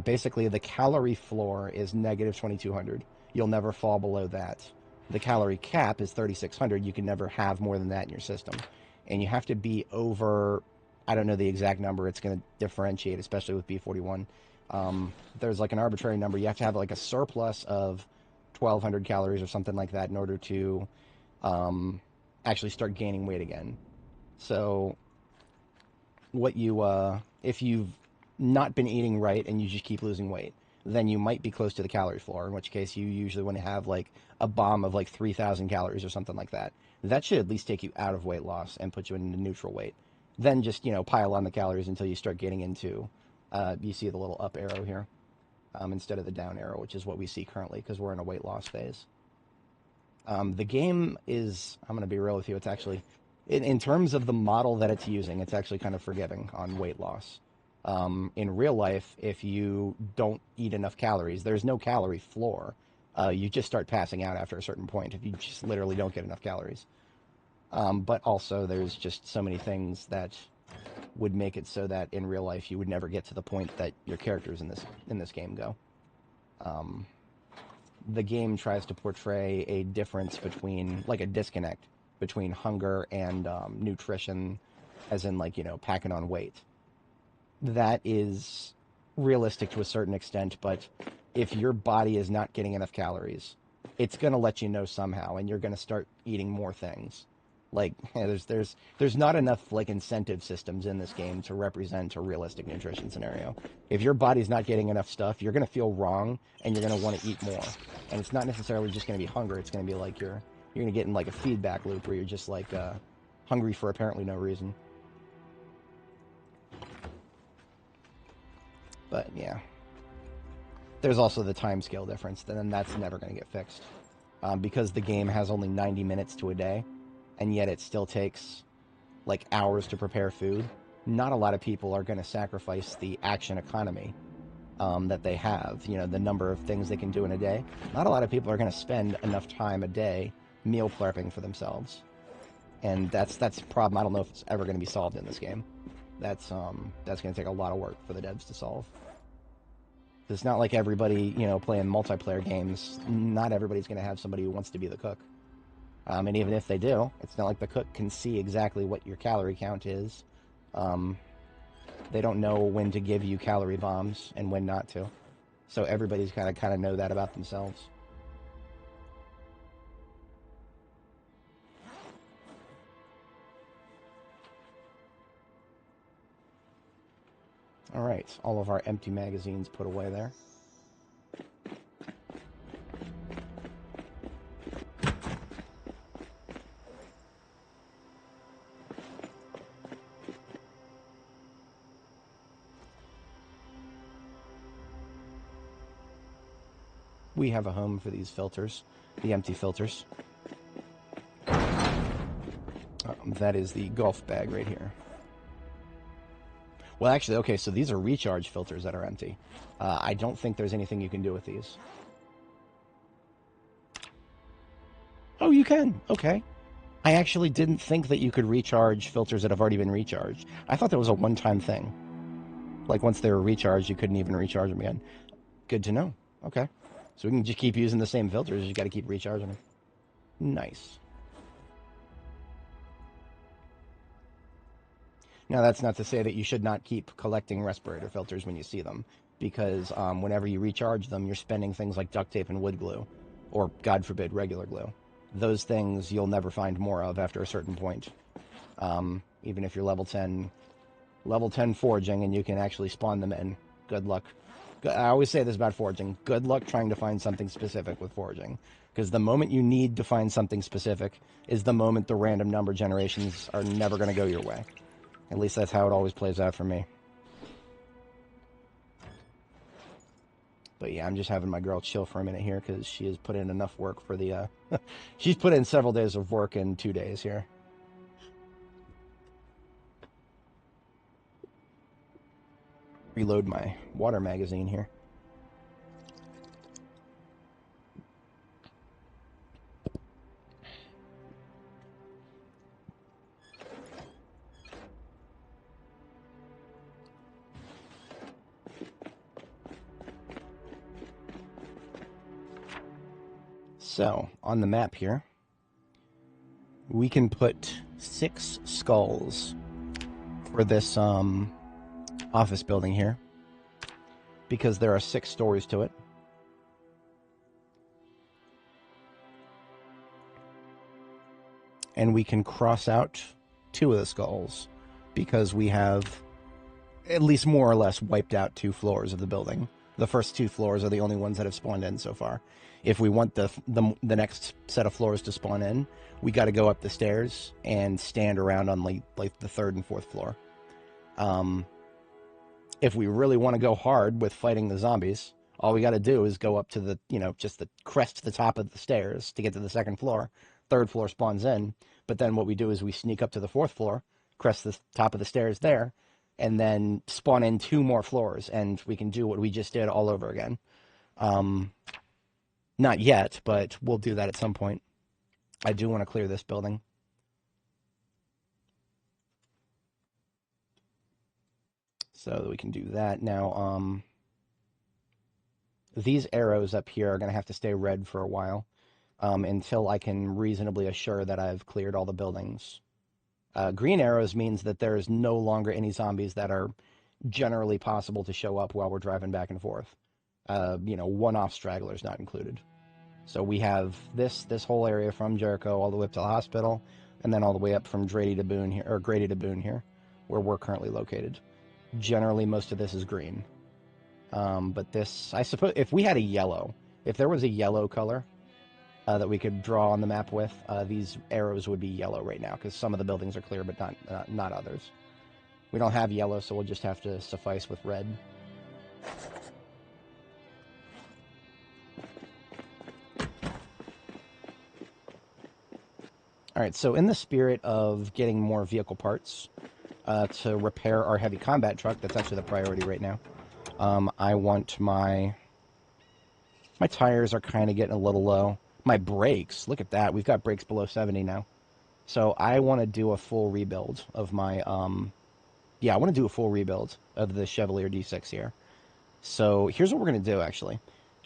Basically, the calorie floor is negative 2,200. You'll never fall below that. The calorie cap is 3,600. You can never have more than that in your system. And you have to be over, I don't know the exact number. It's going to differentiate, especially with B41. There's like an arbitrary number. You have to have like a surplus of 1,200 calories or something like that in order to actually start gaining weight again. So if you've not been eating right and you just keep losing weight, then you might be close to the calorie floor, in which case you usually want to have like a bomb of like 3,000 calories or something like that. That should at least take you out of weight loss and put you into neutral weight. Then just, pile on the calories until you start getting into, you see the little up arrow here, instead of the down arrow, which is what we see currently because we're in a weight loss phase. The game is, I'm going to be real with you, it's actually, in terms of the model that it's using, it's actually kind of forgiving on weight loss. In real life, if you don't eat enough calories, there's no calorie floor. You just start passing out after a certain point if you just literally don't get enough calories. But also, there's just so many things that would make it so that in real life you would never get to the point that your characters in this game go. The game tries to portray a difference between, like a disconnect between hunger and nutrition, as in like, packing on weight. That is realistic to a certain extent, but if your body is not getting enough calories, it's going to let you know somehow, and you're going to start eating more things. Like, there's not enough like incentive systems in this game to represent a realistic nutrition scenario. If your body's not getting enough stuff, you're going to feel wrong, and you're going to want to eat more. And it's not necessarily just going to be hunger. It's going to be like you're going to get in like a feedback loop where you're just like hungry for apparently no reason. But yeah, there's also the time scale difference, then that's never going to get fixed. Because the game has only 90 minutes to a day, and yet it still takes like hours to prepare food. Not a lot of people are going to sacrifice the action economy that they have, the number of things they can do in a day. Not a lot of people are going to spend enough time a day meal prepping for themselves. And that's a problem. I don't know if it's ever going to be solved in this game. That's going to take a lot of work for the devs to solve. It's not like everybody, playing multiplayer games, not everybody's going to have somebody who wants to be the cook. And even if they do, it's not like the cook can see exactly what your calorie count is. They don't know when to give you calorie bombs and when not to. So everybody's kind of know that about themselves. All right, all of our empty magazines put away there. We have a home for these filters, the empty filters. That is the golf bag right here. Well, actually, okay, so these are recharge filters that are empty. I don't think there's anything you can do with these. Oh, you can. Okay. I actually didn't think that you could recharge filters that have already been recharged. I thought that was a one-time thing. Like, once they were recharged, you couldn't even recharge them again. Good to know. Okay. So we can just keep using the same filters. You got to keep recharging them. Nice. Now, that's not to say that you should not keep collecting respirator filters when you see them, because whenever you recharge them, you're spending things like duct tape and wood glue, or, God forbid, regular glue. Those things you'll never find more of after a certain point. Even if you're level 10 foraging and you can actually spawn them in, good luck. I always say this about foraging. Good luck trying to find something specific with foraging. Because the moment you need to find something specific is the moment the random number generations are never going to go your way. At least that's how it always plays out for me. But yeah, I'm just having my girl chill for a minute here because she has put in enough work for the... she's put in several days of work in 2 days here. reload my water magazine here. So, on the map here, we can put 6 skulls for this office building here, because there are 6 stories to it. And we can cross out 2 of the skulls, because we have at least more or less wiped out 2 floors of the building. The first 2 floors are the only ones that have spawned in so far. If we want the next set of floors to spawn in, we got to go up the stairs and stand around on like the 3rd and 4th floor. If we really want to go hard with fighting the zombies, all we got to do is go up to the, just the crest to the top of the stairs to get to the 2nd floor. 3rd floor spawns in, but then what we do is we sneak up to the 4th floor, crest the top of the stairs there, and then spawn in 2 more floors, and we can do what we just did all over again. Not yet, but we'll do that at some point. I do want to clear this building. So that we can do that. Now, these arrows up here are going to have to stay red for a while, until I can reasonably assure that I've cleared all the buildings. Green arrows means that there is no longer any zombies that are generally possible to show up while we're driving back and forth. One-off stragglers not included. So we have this whole area from Jericho all the way up to the hospital, and then all the way up from Grady to Boone here, where we're currently located. Generally, most of this is green. But this, I suppose, if we had a yellow, if there was a yellow color that we could draw on the map with, these arrows would be yellow right now, because some of the buildings are clear, but not others. We don't have yellow, so we'll just have to suffice with red. Alright, so in the spirit of getting more vehicle parts to repair our heavy combat truck, that's actually the priority right now, I want my tires are kind of getting a little low. My brakes, look at that, we've got brakes below 70 now. So I want to do a full rebuild of my, I want to do a full rebuild of the Chevalier D6 here. So here's what we're going to do, actually.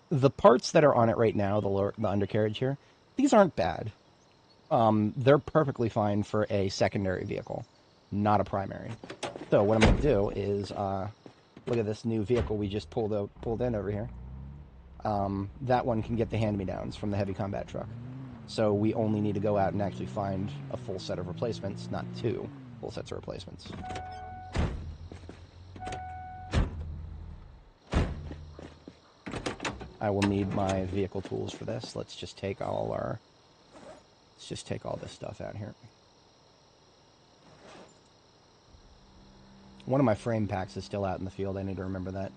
The parts that are on it right now, the undercarriage here, these aren't bad. They're perfectly fine for a secondary vehicle, not a primary. So what I'm going to do is, look at this new vehicle we just pulled in over here. That one can get the hand-me-downs from the heavy combat truck. So we only need to go out and actually find a full set of replacements, not 2 full sets of replacements. I will need my vehicle tools for this. Let's just take all this stuff out here. One of my frame packs is still out in the field. I need to remember that.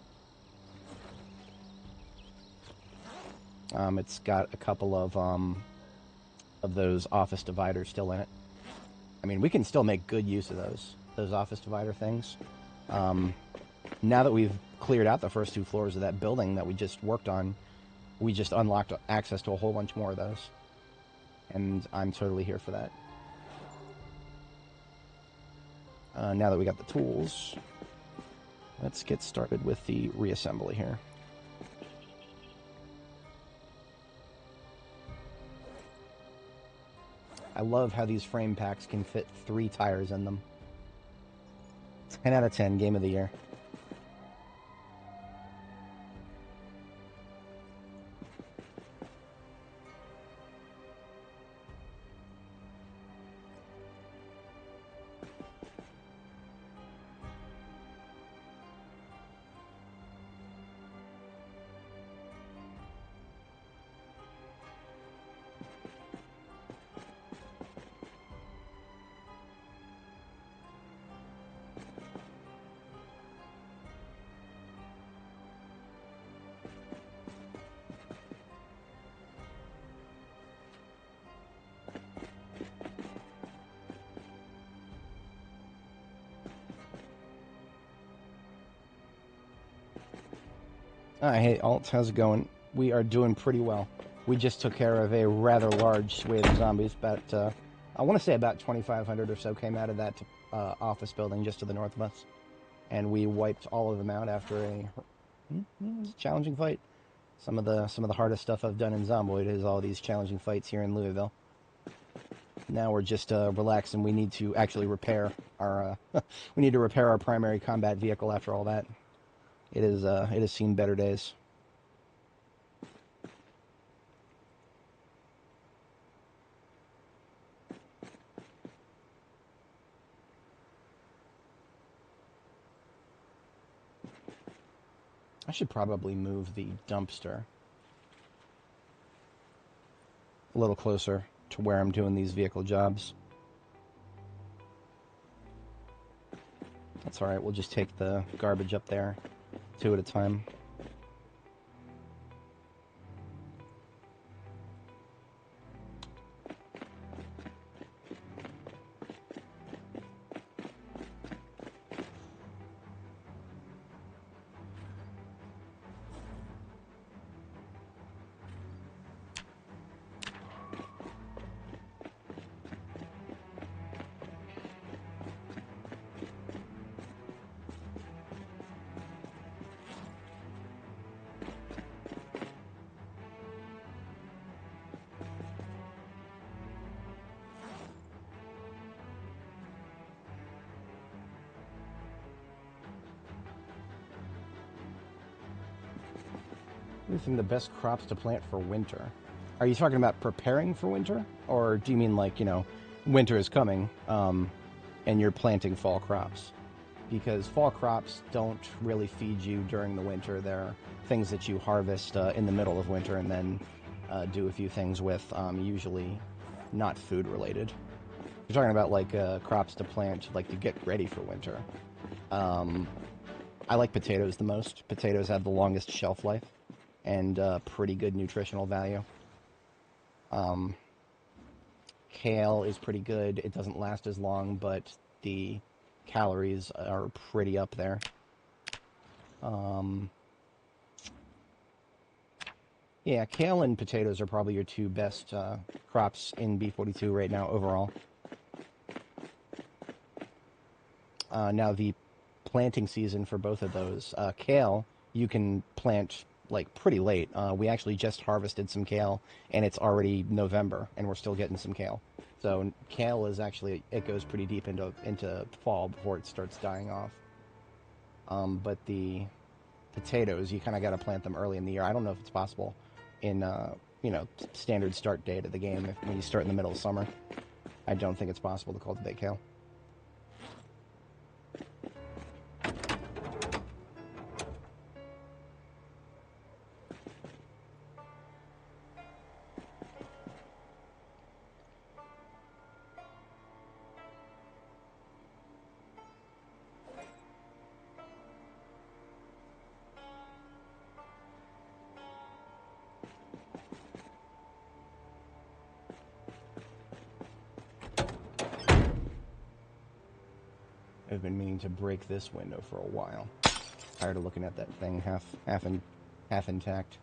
It's got a couple of those office dividers still in it. I mean, we can still make good use of those office divider things. Now that we've cleared out the first 2 floors of that building that we just worked on, we just unlocked access to a whole bunch more of those. And I'm totally here for that. Now that we got the tools, let's get started with the reassembly here. I love how these frame packs can fit 3 tires in them. 10 out of 10, game of the year. Hey, Alt, how's it going? We are doing pretty well. We just took care of a rather large swathe of zombies. I want to say about 2,500 or so came out of that office building just to the north of us. And we wiped all of them out after it was a challenging fight. Some of the hardest stuff I've done in Zomboid is all these challenging fights here in Louisville. Now we're just relaxed, and we need to actually repair our we need to repair our primary combat vehicle after all that. It has seen better days. I should probably move the dumpster a little closer to where I'm doing these vehicle jobs. That's alright, we'll just take the garbage up there 2 at a time. What do you think the best crops to plant for winter? Are you talking about preparing for winter? Or do you mean like, winter is coming, and you're planting fall crops? Because fall crops don't really feed you during the winter. They're things that you harvest in the middle of winter and then do a few things with, usually not food related. You're talking about like crops to plant, like to get ready for winter. I like potatoes the most. Potatoes have the longest shelf life and pretty good nutritional value. Kale is pretty good. It doesn't last as long, but the calories are pretty up there. Yeah, kale and potatoes are probably your 2 best crops in B42 right now overall. Now the planting season for both of those, kale, you can plant like pretty late. We actually just harvested some kale, and it's already November, and we're still getting some kale. So kale is actually, it goes pretty deep into fall before it starts dying off. But the potatoes, you kind of got to plant them early in the year. I don't know if it's possible in standard start date of the game when you start in the middle of summer. I don't think it's possible to cultivate kale. I've been meaning to break this window for a while. Tired of looking at that thing half intact.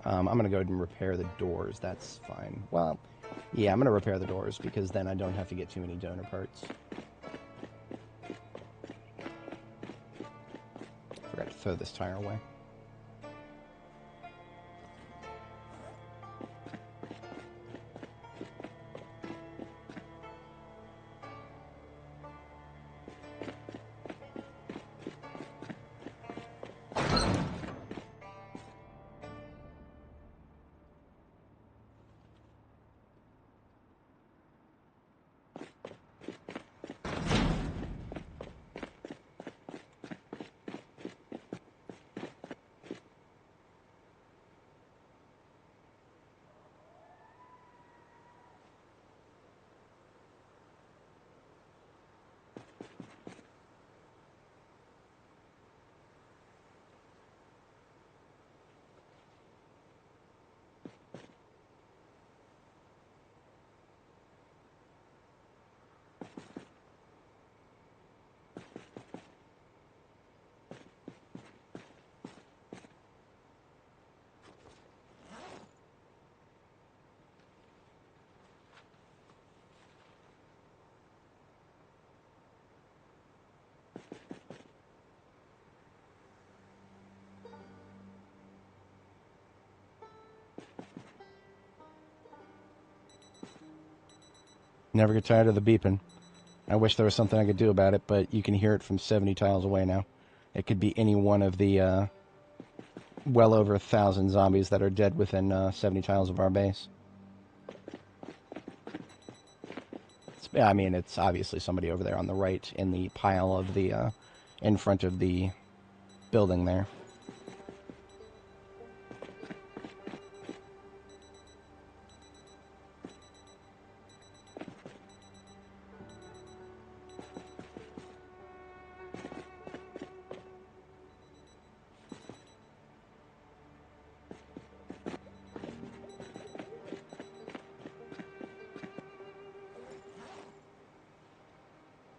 I'm gonna go ahead and repair the doors. That's fine. Well, yeah, I'm gonna repair the doors because then I don't have to get too many donor parts. Forgot to throw this tire away. Never get tired of the beeping. I wish there was something I could do about it, but you can hear it from 70 tiles away now. It could be any one of the well over 1,000 zombies that are dead within 70 tiles of our base. I mean, it's obviously somebody over there on the right in the pile of the, in front of the building there.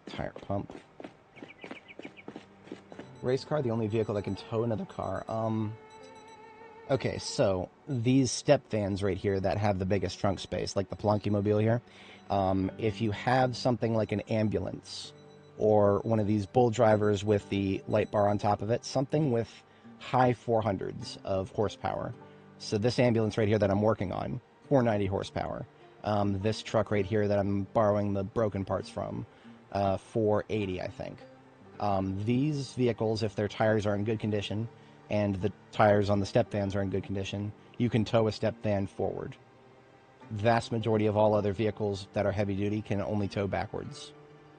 Tire pump. Race car, the only vehicle that can tow another car. Okay, so these step vans right here that have the biggest trunk space, like the Plonky Mobile here, if you have something like an ambulance or one of these bull drivers with the light bar on top of it, something with high 400s of horsepower. So this ambulance right here that I'm working on, 490 horsepower. This truck right here that I'm borrowing the broken parts from, 480, I think. These vehicles, if their tires are in good condition, and the tires on the step vans are in good condition, you can tow a step van forward. Vast majority of all other vehicles that are heavy duty can only tow backwards.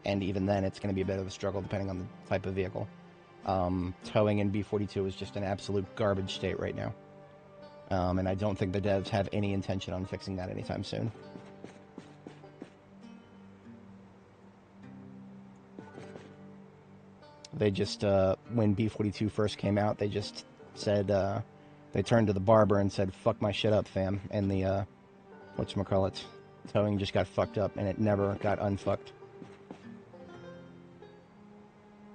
And even then, it's going to be a bit of a struggle depending on the type of vehicle. Towing in B42 is just an absolute garbage state right now. And I don't think the devs have any intention on fixing that anytime soon. They just, when B42 first came out, they just said, they turned to the barber and said, fuck my shit up, fam. And the, whatchamacallit, towing just got fucked up, and it never got unfucked.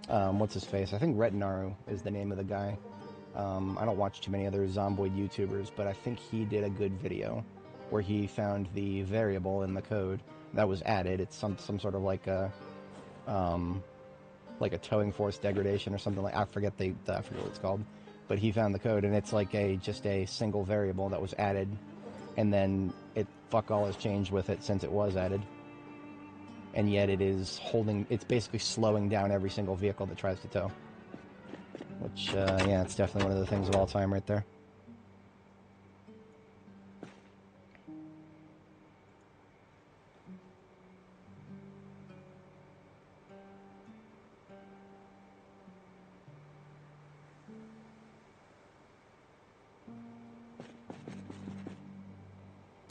What's his face? I think Retinaru is the name of the guy. I don't watch too many other Zomboid YouTubers, but I think he did a good video where he found the variable in the code that was added. It's some sort of like a towing force degradation or something like. I forget what it's called, but he found the code, and it's like just a single variable that was added, and then fuck all has changed with it since it was added, and yet it's basically slowing down every single vehicle that tries to tow. Which, yeah, it's definitely one of the things of all time right there.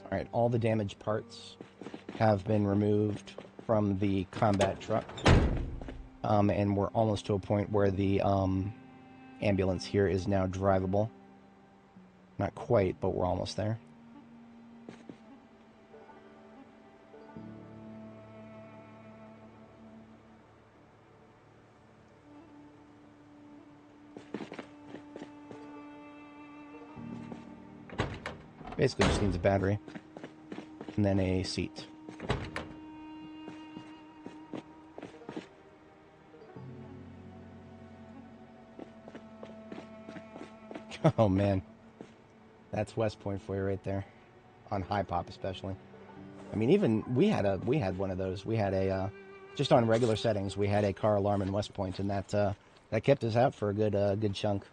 Alright, all the damaged parts have been removed from the combat truck. And we're almost to a point where the ambulance here is now drivable. Not quite, but we're almost there. Basically just needs a battery. And then a seat. Oh man. That's West Point for you right there. On high pop especially. I mean, even we had one of those. We had a just on regular settings, we had a car alarm in West Point, and that kept us out for a good chunk.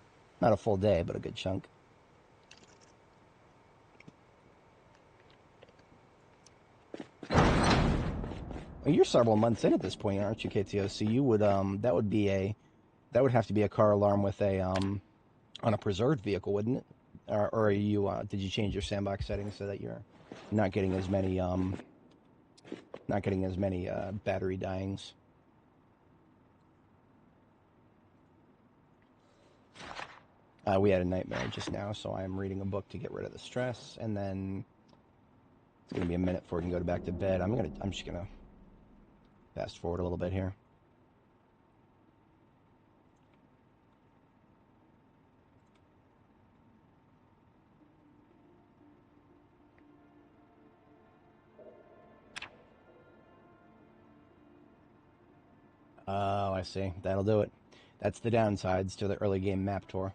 Not a full day, but a good chunk. Well, you're several months in at this point, aren't you, KTO? So you would that would have to be a car alarm with a on a preserved vehicle, wouldn't it? Or are you did you change your sandbox settings so that you're not getting as many battery dyings? We had a nightmare just now, so I'm reading a book to get rid of the stress, and then it's gonna be a minute before we can go back to bed. I'm just gonna fast forward a little bit here. Oh, I see. That'll do it. That's the downsides to the early game map tour.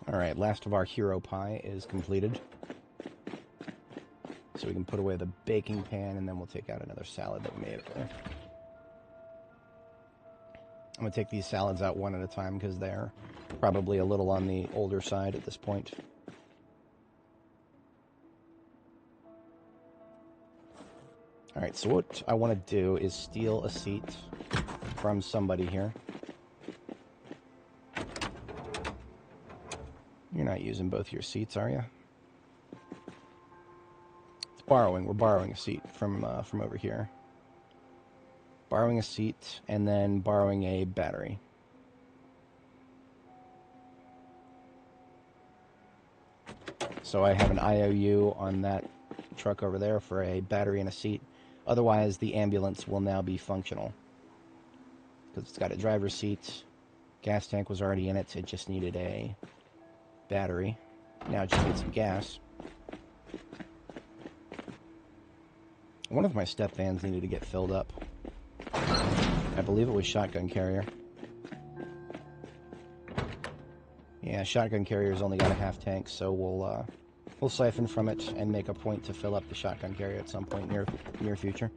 Alright, last of our hero pie is completed. So we can put away the baking pan, and then we'll take out another salad that we made earlier. I'm going to take these salads out one at a time because they're probably a little on the older side at this point. Alright, so what I want to do is steal a seat from somebody here. You're not using both your seats, are you? It's borrowing. We're borrowing a seat from over here. Borrowing a seat, and then borrowing a battery. So I have an IOU on that truck over there for a battery and a seat. Otherwise, the ambulance will now be functional. Because it's got a driver's seat. Gas tank was already in it. It just needed a battery. Now it just needs some gas. One of my step vans needed to get filled up. I believe it was shotgun carrier. Yeah, shotgun carrier's only got a half tank, so we'll siphon from it and make a point to fill up the shotgun carrier at some point near future.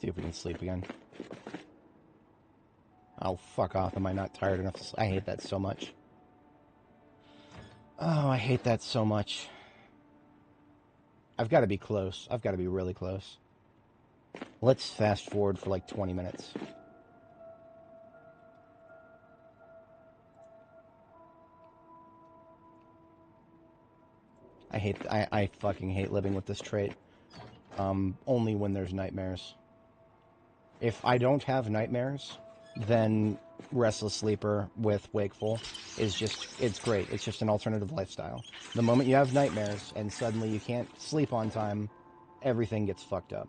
See if we can sleep again. Oh, fuck off. Am I not tired enough to sleep? I hate that so much. Oh, I hate that so much. I've got to be close. I've got to be really close. Let's fast forward for like 20 minutes. I fucking hate living with this trait. Only when there's nightmares. If I don't have nightmares, then Restless Sleeper with Wakeful is just, it's great. It's just an alternative lifestyle. The moment you have nightmares and suddenly you can't sleep on time, everything gets fucked up.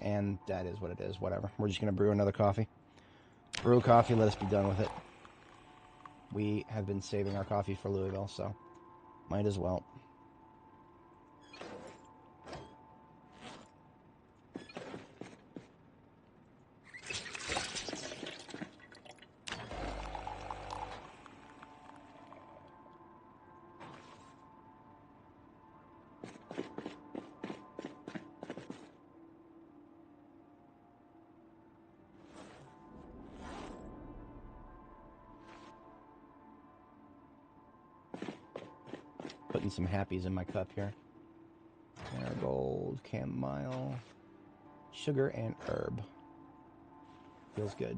And that is what it is, whatever. We're just going to brew another coffee. Brew coffee, let us be done with it. We have been saving our coffee for Louisville, so might as well. Putting some happies in my cup here. Marigold, chamomile, sugar, and herb. Feels good.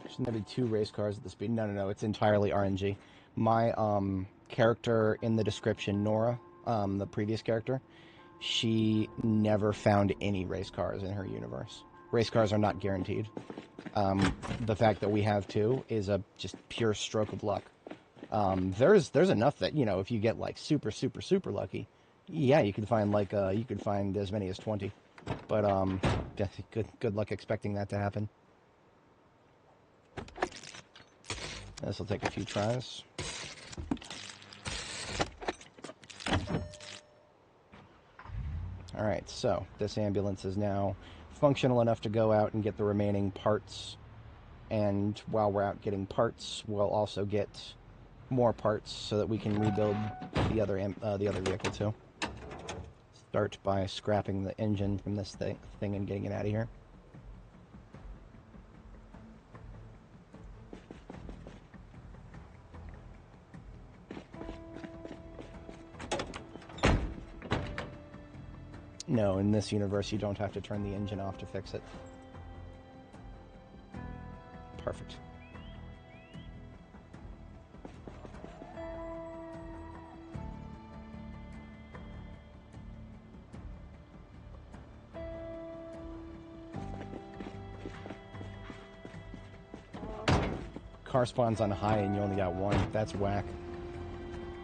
Shouldn't there be 2 race cars at the speed? No, it's entirely RNG. My character in the description, Nora, the previous character, she never found any race cars in her universe. Race cars are not guaranteed. The fact that we have 2 is a just pure stroke of luck. There's enough that, you know, if you get like super lucky, yeah, you could find like you could find as many as 20. But good luck expecting that to happen. This will take a few tries. Alright, so this ambulance is now functional enough to go out and get the remaining parts. And while we're out getting parts, we'll also get more parts so that we can rebuild the other vehicle too. Start by scrapping the engine from this thing and getting it out of here. No, in this universe you don't have to turn the engine off to fix it. Perfect. Car spawns on high and you only got 1. That's whack.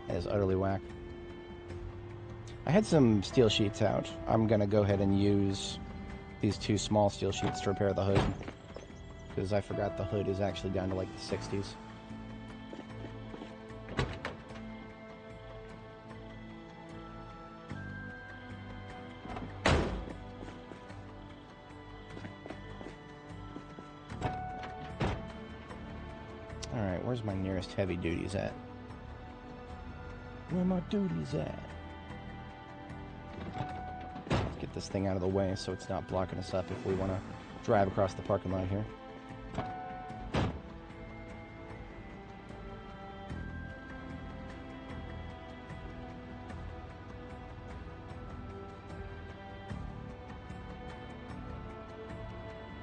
That is utterly whack. I had some steel sheets out. I'm gonna go ahead and use these 2 small steel sheets to repair the hood, because I forgot the hood is actually down to like the 60s. Alright, where's my nearest heavy duties at? Where my duties at? Let's get this thing out of the way so it's not blocking us up if we want to drive across the parking lot here.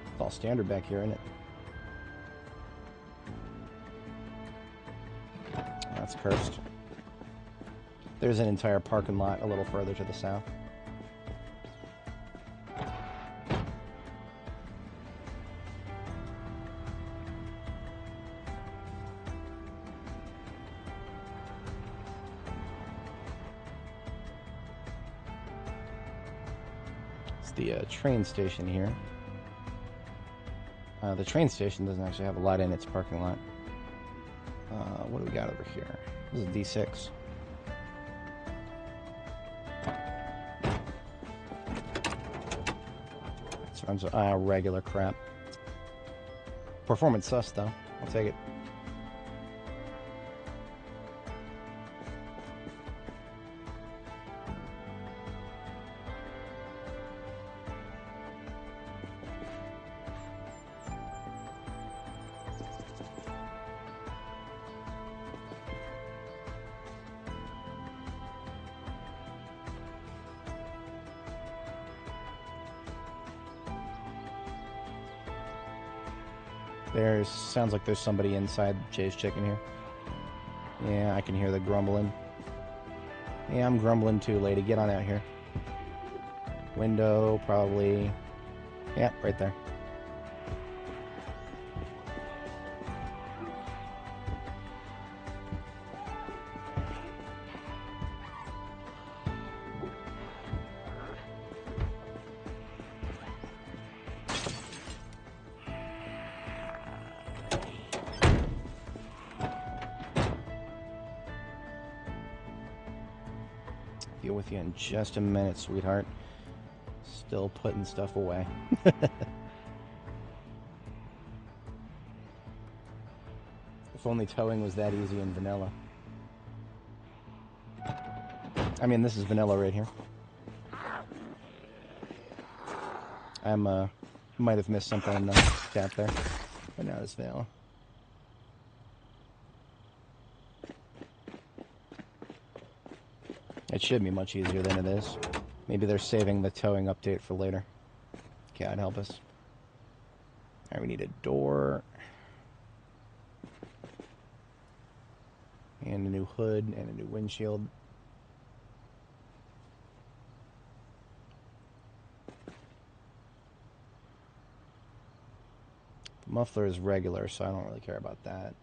It's all standard back here, isn't it? That's cursed. There's an entire parking lot a little further to the south. It's the train station here. The train station doesn't actually have a lot in its parking lot. What do we got over here? This is D6. This runs regular crap. Performance sus, though. I'll take it. Sounds like there's somebody inside Jay's Chicken here. Yeah, I can hear the grumbling. Yeah, I'm grumbling too, lady. Get on out here. Window, probably. Yeah, right there. Deal with you in just a minute, sweetheart. Still putting stuff away. If only towing was that easy in vanilla. I mean, this is vanilla right here. Might have missed something in the chat there, but now it's vanilla. It should be much easier than it is. Maybe they're saving the towing update for later. God help us. Alright, we need a door. And a new hood and a new windshield. The muffler is regular, so I don't really care about that.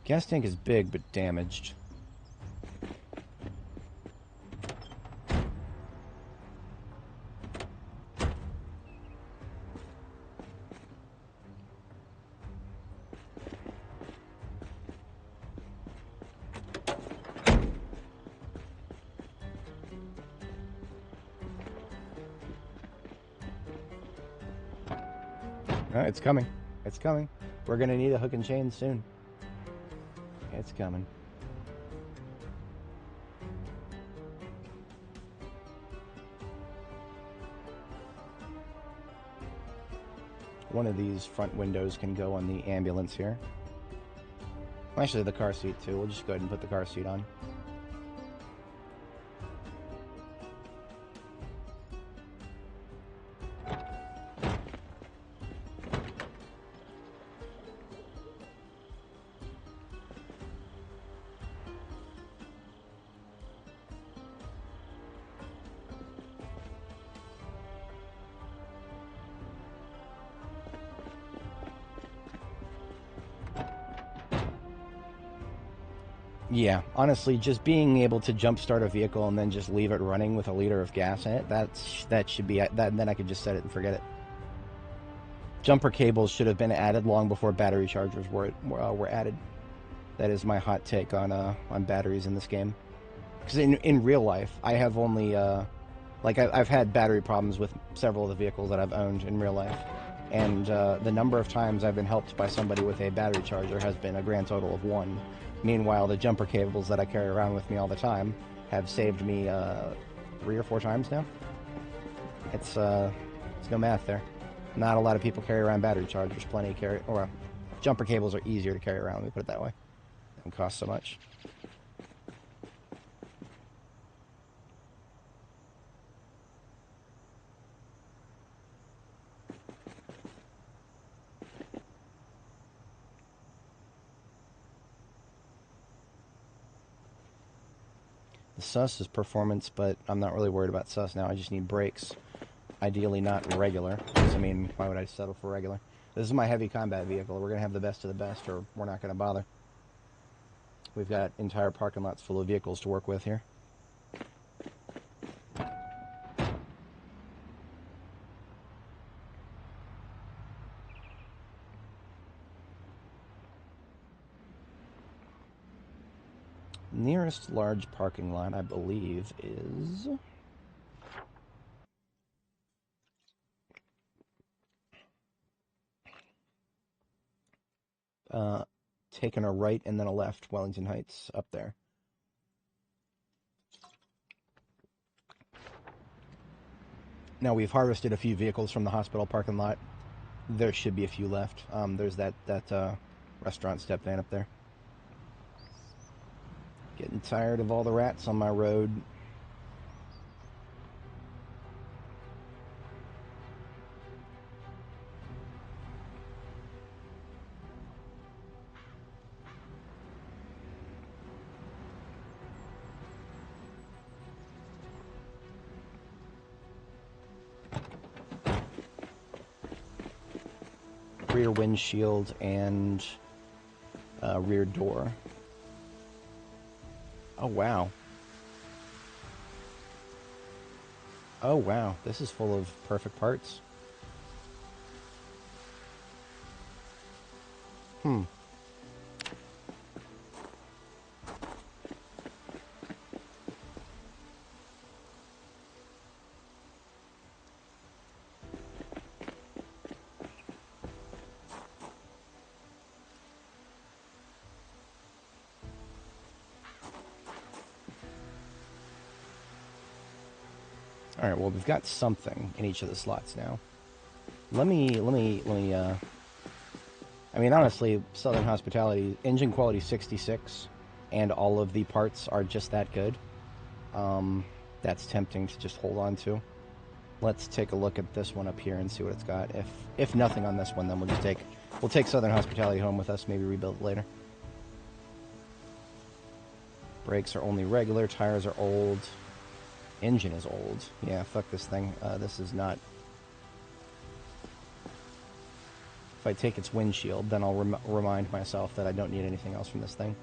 Gas tank is big, but damaged. It's coming. It's coming. We're gonna need a hook and chain soon. It's coming. One of these front windows can go on the ambulance here. Actually, the car seat too. We'll just go ahead and put the car seat on. Yeah, honestly, just being able to jumpstart a vehicle and then just leave it running with a liter of gas in it, that should be that. And then I could just set it and forget it. Jumper cables should have been added long before battery chargers were added. That is my hot take on batteries in this game. Because in real life, I have only like I've had battery problems with several of the vehicles that I've owned in real life, and the number of times I've been helped by somebody with a battery charger has been a grand total of 1. Meanwhile, the jumper cables that I carry around with me all the time have saved me 3 or 4 times now. It's no math there. Not a lot of people carry around battery chargers. Plenty carry, or jumper cables are easier to carry around. Let me put it that way. They don't cost so much. The sus is performance, but I'm not really worried about sus now. I just need brakes. Ideally not regular, because, I mean, why would I settle for regular? This is my heavy combat vehicle. We're going to have the best of the best, or we're not going to bother. We've got entire parking lots full of vehicles to work with here. Nearest large parking lot, I believe, is... taking a right and then a left, Wellington Heights, up there. Now, we've harvested a few vehicles from the hospital parking lot. There should be a few left. There's that restaurant step van up there. Getting tired of all the rats on my road. Rear windshield and rear door. Oh, wow. Oh, wow. This is full of perfect parts. Alright, well, we've got something in each of the slots now. Let me, I mean, honestly, Southern Hospitality, engine quality 66, and all of the parts are just that good. That's tempting to just hold on to. Let's take a look at this one up here and see what it's got. If nothing on this one, then we'll take Southern Hospitality home with us, maybe rebuild it later. Brakes are only regular, tires are old. Engine is old. Yeah, fuck this thing. This is not... If I take its windshield, then I'll remind myself that I don't need anything else from this thing.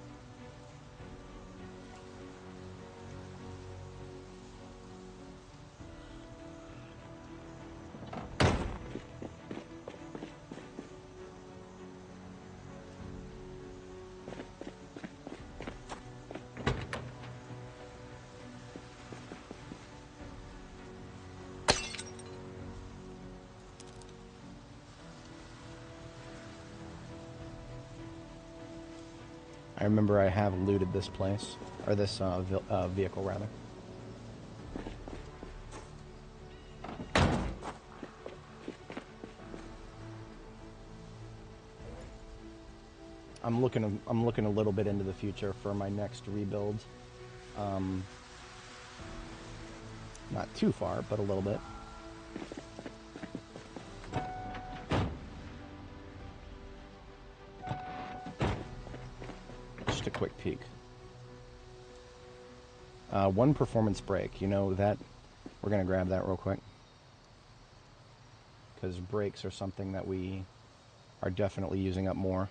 I remember I have looted this place, or this vehicle, rather. I'm looking a little bit into the future for my next rebuild. Not too far, but a little bit. Just a quick peek. 1 performance brake. You know that? We're going to grab that real quick. Because brakes are something that we are definitely using up more.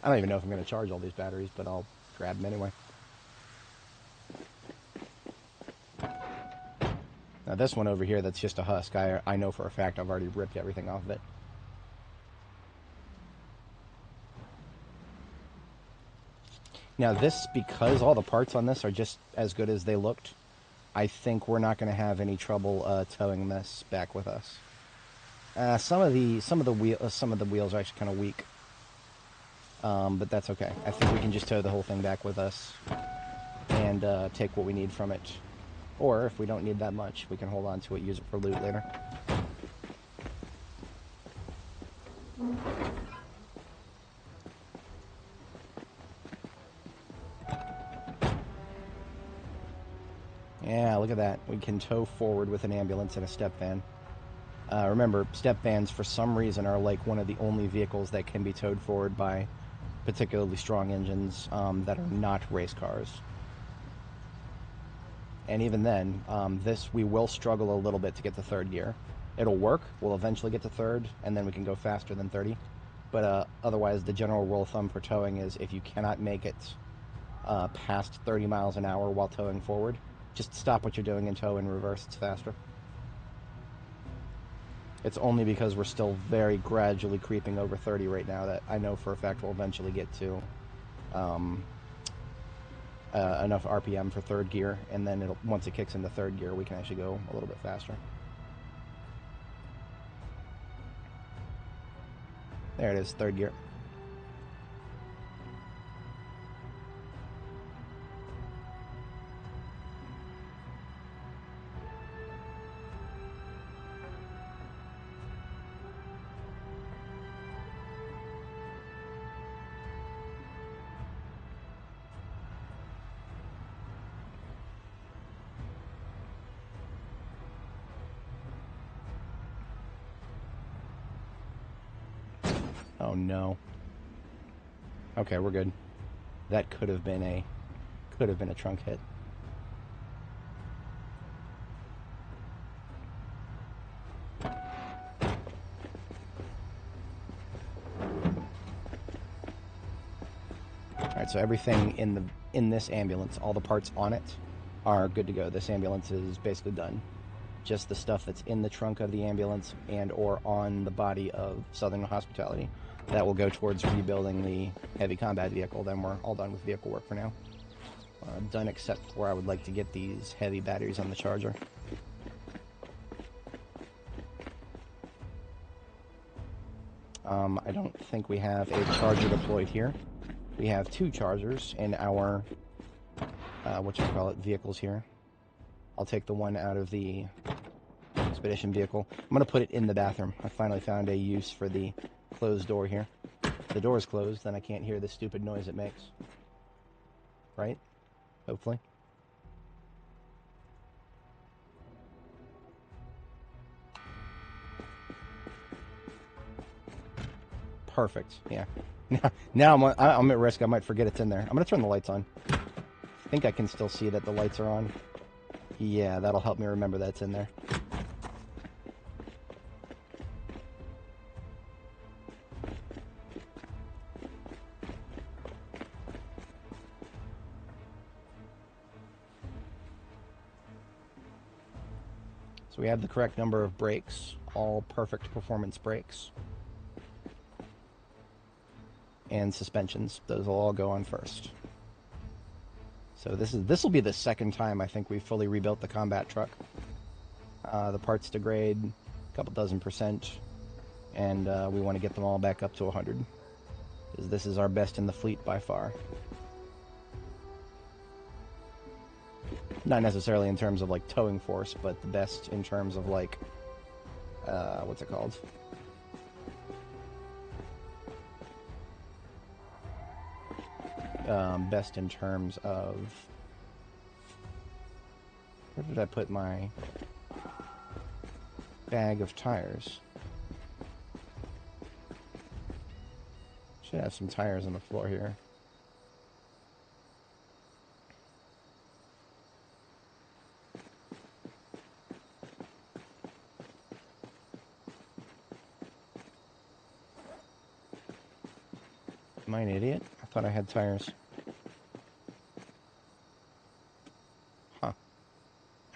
don't even know if I'm going to charge all these batteries, but I'll grab them anyway. Now this one over here, that's just a husk. I know for a fact I've already ripped everything off of it. Now this, because all the parts on this are just as good as they looked, I think we're not going to have any trouble towing this back with us. Some of the wheels are actually kind of weak, but that's okay. I think we can just tow the whole thing back with us and take what we need from it. Or if we don't need that much, we can hold on to it, use it for loot later. Yeah, look at that. We can tow forward with an ambulance and a step van. Remember, step vans, for some reason, are like one of the only vehicles that can be towed forward by particularly strong engines that are not race cars. And even then, we will struggle a little bit to get to third gear. It'll work. We'll eventually get to third, and then we can go faster than 30. But otherwise, the general rule of thumb for towing is if you cannot make it past 30 miles an hour while towing forward, just stop what you're doing and tow in reverse. It's faster. It's only because we're still very gradually creeping over 30 right now that I know for a fact we'll eventually get to enough RPM for third gear, and then once it kicks into third gear, we can actually go a little bit faster. There it is, third gear. Oh no. Okay, we're good. That could have been a trunk hit. Alright, so everything in this ambulance, all the parts on it are good to go. This ambulance is basically done. Just the stuff that's in the trunk of the ambulance and or on the body of Southern Hospitality that will go towards rebuilding the heavy combat vehicle. Then we're all done with vehicle work for now. Done except for I would like to get these heavy batteries on the charger. I don't think we have a charger deployed here. We have two chargers in our vehicles here. I'll take the one out of the expedition vehicle. I'm going to put it in the bathroom. I finally found a use for the closed door here. If the door is closed, then I can't hear the stupid noise it makes. Right? Hopefully. Perfect. Yeah. Now I'm at risk. I might forget it's in there. I'm going to turn the lights on. I think I can still see that the lights are on. Yeah, that'll help me remember that it's in there. So we have the correct number of brakes, all perfect performance brakes. And suspensions. Those will all go on first. So this will be the second time I think we've fully rebuilt the combat truck. The parts degrade a couple dozen %, and we want to get them all back up to 100. Because this is our best in the fleet by far. Not necessarily in terms of like towing force, but the best in terms of like, what's it called? Best in terms of, where did I put my bag of tires? Should have some tires on the floor here. Am I an idiot? I thought I had tires. Huh.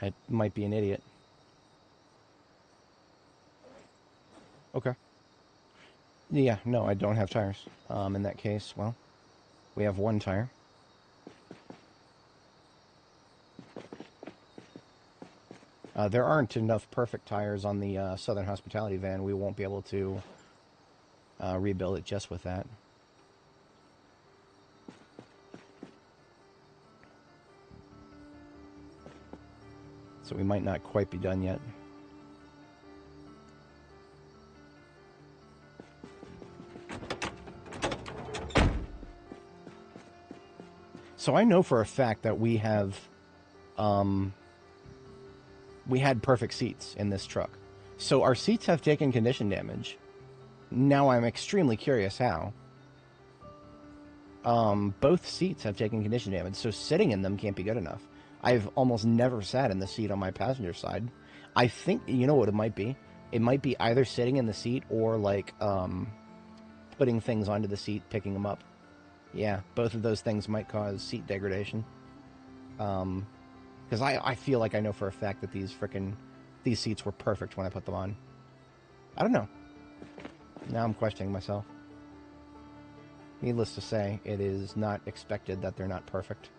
I might be an idiot. Okay. Yeah, no, I don't have tires. In that case, well, we have one tire. There aren't enough perfect tires on the Southern Hospitality van. We won't be able to rebuild it just with that. So we might not quite be done yet. So I know for a fact that we have, we had perfect seats in this truck. So our seats have taken condition damage. Now I'm extremely curious how. Both seats have taken condition damage, so sitting in them can't be good enough. I've almost never sat in the seat on my passenger side. I think, you know what it might be? It might be either sitting in the seat or, like, putting things onto the seat, picking them up. Yeah, both of those things might cause seat degradation. Because I feel like I know for a fact that these seats were perfect when I put them on. I don't know. Now I'm questioning myself. Needless to say, it is not expected that they're not perfect.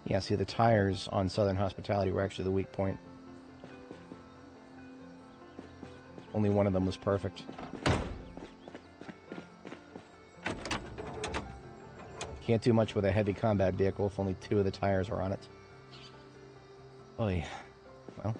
Yeah, see, the tires on Southern Hospitality were actually the weak point. Only one of them was perfect. Can't do much with a heavy combat vehicle if only 2 of the tires are on it. Oy. Well.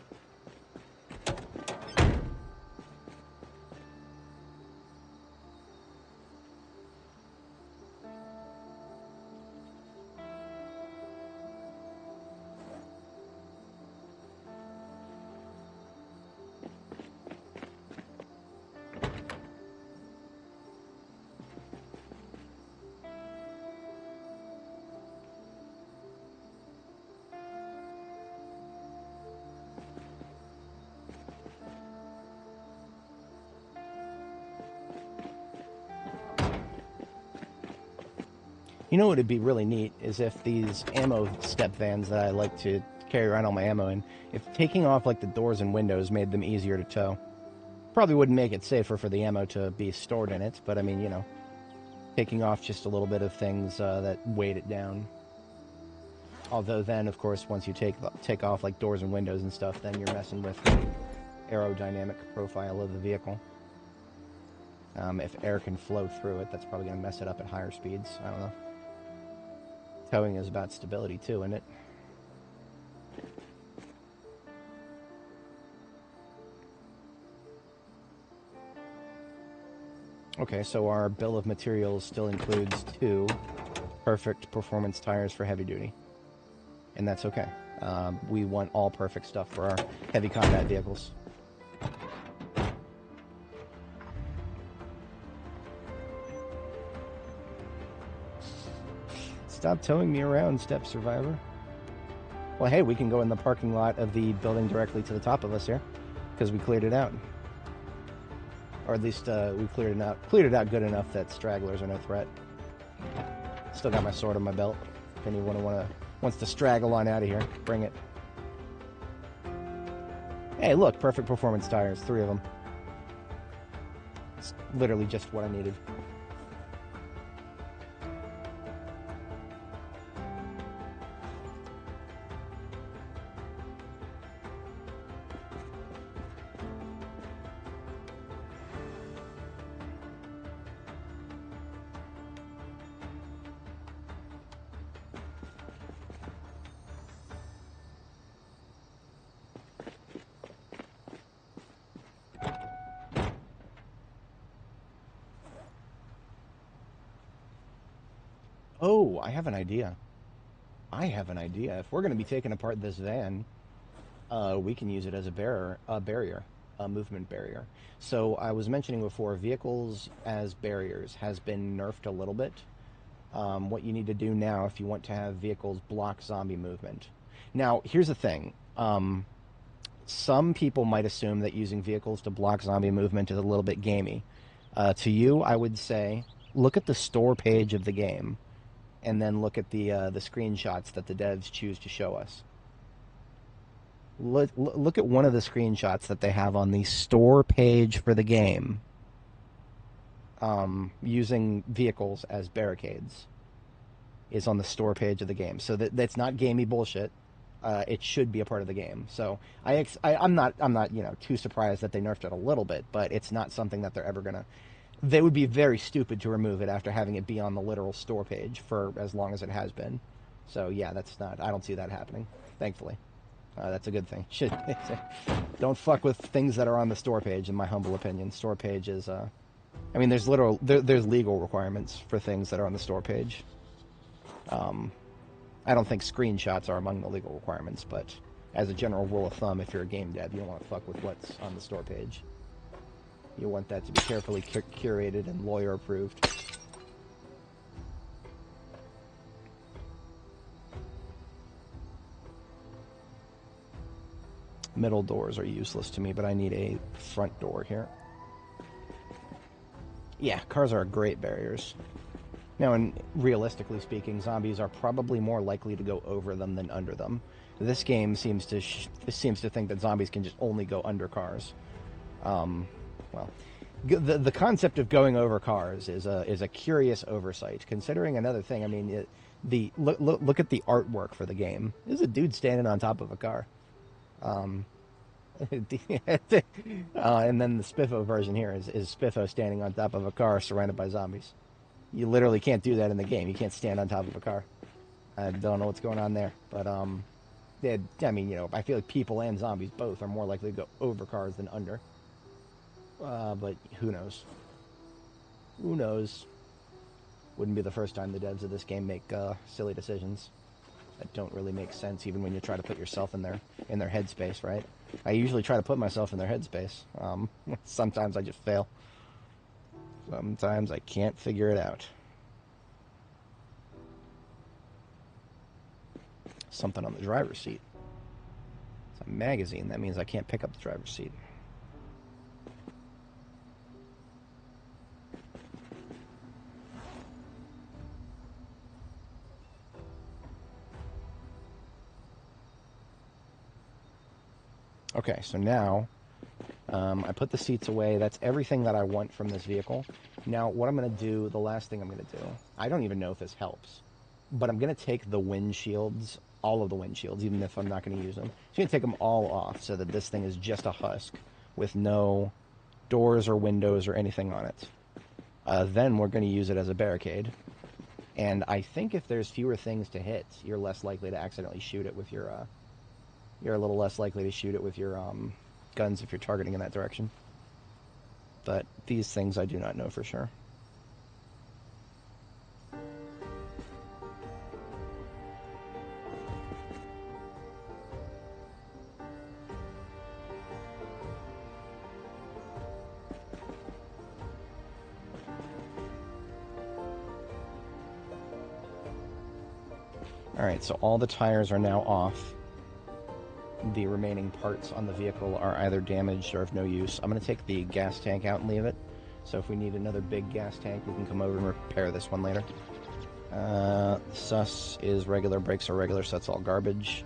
You know what would be really neat is if these ammo step vans that I like to carry around all my ammo in, if taking off like the doors and windows made them easier to tow. Probably wouldn't make it safer for the ammo to be stored in it, but I mean, you know, taking off just a little bit of things that weighed it down. Although then, of course, once you take off like doors and windows and stuff, then you're messing with the aerodynamic profile of the vehicle. If air can flow through it, that's probably going to mess it up at higher speeds. I don't know. Towing is about stability too, isn't it? Okay, so our bill of materials still includes 2 perfect performance tires for heavy duty. And that's okay. We want all perfect stuff for our heavy combat vehicles. Stop towing me around, Step Survivor. Well, hey, we can go in the parking lot of the building directly to the top of us here, because we cleared it out. Or at least we cleared it out good enough that stragglers are no threat. Still got my sword on my belt. If anyone wants to straggle on out of here, bring it. Hey, look, perfect performance tires, 3 of them. It's literally just what I needed. Oh, I have an idea. If we're going to be taking apart this van, We can use it as a movement barrier. So I was mentioning before, vehicles as barriers has been nerfed a little bit. What you need to do now if you want to have vehicles block zombie movement. Now, here's the thing. Some people might assume that using vehicles to block zombie movement is a little bit gamey. To you, I would say, look at the store page of the game, and then look at the screenshots that the devs choose to show us. Look at one of the screenshots that they have on the store page for the game, using vehicles as barricades, is on the store page of the game. So that's not gamey bullshit. It should be a part of the game. So I'm not too surprised that they nerfed it a little bit, but it's not something that they're ever gonna. They would be very stupid to remove it after having it be on the literal store page for as long as it has been. So yeah, that's not. I don't see that happening. Thankfully. That's a good thing. Don't fuck with things that are on the store page, in my humble opinion. Store page is, I mean, there's legal requirements for things that are on the store page. I don't think screenshots are among the legal requirements, but as a general rule of thumb, if you're a game dev, you don't want to fuck with what's on the store page. You want that to be carefully curated and lawyer approved. Middle doors are useless to me, but I need a front door here. Yeah, cars are great barriers. Now, and realistically speaking, zombies are probably more likely to go over them than under them. This game seems to think that zombies can just only go under cars. Well, the concept of going over cars is a curious oversight. Considering another thing, I mean, look at the artwork for the game. There's a dude standing on top of a car. And then the Spiffo version here is Spiffo standing on top of a car surrounded by zombies. You literally can't do that in the game. You can't stand on top of a car. I don't know what's going on there, but I mean, I feel like people and zombies both are more likely to go over cars than under. But who knows? Who knows? Wouldn't be the first time the devs of this game make silly decisions that don't really make sense, even when you try to put yourself in their headspace, right? I usually try to put myself in their headspace. Sometimes I just fail. Sometimes I can't figure it out. Something on the driver's seat. It's a magazine. That means I can't pick up the driver's seat. Okay, so now I put the seats away. That's everything that I want from this vehicle. Now, what I'm going to do, the last thing I'm going to do, I don't even know if this helps, but I'm going to take the windshields, all of the windshields, even if I'm not going to use them. I'm going to take them all off so that this thing is just a husk with no doors or windows or anything on it. Then we're going to use it as a barricade. And I think if there's fewer things to hit, you're less likely to accidentally shoot it with your... You're a little less likely to shoot it with your guns if you're targeting in that direction. But these things I do not know for sure. Alright, so all the tires are now off. The remaining parts on the vehicle are either damaged or of no use. I'm going to take the gas tank out and leave it. So if we need another big gas tank, we can come over and repair this one later. Sus is regular, brakes are regular, so that's all garbage.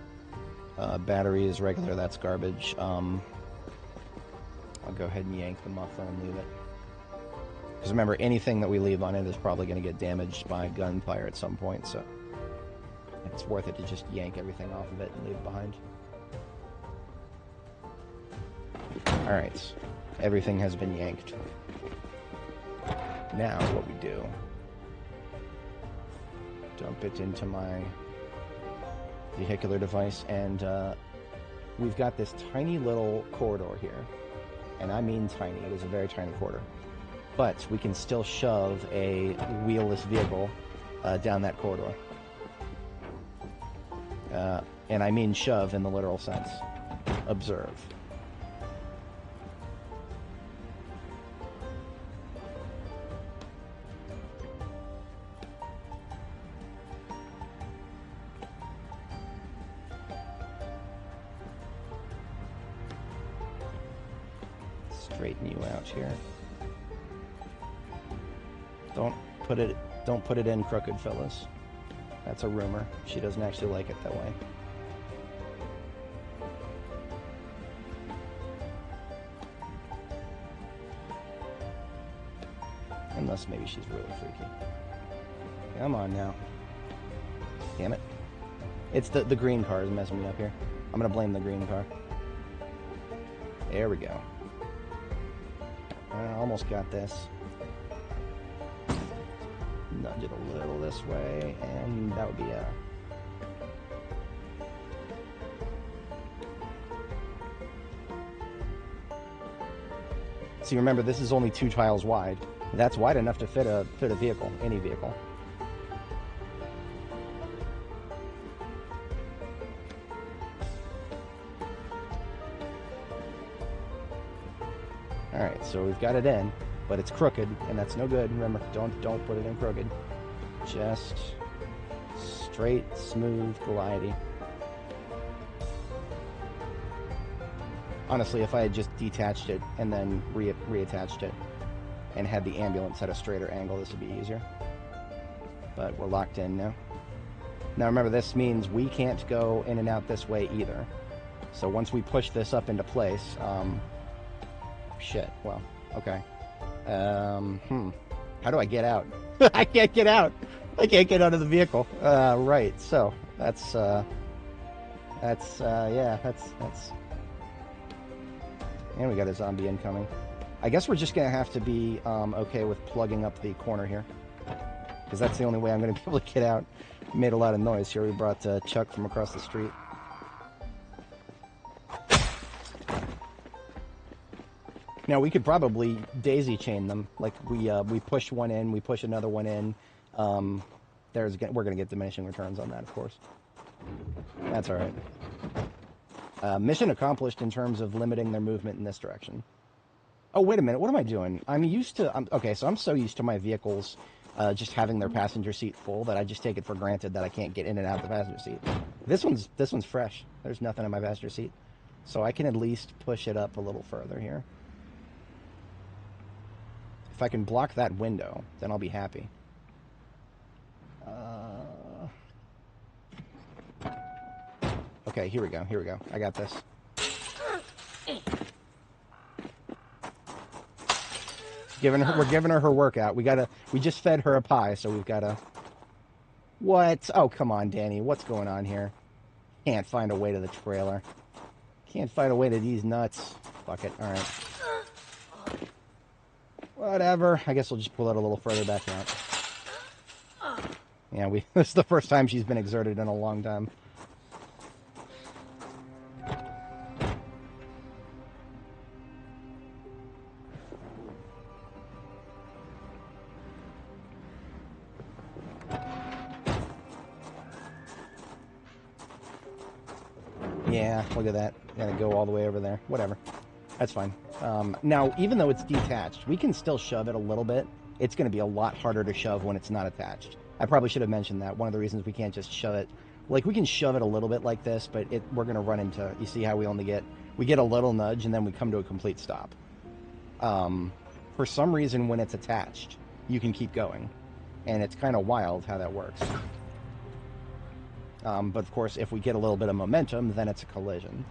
Battery is regular, that's garbage. I'll go ahead and yank the muffler and leave it. Because remember, anything that we leave on it is probably going to get damaged by gunfire at some point, so it's worth it to just yank everything off of it and leave it behind. Alright, everything has been yanked. Now what we do, dump it into my vehicular device, and we've got this tiny little corridor here, and I mean tiny, it is a very tiny corridor, but we can still shove a wheelless vehicle down that corridor, and I mean shove in the literal sense. observe. Straighten you out here. Don't put it in crooked, fellas. That's a rumor. She doesn't actually like it that way. Unless maybe she's really freaky. Come on now. Damn it. It's the green car is messing me up here. I'm gonna blame the green car. There we go. I almost got this. Nudge it a little this way, and that would be a... See, remember, this is only 2 tiles wide. That's wide enough to fit a vehicle, any vehicle. Alright, so we've got it in, but it's crooked, and that's no good. Remember, don't put it in crooked. Just straight, smooth, glidey. Honestly, if I had just detached it and then reattached it and had the ambulance at a straighter angle, this would be easier. But we're locked in now. Now remember, this means we can't go in and out this way either. So once we push this up into place, shit, well, okay. How do I get out? I can't get out. I can't get out of the vehicle. Right, so that's yeah, that's... And we got a zombie incoming. I guess we're just gonna have to be okay with plugging up the corner here, because that's the only way I'm gonna be able to get out. Made a lot of noise here. We brought Chuck from across the street. Now we could probably daisy chain them. Like we push one in, we push another one in. We're gonna get diminishing returns on that, of course. That's all right. Mission accomplished in terms of limiting their movement in this direction. Oh, wait a minute. What am I doing? Okay, so I'm so used to my vehicles just having their passenger seat full that I just take it for granted that I can't get in and out of the passenger seat. This one's fresh. There's nothing in my passenger seat. So I can at least push it up a little further here. If I can block that window, then I'll be happy. Okay, here we go. Here we go. I got this. We're giving her workout. We just fed her a pie, so we've gotta... What? Oh, come on, Danny. What's going on here? Can't find a way to the trailer. Can't find a way to these nuts. Fuck it. Alright. Whatever. I guess we'll just pull it a little further back out. Yeah, this is the first time she's been exerted in a long time. Yeah, look at that. Gotta go all the way over there. Whatever. That's fine. Now, even though it's detached, we can still shove it a little bit. It's going to be a lot harder to shove when it's not attached. I probably should have mentioned that. One of the reasons we can't just shove it... Like, we can shove it a little bit like this, but we're going to run into... You see how we get a little nudge, and then we come to a complete stop. For some reason, when it's attached, you can keep going. And it's kind of wild how that works. But of course, if we get a little bit of momentum, then it's a collision.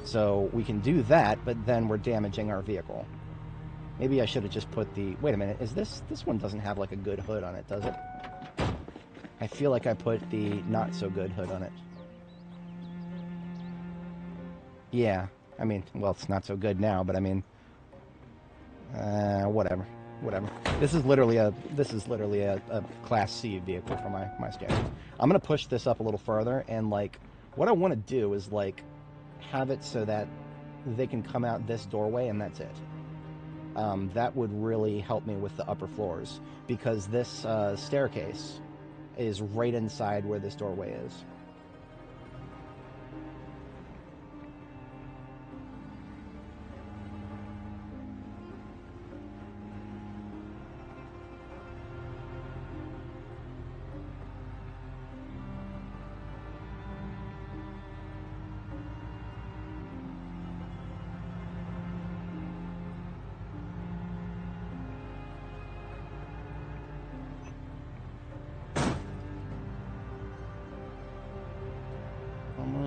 So we can do that, but then we're damaging our vehicle. Maybe I should have just put the... Wait a minute, is this one doesn't have like a good hood on it, does it? I feel like I put the not so good hood on it. Yeah, I mean, well, it's not so good now, but I mean, whatever. This is literally a Class C vehicle for my standards. I'm gonna push this up a little further, and like, what I want to do is like have it so that they can come out this doorway, and that's it. That would really help me with the upper floors, because this staircase is right inside where this doorway is.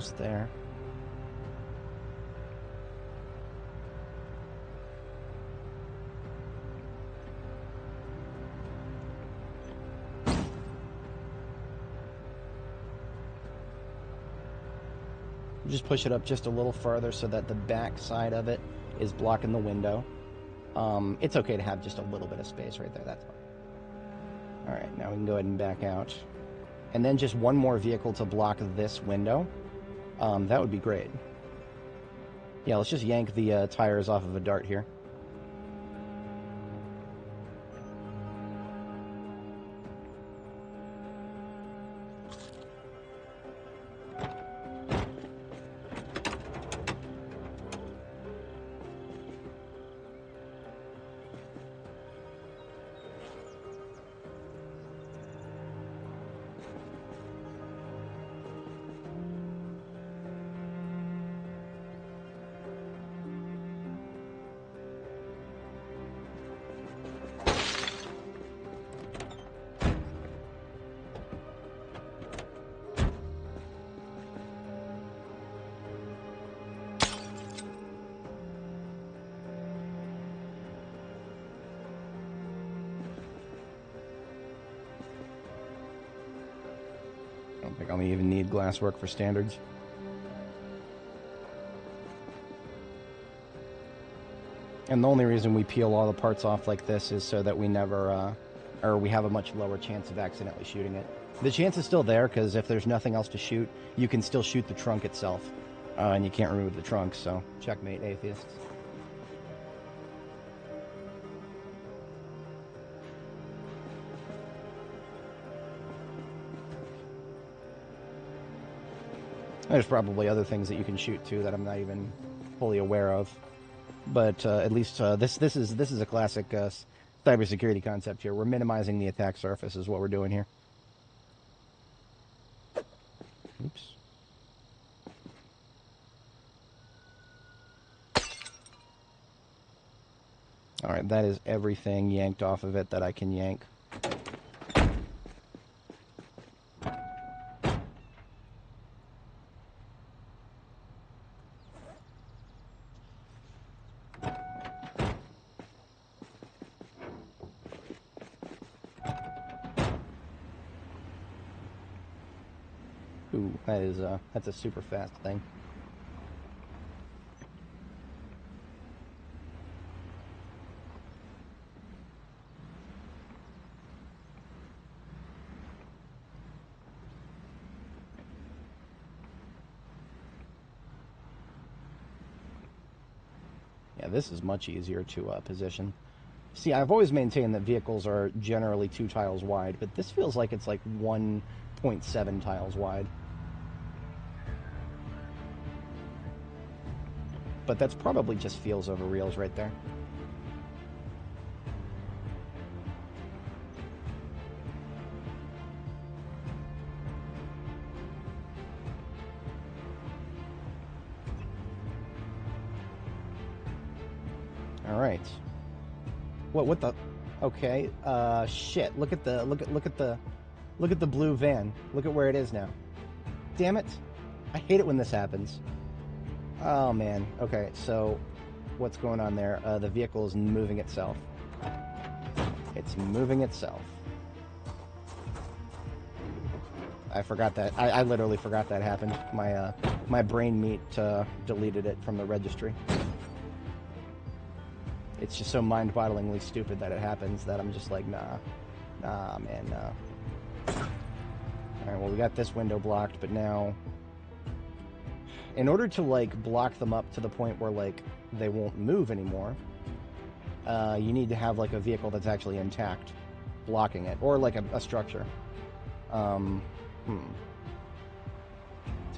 almost there. Just push it up just a little further so that the back side of it is blocking the window. It's okay to have just a little bit of space right there. That's fine. All right, now we can go ahead and back out. And then just one more vehicle to block this window. That would be great. Yeah, let's just yank the tires off of a dart here. I don't think I'll even need glasswork for standards. And the only reason we peel all the parts off like this is so that we never, or we have a much lower chance of accidentally shooting it. The chance is still there, because if there's nothing else to shoot, you can still shoot the trunk itself. And you can't remove the trunk, so checkmate, atheists. There's probably other things that you can shoot too that I'm not even fully aware of, but at least this is a classic cybersecurity concept here. We're minimizing the attack surface is what we're doing here. Oops. All right, that is everything yanked off of it that I can yank. Ooh, that's a super fast thing. Yeah, this is much easier to position. See, I've always maintained that vehicles are generally 2 tiles wide, but this feels like it's like 1.7 tiles wide. But that's probably just feels over reals right there. All right. What the? Okay. Shit. Look at the blue van. Look at where it is now. Damn it! I hate it when this happens. Oh man. Okay. So, what's going on there? The vehicle is moving itself. It's moving itself. I forgot that. I literally forgot that happened. My brain meat deleted it from the registry. It's just so mind-bogglingly stupid that it happens that I'm just like, nah, man, nah. Alright, well, we got this window blocked, but now, in order to, like, block them up to the point where, like, they won't move anymore, you need to have, like, a vehicle that's actually intact blocking it, or, like, a structure. It's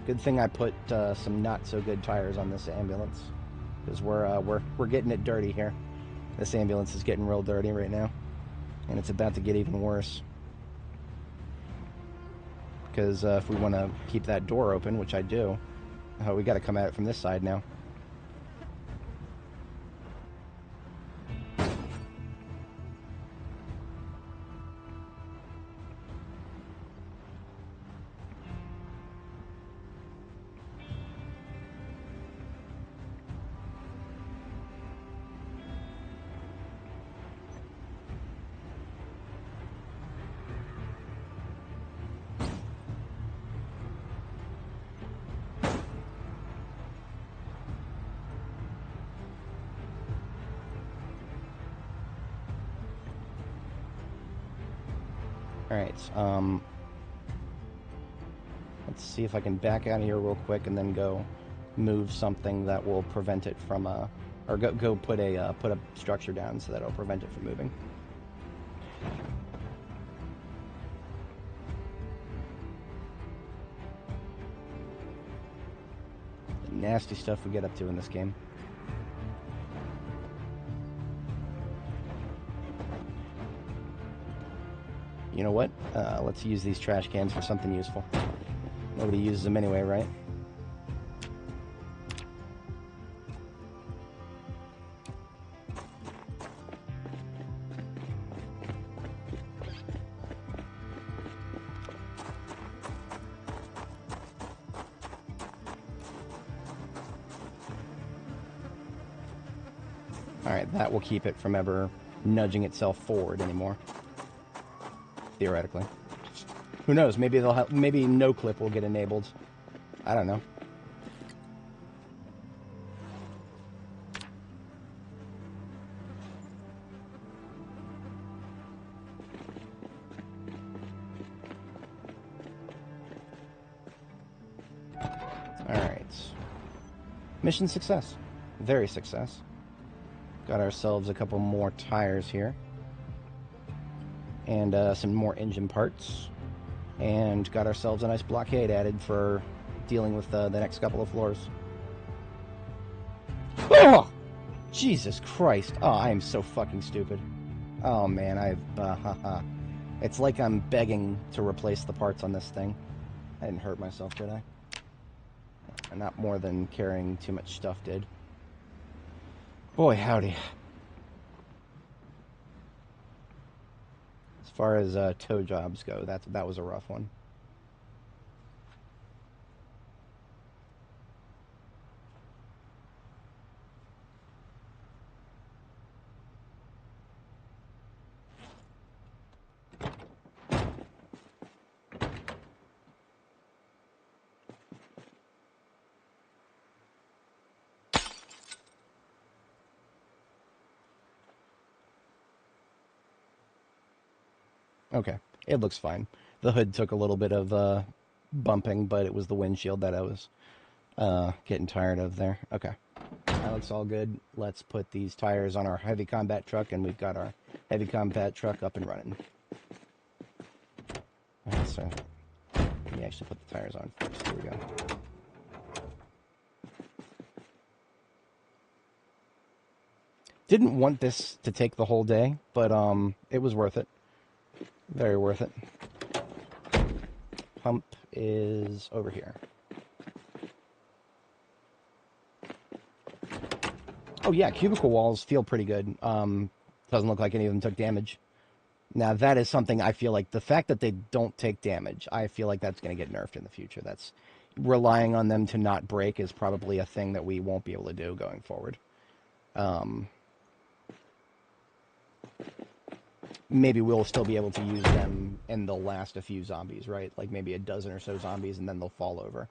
a good thing I put some not-so-good tires on this ambulance, because we're getting it dirty here. This ambulance is getting real dirty right now, and it's about to get even worse. Because if we want to keep that door open, which I do, we got to come at it from this side now. Alright, let's see if I can back out of here real quick and then go move something that will prevent it from, or go put a structure down so that it'll prevent it from moving. The nasty stuff we get up to in this game. You know what? Let's use these trash cans for something useful. Nobody uses them anyway, right? Alright, that will keep it from ever nudging itself forward anymore. Theoretically. Who knows? Maybe they'll have, maybe no clip will get enabled. I don't know. Alright. Mission success. Very success. Got ourselves a couple more tires here. And some more engine parts. And got ourselves a nice blockade added for dealing with the next couple of floors. Oh! Jesus Christ. Oh, I am so fucking stupid. Oh, man, it's like I'm begging to replace the parts on this thing. I didn't hurt myself, did I? Not more than carrying too much stuff did. Boy, howdy. As far as tow jobs go, that was a rough one. Okay, it looks fine. The hood took a little bit of bumping, but it was the windshield that I was getting tired of there. Okay, that looks all good. Let's put these tires on our heavy combat truck, and we've got our heavy combat truck up and running. Alright, so let me actually put the tires on first. Here we go. Didn't want this to take the whole day, but it was worth it. Very worth it. Pump is over here. Oh yeah, cubicle walls feel pretty good. Doesn't look like any of them took damage. Now that is something I feel like, the fact that they don't take damage, I feel like that's going to get nerfed in the future. That's relying on them to not break is probably a thing that we won't be able to do going forward. Maybe we'll still be able to use them and they'll last a few zombies, right? Like maybe a dozen or so zombies and then they'll fall over.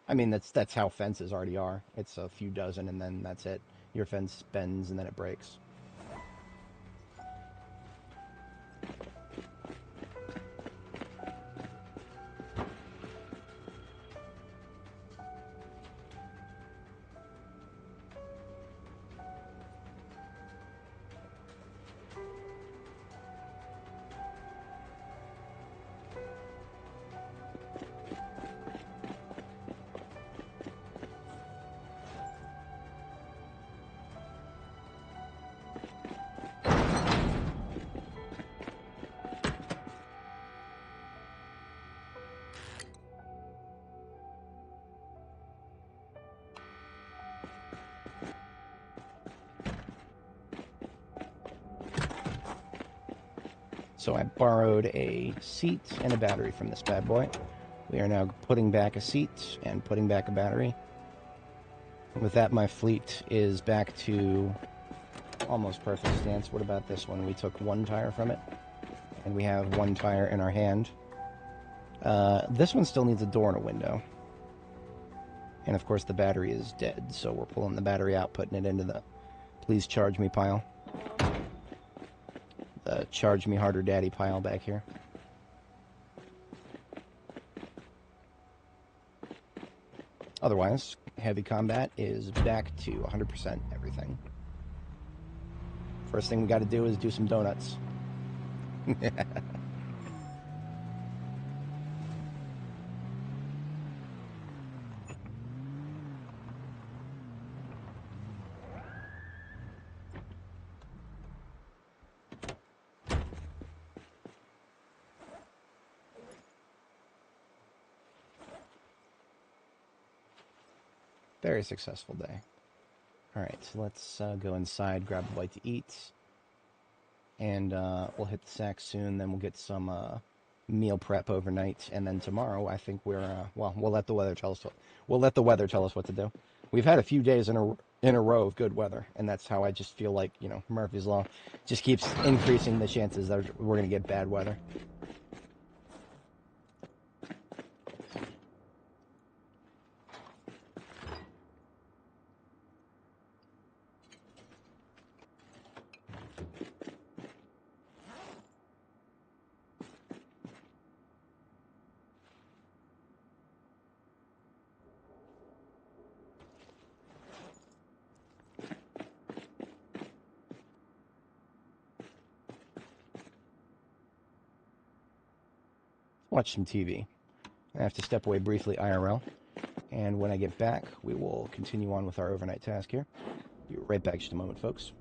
I mean, that's how fences already are. It's a few dozen and then that's it. Your fence bends and then it breaks. So I borrowed a seat and a battery from this bad boy. We are now putting back a seat and putting back a battery. With that, my fleet is back to almost perfect stance. What about this one? We took one tire from it, and we have one tire in our hand. This one still needs a door and a window. And of course the battery is dead, so we're pulling the battery out, putting it into the please charge me pile. The charge me harder daddy pile back here. Otherwise, heavy combat is back to 100% everything. First thing we got to do is do some donuts. Very successful day. Alright, so let's go inside, grab a bite to eat, and we'll hit the sack soon, then we'll get some meal prep overnight, and then tomorrow I think we're, well, we'll let the weather tell us what to do. We've had a few days in a row of good weather, and that's how I just feel like, you know, Murphy's Law just keeps increasing the chances that we're going to get bad weather. Watch some TV. I have to step away briefly IRL, and when I get back, we will continue on with our overnight task here. Be right back just a moment, folks.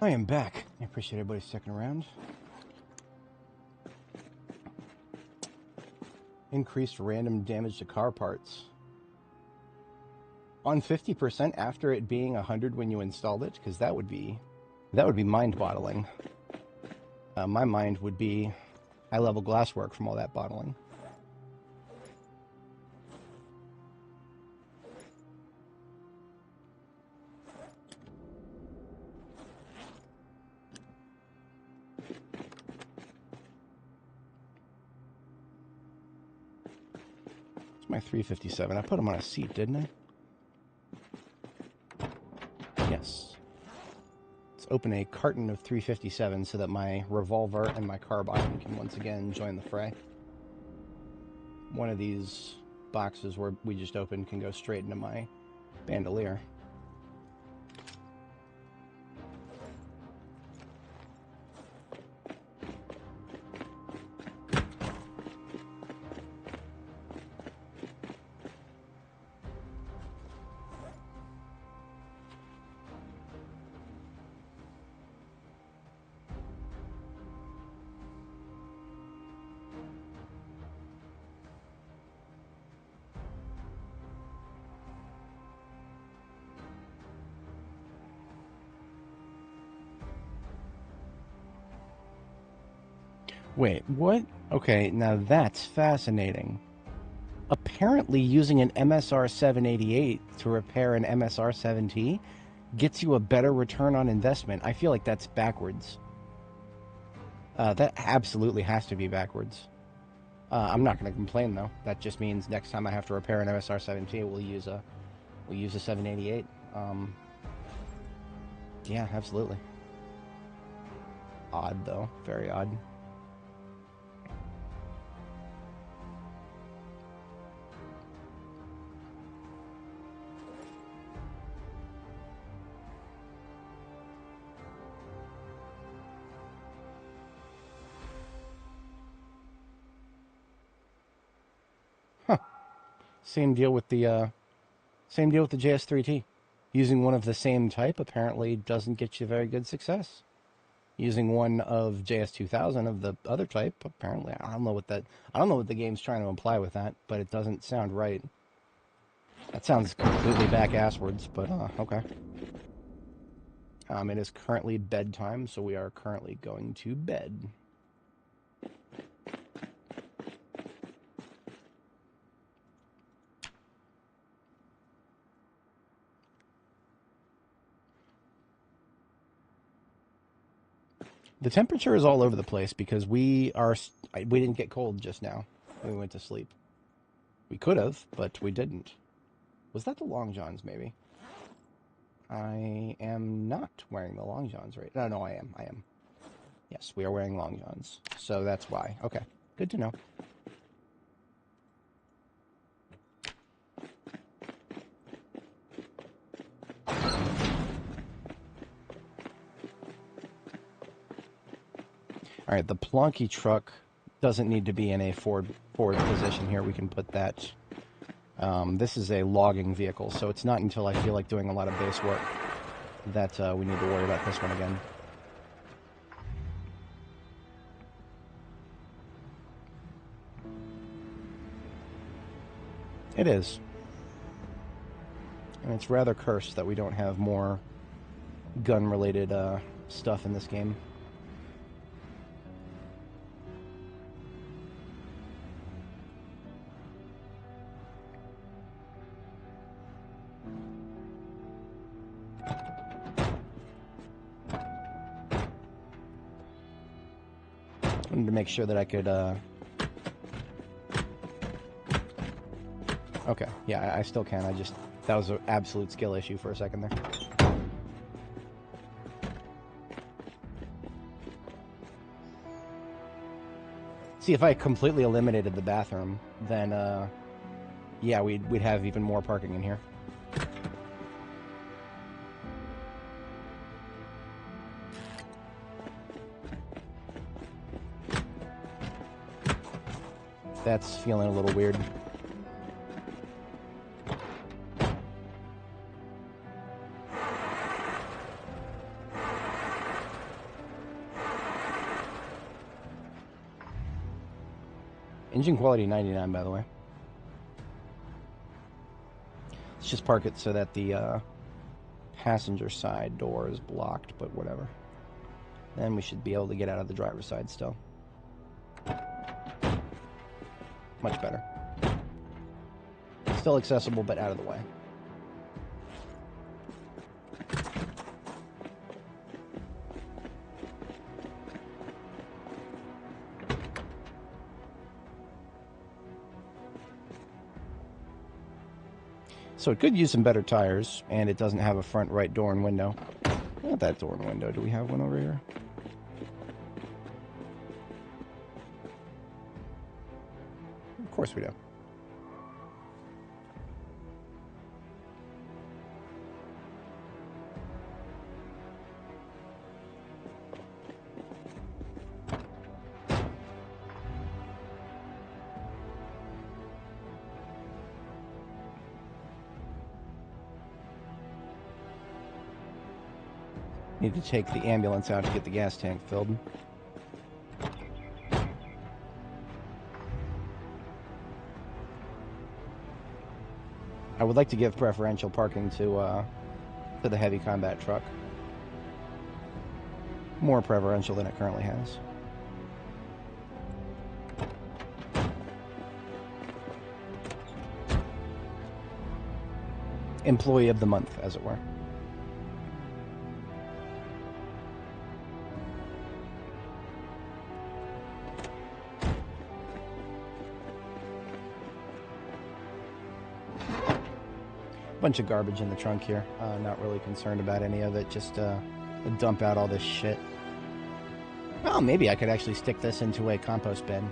I am back. I appreciate everybody sticking around. Increased random damage to car parts. On 50% after it being 100 when you installed it? Because that would be mind-boggling. My mind would be high-level glasswork from all that bottling. My 357. I put him on a seat, didn't I? Yes. Let's open a carton of 357 so that my revolver and my carbine can once again join the fray. One of these boxes where we just opened can go straight into my bandolier. Wait, what? Okay, now that's fascinating. Apparently using an MSR 788 to repair an MSR 7T gets you a better return on investment. I feel like that's backwards. That absolutely has to be backwards. I'm not going to complain though. That just means next time I have to repair an MSR 7T, we'll use a 788. Yeah, absolutely. Odd though, very odd. Same deal with the JS3T. Using one of the same type apparently doesn't get you very good success. Using one of JS2000 of the other type, apparently I don't know what the game's trying to imply with that, but it doesn't sound right. That sounds completely back-asswards, but okay. It is currently bedtime, so we are currently going to bed. The temperature is all over the place because we didn't get cold just now when we went to sleep. We could have, but we didn't. Was that the long johns, maybe? I am not wearing the long johns right. No, I am. Yes, we are wearing long johns. So that's why. Okay, good to know. All right, the Plonky truck doesn't need to be in a forward position here. We can put that. This is a logging vehicle, so it's not until I feel like doing a lot of base work that we need to worry about this one again. It is. And it's rather cursed that we don't have more gun-related stuff in this game. I wanted to make sure that I could... Okay, yeah, I still can. That was an absolute skill issue for a second there. See, if I completely eliminated the bathroom, then, yeah, we'd have even more parking in here. That's feeling a little weird. Engine quality 99, by the way. Let's just park it so that the passenger side door is blocked, but whatever. Then we should be able to get out of the driver's side still. Much better. Still accessible, but out of the way. So it could use some better tires, and it doesn't have a front right door and window. Not that door and window. Do we have one over here? Of course we do. Need to take the ambulance out to get the gas tank filled. I would like to give preferential parking to the heavy combat truck. More preferential than it currently has. Employee of the month, as it were. Bunch of garbage in the trunk here. Not really concerned about any of it. Just dump out all this shit. Well, maybe I could actually stick this into a compost bin.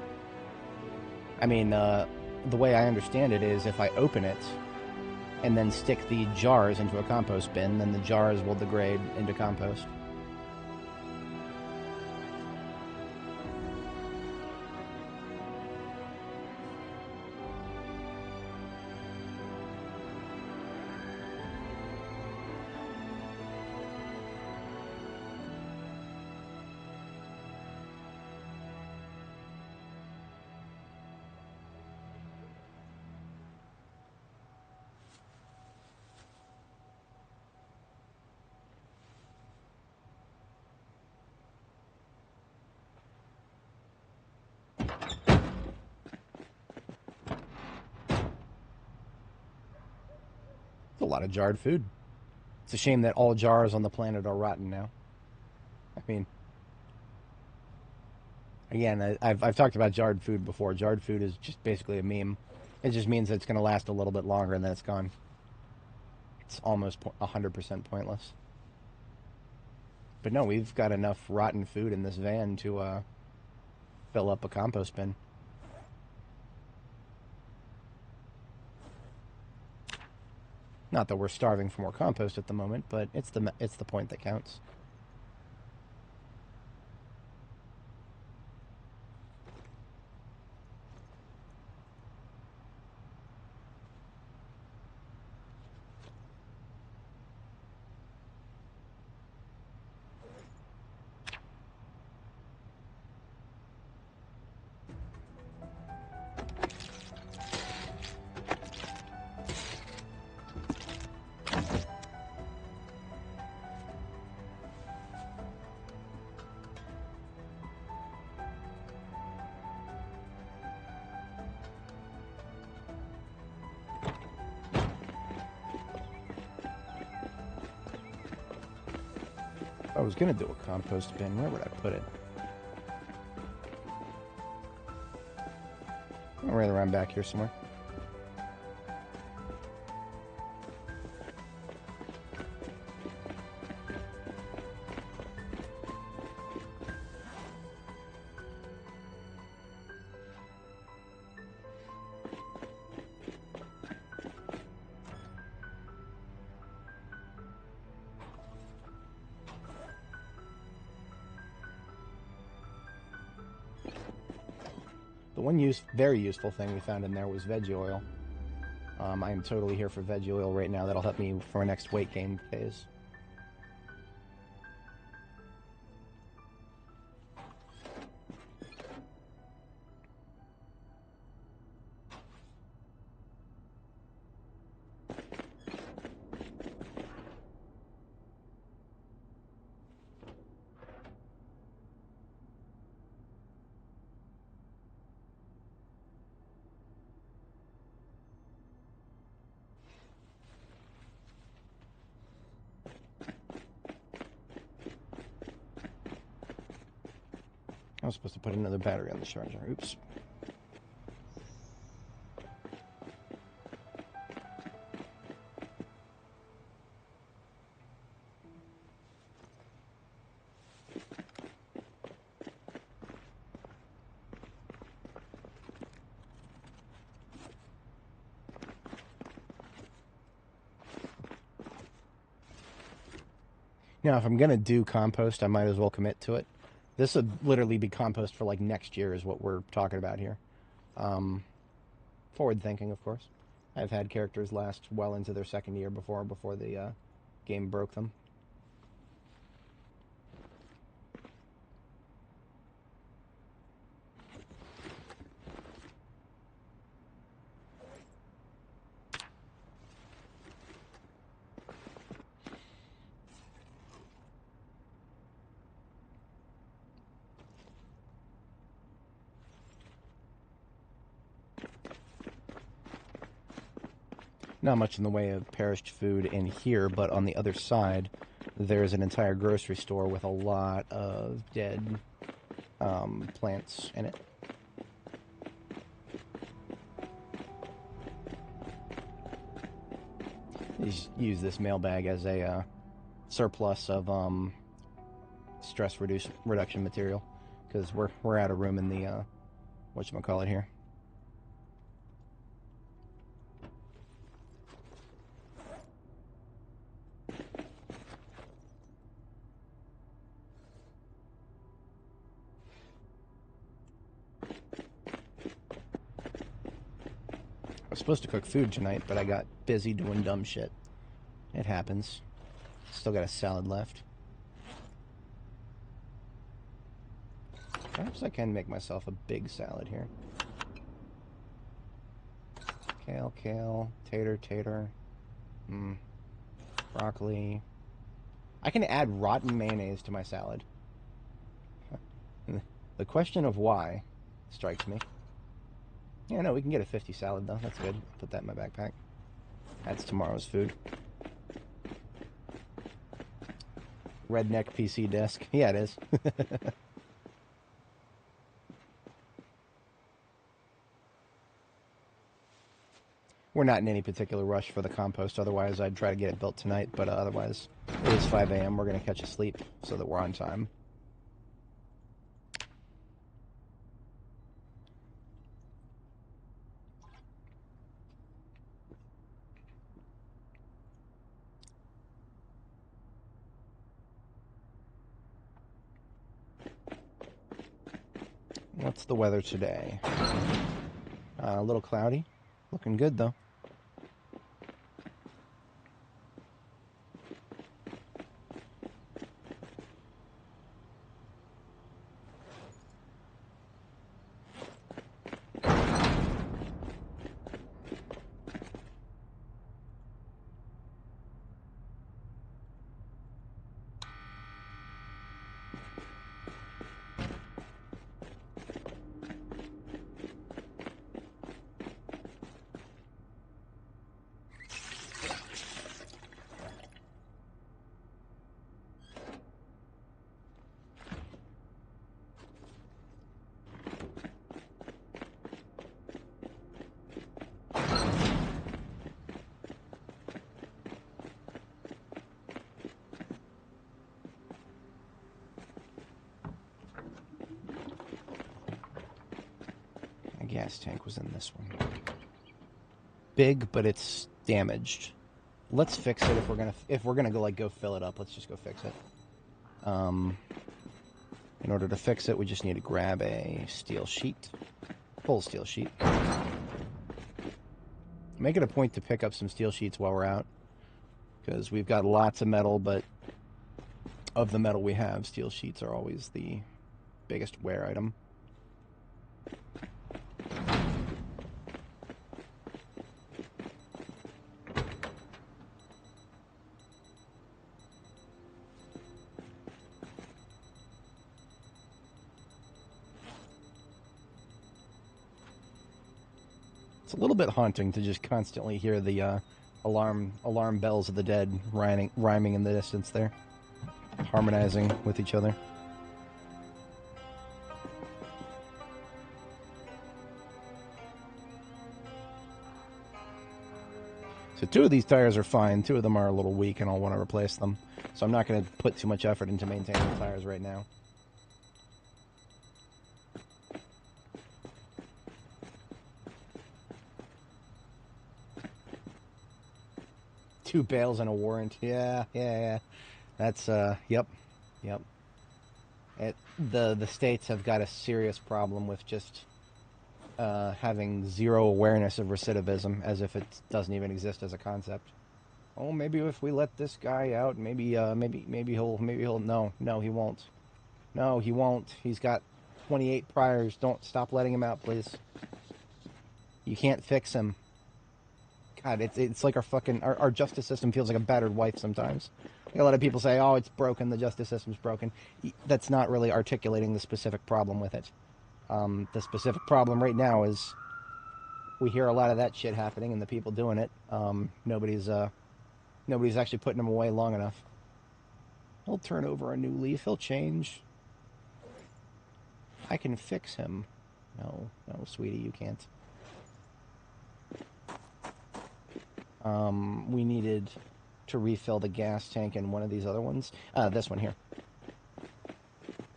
I mean, the way I understand it is if I open it and then stick the jars into a compost bin, then the jars will degrade into compost. A lot of jarred food. It's a shame that all jars on the planet are rotten now. I mean, again, I've talked about jarred food before. Jarred food is just basically a meme. It just means that it's going to last a little bit longer and then it's gone. It's almost 100% pointless. But no, we've got enough rotten food in this van to fill up a compost bin. Not that we're starving for more compost at the moment, but it's the point that counts. I was going to do a compost bin. Where would I put it? Right around back here somewhere. The one very useful thing we found in there was veggie oil. I am totally here for veggie oil right now. That'll help me for my next weight gain phase. was supposed to put another battery on the charger. Oops. Now, if I'm going to do compost, I might as well commit to it. This would literally be compost for, like, next year is what we're talking about here. Forward thinking, of course. I've had characters last well into their second year before the game broke them. Not much in the way of perished food in here, but on the other side, there's an entire grocery store with a lot of dead plants in it. Just use this mailbag as a surplus of stress reduction material, because we're out of room in the whatchamacallit here. I was supposed to cook food tonight, but I got busy doing dumb shit. It happens. Still got a salad left. Perhaps I can make myself a big salad here. Kale, tater. Broccoli. I can add rotten mayonnaise to my salad. The question of why strikes me. Yeah, no, we can get a 50 salad, though. That's good. Put that in my backpack. That's tomorrow's food. Redneck PC desk. Yeah, it is. We're not in any particular rush for the compost. Otherwise, I'd try to get it built tonight. But otherwise, it is 5 a.m. We're going to catch a sleep so that we're on time. What's the weather today? A little cloudy. Looking good, though. Gas tank was in this one. Big, but it's damaged. Let's fix it if we're gonna go fill it up. Let's just go fix it. In order to fix it, we just need to grab a steel sheet, full steel sheet. Make it a point to pick up some steel sheets while we're out, because we've got lots of metal, but of the metal we have, steel sheets are always the biggest wear item. It's a little bit haunting to just constantly hear the alarm bells of the dead rhyming in the distance there, harmonizing with each other. So 2 of these tires are fine. 2 of them are a little weak, and I'll want to replace them. So I'm not going to put too much effort into maintaining the tires right now. Two bales and a warrant. Yeah. That's, yep. The states have got a serious problem with just having zero awareness of recidivism, as if it doesn't even exist as a concept. Oh, maybe if we let this guy out, maybe he'll. No, he won't. No, he won't. He's got 28 priors. Don't stop letting him out, please. You can't fix him. God, it's like our justice system feels like a battered wife sometimes. Like a lot of people say, oh, it's broken, the justice system's broken. That's not really articulating the specific problem with it. The specific problem right now is we hear a lot of that shit happening, and the people doing it, nobody's actually putting them away long enough. He'll turn over a new leaf. He'll change. I can fix him. No, sweetie, you can't. We needed to refill the gas tank in one of these other ones. This one here.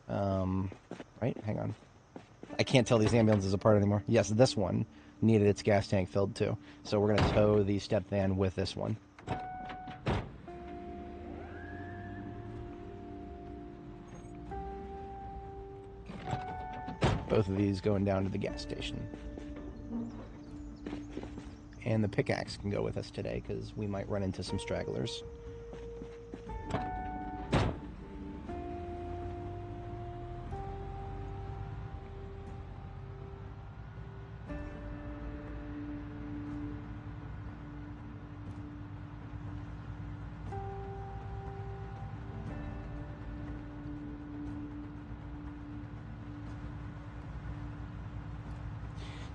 Right? Hang on. I can't tell these ambulances apart anymore. Yes, this one needed its gas tank filled too. So we're going to tow the step van with this one. Both of these going down to the gas station. And the pickaxe can go with us today, because we might run into some stragglers.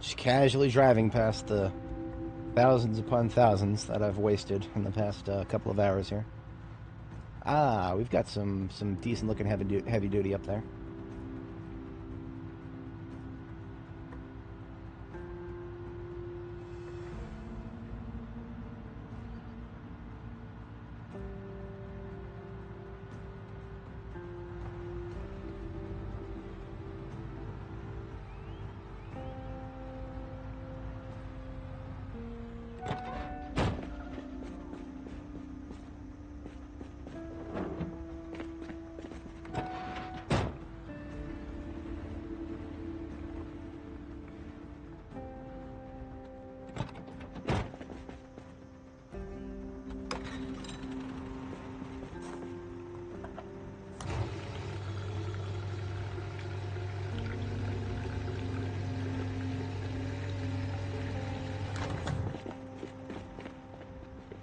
Just casually driving past the thousands upon thousands that I've wasted in the past couple of hours here. We've got some decent looking heavy duty up there.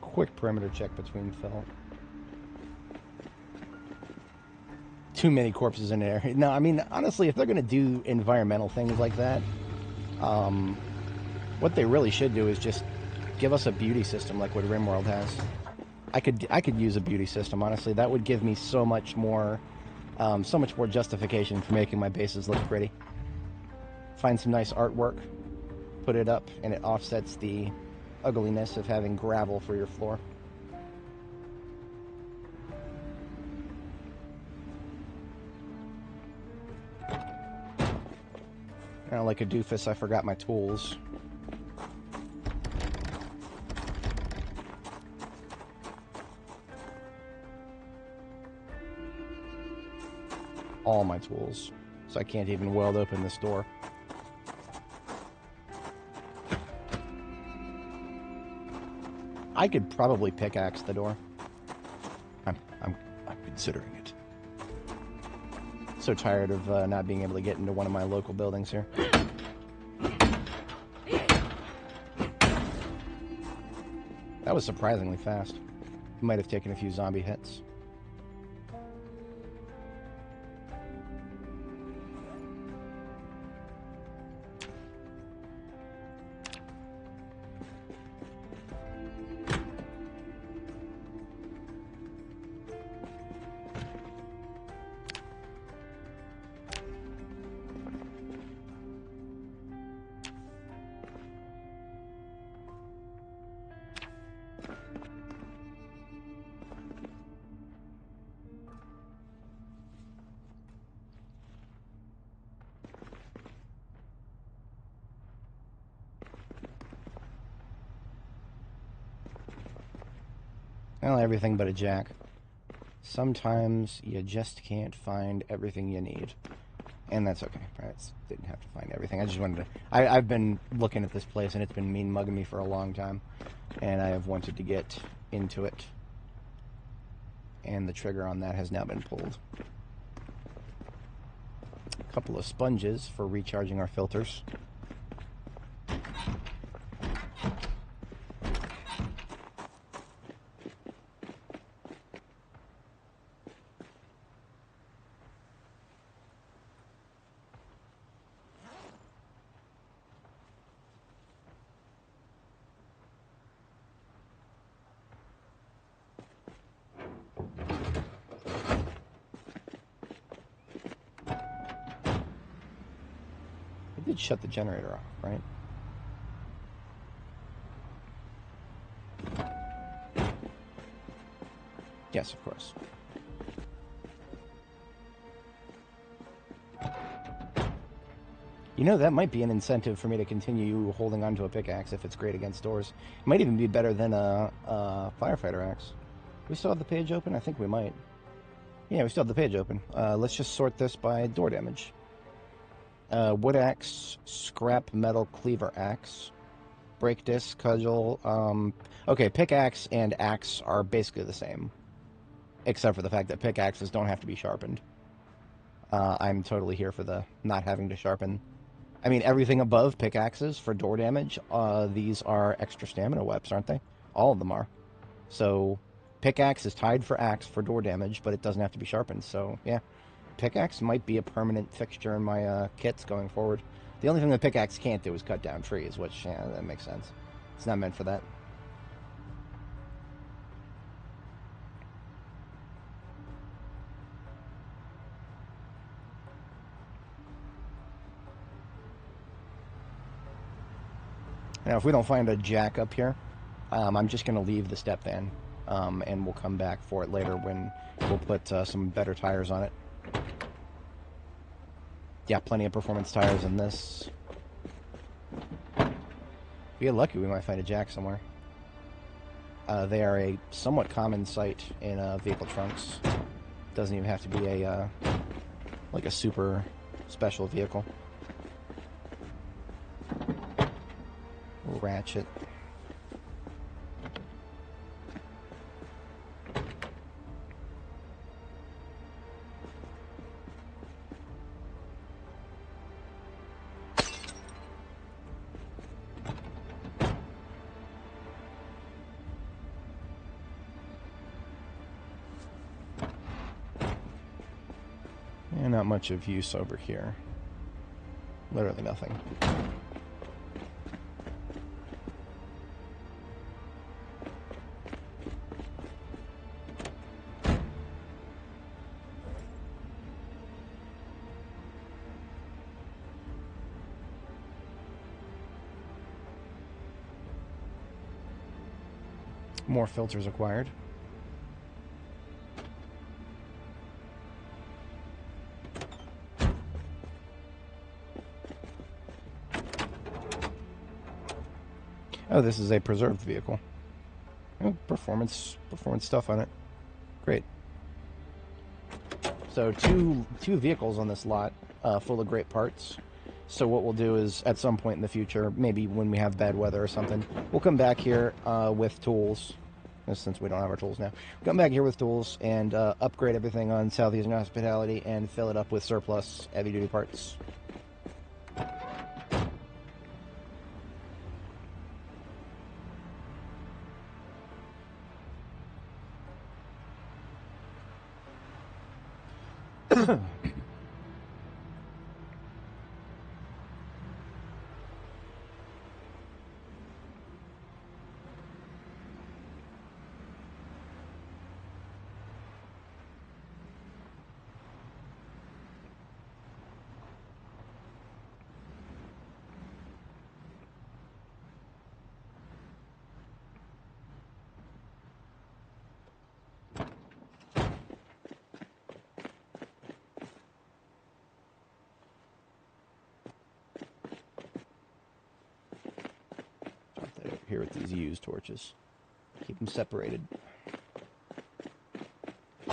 Quick perimeter check between Phil. Too many corpses in there. No, I mean, honestly, if they're going to do environmental things like that, what they really should do is just give us a beauty system like what RimWorld has. I could use a beauty system, honestly. That would give me so much more justification for making my bases look pretty. Find some nice artwork, put it up, and it offsets the ugliness of having gravel for your floor. Now, like a doofus, I forgot my tools. All my tools. So I can't even weld open this door. I could probably pickaxe the door. I'm considering it. So tired of not being able to get into one of my local buildings here. That was surprisingly fast. Might have taken a few zombie hits. Well, everything but a jack. Sometimes you just can't find everything you need. And that's okay. I didn't have to find everything. I just wanted to... I've been looking at this place, and it's been mean mugging me for a long time. And I have wanted to get into it. And the trigger on that has now been pulled. A couple of sponges for recharging our filters. I did shut the generator off, right? Yes, of course. You know, that might be an incentive for me to continue holding onto a pickaxe if it's great against doors. It might even be better than a firefighter axe. We still have the page open? I think we might. Yeah, we still have the page open. Let's just sort this by door damage. Wood axe, scrap metal cleaver axe, break disc, cudgel. Okay, pickaxe and axe are basically the same, except for the fact that pickaxes don't have to be sharpened. I'm totally here for the not having to sharpen. I mean, everything above pickaxes for door damage, these are extra stamina webs, aren't they? All of them are. So, pickaxe is tied for axe for door damage, but it doesn't have to be sharpened, so yeah. Pickaxe might be a permanent fixture in my kits going forward. The only thing the pickaxe can't do is cut down trees, which, yeah, that makes sense. It's not meant for that. Now, if we don't find a jack up here, I'm just going to leave the step van, and we'll come back for it later when we'll put some better tires on it. Yeah, plenty of performance tires in this. If we get lucky, we might find a jack somewhere. They are a somewhat common sight in vehicle trunks. Doesn't even have to be a like a super special vehicle. Ratchet. And not much of use over here. Literally nothing. More filters acquired. Oh, this is a preserved vehicle. Oh, performance stuff on it. Great. So two vehicles on this lot, full of great parts. So what we'll do is, at some point in the future, maybe when we have bad weather or something, we'll come back here with tools. Since we don't have our tools now, come back here with tools and upgrade everything on Southeastern Hospitality and fill it up with surplus heavy-duty parts. Here with these used torches. Keep them separated.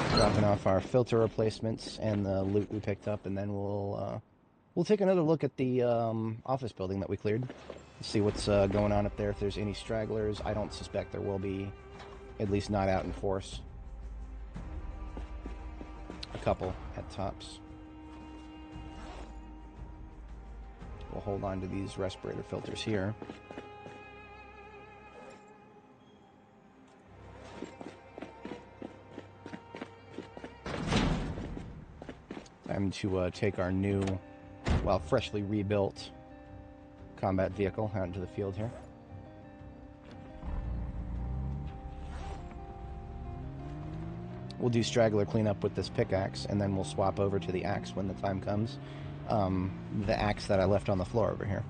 Dropping off our filter replacements and the loot we picked up, and then we'll take another look at the office building that we cleared. See what's going on up there, if there's any stragglers. I don't suspect there will be, at least not out in force. A couple at tops. We'll hold on to these respirator filters here. Time to take our new, well, freshly rebuilt combat vehicle out into the field here. We'll do straggler cleanup with this pickaxe, and then we'll swap over to the axe when the time comes. The axe that I left on the floor over here.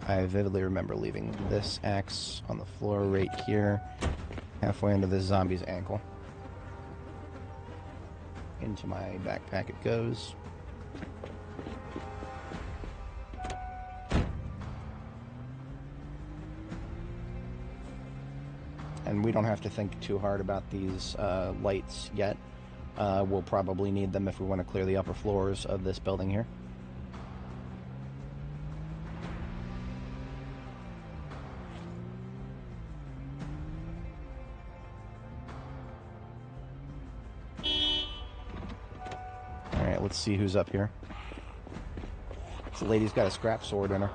I vividly remember leaving this axe on the floor right here, halfway into this zombie's ankle. Into my backpack it goes. And we don't have to think too hard about these lights yet. We'll probably need them if we want to clear the upper floors of this building here. Alright, let's see who's up here. This lady's got a scrap sword in her.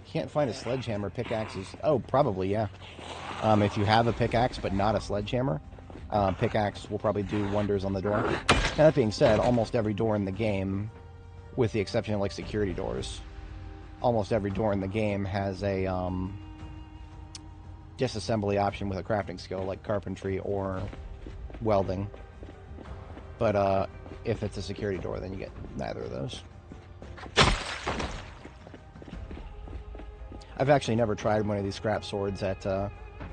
Can't find a sledgehammer. Pickaxes. Oh, probably, yeah. If you have a pickaxe but not a sledgehammer, pickaxe will probably do wonders on the door. Now, that being said, almost every door in the game, with the exception of like security doors, almost every door in the game has a disassembly option with a crafting skill like carpentry or welding. But if it's a security door, then you get neither of those. I've actually never tried one of these scrap swords at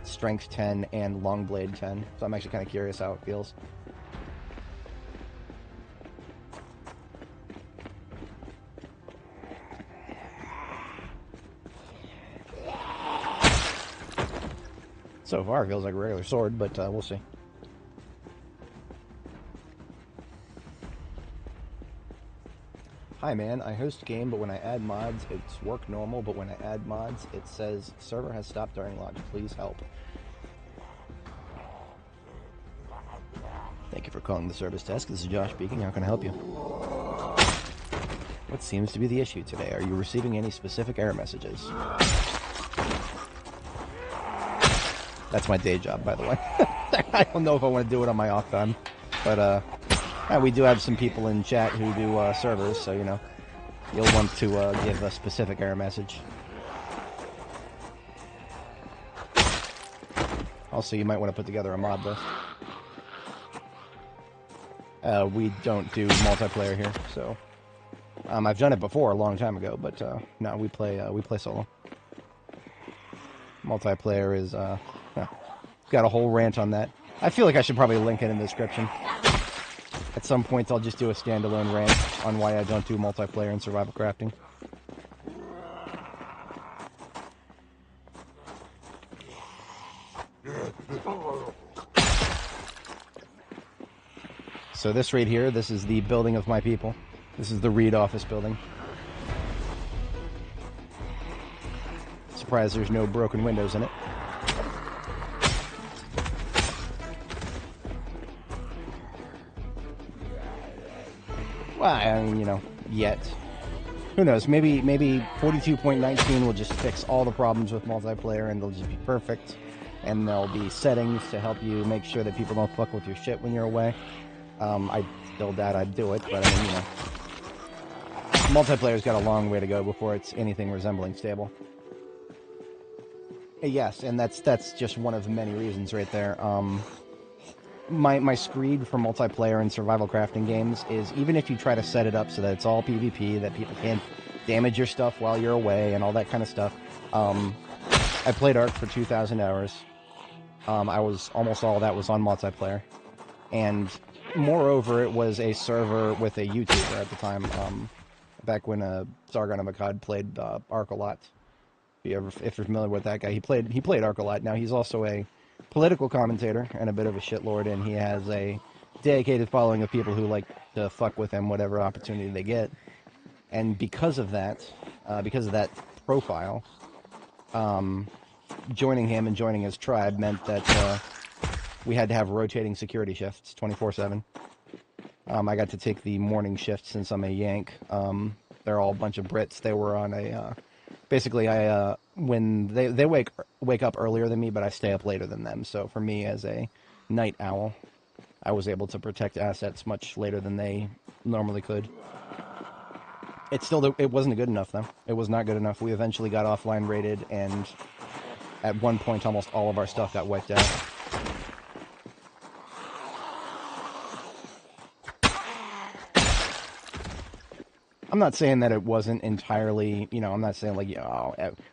strength 10 and long blade 10, so I'm actually kind of curious how it feels. So far, it feels like a regular sword, but we'll see. Hi man, I host game, but when I add mods, it's work normal, but when I add mods, it says server has stopped during launch. Please help. Thank you for calling the service desk. This is Josh speaking. How can I help you? What seems to be the issue today? Are you receiving any specific error messages? That's my day job, by the way. I don't know if I want to do it on my off time, but we do have some people in chat who do servers, so, you know, you'll want to give a specific error message. Also, you might want to put together a mod list. We don't do multiplayer here, so... I've done it before, a long time ago, but no, we play solo. Multiplayer is, got a whole rant on that. I feel like I should probably link it in the description. At some point, I'll just do a standalone rant on why I don't do multiplayer and survival crafting. So this right here, this is the building of my people. This is the Reed office building. Surprised there's no broken windows in it. Well, I mean, you know, yet. Who knows? Maybe 42.19 will just fix all the problems with multiplayer and they'll just be perfect. And there'll be settings to help you make sure that people don't fuck with your shit when you're away. I still doubt I'd do it, but I mean, you know. Multiplayer's got a long way to go before it's anything resembling stable. Yes, and that's just one of many reasons right there. My screed for multiplayer and survival crafting games is even if you try to set it up so that it's all PvP, that people can't damage your stuff while you're away and all that kind of stuff. I played Ark for 2,000 hours. I was almost all that was on multiplayer. And moreover, it was a server with a YouTuber at the time, back when Sargon of Akkad played Ark a lot. If you're familiar with that guy, he played Ark a lot. Now he's also a political commentator and a bit of a shitlord, and he has a dedicated following of people who like to fuck with him whatever opportunity they get. And because of that profile, joining him and joining his tribe meant that we had to have rotating security shifts 24/7. I got to take the morning shift since I'm a Yank. They're all a bunch of Brits. They were on a basically when they wake up earlier than me, but I stay up later than them. So for me as a night owl, I was able to protect assets much later than they normally could. It wasn't good enough though. It was not good enough. We eventually got offline rated, and at one point almost all of our stuff got wiped out. I'm not saying that it wasn't entirely, I'm not saying like,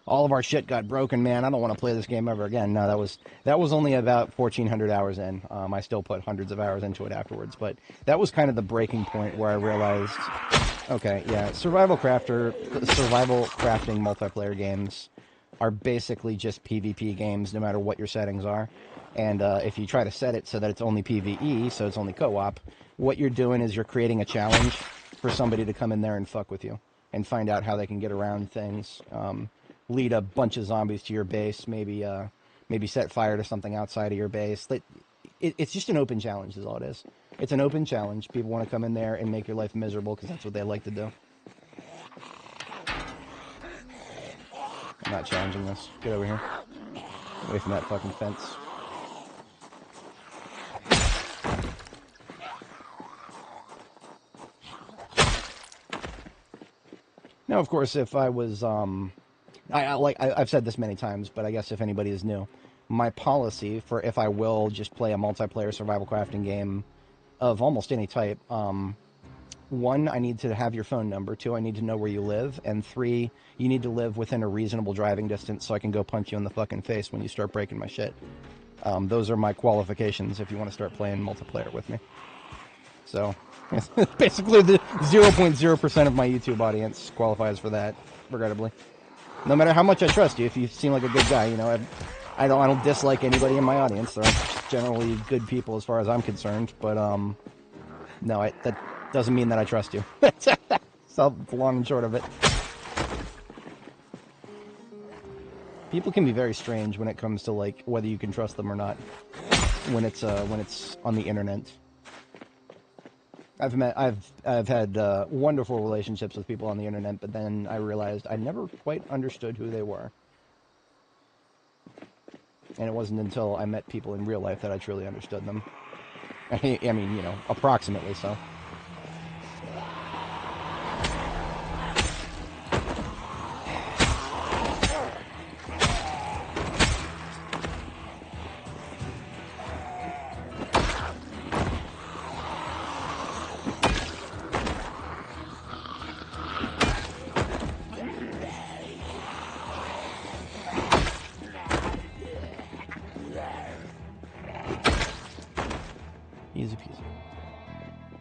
all of our shit got broken, man. I don't want to play this game ever again. No, that was only about 1,400 hours in. I still put hundreds of hours into it afterwards, but that was kind of the breaking point where I realized, okay, yeah, survival crafting multiplayer games are basically just PvP games, no matter what your settings are. And if you try to set it so that it's only PvE, so it's only co-op, what you're doing is you're creating a challenge for somebody to come in there and fuck with you and find out how they can get around things, lead a bunch of zombies to your base, maybe set fire to something outside of your base. It's just an open challenge is all it is. It's an open challenge. People want to come in there and make your life miserable because that's what they like to do. I'm not challenging this. Get over here. Away from that fucking fence. Now, of course, if I was, I've said this many times, but I guess if anybody is new, my policy for if I will just play a multiplayer survival crafting game of almost any type, 1, I need to have your phone number. 2, I need to know where you live. And 3, you need to live within a reasonable driving distance so I can go punch you in the fucking face when you start breaking my shit. Those are my qualifications if you want to start playing multiplayer with me. So, basically the 0.0% of my YouTube audience qualifies for that, regrettably. No matter how much I trust you, if you seem like a good guy, I don't dislike anybody in my audience. They're generally good people as far as I'm concerned, but no, that doesn't mean that I trust you. That's the long and short of it. People can be very strange when it comes to like whether you can trust them or not when it's on the internet. I've had wonderful relationships with people on the internet, but then I realized I never quite understood who they were. And it wasn't until I met people in real life that I truly understood them. I mean, approximately so. Easy peasy.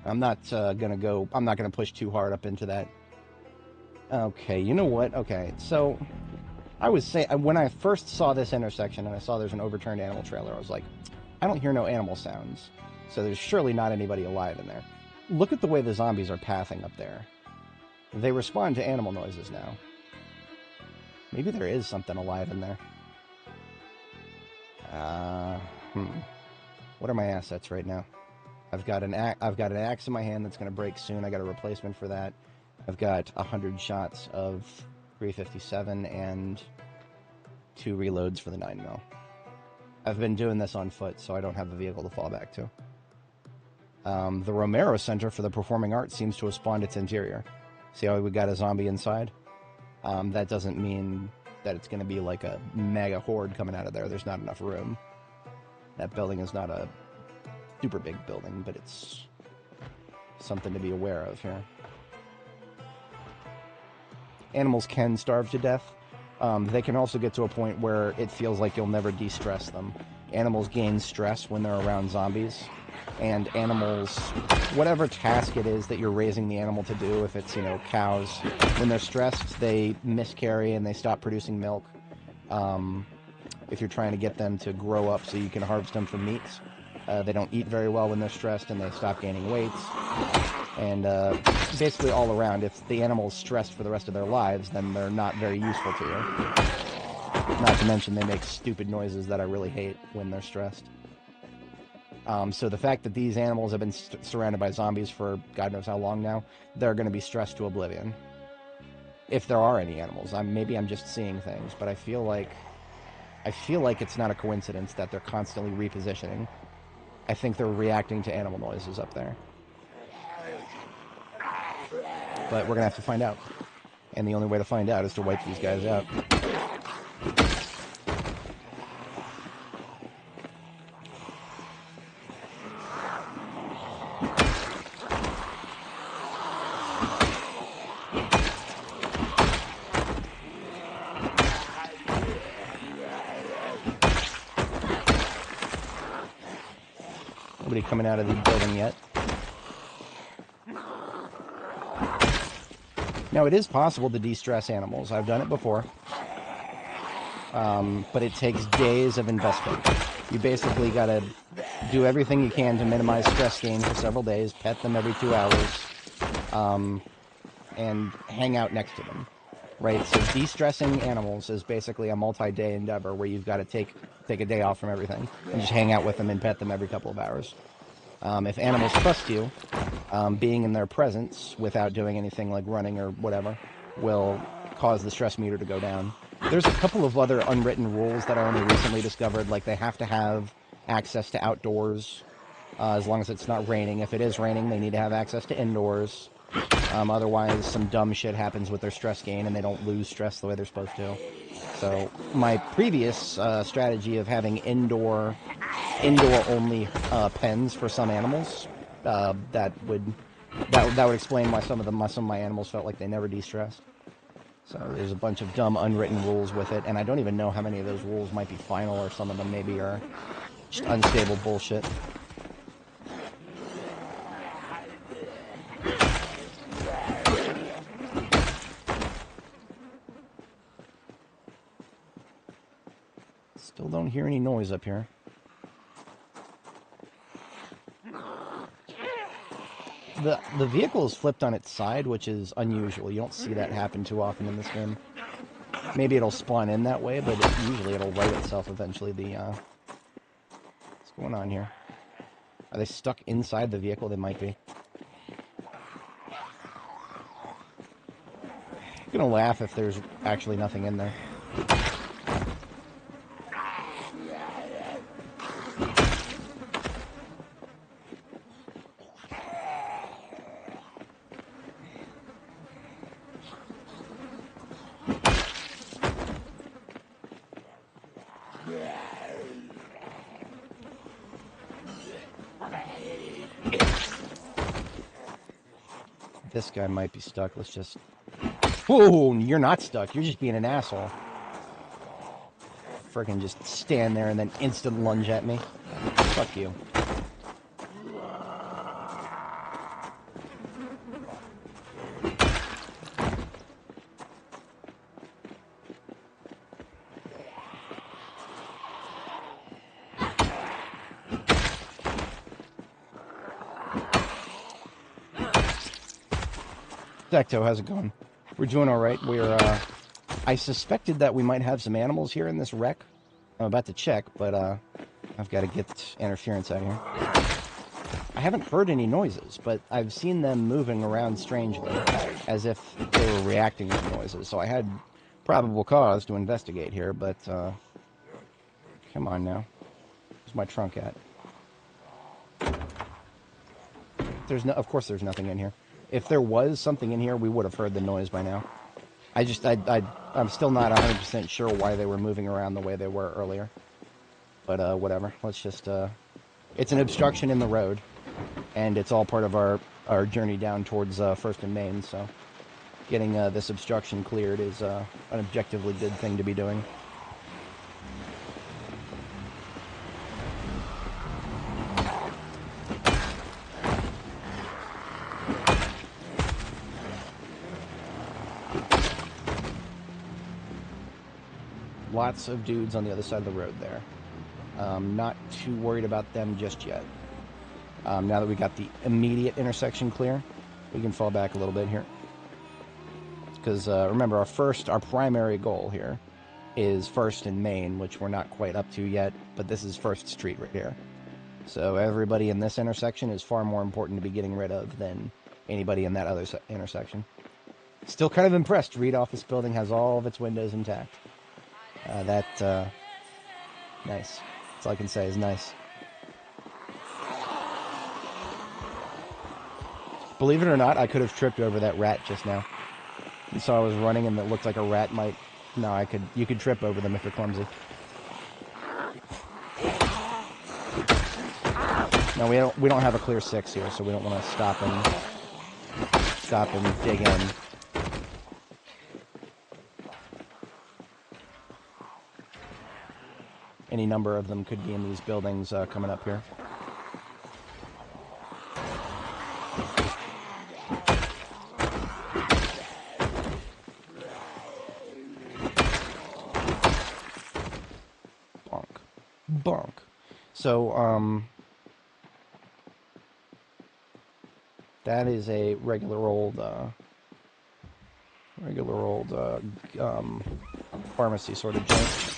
I'm not gonna push too hard up into that. Okay, you know what? Okay, so I was saying, when I first saw this intersection and I saw there's an overturned animal trailer, I was like, I don't hear no animal sounds, so there's surely not anybody alive in there. Look at the way the zombies are pathing up there. They respond to animal noises now. Maybe there is something alive in there. What are my assets right now? I've got an axe in my hand that's going to break soon. I got a replacement for that. I've got 100 shots of 357 and 2 reloads for the 9mm. I've been doing this on foot, so I don't have a vehicle to fall back to. The Romero Center for the Performing Arts seems to have spawned its interior. See how we got a zombie inside? That doesn't mean that it's going to be like a mega horde coming out of there. There's not enough room. That building is not a super big building, but it's something to be aware of here. Animals can starve to death. They can also get to a point where it feels like you'll never de-stress them. animals gain stress when they're around zombies. And animals, whatever task it is that you're raising the animal to do, if it's, you know, cows, when they're stressed, they miscarry and they stop producing milk. If you're trying to get them to grow up so you can harvest them for meats, they don't eat very well when they're stressed and they stop gaining weight. And basically all around, if the animal is stressed for the rest of their lives, then they're not very useful to you. Not to mention they make stupid noises that I really hate when they're stressed. So the fact that these animals have been surrounded by zombies for God knows how long now, they're going to be stressed to oblivion. If there are any animals. Maybe I'm just seeing things, but I feel like it's not a coincidence that they're constantly repositioning. I think they're reacting to animal noises up there. But we're going to have to find out. And the only way to find out is to wipe these guys out. Nobody coming out of the building yet. Now, it is possible to de-stress animals. I've done it before. But it takes days of investment. You basically got to do everything you can to minimize stress gain for several days, pet them every 2 hours, and hang out next to them. Right? So de-stressing animals is basically a multi-day endeavor where you've got to take a day off from everything and just hang out with them and pet them every couple of hours. If animals trust you, being in their presence without doing anything like running or whatever will cause the stress meter to go down. There's a couple of other unwritten rules that I only recently discovered, like they have to have access to outdoors as long as it's not raining. If it is raining, they need to have access to indoors. Otherwise, some dumb shit happens with their stress gain and they don't lose stress the way they're supposed to. So my previous strategy of having indoor-only pens for some animals, that would explain why some of my animals felt like they never de-stressed. So there's a bunch of dumb unwritten rules with it, and I don't even know how many of those rules might be final, or some of them maybe are just unstable bullshit. Still don't hear any noise up here. The vehicle is flipped on its side, which is unusual. You don't see that happen too often in this game. Maybe it'll spawn in that way, but usually it'll right itself eventually. What's going on here? Are they stuck inside the vehicle? They might be. I'm gonna laugh if there's actually nothing in there. This guy might be stuck. Let's just... Whoa, you're not stuck. You're just being an asshole. Frickin' just stand there and then instant lunge at me. Fuck you. Decto, how's it going? We're doing all right. I suspected that we might have some animals here in this wreck. I'm about to check, but I've got to get interference out of here. I haven't heard any noises, but I've seen them moving around strangely, as if they were reacting to noises. So I had probable cause to investigate here, but come on now. Where's my trunk at? Of course there's nothing in here. If there was something in here, we would have heard the noise by now. I'm still not 100% sure why they were moving around the way they were earlier. But, whatever. Let's just, it's an obstruction in the road. And it's all part of our journey down towards, First and Main, so... Getting, this obstruction cleared is, an objectively good thing to be doing. lots of dudes on the other side of the road there. Not too worried about them just yet. Now that we got the immediate intersection clear, we can fall back a little bit here. Because remember, our primary goal here is 1st and Main, which we're not quite up to yet, but this is 1st Street right here. So everybody in this intersection is far more important to be getting rid of than anybody in that other intersection. Still kind of impressed. Reed Office Building has all of its windows intact. Nice. That's all I can say is nice. Believe it or not, I could have tripped over that rat just now. You saw I was running and it looked like a rat might... No, you could trip over them if you're clumsy. No, we don't have a clear 6 here, so we don't want to stop and dig in. Any number of them could be in these buildings coming up here. Bonk. So, that is a regular old pharmacy sort of joint.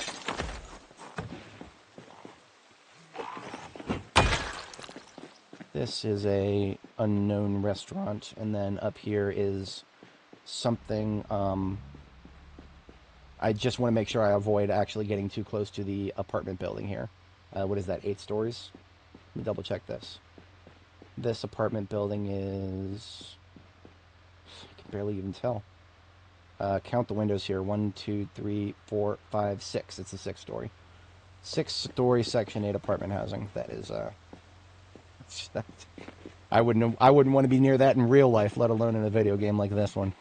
This is a unknown restaurant, and then up here is something, I just want to make sure I avoid actually getting too close to the apartment building here. What is that, 8 stories? Let me double check this. This apartment building is... I can barely even tell. Count the windows here. 1, 2, 3, 4, 5, 6. It's a 6-story. 6-story Section 8 apartment housing. That is, I wouldn't want to be near that in real life, let alone in a video game like this one.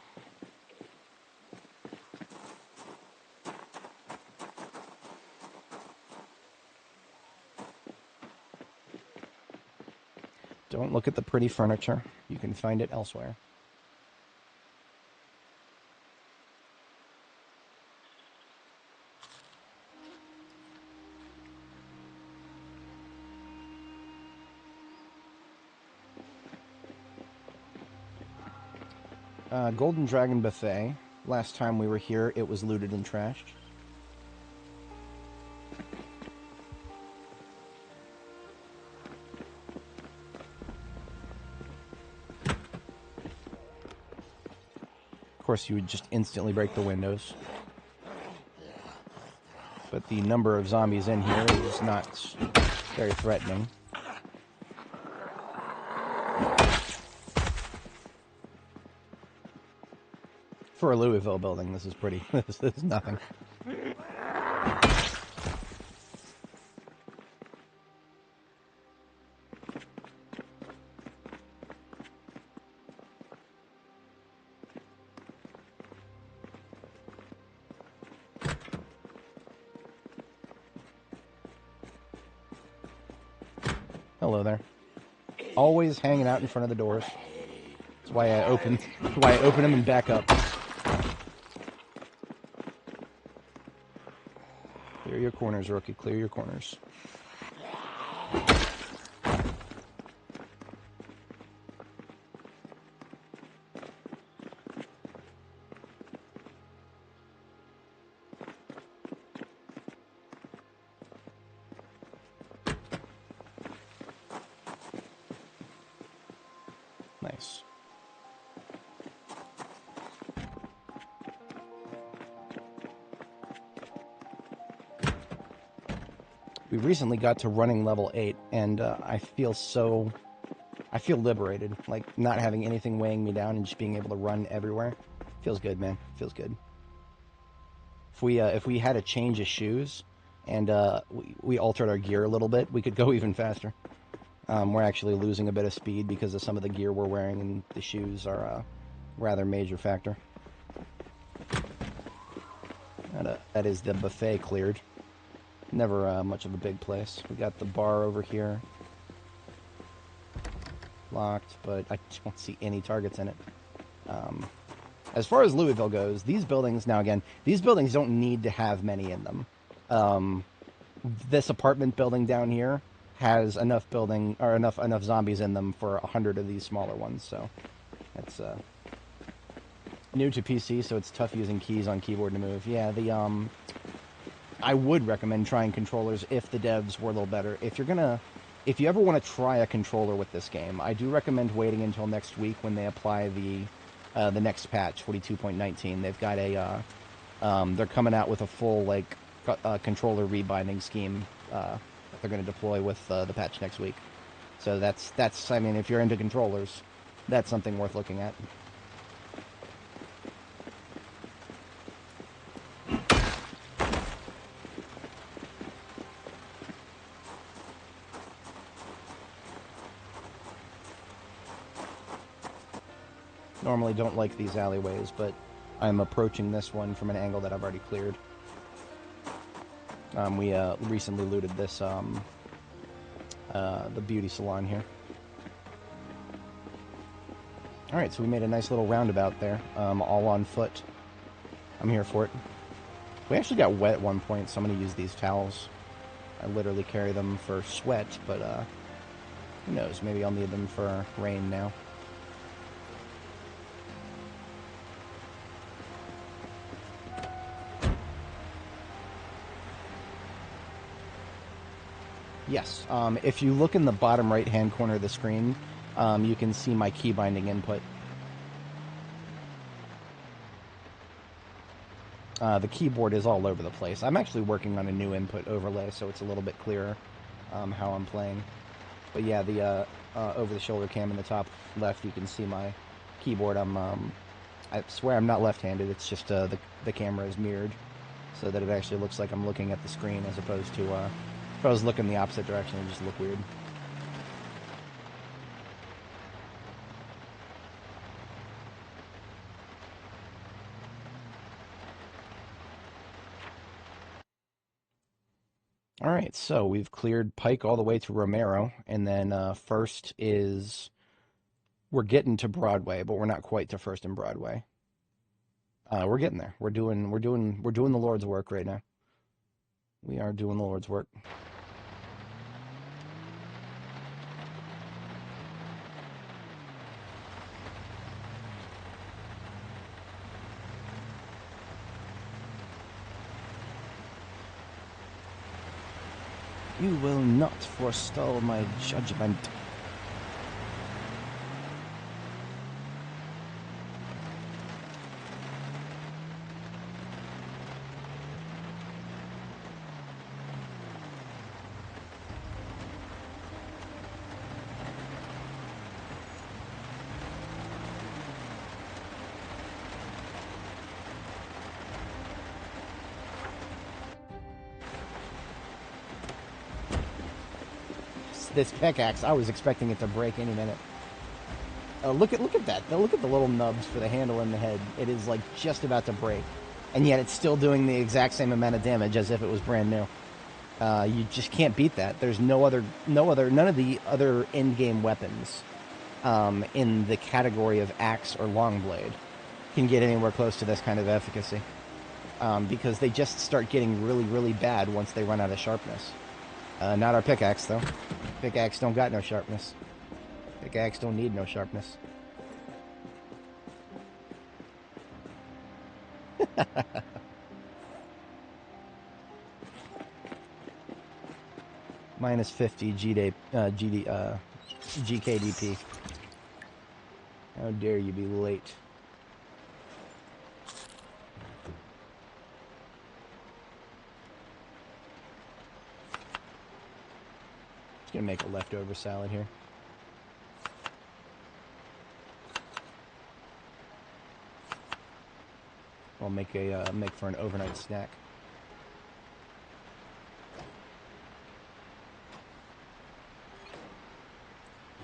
Don't look at the pretty furniture. You can find it elsewhere. Golden Dragon Buffet. Last time we were here, it was looted and trashed. Of course, you would just instantly break the windows. But the number of zombies in here is not very threatening. For a Louisville building, this is pretty... this is nothing. Hello there. Always hanging out in front of the doors. That's why I open them and back up. Clear your corners, rookie. Clear your corners. Nice. We recently got to running level 8, and I feel liberated. Like, not having anything weighing me down and just being able to run everywhere. Feels good, man. Feels good. If we had a change of shoes, and we altered our gear a little bit, we could go even faster. We're actually losing a bit of speed because of some of the gear we're wearing, and the shoes are a rather major factor. That is the buffet cleared. Never much of a big place. We got the bar over here. Locked, but I don't see any targets in it. As far as Louisville goes, these buildings, now again, these buildings don't need to have many in them. This apartment building down here has enough enough zombies in them for 100 of these smaller ones, so it's new to PC, so it's tough using keys on keyboard to move. Yeah, I would recommend trying controllers if the devs were a little better. If you ever want to try a controller with this game, I do recommend waiting until next week when they apply the next patch, 42.19. They've got they're coming out with a full controller rebinding scheme that they're going to deploy with the patch next week. So that's I mean, if you're into controllers, that's something worth looking at. Normally don't like these alleyways, but I'm approaching this one from an angle that I've already cleared. We recently looted this, the beauty salon here. Alright, so we made a nice little roundabout there, all on foot. I'm here for it. We actually got wet at one point, so I'm going to use these towels. I literally carry them for sweat, but who knows, maybe I'll need them for rain now. Yes, if you look in the bottom right-hand corner of the screen, you can see my key binding input. The keyboard is all over the place. I'm actually working on a new input overlay, so it's a little bit clearer how I'm playing. But yeah, the over-the-shoulder cam in the top left, you can see my keyboard. I swear I'm not left-handed, it's just the camera is mirrored, so that it actually looks like I'm looking at the screen as opposed to... if I was looking the opposite direction, it would just look weird. Alright, so we've cleared Pike all the way to Romero, and then first is... We're getting to Broadway, but we're not quite to First and Broadway. We're getting there. We're doing the Lord's work right now. We are doing the Lord's work. You will not forestall my judgment. This pickaxe, I was expecting it to break any minute. Look at that. Look at the little nubs for the handle and the head. It is like just about to break, and yet it's still doing the exact same amount of damage as if it was brand new. You just can't beat that. There's none of the other in-game weapons in the category of axe or long blade can get anywhere close to this kind of efficacy, because they just start getting really, really bad once they run out of sharpness. Not our pickaxe, though. Pickaxe don't got no sharpness. Pickaxe don't need no sharpness. Minus 50 GKDP. How dare you be late. Gonna make a leftover salad here. I'll make for an overnight snack.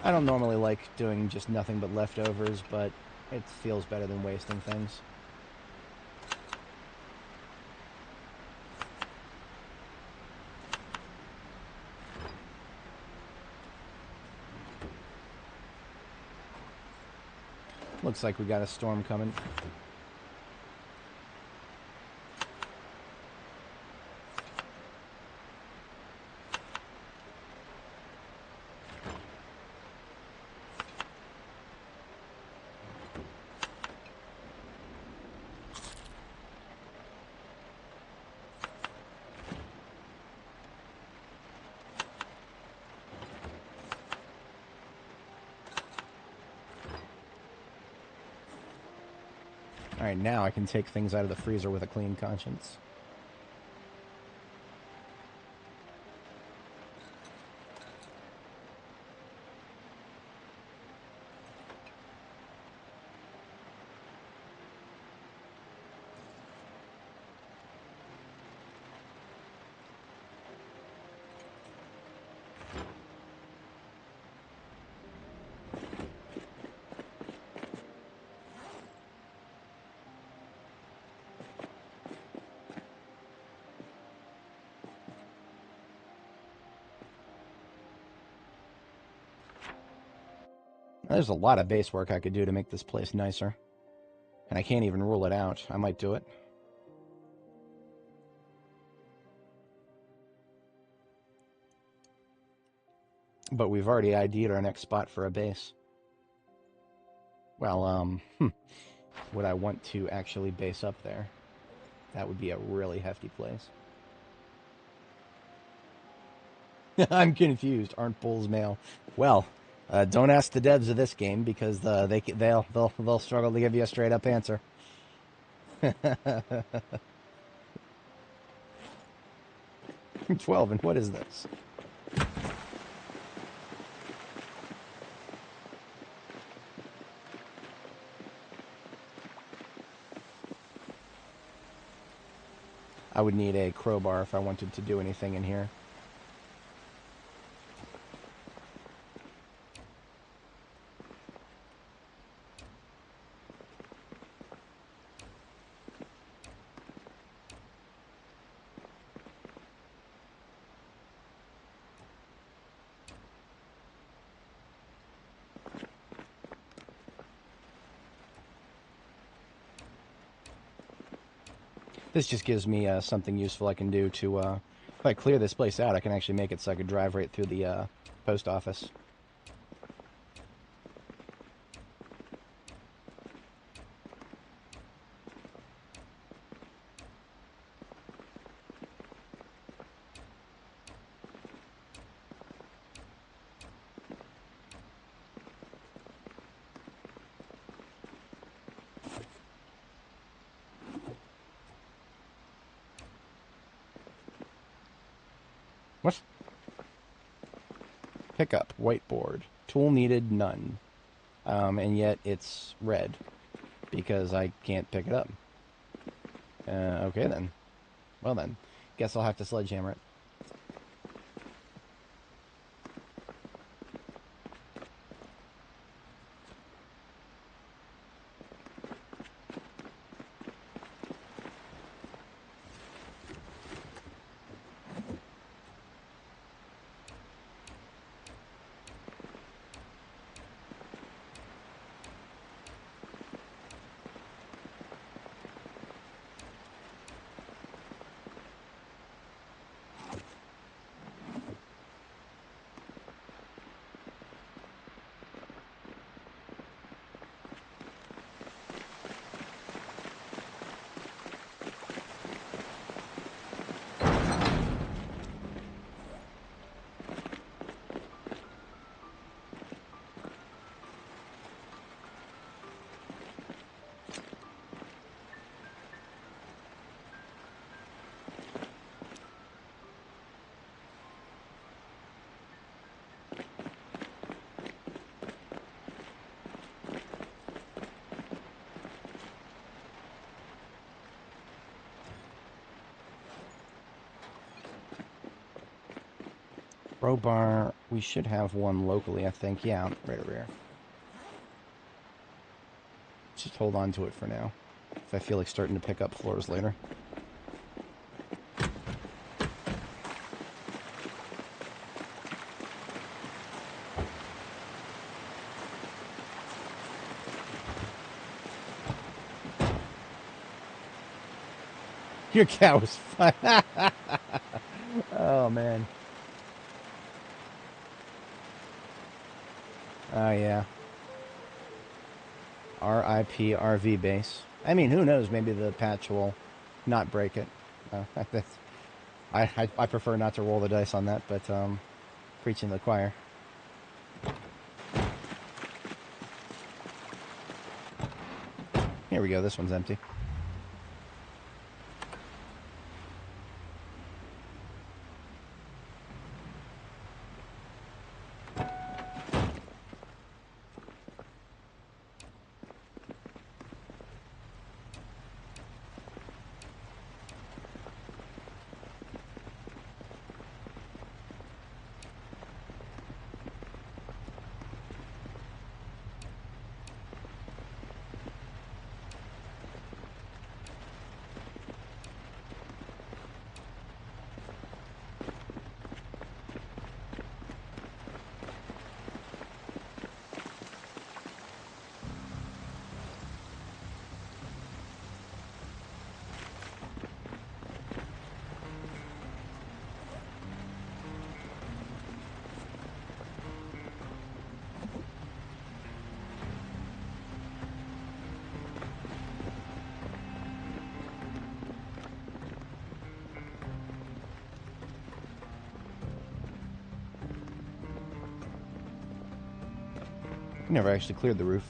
I don't normally like doing just nothing but leftovers, but it feels better than wasting things. Looks like we got a storm coming. Alright, now I can take things out of the freezer with a clean conscience. There's a lot of base work I could do to make this place nicer. And I can't even rule it out. I might do it. But we've already ID'd our next spot for a base. Well, would I want to actually base up there? That would be a really hefty place. I'm confused. Aren't bulls male? Well, don't ask the devs of this game because they'll struggle to give you a straight up answer. 12, and what is this? I would need a crowbar if I wanted to do anything in here. This just gives me something useful I can do to, if I clear this place out, I can actually make it so I could drive right through the post office. What? Pickup, whiteboard. Tool needed, none. And yet it's red because I can't pick it up. Okay then. Well then, guess I'll have to sledgehammer it. Crowbar, we should have one locally, I think. Yeah, right over here. Just hold on to it for now, if I feel like starting to pick up floors later. Your cat was fine. Oh, man. Oh, yeah. RIP RV base. I mean, who knows? Maybe the patch will not break it. I prefer not to roll the dice on that, but preaching to the choir. Here, There we go, this one's empty. Never actually cleared the roof.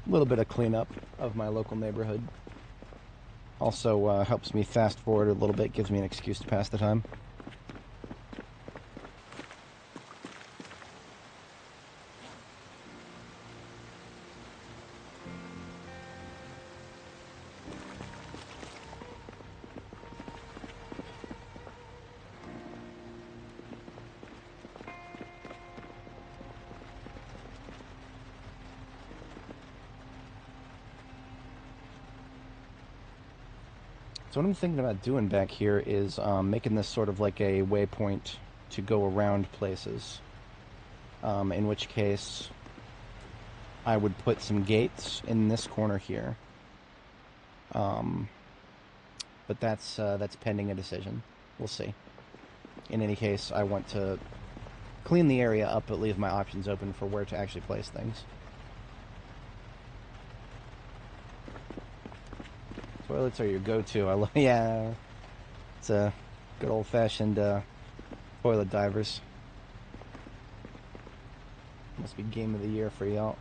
A little bit of cleanup of my local neighborhood. Also helps me fast forward a little bit, gives me an excuse to pass the time. So what I'm thinking about doing back here is making this sort of like a waypoint to go around places. In which case, I would put some gates in this corner here. But that's pending a decision. We'll see. In any case, I want to clean the area up, but leave my options open for where to actually place things. Toilets are your go-to. I love, yeah. It's a good old-fashioned toilet divers. Must be game of the year for y'all.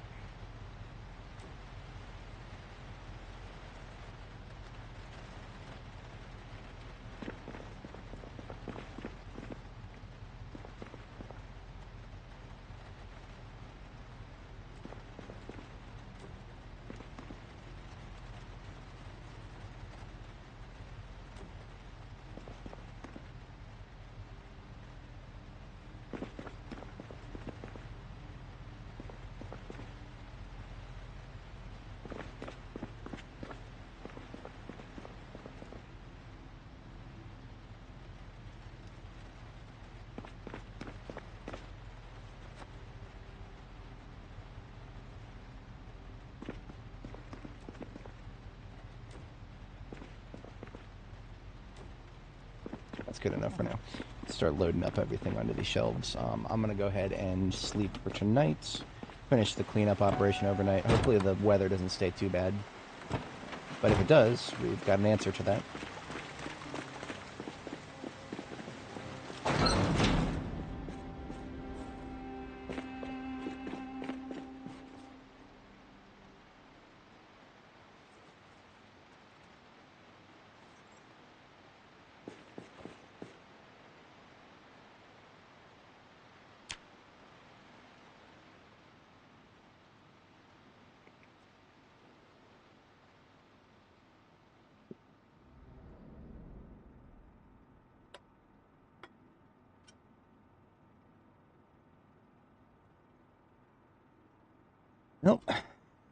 That's good enough for now. Start loading up everything onto these shelves. I'm going to go ahead and sleep for tonight. Finish the cleanup operation overnight. Hopefully the weather doesn't stay too bad. But if it does, we've got an answer to that. Nope.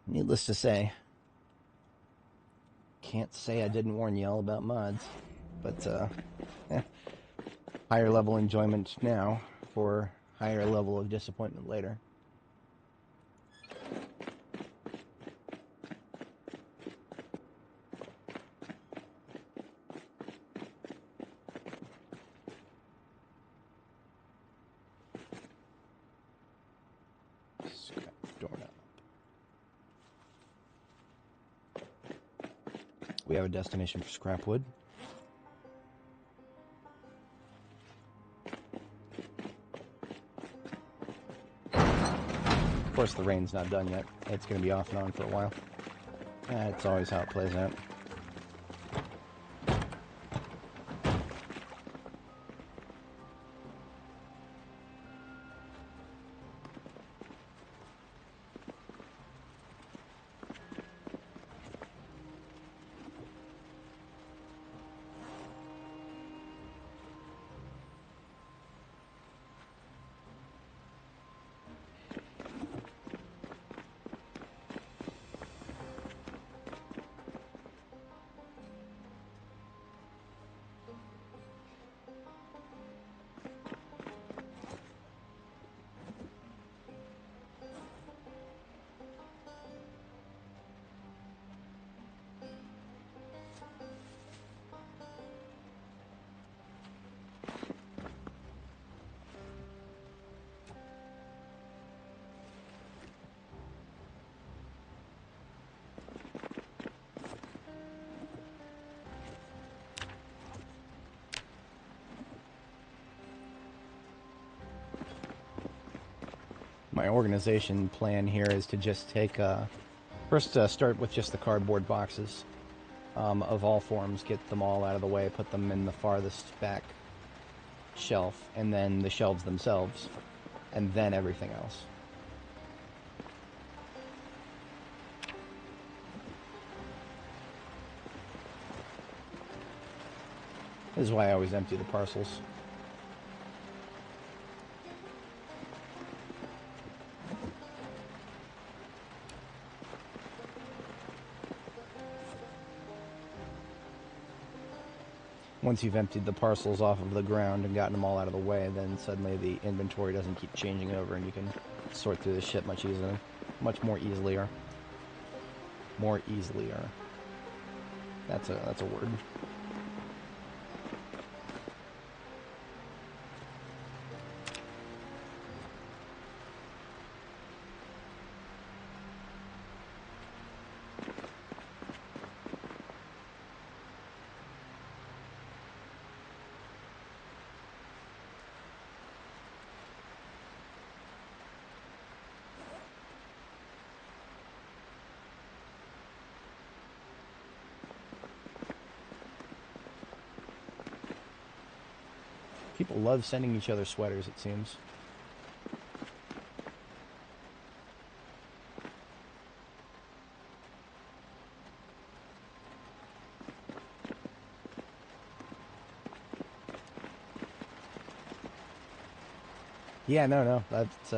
Needless to say, can't say I didn't warn y'all about mods, but higher level enjoyment now for higher level of disappointment later. Scrap doorknob. We have a destination for scrap wood. Of course, the rain's not done yet. It's going to be off and on for a while. It's always how it plays out. My organization plan here is to just take, first start with just the cardboard boxes of all forms, get them all out of the way, put them in the farthest back shelf, and then the shelves themselves, and then everything else. This is why I always empty the parcels. Once you've emptied the parcels off of the ground and gotten them all out of the way, then suddenly the inventory doesn't keep changing over and you can sort through the shit much easier. Much more easily. More easily. That's a word. People love sending each other sweaters, it seems. Yeah, no, that's,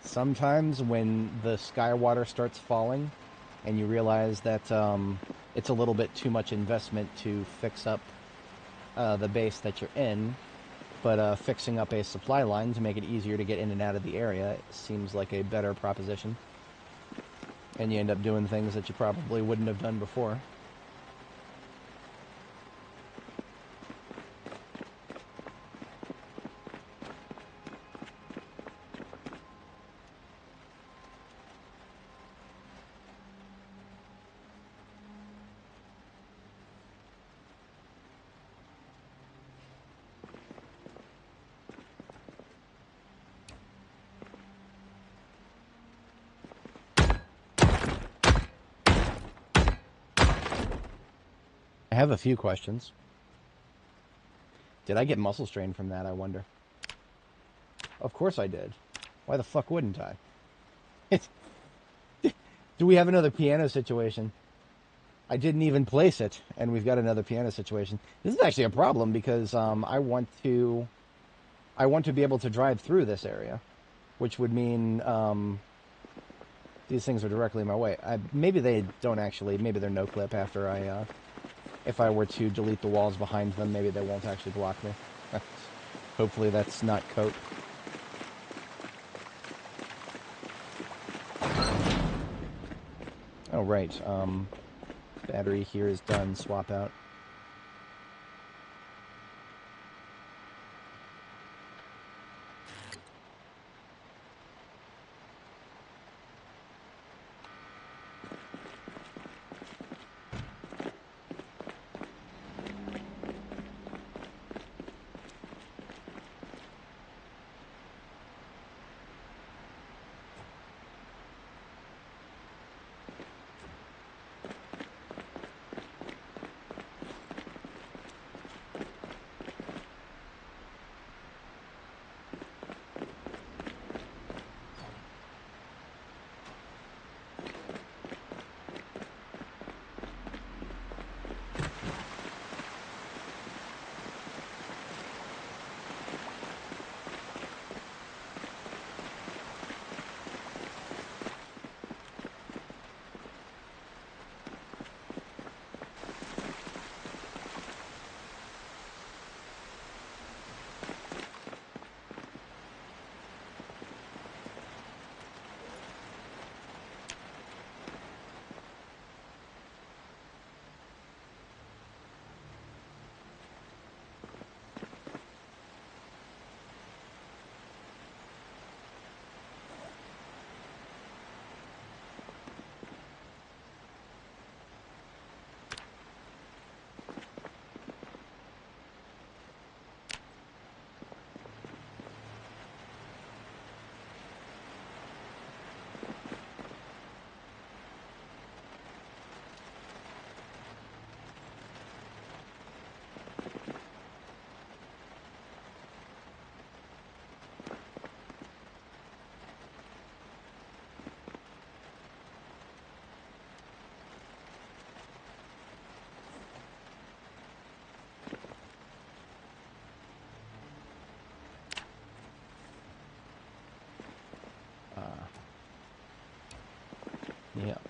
sometimes when the sky water starts falling and you realize that, it's a little bit too much investment to fix up the base that you're in, but fixing up a supply line to make it easier to get in and out of the area seems like a better proposition. And you end up doing things that you probably wouldn't have done before. I have a few questions. Did I get muscle strain from that, I wonder? Of course I did. Why the fuck wouldn't I? Do we have another piano situation? I didn't even place it, and we've got another piano situation. This is actually a problem because I want to be able to drive through this area, which would mean these things are directly in my way. Maybe they don't actually. Maybe they're no clip after I. If I were to delete the walls behind them, maybe they won't actually block me. Hopefully that's not coat. Oh, right. Battery here is done. Swap out. Yep.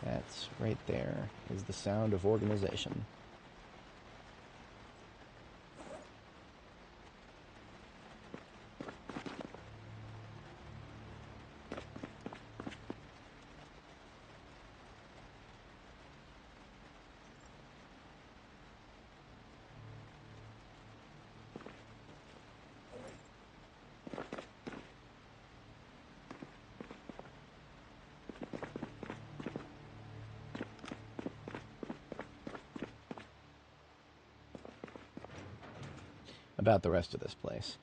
That's right there is the sound of organization. About the rest of this place.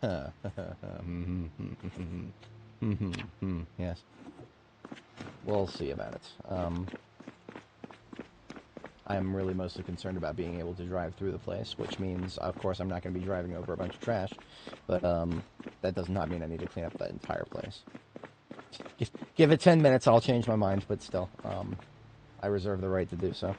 Yes. We'll see about it. I'm really mostly concerned about being able to drive through the place, which means, of course, I'm not going to be driving over a bunch of trash, but that does not mean I need to clean up the entire place. Give it 10 minutes, I'll change my mind, but still, I reserve the right to do so.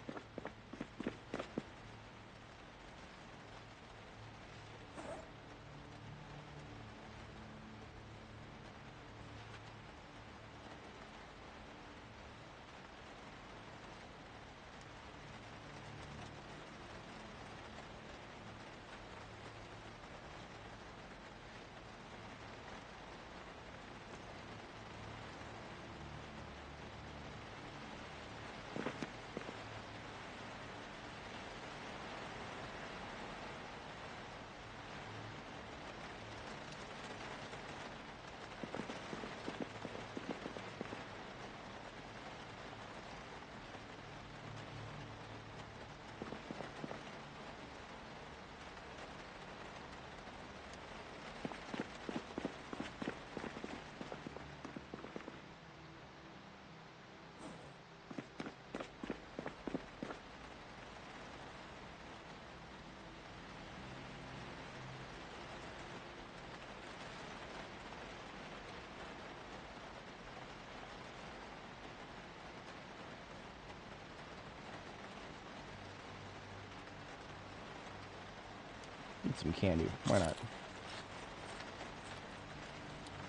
Need some candy. Why not?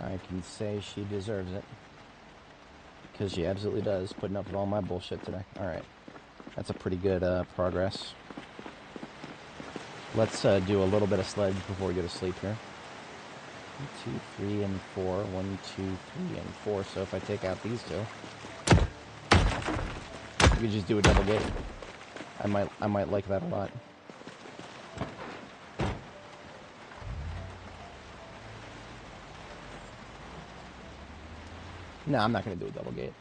I can say she deserves it. because she absolutely does, putting up with all my bullshit today. Alright. That's a pretty good progress. Let's do a little bit of sledge before we go to sleep here. 1, 2, 3, and 4. 1, 2, 3, and 4. So if I take out these two, we could just do a double gate. I might like that a lot. No, I'm not going to do a double gate.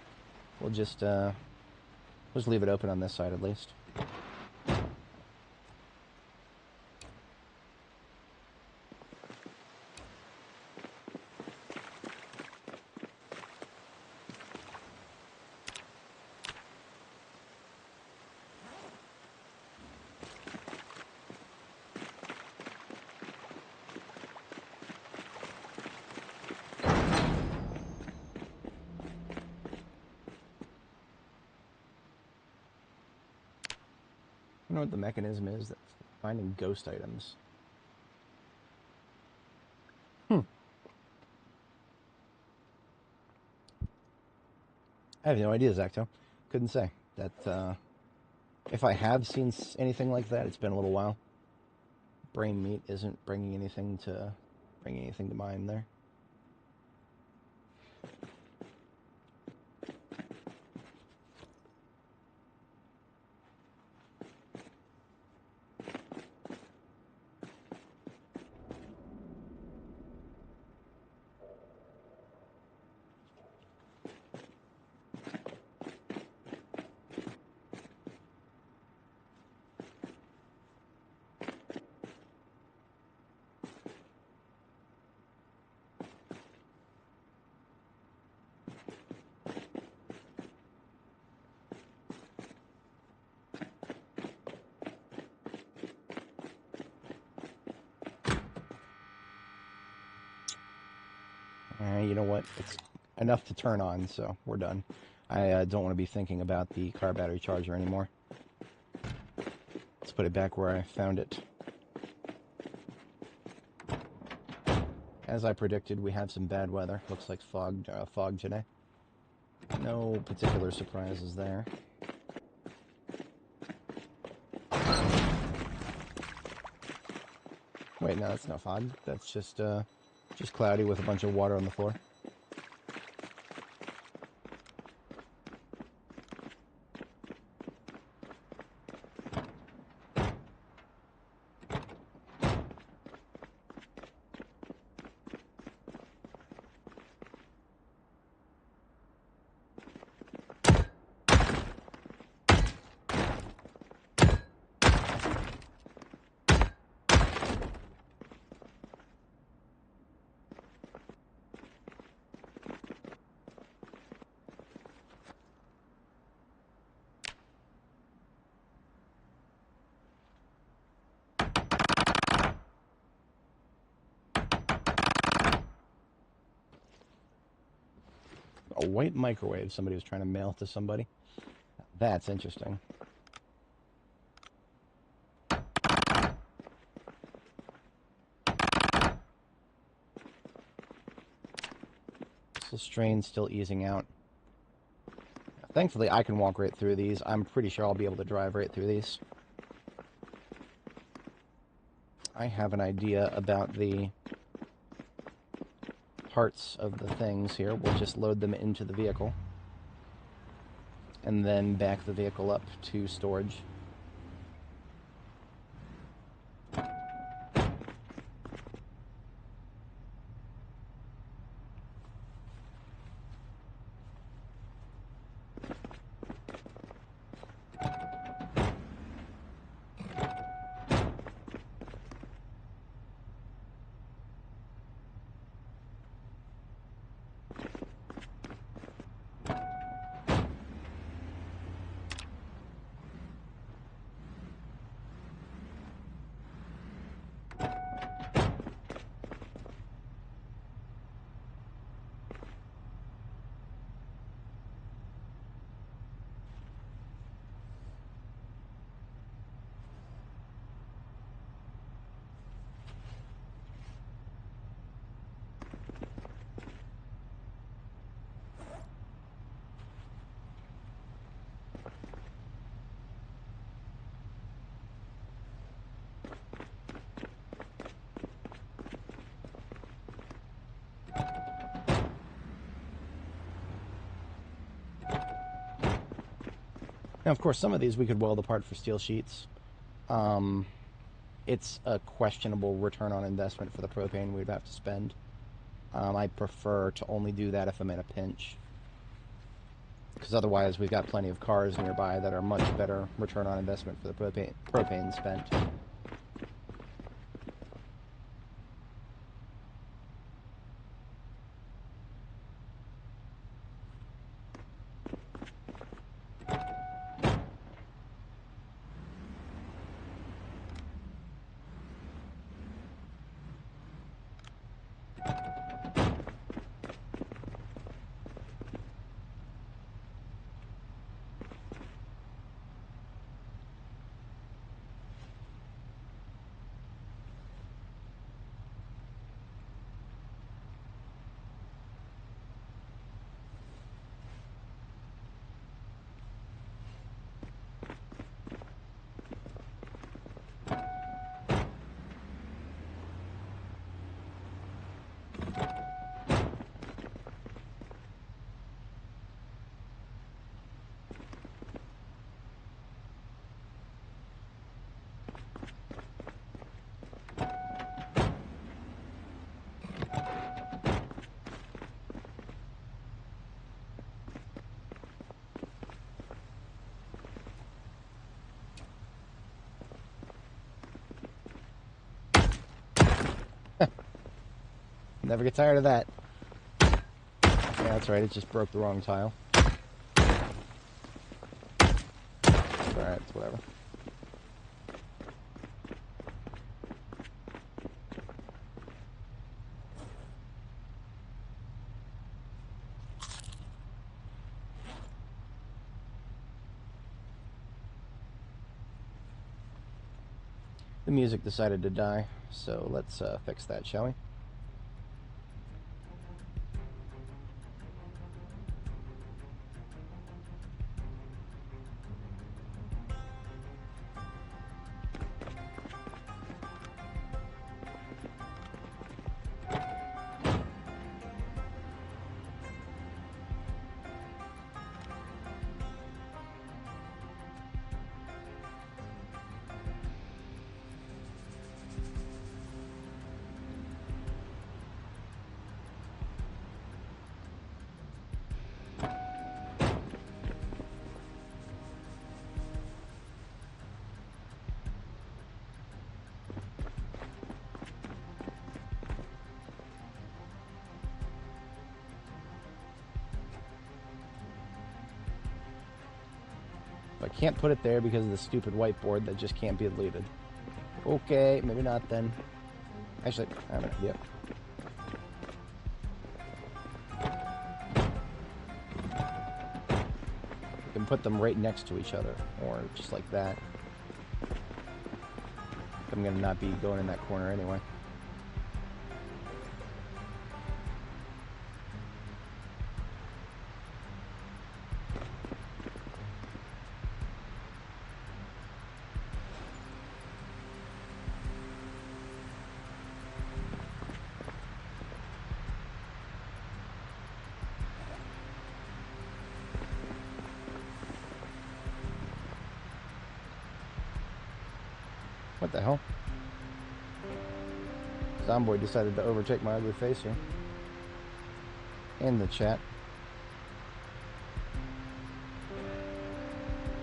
We'll just leave it open on this side at least. I don't know what the mechanism is that's finding ghost items. I have no idea, Zacto. Couldn't say. That, if I have seen anything like that, it's been a little while. Brain meat isn't bringing anything to mind there. You know what? It's enough to turn on, so we're done. I don't want to be thinking about the car battery charger anymore. Let's put it back where I found it. As I predicted, we have some bad weather. Looks like fog today. No particular surprises there. Wait, no, that's not fog. That's just cloudy with a bunch of water on the floor. A white microwave somebody was trying to mail to somebody. That's interesting. So strain's still easing out. Thankfully, I can walk right through these. I'm pretty sure I'll be able to drive right through these. I have an idea about the parts of the things here. We'll just load them into the vehicle and then back the vehicle up to storage. Now, of course, some of these we could weld apart for steel sheets. It's a questionable return on investment for the propane we'd have to spend. I prefer to only do that if I'm in a pinch, because otherwise we've got plenty of cars nearby that are much better return on investment for the propane spent. Never get tired of that. Yeah, that's right, it just broke the wrong tile. Alright, it's whatever. The music decided to die, so let's fix that, shall we? I can't put it there because of the stupid whiteboard that just can't be deleted. Okay, maybe not then. Actually, I have an idea. You can put them right next to each other, or just like that. I'm gonna not be going in that corner anyway. What the hell? Zomboid decided to overtake my ugly face here. In the chat.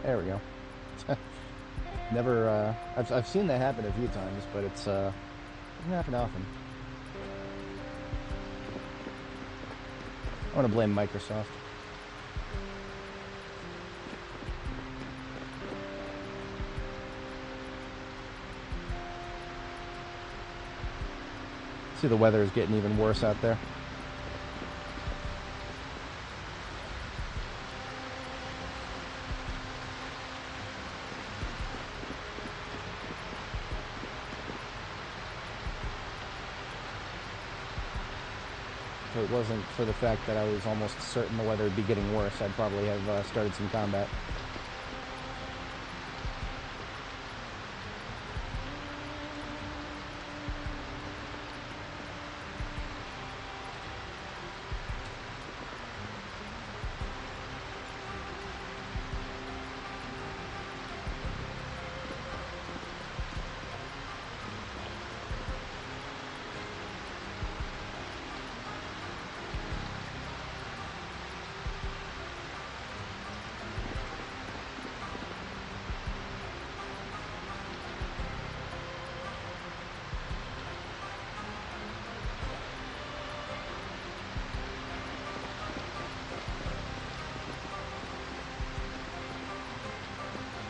There we go. Never, I've seen that happen a few times, but it's, doesn't happen often. I want to blame Microsoft. See, the weather is getting even worse out there. If it wasn't for the fact that I was almost certain the weather would be getting worse, I'd probably have started some combat.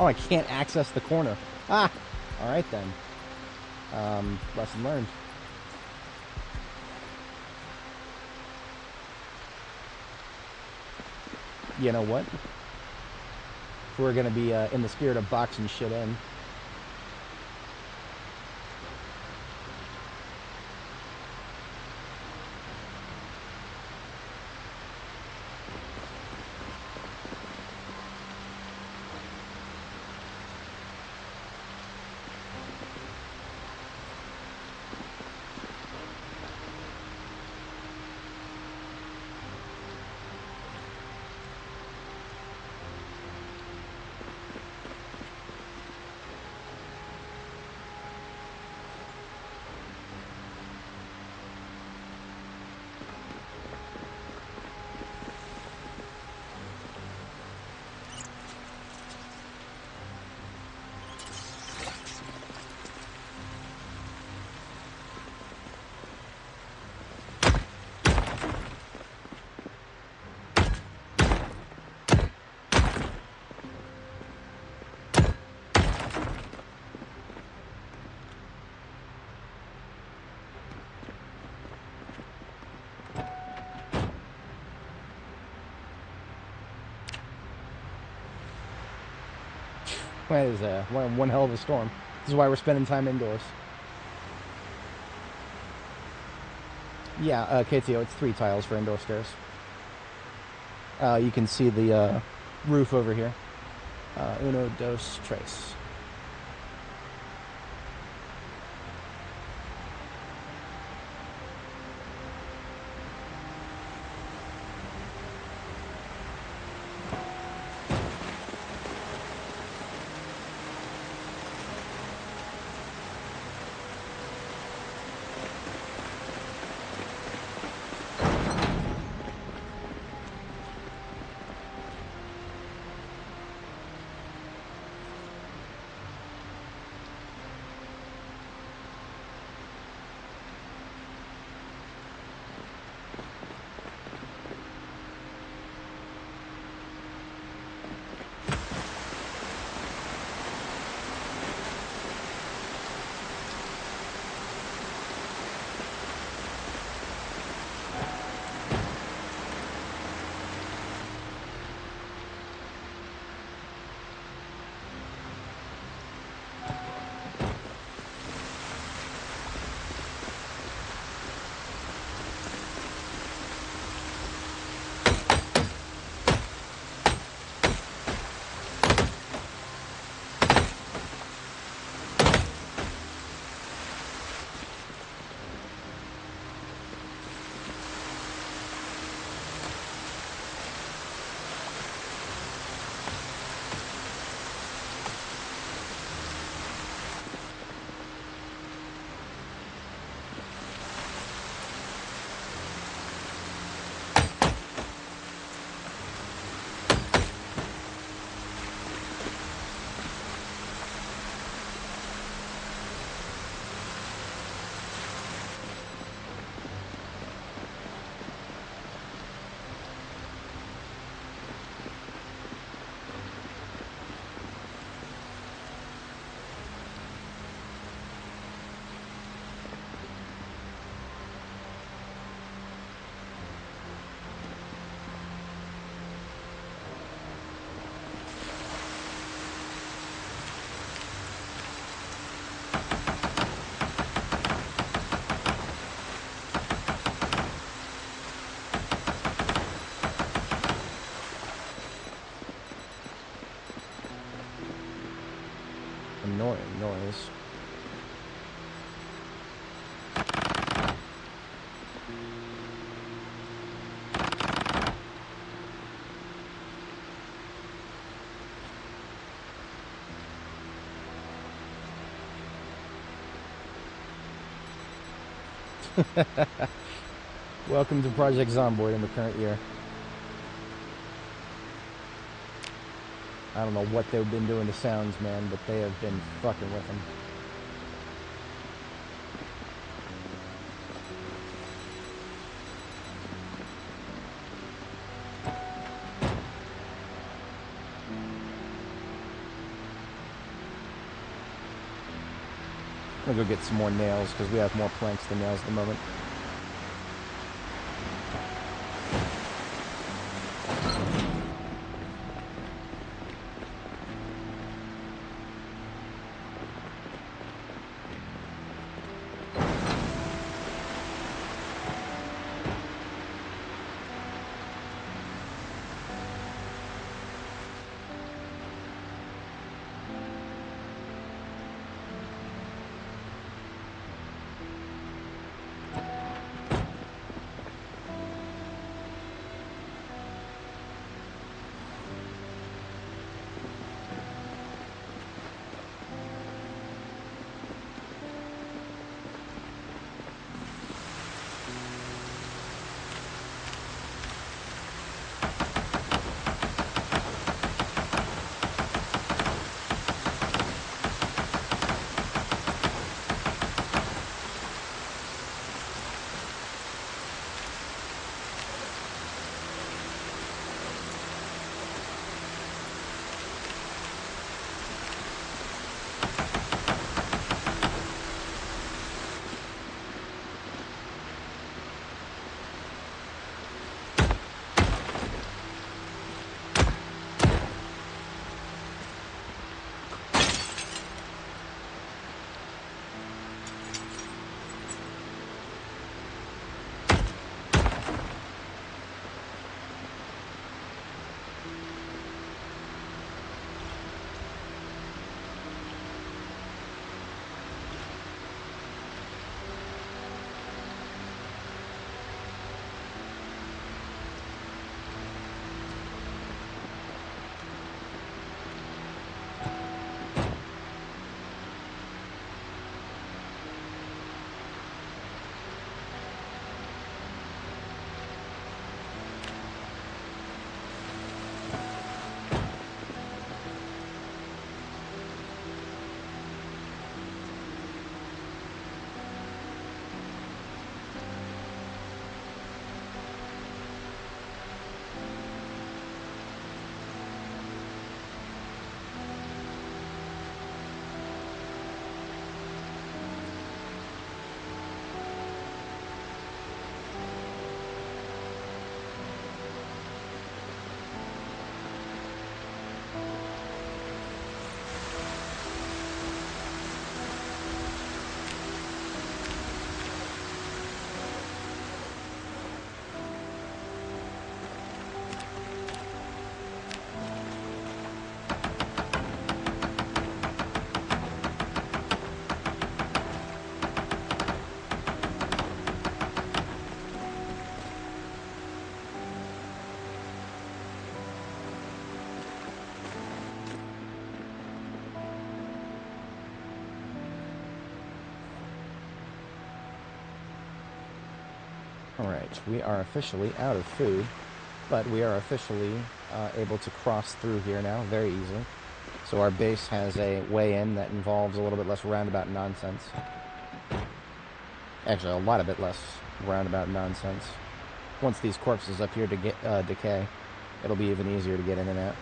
Oh, I can't access the corner. Ah! Alright then. Lesson learned. You know what? If we're gonna be in the spirit of boxing shit in. That is one hell of a storm. This is why we're spending time indoors. Yeah, KTO, it's 3 tiles for indoor stairs. You can see the roof over here. Uno, dos, tres. Annoying noise. Welcome to Project Zomboid in the current year. I don't know what they've been doing to sounds, man, but they have been fucking with them. I'm gonna go get some more nails because we have more planks than nails at the moment. Alright, we are officially out of food, but we are officially able to cross through here now very easily. So our base has a way in that involves a little bit less roundabout nonsense. Actually, a lot of it less roundabout nonsense. Once these corpses up here decay, it'll be even easier to get in and out.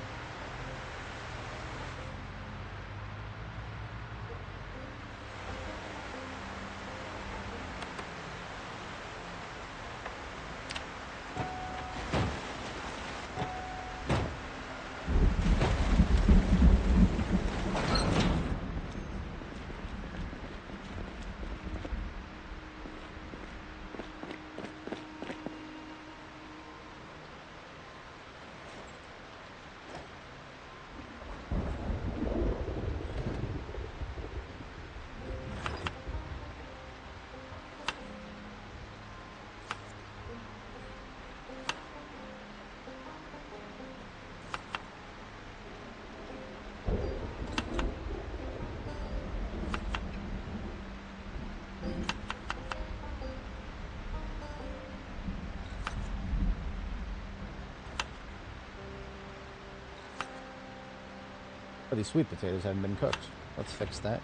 These sweet potatoes haven't been cooked. Let's fix that.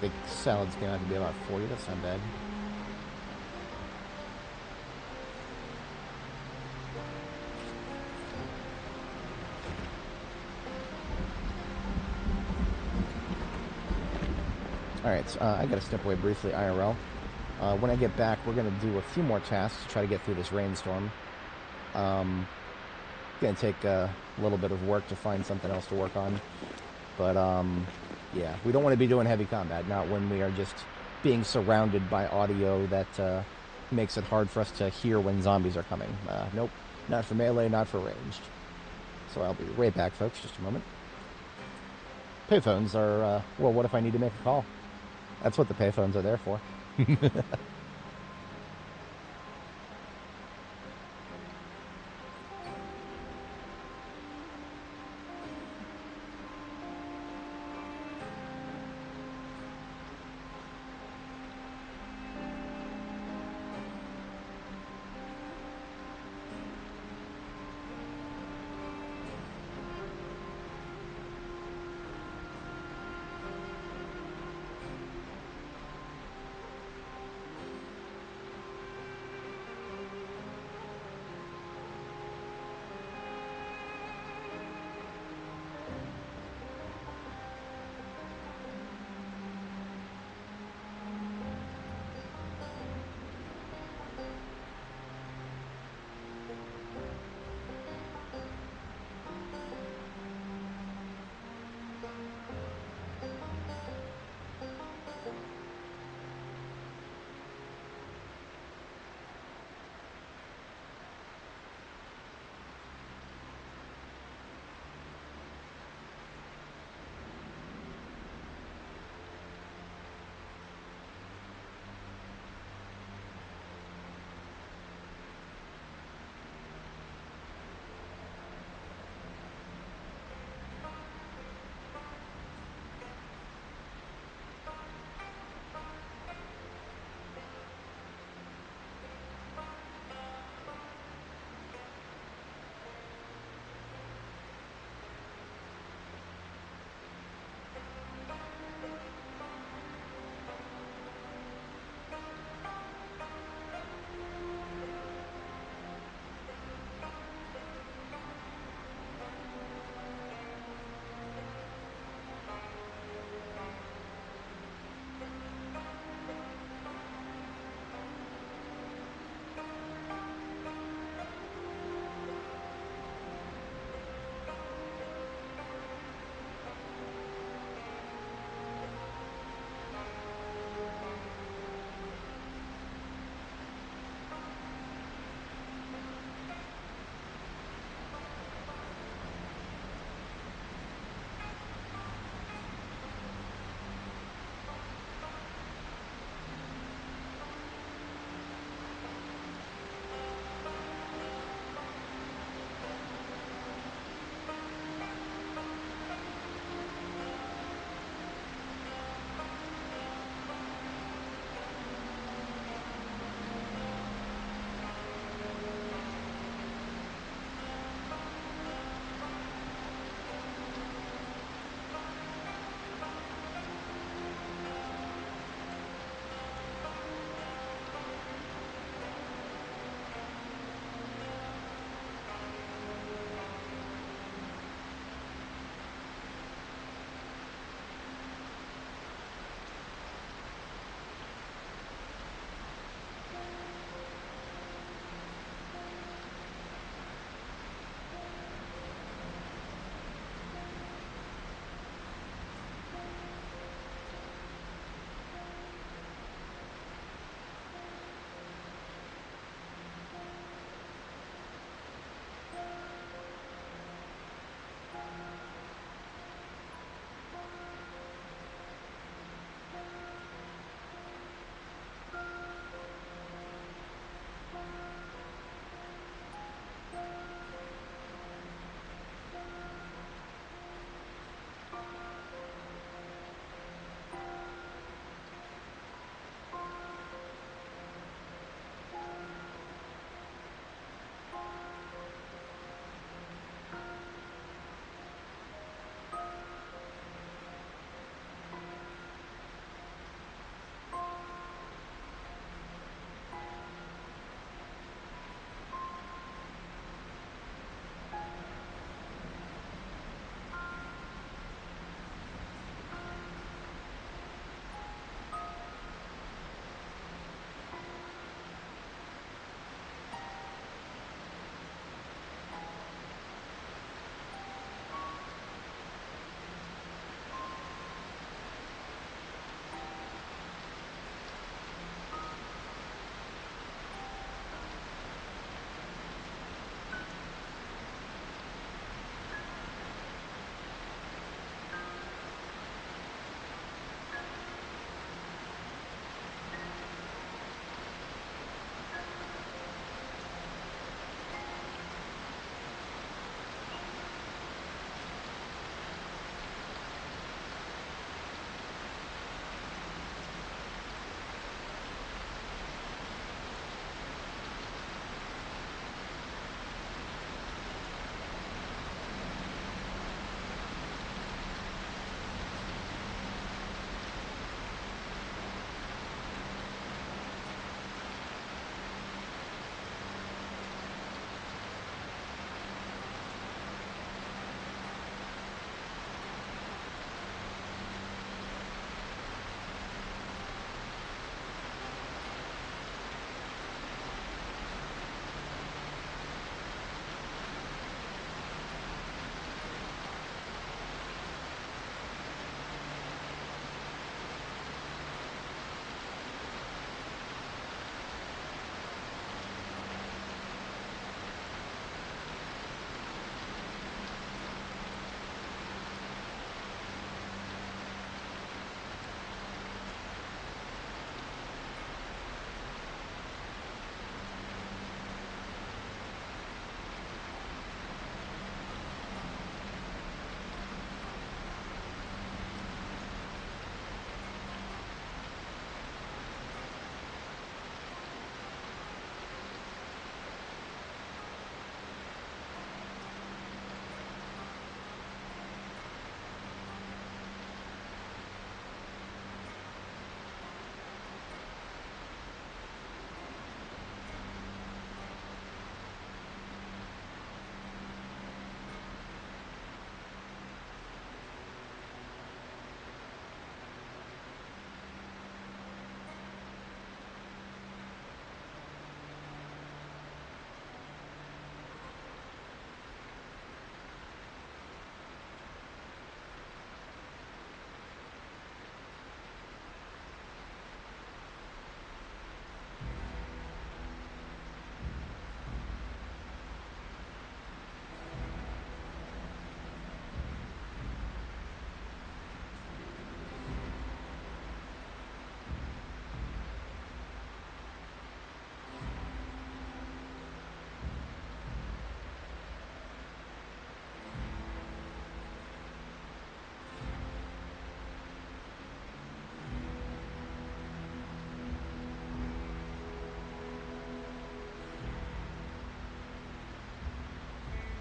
like the salads came out to be about 40. That's not bad. Alright, so, I gotta step away briefly, IRL. When I get back, we're gonna do a few more tasks to try to get through this rainstorm. Gonna take a little bit of work to find something else to work on. But, yeah, we don't want to be doing heavy combat, not when we are just being surrounded by audio that makes it hard for us to hear when zombies are coming. Nope, not for melee, not for ranged. So I'll be right back, folks, just a moment. Payphones are, well, what if I need to make a call? That's what the payphones are there for.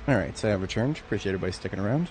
Alright, so I have returned. Appreciate everybody sticking around.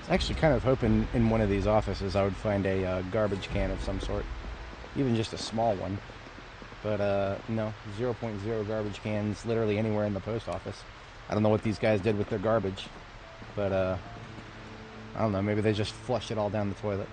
Actually kind of hoping in one of these offices I would find a garbage can of some sort, even just a small one. But no, 0.0 garbage cans literally anywhere in the post office. I don't know what these guys did with their garbage, but I don't know, maybe they just flushed it all down the toilet.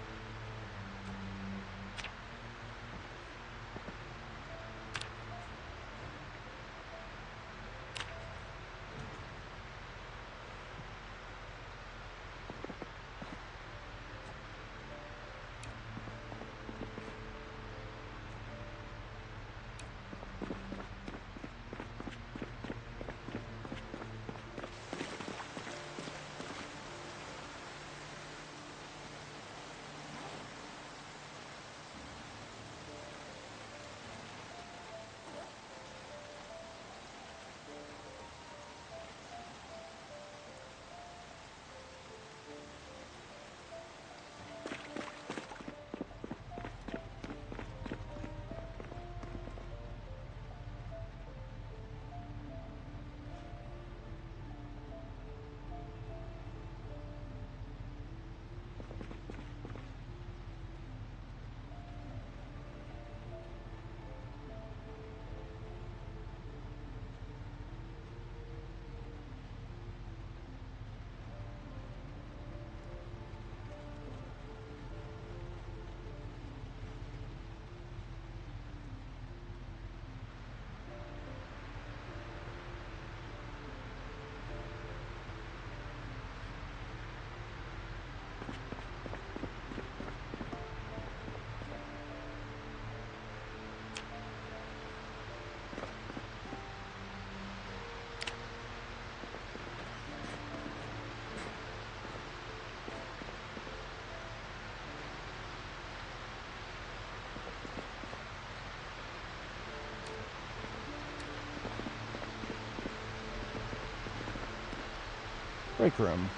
break room.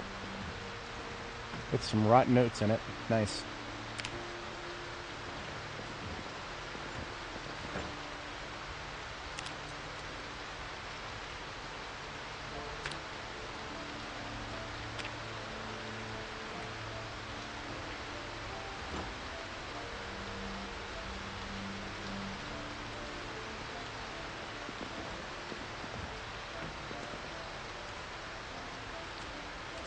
With some rotten notes in it. Nice.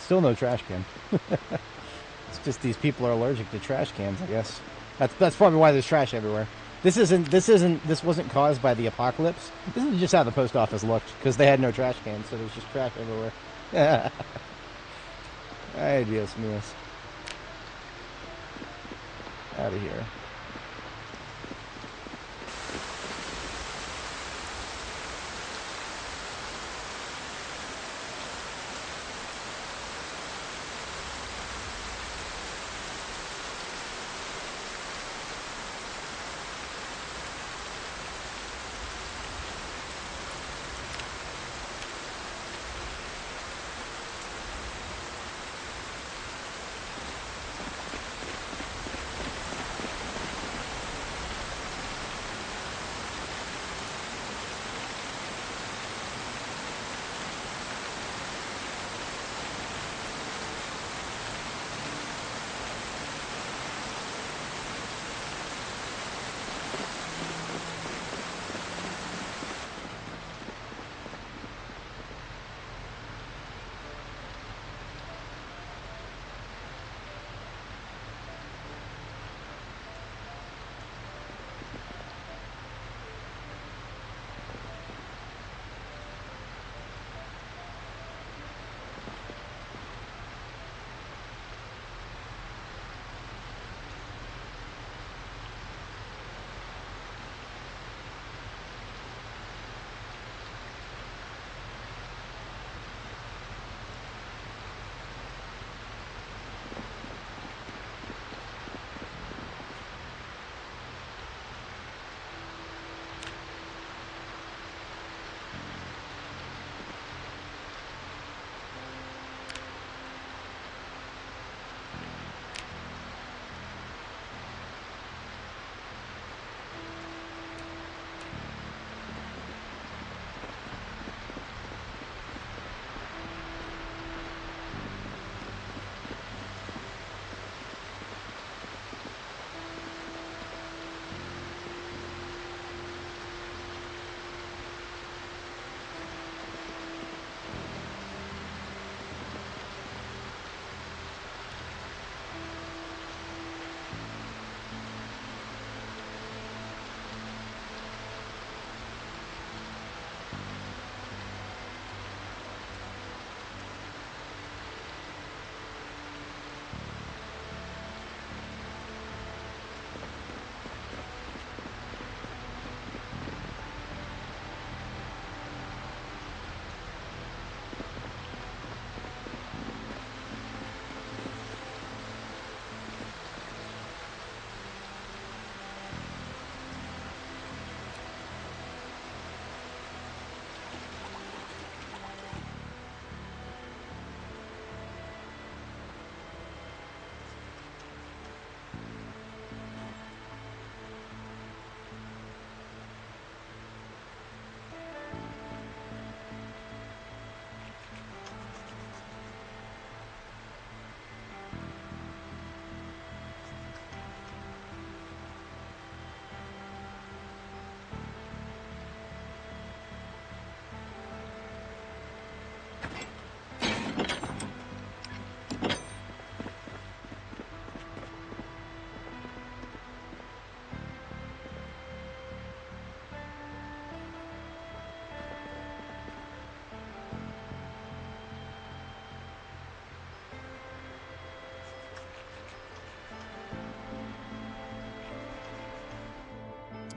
Still no trash can. It's just these people are allergic to trash cans, I guess. That's probably why there's trash everywhere. This wasn't caused by the apocalypse. This is just how the post office looked, because they had no trash cans, so there's just trash everywhere. Ay, Dios míos. Out of here.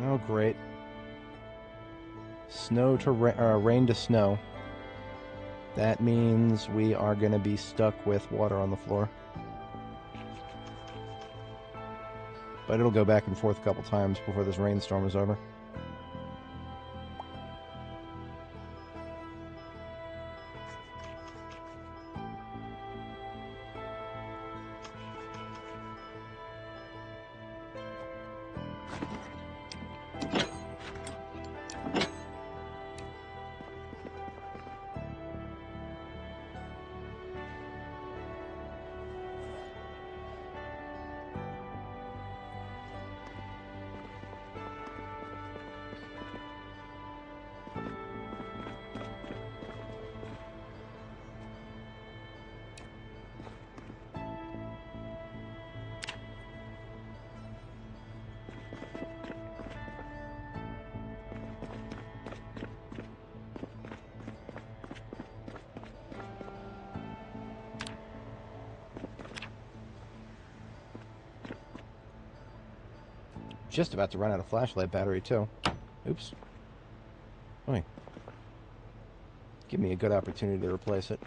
Oh, great. Snow to rain to snow. That means we are going to be stuck with water on the floor. But it'll go back and forth a couple times before this rainstorm is over. just about to run out of flashlight battery, too. Oops. Wait. Give me a good opportunity to replace it.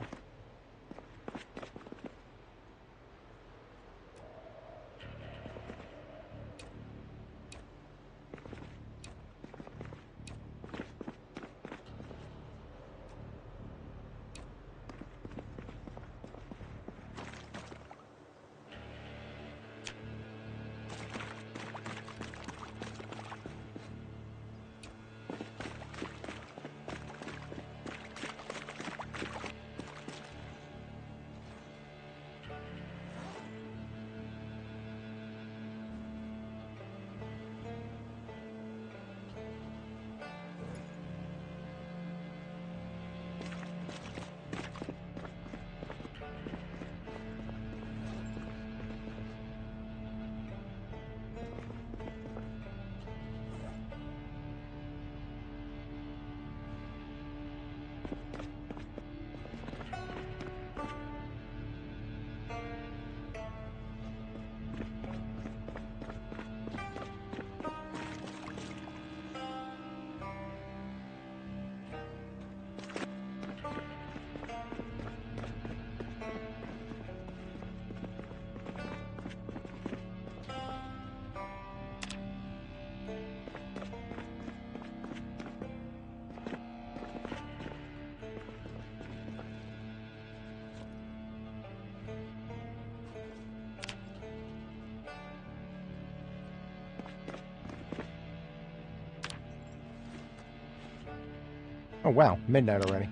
Oh, wow. Midnight already.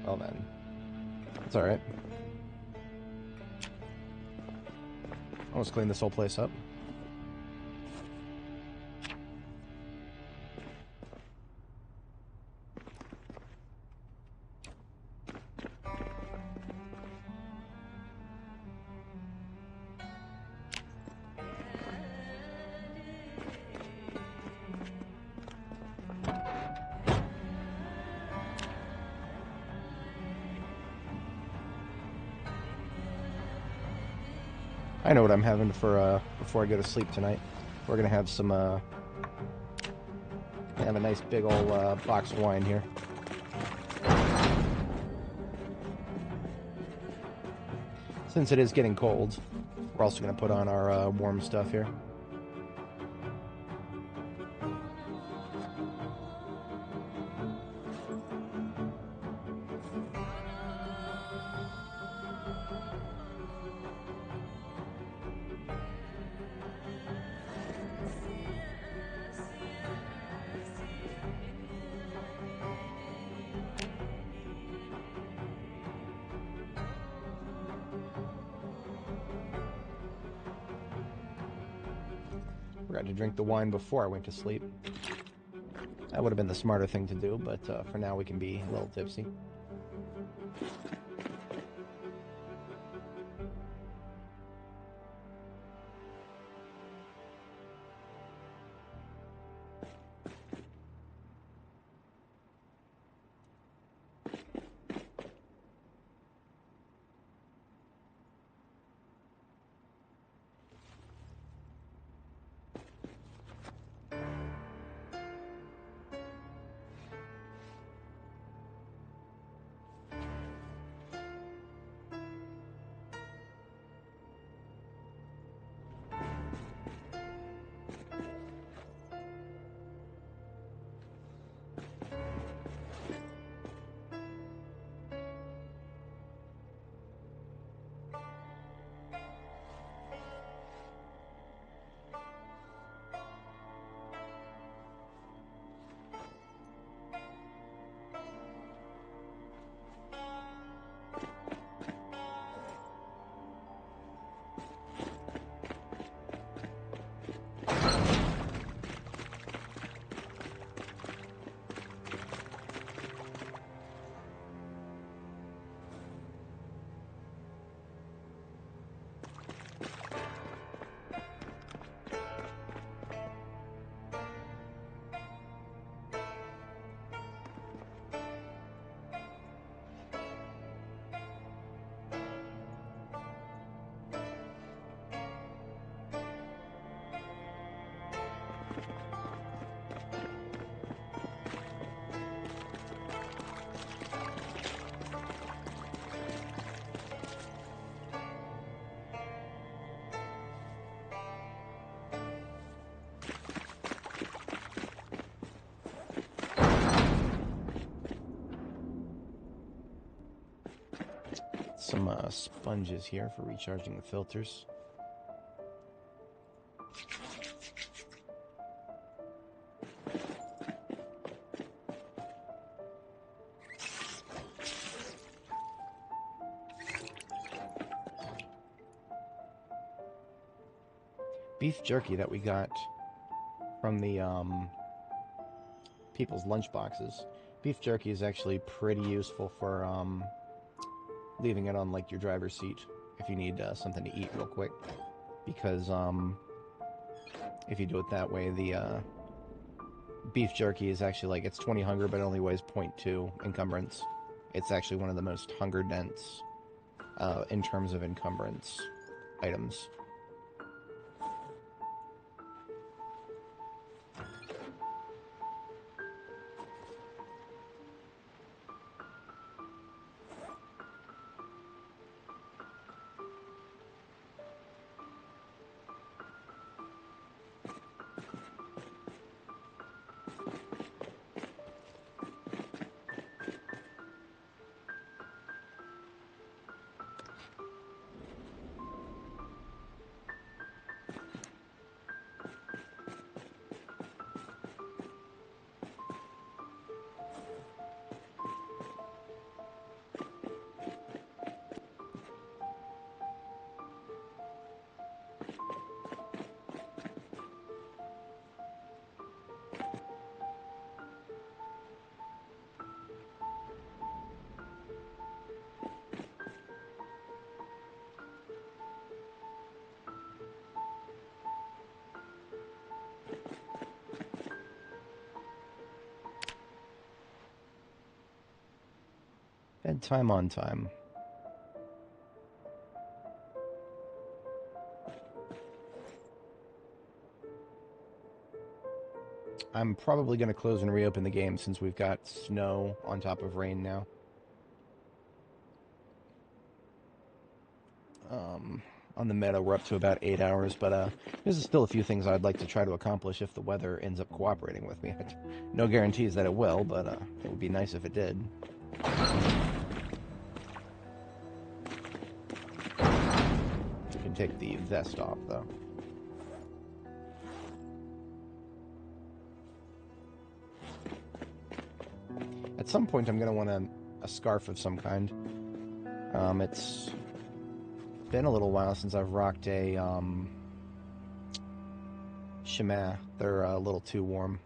Well, then. That's alright. I'll just clean this whole place up. I know what I'm having for before I go to sleep tonight. We're gonna have some have a nice big old box of wine here. Since it is getting cold, we're also gonna put on our warm stuff here. Forgot to drink the wine before I went to sleep. That would have been the smarter thing to do, but for now we can be a little tipsy. some sponges here for recharging the filters. Beef jerky that we got from the people's lunch boxes. Beef jerky is actually pretty useful for leaving it on like your driver's seat if you need something to eat real quick, because if you do it that way, the beef jerky is actually like, it's 20 hunger but it only weighs 0.2 encumbrance. It's actually one of the most hunger dense in terms of encumbrance items. Bedtime on time. I'm probably going to close and reopen the game since we've got snow on top of rain now. On the meta, we're up to about 8 hours, but there's still a few things I'd like to try to accomplish if the weather ends up cooperating with me. No guarantees that it will, but it would be nice if it did. You can take the vest off, though. At some point, I'm going to want a scarf of some kind. It's been a little while since I've rocked a chemin. They're a little too warm.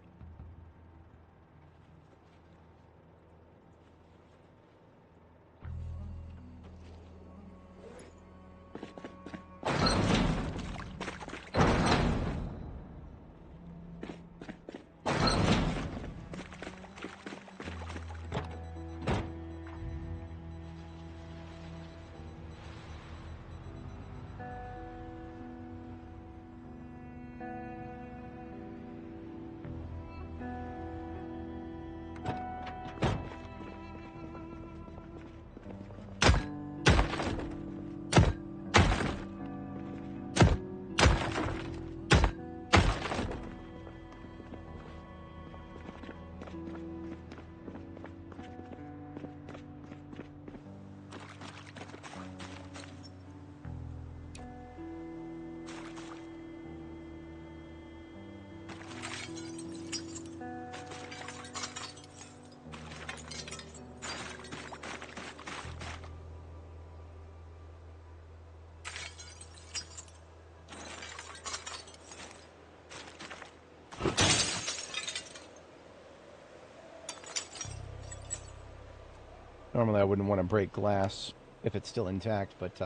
Normally I wouldn't want to break glass if it's still intact, but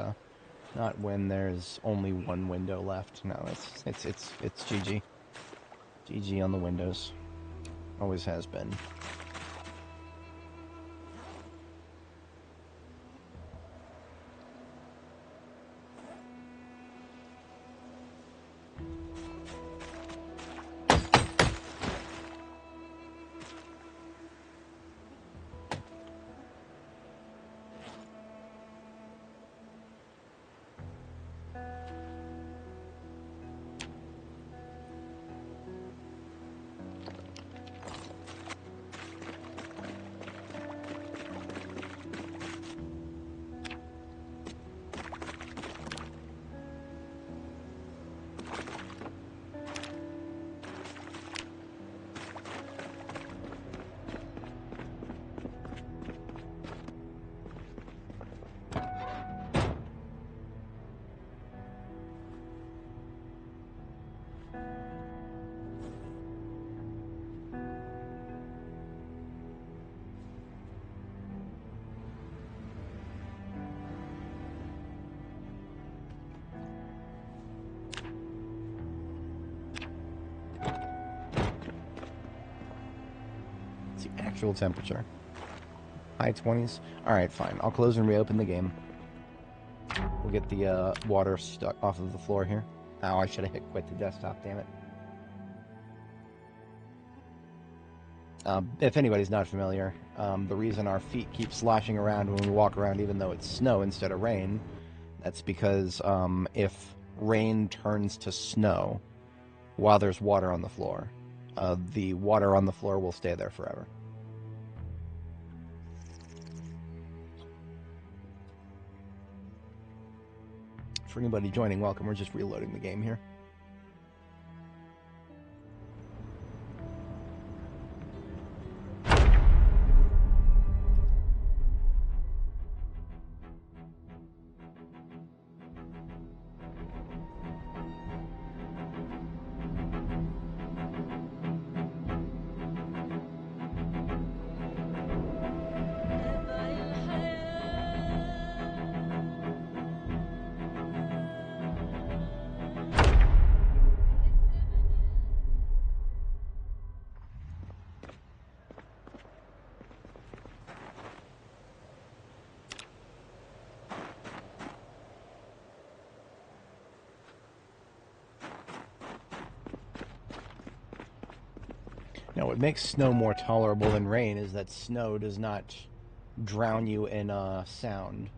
not when there's only one window left. No, it's GG. GG on the windows. Always has been. actual temperature. High 20s. Alright, fine. I'll close and reopen the game. We'll get the water stuck off of the floor here. Oh, I should have hit quit the desktop, damn it. If anybody's not familiar, the reason our feet keep sloshing around when we walk around even though it's snow instead of rain, that's because if rain turns to snow while there's water on the floor, the water on the floor will stay there forever. For anybody joining, welcome. We're just reloading the game here. Now, what makes snow more tolerable than rain is that snow does not drown you in sound.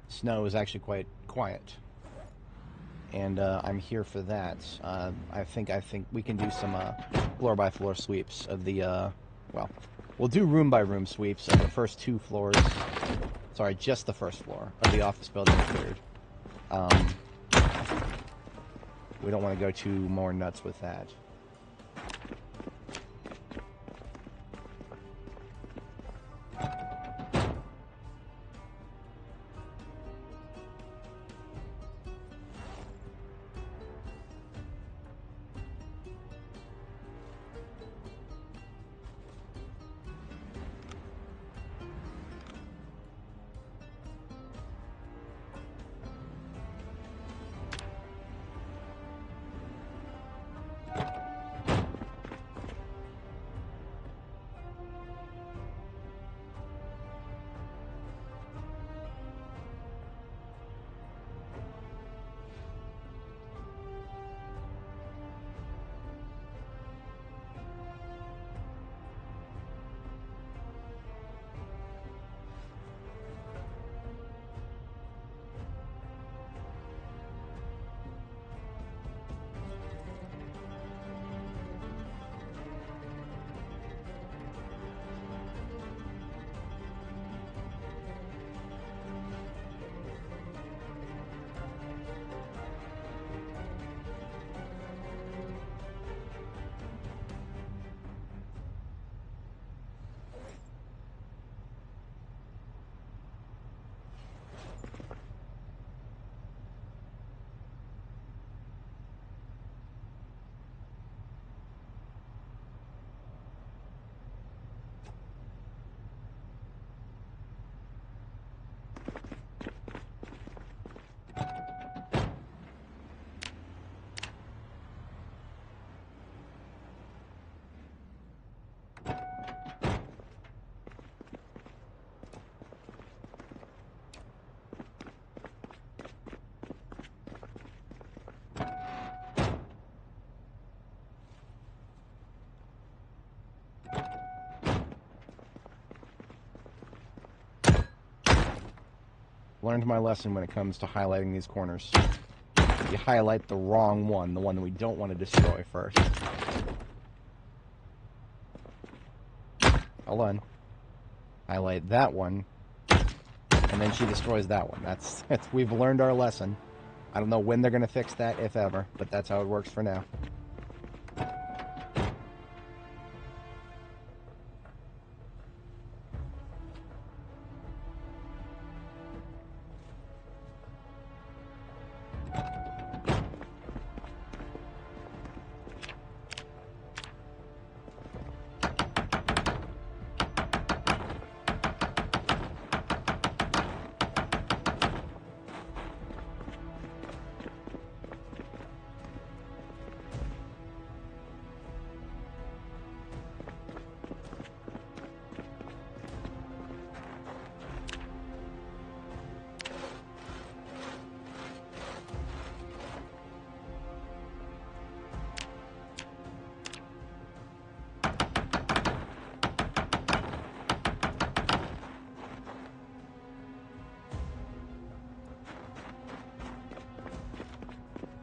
Snow is actually quite quiet, and I'm here for that. I think we can do some floor-by-floor sweeps of the. Well, we'll do room-by-room sweeps of the first 2 floors. Sorry, just the first floor of the office building cleared. We don't want to go too more nuts with that. Learned my lesson when it comes to highlighting these corners. You highlight the wrong one, the one that we don't want to destroy first. Hold on. Highlight that one, and then she destroys that one. That's we've learned our lesson. I don't know when they're going to fix that, if ever, but that's how it works for now.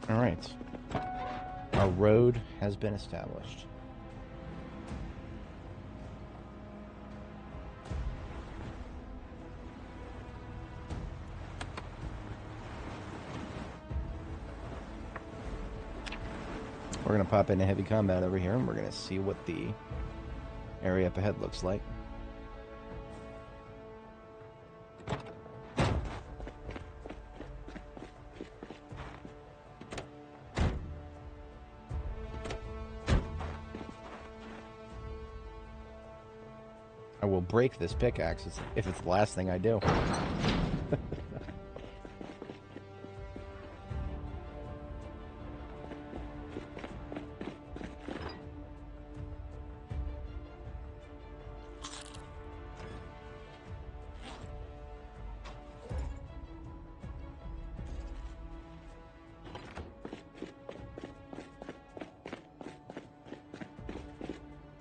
Alright. Our road has been established. We're going to pop into heavy combat over here, and we're going to see what the area up ahead looks like. I will break this pickaxe if it's the last thing I do.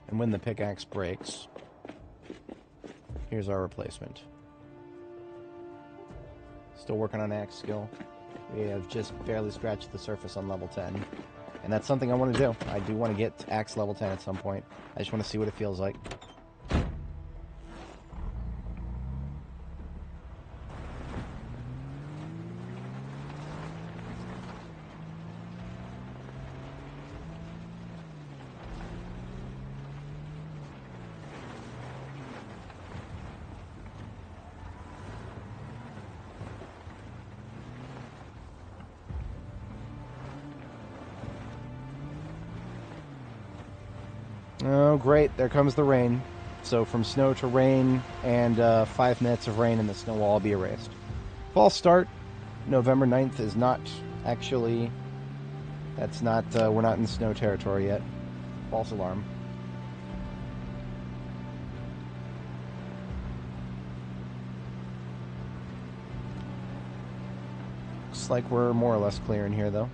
And when the pickaxe breaks, here's our replacement. Still working on axe skill. We have just barely scratched the surface on level 10. And that's something I want to do. I do want to get to axe level 10 at some point. I just want to see what it feels like. Oh, great. There comes the rain. So from snow to rain, and 5 minutes of rain, and the snow will all be erased. False start. November 9th is not actually... That's not... we're not in snow territory yet. False alarm. Looks like we're more or less clear in here, though.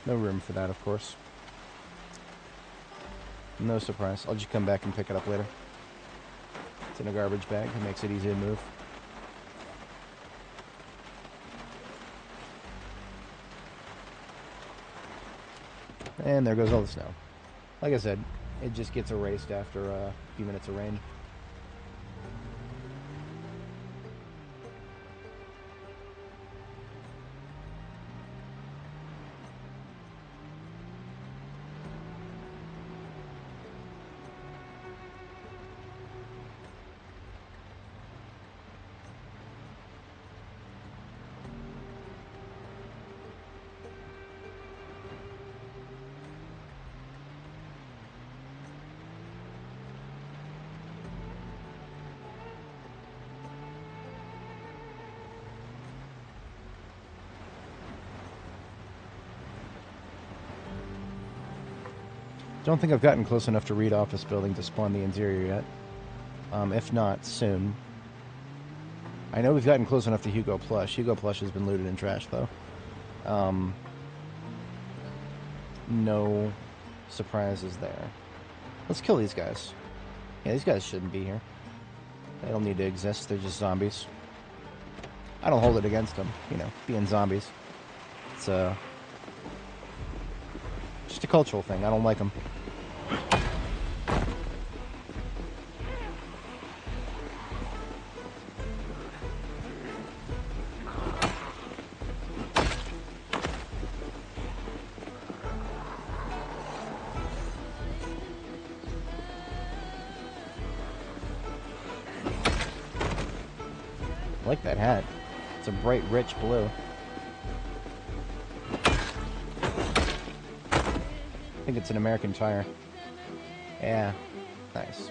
No room for that, of course. No surprise. I'll just come back and pick it up later. It's in a garbage bag. It makes it easy to move. And there goes all the snow. Like I said, it just gets erased after a few minutes of rain. Don't think I've gotten close enough to read office building to spawn the interior yet. If not, soon. I know we've gotten close enough to Hugo Plush. Hugo Plush has been looted and trashed, though. No surprises there. Let's kill these guys. Yeah, these guys shouldn't be here. They don't need to exist. They're just zombies. I don't hold it against them, you know, being zombies. It's just a cultural thing. I don't like them. I like that hat. It's a bright, rich blue. I think it's an American Tire. Yeah, nice.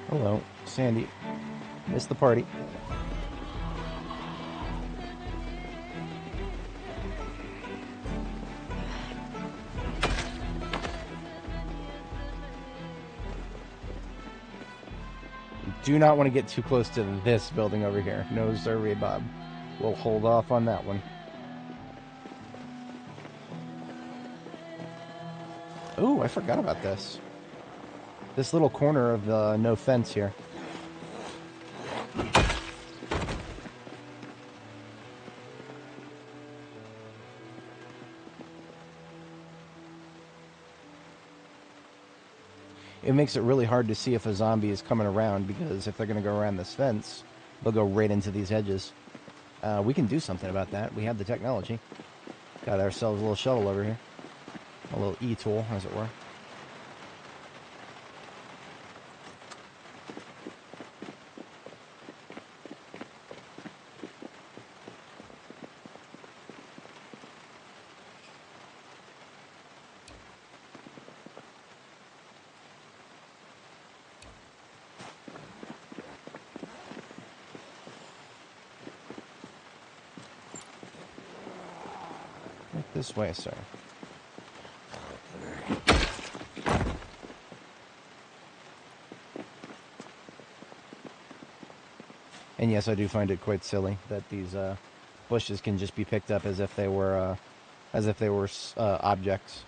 Hello, Sandy. Missed the party. Do not want to get too close to this building over here. No, sirree, Bob. We'll hold off on that one. Ooh, I forgot about this. This little corner of the no fence here. It makes it really hard to see if a zombie is coming around, because if they're going to go around this fence, they'll go right into these hedges. We can do something about that. We have the technology. Got ourselves a little shovel over here. A little e-tool, as it were. This way, sir. And yes, I do find it quite silly that these bushes can just be picked up as if they were objects.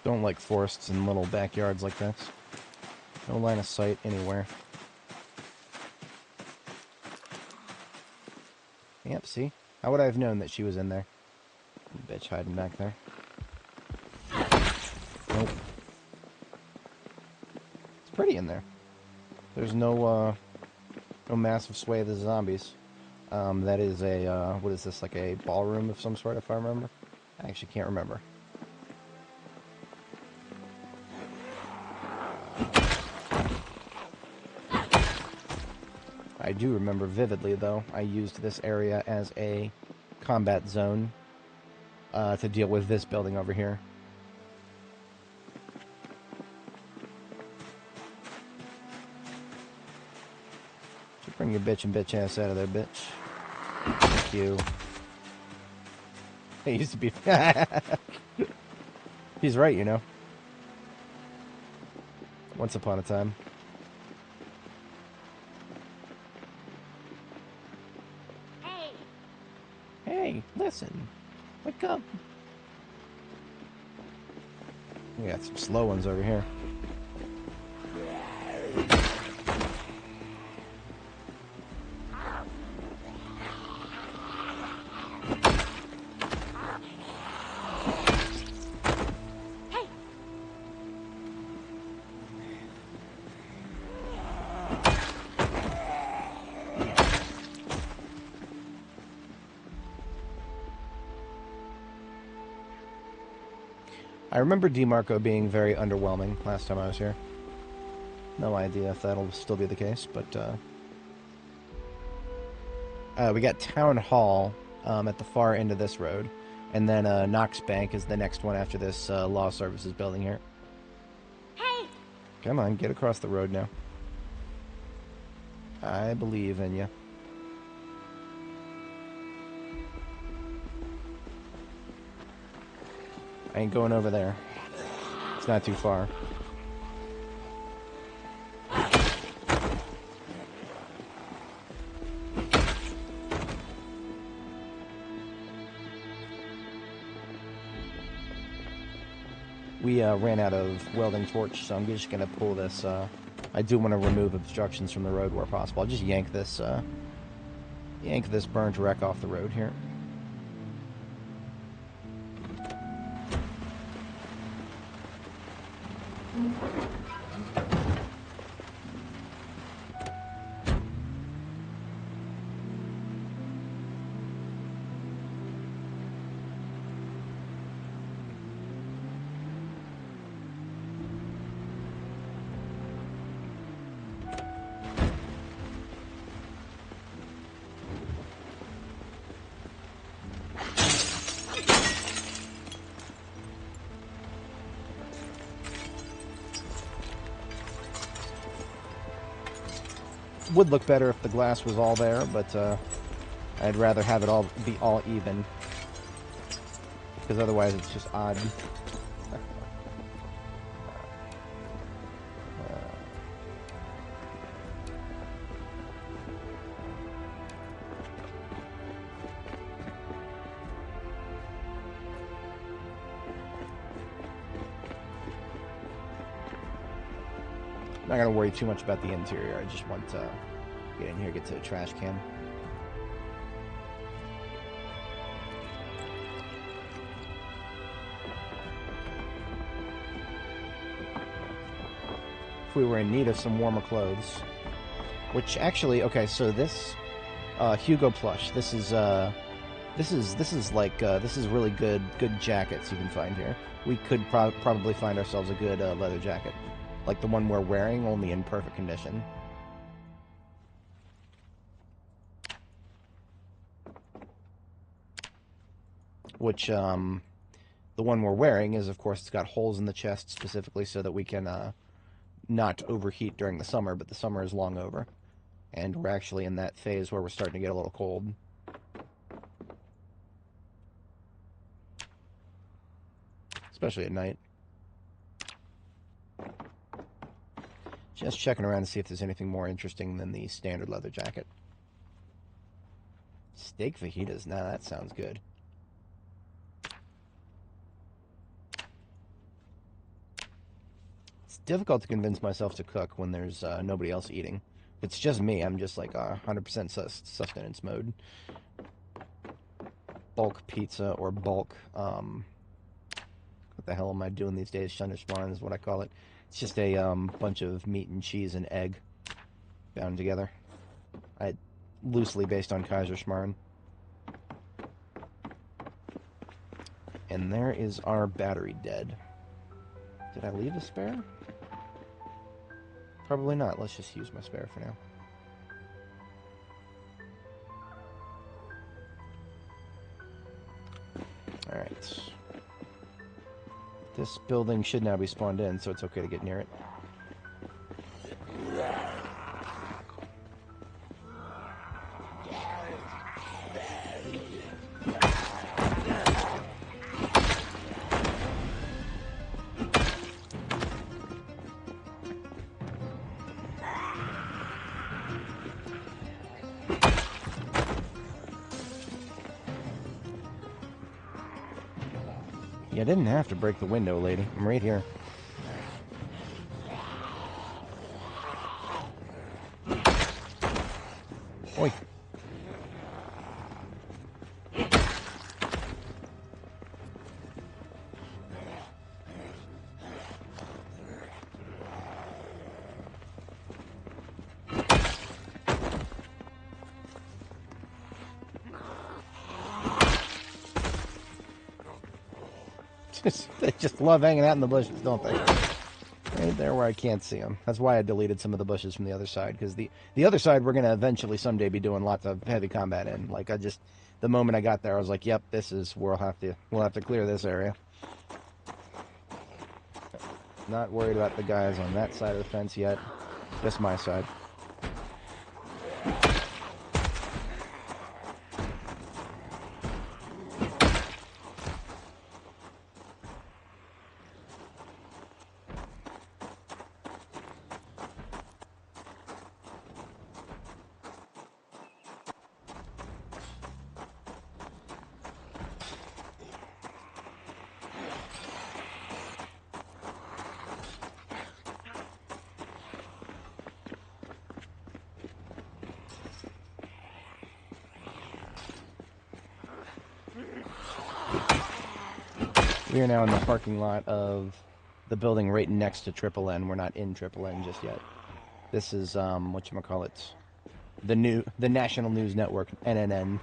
Don't like forests and little backyards like this. No line of sight anywhere. Yep, see? How would I have known that she was in there? Bitch hiding back there. Nope. It's pretty in there. There's no massive swathe of zombies. That is a, what is this, like a ballroom of some sort, if I remember? I actually can't remember. I do remember vividly, though, I used this area as a combat zone to deal with this building over here. Should bring your bitch and bitch ass out of there, bitch. Thank you. It used to be... He's right, you know. Once upon a time. Hey, listen. Wake up. We got some slow ones over here. I remember DeMarco being very underwhelming last time I was here. No idea if that'll still be the case, but we got Town Hall at the far end of this road, and then Knox Bank is the next one after this law services building here. Hey! Come on, get across the road now. I believe in you. I ain't going over there. It's not too far. We ran out of welding torch, so I'm just going to pull this. I do want to remove obstructions from the road where possible. I'll just yank this burnt wreck off the road here. Would look better if the glass was all there, but I'd rather have it all be all even, because otherwise it's just odd. I'm not going to worry too much about the interior. I just want to get in here, get to the trash can. If we were in need of some warmer clothes, which actually, okay, so this Hugo plush, this is really good jackets you can find here. We could probably find ourselves a good leather jacket. Like the one we're wearing, only in perfect condition. Which, the one we're wearing is, of course, it's got holes in the chest specifically so that we can not overheat during the summer, but the summer is long over. And we're actually in that phase where we're starting to get a little cold. Especially at night. Just checking around to see if there's anything more interesting than the standard leather jacket. Steak fajitas. Now that sounds good. It's difficult to convince myself to cook when there's nobody else eating. If it's just me, I'm just like 100% sustenance mode. Bulk pizza or bulk, what the hell am I doing these days? Shunderschmarren is what I call it. It's just a bunch of meat and cheese and egg bound together. Loosely based on Kaiserschmarren. And there is our battery dead. Did I leave a spare? Probably not. Let's just use my spare for now. Alright. This building should now be spawned in, so it's okay to get near it. You didn't have to break the window, lady. I'm right here. Oi. They just love hanging out in the bushes, don't they? Right there where I can't see them. That's why I deleted some of the bushes from the other side, because the other side we're going to eventually someday be doing lots of heavy combat in. Like, the moment I got there, I was like, yep, this is where we'll have to clear this area. Not worried about the guys on that side of the fence yet. Just my side. We are now in the parking lot of the building right next to Triple N. We're not in Triple N just yet. This is whatchamacallit, the National News Network, NNN.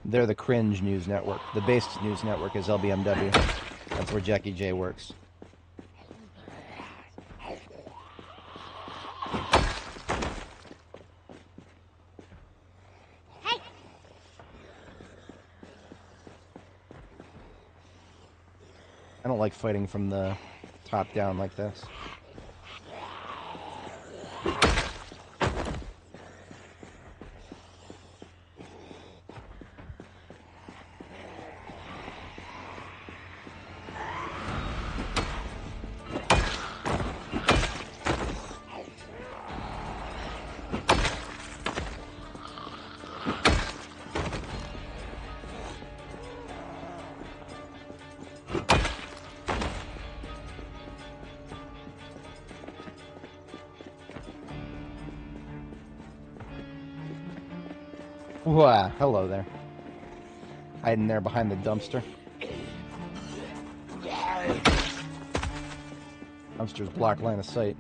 They're the cringe news network. The based news network is LBMW. That's where Jackie J works. I don't like fighting from the top down like this. Wow, hello there. Hiding there behind the dumpster. Dumpster's blocked line of sight.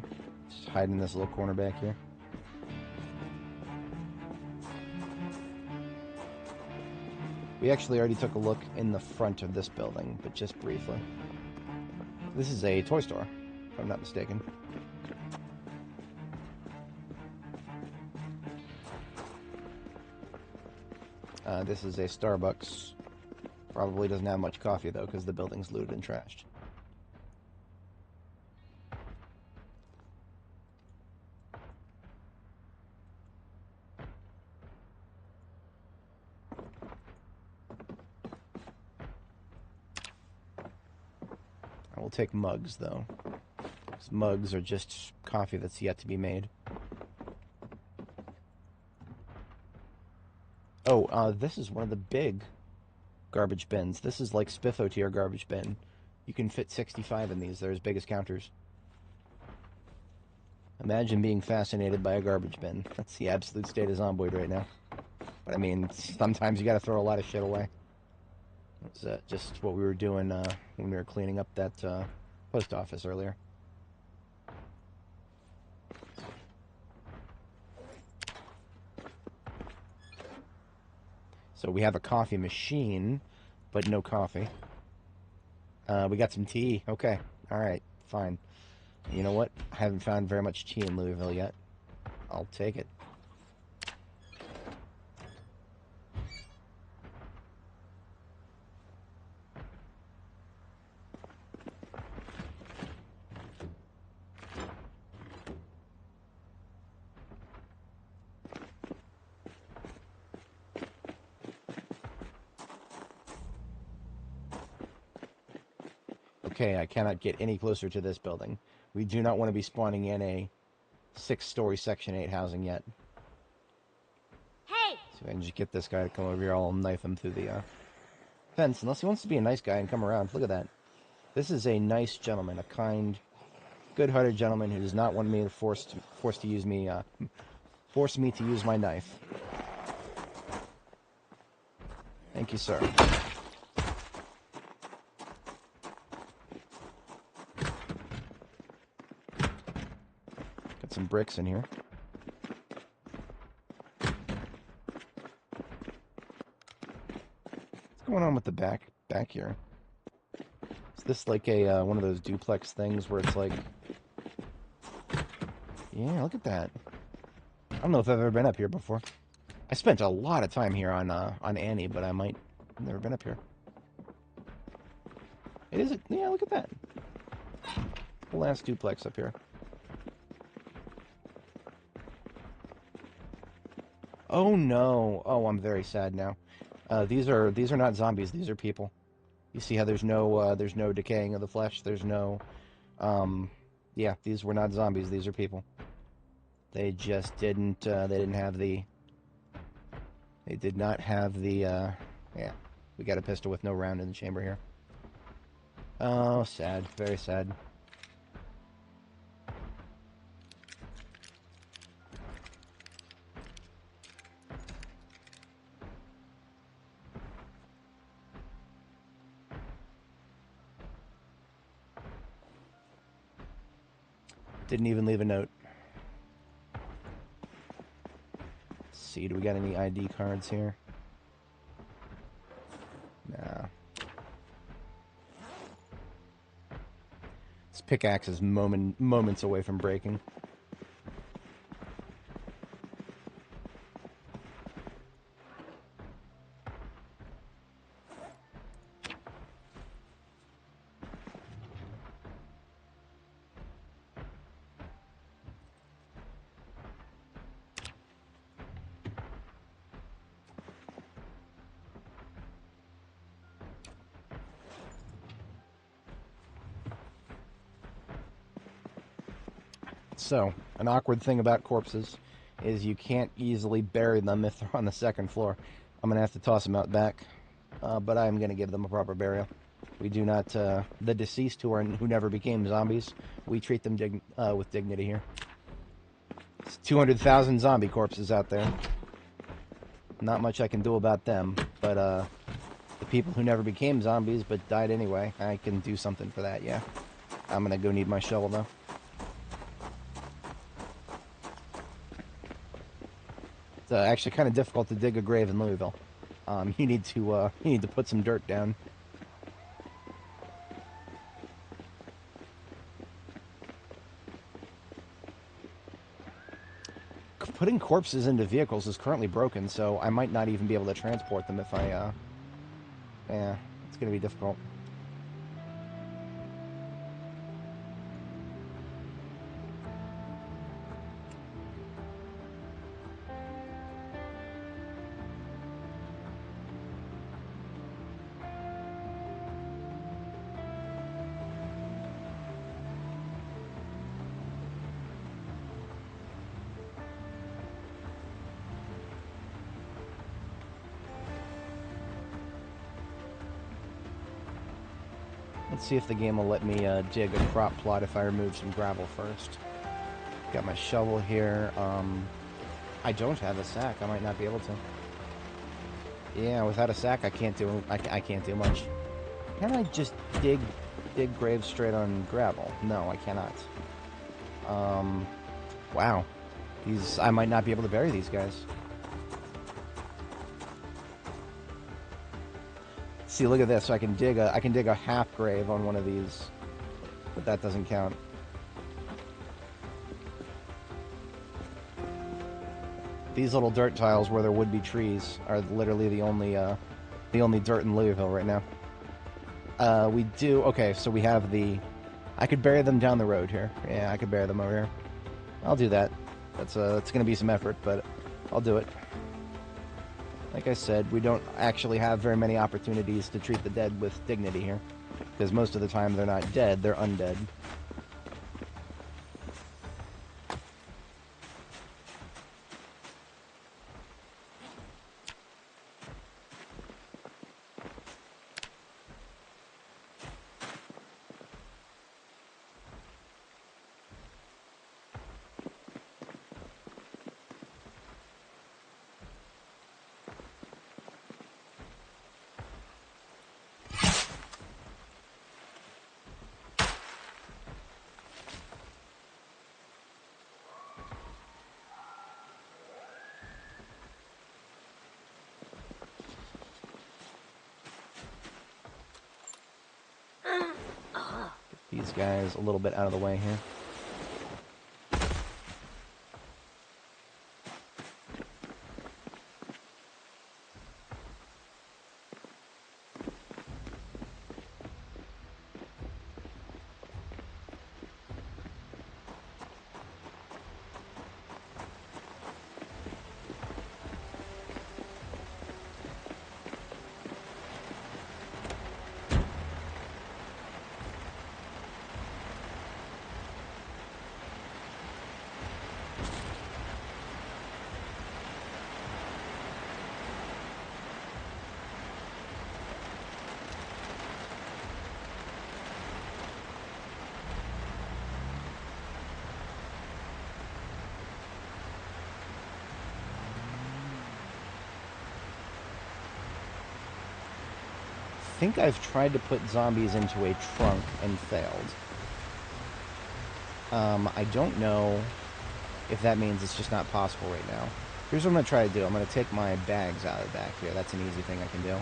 Just hiding in this little corner back here. We actually already took a look in the front of this building, but just briefly. This is a toy store, if I'm not mistaken. This is a Starbucks. Probably doesn't have much coffee, though, because the building's looted and trashed. I will take mugs, though. Because mugs are just coffee that's yet to be made. Oh, this is one of the big garbage bins. This is like Spiffo tier garbage bin. You can fit 65 in these. They're as big as counters. Imagine being fascinated by a garbage bin. That's the absolute state of Zomboid right now. But I mean, sometimes you gotta throw a lot of shit away. That's just what we were doing when we were cleaning up that post office earlier. So we have a coffee machine, but no coffee. We got some tea. Okay. Alright. Fine. You know what? I haven't found very much tea in Louisville yet. I'll take it. Okay, I cannot get any closer to this building. We do not want to be spawning in a 6-story Section 8 housing yet. Hey! So can just get this guy to come over here. I'll knife him through the fence, unless he wants to be a nice guy and come around. Look at that. This is a nice gentleman, a kind, good-hearted gentleman who does not want me to force to use me my knife. Thank you, sir. Got some bricks in here. What's going on with the back here? Is this like a one of those duplex things where it's like, yeah, look at that. I don't know if I've ever been up here before. I spent a lot of time here on Annie, but I've never been up here. It is, yeah, look at that. The last duplex up here. Oh no! Oh, I'm very sad now. These are not zombies. These are people. You see how there's no decaying of the flesh. There's no, yeah, these were not zombies. These are people. They just didn't. They didn't have the. They did not have the. Yeah, we got a pistol with no round in the chamber here. Oh, sad. Very sad. Didn't even leave a note. Let's see, do we got any ID cards here? Nah. This pickaxe is moments away from breaking. So, an awkward thing about corpses is you can't easily bury them if they're on the second floor. I'm going to have to toss them out back, but I'm going to give them a proper burial. We do not, the deceased who never became zombies, we treat them with dignity here. It's 200,000 zombie corpses out there. Not much I can do about them, but the people who never became zombies but died anyway, I can do something for that, yeah. I'm going to go need my shovel, though. It's actually kind of difficult to dig a grave in Louisville. You need to put some dirt down. Putting corpses into vehicles is currently broken, so I might not even be able to transport them if I, yeah, it's gonna be difficult. Let's see if the game will let me dig a crop plot if I remove some gravel first. Got my shovel here. I don't have a sack. I might not be able to. Yeah, without a sack, I can't do much. Can I just dig graves straight on gravel? No, I cannot. Wow. I might not be able to bury these guys. See, look at this. So I can dig a half grave on one of these, but that doesn't count. These little dirt tiles where there would be trees are literally the only dirt in Louisville right now. We do okay. So we have the. I could bury them down the road here. Yeah, I could bury them over here. I'll do that. That's gonna be some effort, but I'll do it. Like I said, we don't actually have very many opportunities to treat the dead with dignity here, because most of the time they're not dead, they're undead. these guys a little bit out of the way here. I think I've tried to put zombies into a trunk and failed. I don't know if that means it's just not possible right now. Here's what I'm going to try to do. I'm going to take my bags out of the back here. That's an easy thing I can do.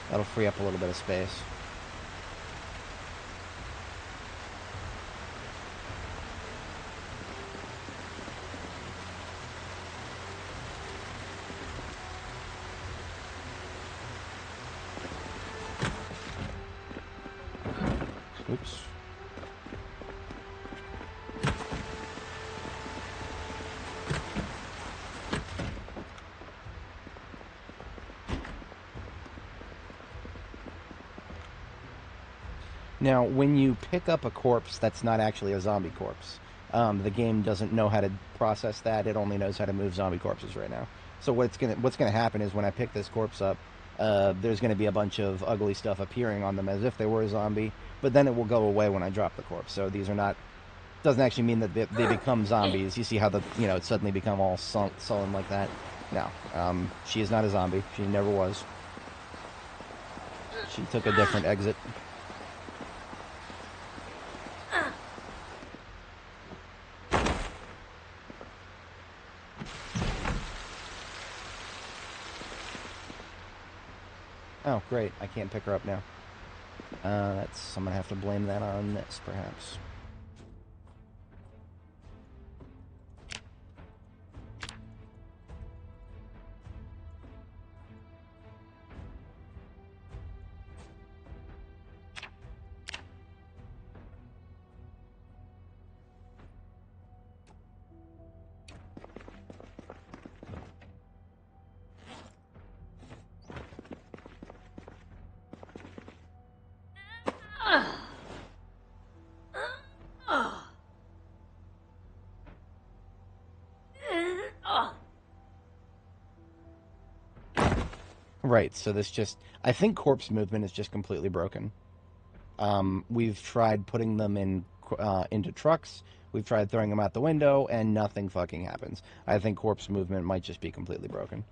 That'll free up a little bit of space. Oops. Now, when you pick up a corpse that's not actually a zombie corpse, the game doesn't know how to process that. It only knows how to move zombie corpses right now. So what's gonna happen is when I pick this corpse up, there's gonna be a bunch of ugly stuff appearing on them as if they were a zombie, but then it will go away when I drop the corpse. So these are not, doesn't actually mean that they become zombies. You see how it suddenly become all sullen like that? No, she is not a zombie. She never was. She took a different exit. Oh, great. I can't pick her up now. I'm going to have to blame that on this, perhaps. Right, so this just... I think corpse movement is just completely broken. We've tried putting them into trucks, we've tried throwing them out the window, and nothing fucking happens. I think corpse movement might just be completely broken.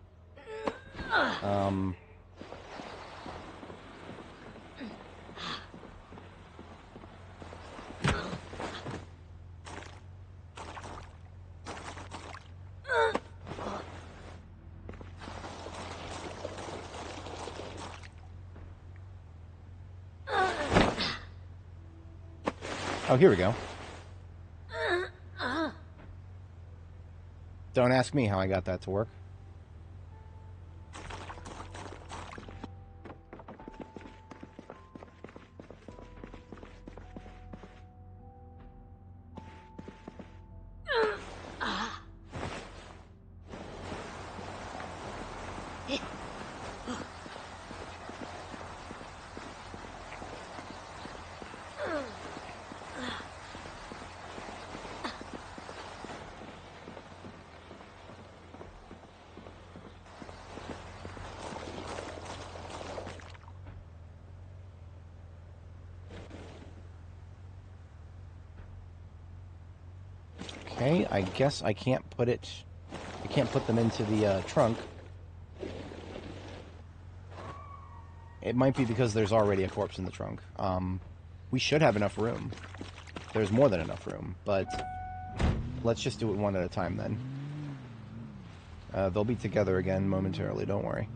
Oh, here we go. Don't ask me how I got that to work. Okay, I guess I can't put them into the trunk. It might be because there's already a corpse in the trunk. We should have enough room. There's more than enough room, but let's just do it one at a time then. They'll be together again momentarily, don't worry.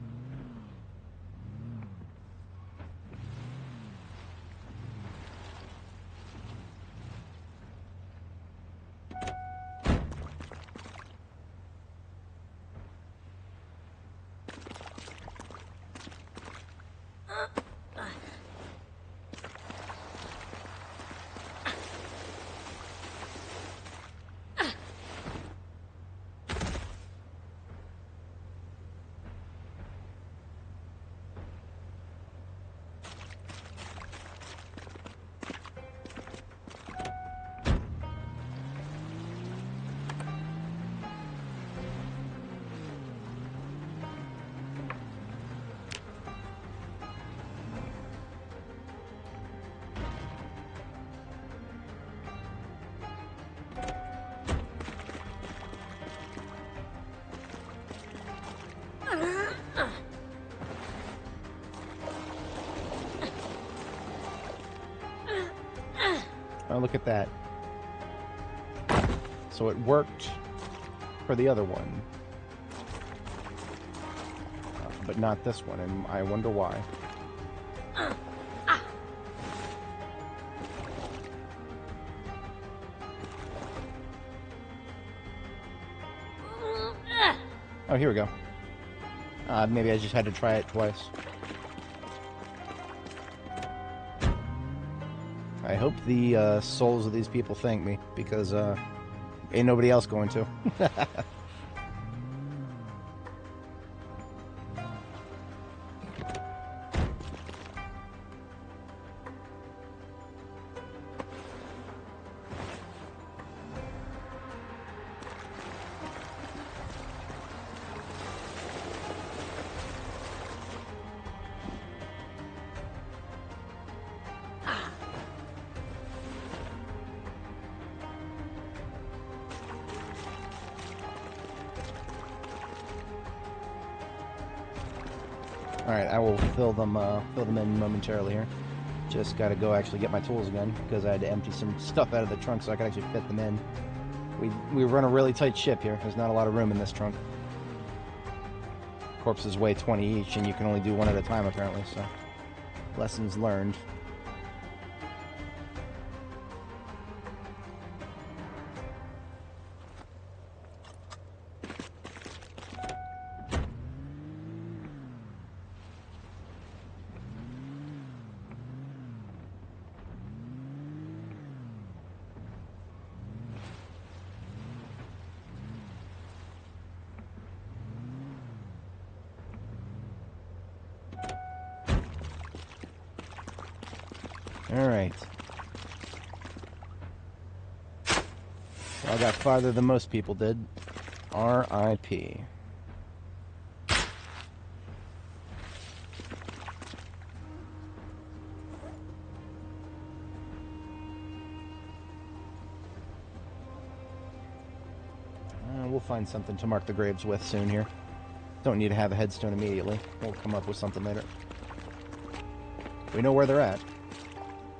Oh, look at that. So it worked for the other one. But not this one, and I wonder why. Oh, here we go. Maybe I just had to try it twice. I hope the souls of these people thank me, because ain't nobody else going to. Alright, I will fill them in momentarily here. Just gotta go actually get my tools again, because I had to empty some stuff out of the trunk so I could actually fit them in. We run a really tight ship here. There's not a lot of room in this trunk. Corpses weigh 20 each, and you can only do one at a time, apparently, so... Lessons learned. Alright. I got farther than most people did. R.I.P. We'll find something to mark the graves with soon here. Don't need to have a headstone immediately. We'll come up with something later. We know where they're at.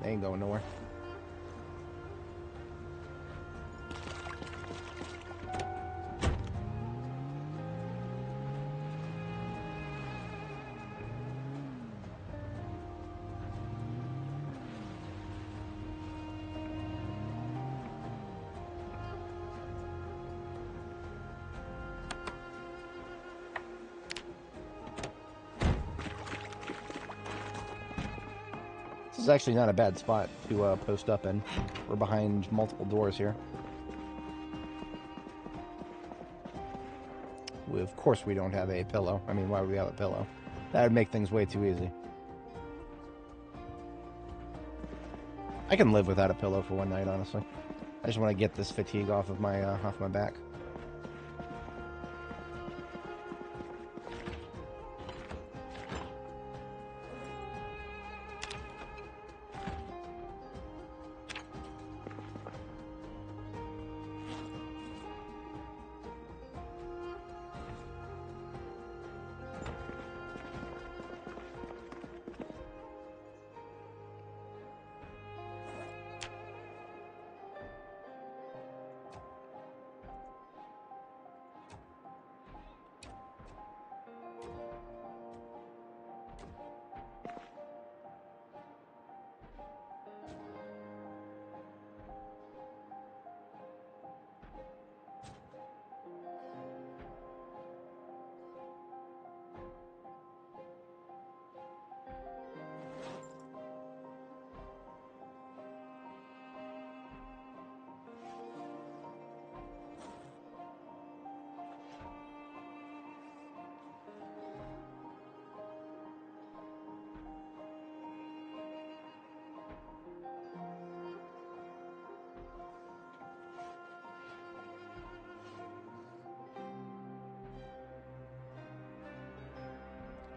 They ain't going nowhere. This is actually not a bad spot to post up in. We're behind multiple doors here. Of course we don't have a pillow. I mean, why would we have a pillow? That would make things way too easy. I can live without a pillow for one night, honestly. I just want to get this fatigue off of my back.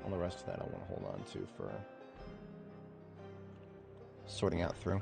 All the rest of that I want to hold on to for sorting out through.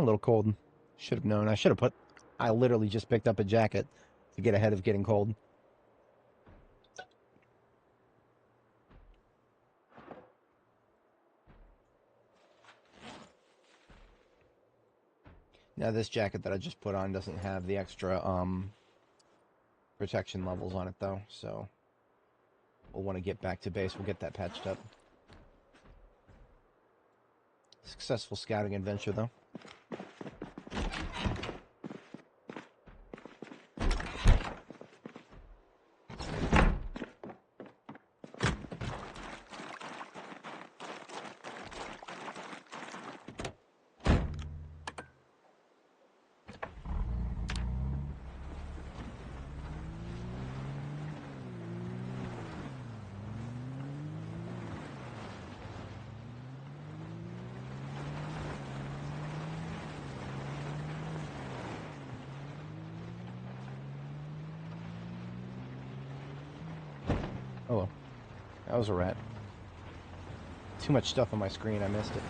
A little cold. Should have known. I literally just picked up a jacket to get ahead of getting cold. Now this jacket that I just put on doesn't have the extra protection levels on it though, so we'll want to get back to base. We'll get that patched up. Successful scouting adventure though. Oh, that was a rat. Too much stuff on my screen, I missed it.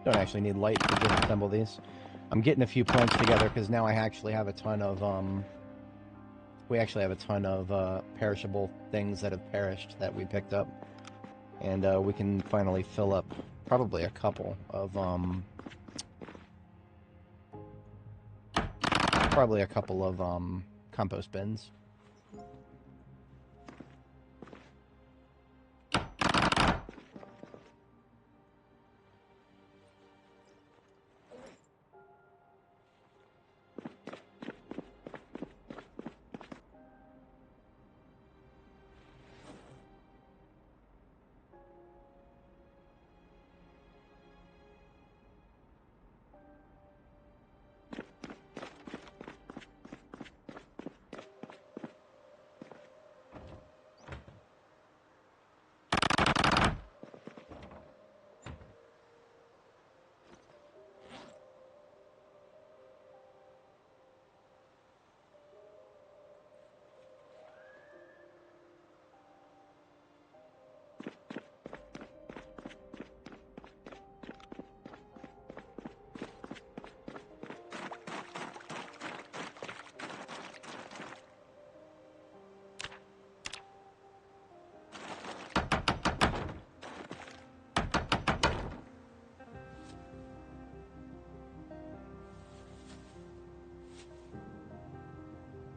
Don't actually need light to disassemble these. I'm getting a few planks together because now I actually have a ton of we actually have a ton of perishable things that have perished that we picked up, and we can finally fill up probably a couple of compost bins.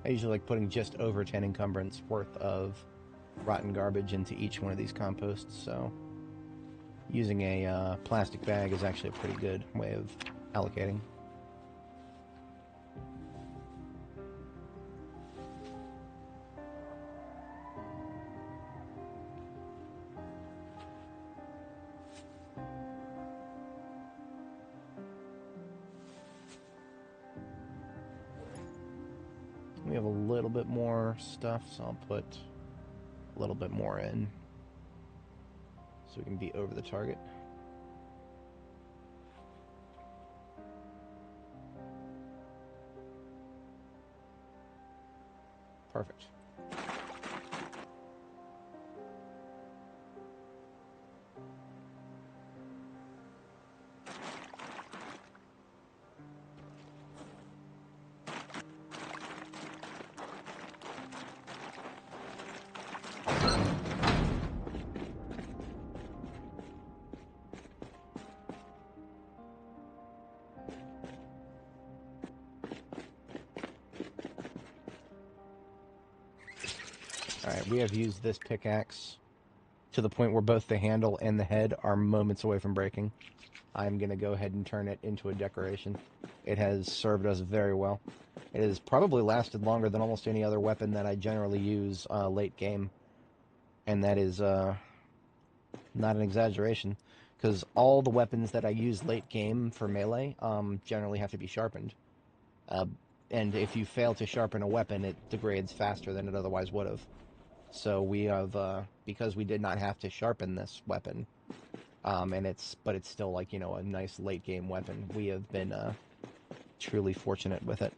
I usually like putting just over 10 encumbrance worth of rotten garbage into each one of these composts, so using a plastic bag is actually a pretty good way of allocating. We have a little bit more stuff, so I'll put a little bit more in so we can be over the target. Perfect. Alright, we have used this pickaxe to the point where both the handle and the head are moments away from breaking. I'm going to go ahead and turn it into a decoration. It has served us very well. It has probably lasted longer than almost any other weapon that I generally use late game. And that is not an exaggeration, because all the weapons that I use late game for melee generally have to be sharpened. And if you fail to sharpen a weapon, it degrades faster than it otherwise would have. So we have, because we did not have to sharpen this weapon, but it's still like, you know, a nice late game weapon. We have been truly fortunate with it.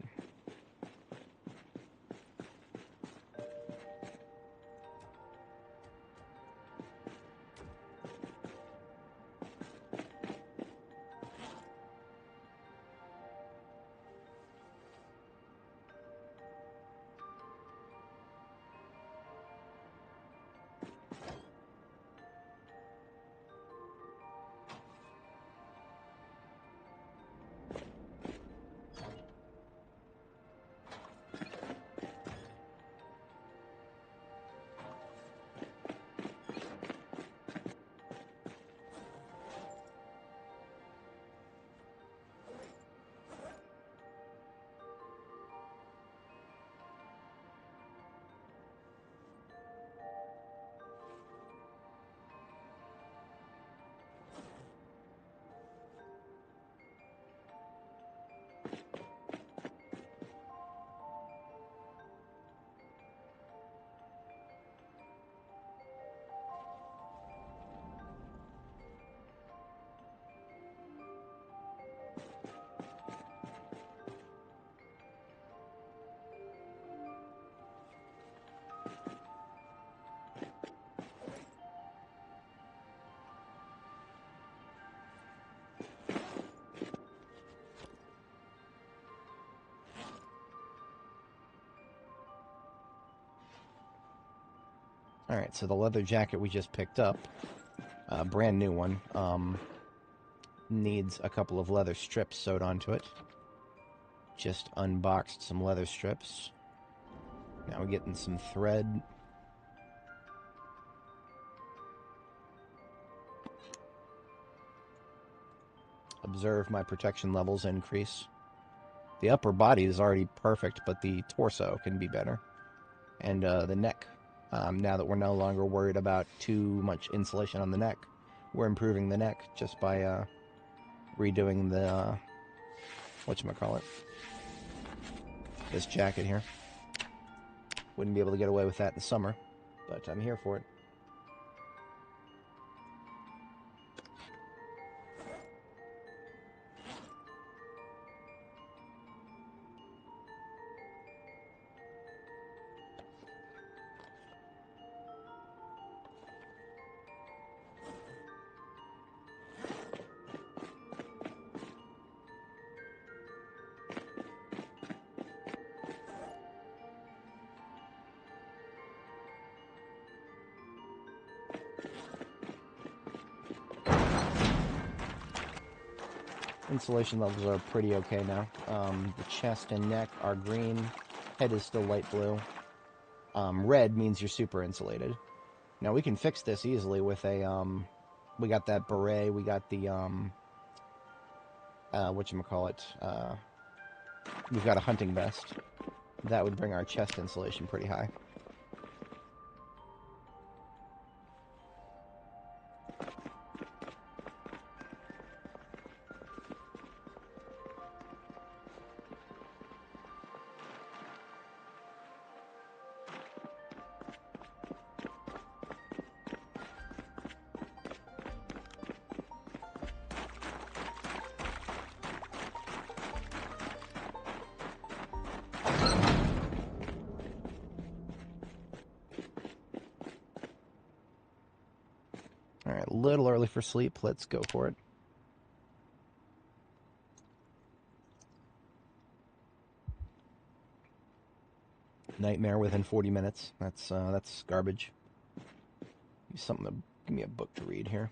Alright, so the leather jacket we just picked up, a brand new one, needs a couple of leather strips sewed onto it. Just unboxed some leather strips. Now we're getting some thread. Observe my protection levels increase. The upper body is already perfect, but the torso can be better. And the neck. Now that we're no longer worried about too much insulation on the neck, we're improving the neck just by redoing the, whatchamacallit, this jacket here. Wouldn't be able to get away with that in the summer, but I'm here for it. Insulation levels are pretty okay now. The chest and neck are green. Head is still light blue. Red means you're super insulated. Now we can fix this easily with a, we got that beret, we got the, whatchamacallit, we've got a hunting vest. That would bring our chest insulation pretty high. Alright, a little early for sleep. Let's go for it. Nightmare within 40 minutes. That's garbage. Give me a book to read here.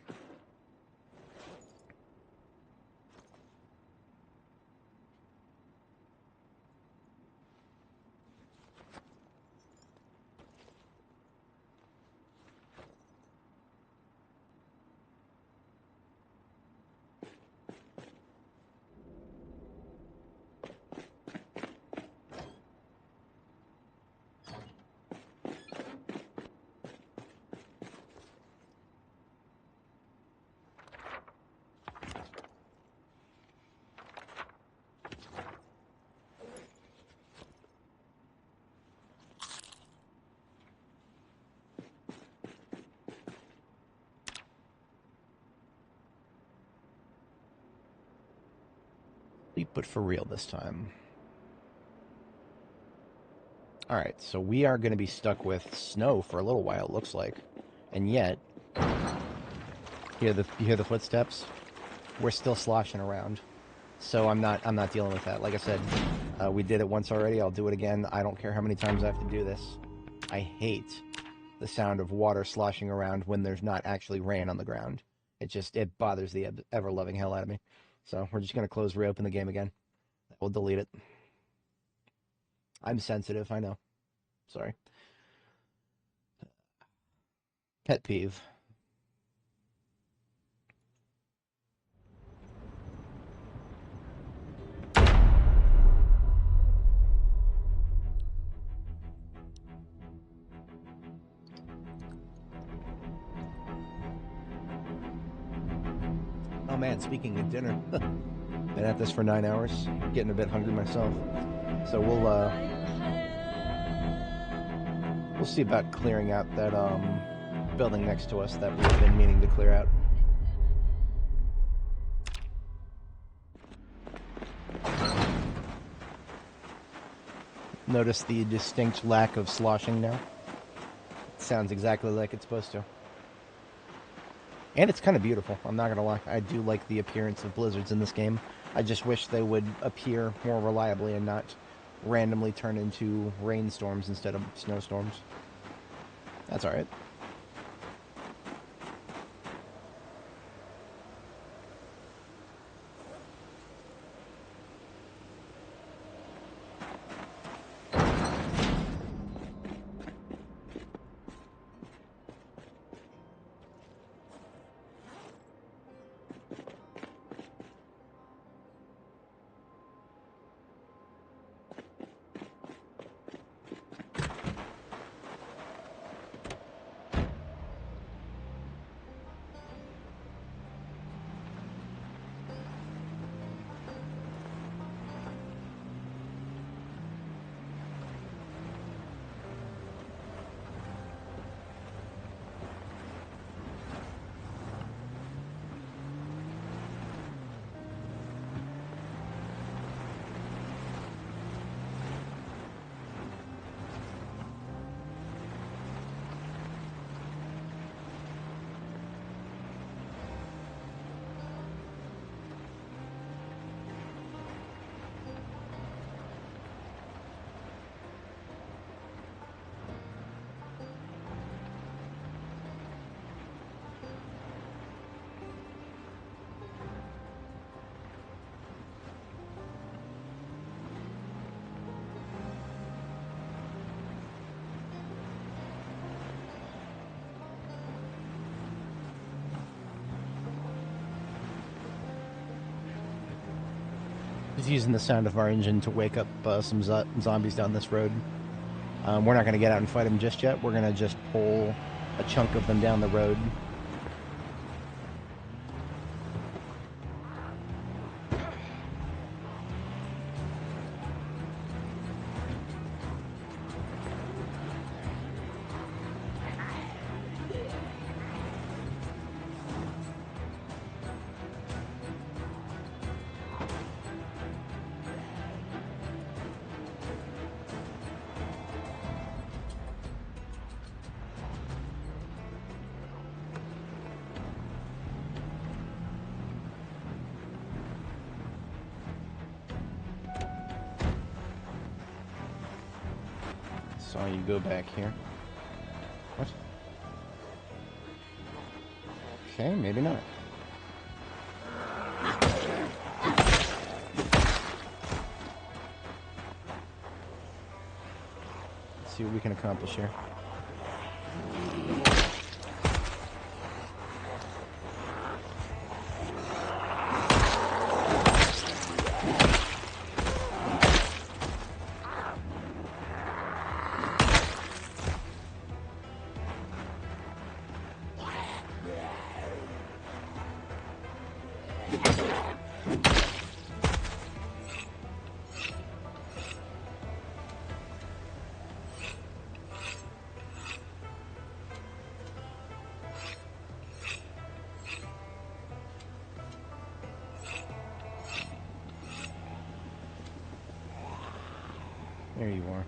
Beep, but for real this time. Alright, so we are going to be stuck with snow for a little while, it looks like. And yet, you hear the footsteps? We're still sloshing around. So I'm not dealing with that. Like I said, we did it once already, I'll do it again. I don't care how many times I have to do this. I hate the sound of water sloshing around when there's not actually rain on the ground. It bothers the ever-loving hell out of me. So we're just going to reopen the game again. We'll delete it. I'm sensitive, I know. Sorry. Pet peeve. Oh man, speaking of dinner, been at this for 9 hours, getting a bit hungry myself. So we'll see about clearing out that building next to us that we've been meaning to clear out. Notice the distinct lack of sloshing now. It sounds exactly like it's supposed to. And it's kind of beautiful, I'm not gonna lie. I do like the appearance of blizzards in this game. I just wish they would appear more reliably and not randomly turn into rainstorms instead of snowstorms. That's alright. Just using the sound of our engine to wake up some zombies down this road. We're not going to get out and fight them just yet. We're going to just pull a chunk of them down the road. Saw you go back here. What? Okay, maybe not. Let's see what we can accomplish here. There you are.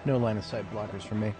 No line of sight blockers for me.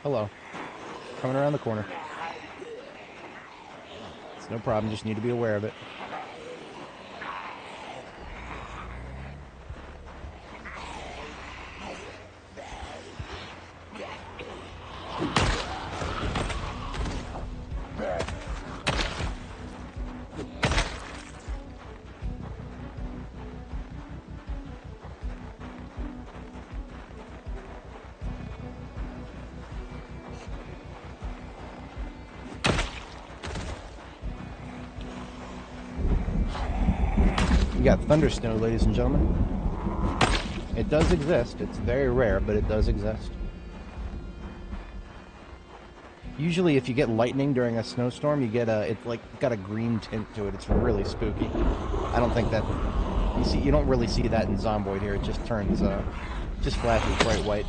Hello. Coming around the corner. It's no problem, just need to be aware of it. You got thunder snow, ladies and gentlemen. It does exist. It's very rare, but it does exist. Usually if you get lightning during a snowstorm, you get it's like got a green tint to it. It's really spooky. I don't think that you don't really see that in Zomboid here. It just turns just flashes bright white.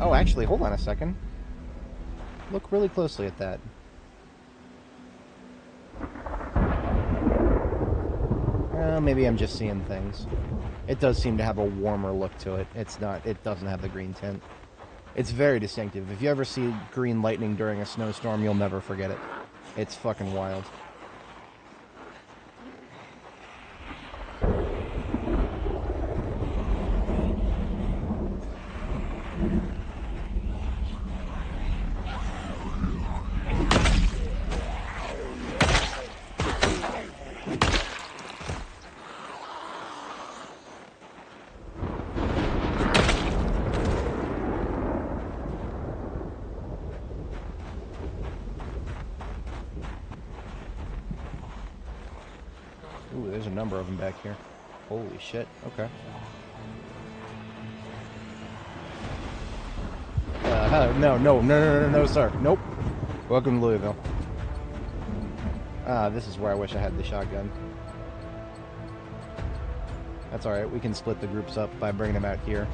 Oh, actually, hold on a second. Look really closely at that. Maybe I'm just seeing things. It does seem to have a warmer look to it. It doesn't have the green tint. It's very distinctive. If you ever see green lightning during a snowstorm, you'll never forget it. It's fucking wild. Ooh, there's a number of them back here. Holy shit. Okay. No, sir. Nope. Welcome to Louisville. This is where I wish I had the shotgun. That's alright, we can split the groups up by bringing them out here.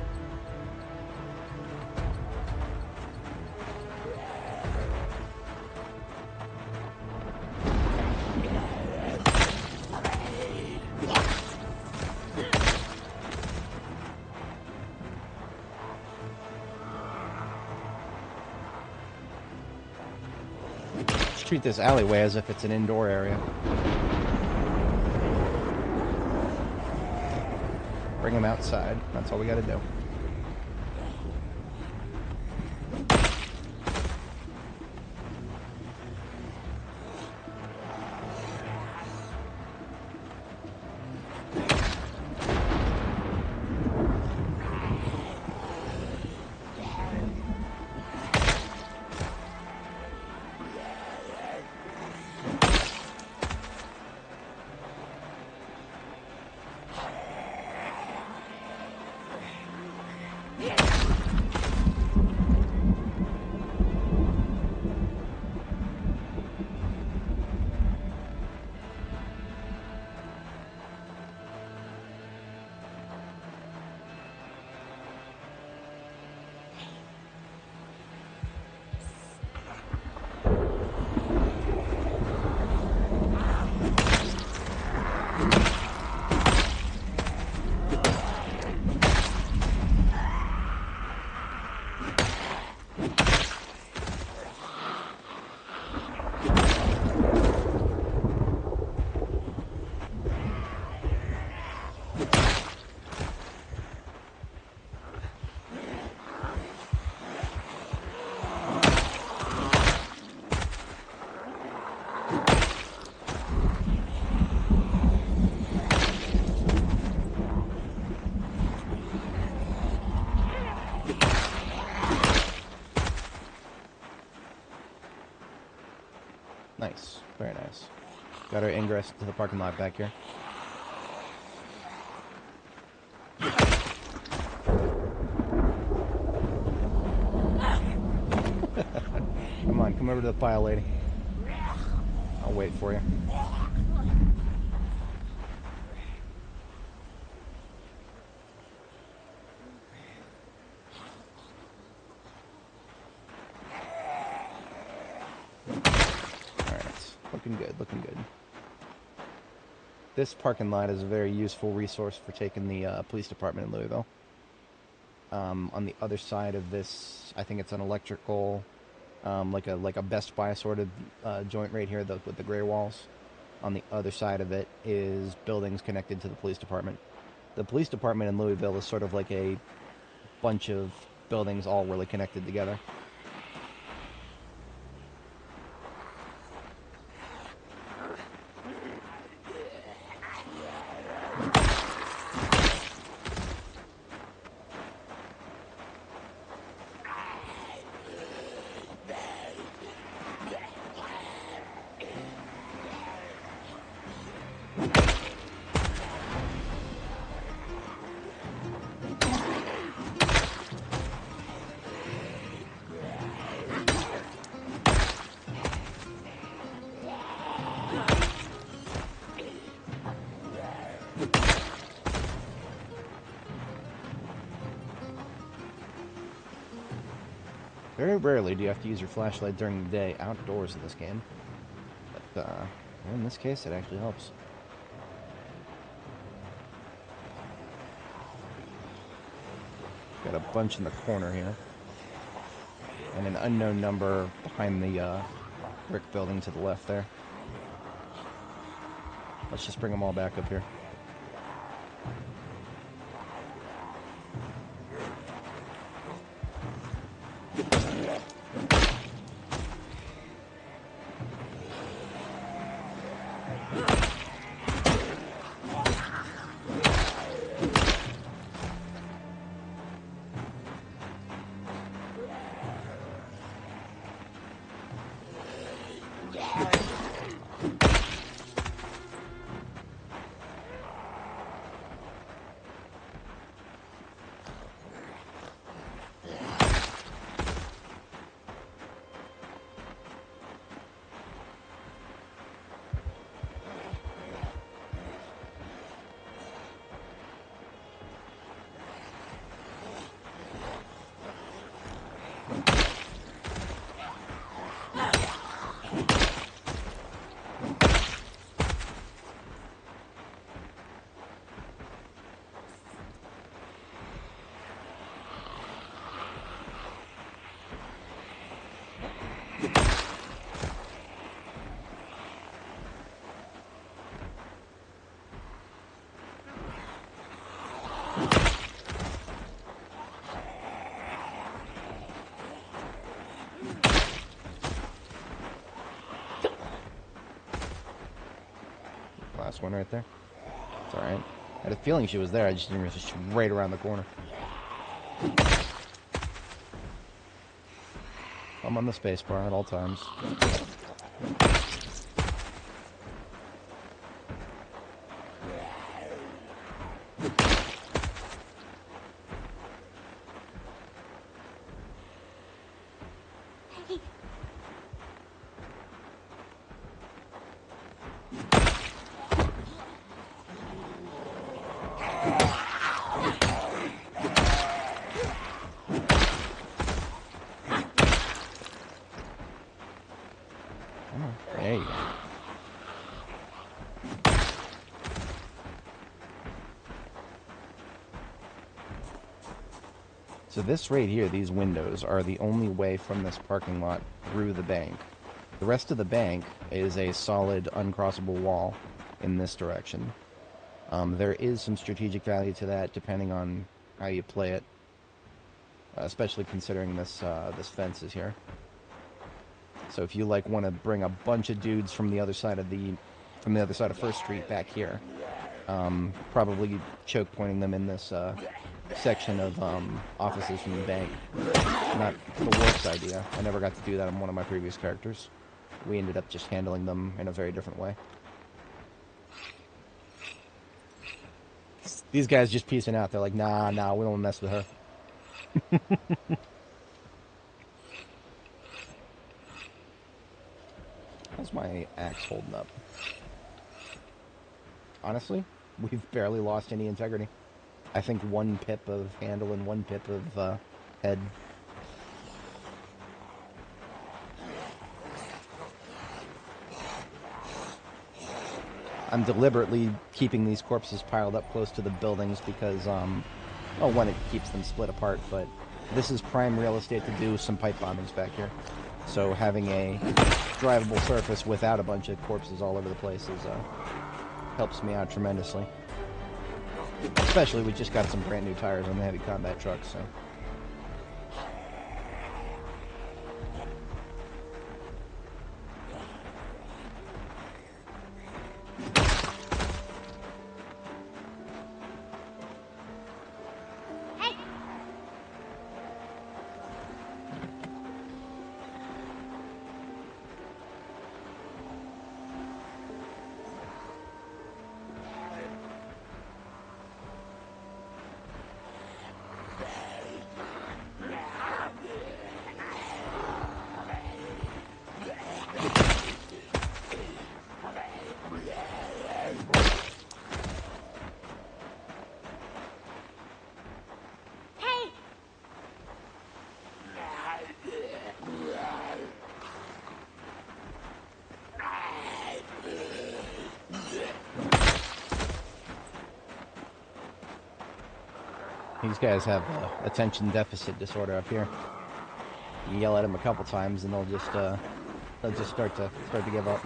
Treat this alleyway as if it's an indoor area. Bring them outside. That's all we gotta do. Nice. Very nice. Got our ingress to the parking lot back here. Come on, come over to the pile, lady. I'll wait for you. Looking good, looking good. This parking lot is a very useful resource for taking the police department in Louisville. On the other side of this, I think it's an electrical, like a Best Buy sort of joint right here with the gray walls. On the other side of it is buildings connected to the police department. The police department in Louisville is sort of like a bunch of buildings all really connected together. Very rarely do you have to use your flashlight during the day outdoors in this game. But, in this case, it actually helps. Got a bunch in the corner here. And an unknown number behind the brick building to the left there. Let's just bring them all back up here. almost went right there. It's alright. I had a feeling she was there, I just didn't realize she was right around the corner. I'm on the space bar at all times. There you go. So this right here, these windows, are the only way from this parking lot through the bank. The rest of the bank is a solid, uncrossable wall in this direction. There is some strategic value to that, depending on how you play it, especially considering this this fence is here. So if you like want to bring a bunch of dudes from the other side of First Street back here, probably choke pointing them in this section of offices from the bank. Not the worst idea. I never got to do that on one of my previous characters. We ended up just handling them in a very different way. These guys just piecing out. They're like, nah, we don't mess with her. How's my axe holding up? Honestly, we've barely lost any integrity. I think 1 pip of handle and 1 pip of head. I'm deliberately keeping these corpses piled up close to the buildings because, well, one, it keeps them split apart, but this is prime real estate to do some pipe bombings back here. So having a drivable surface without a bunch of corpses all over the place is, helps me out tremendously. Especially, we just got some brand new tires on the heavy combat truck, so... These guys have attention deficit disorder up here. You yell at them a couple times, and they'll just start to give up.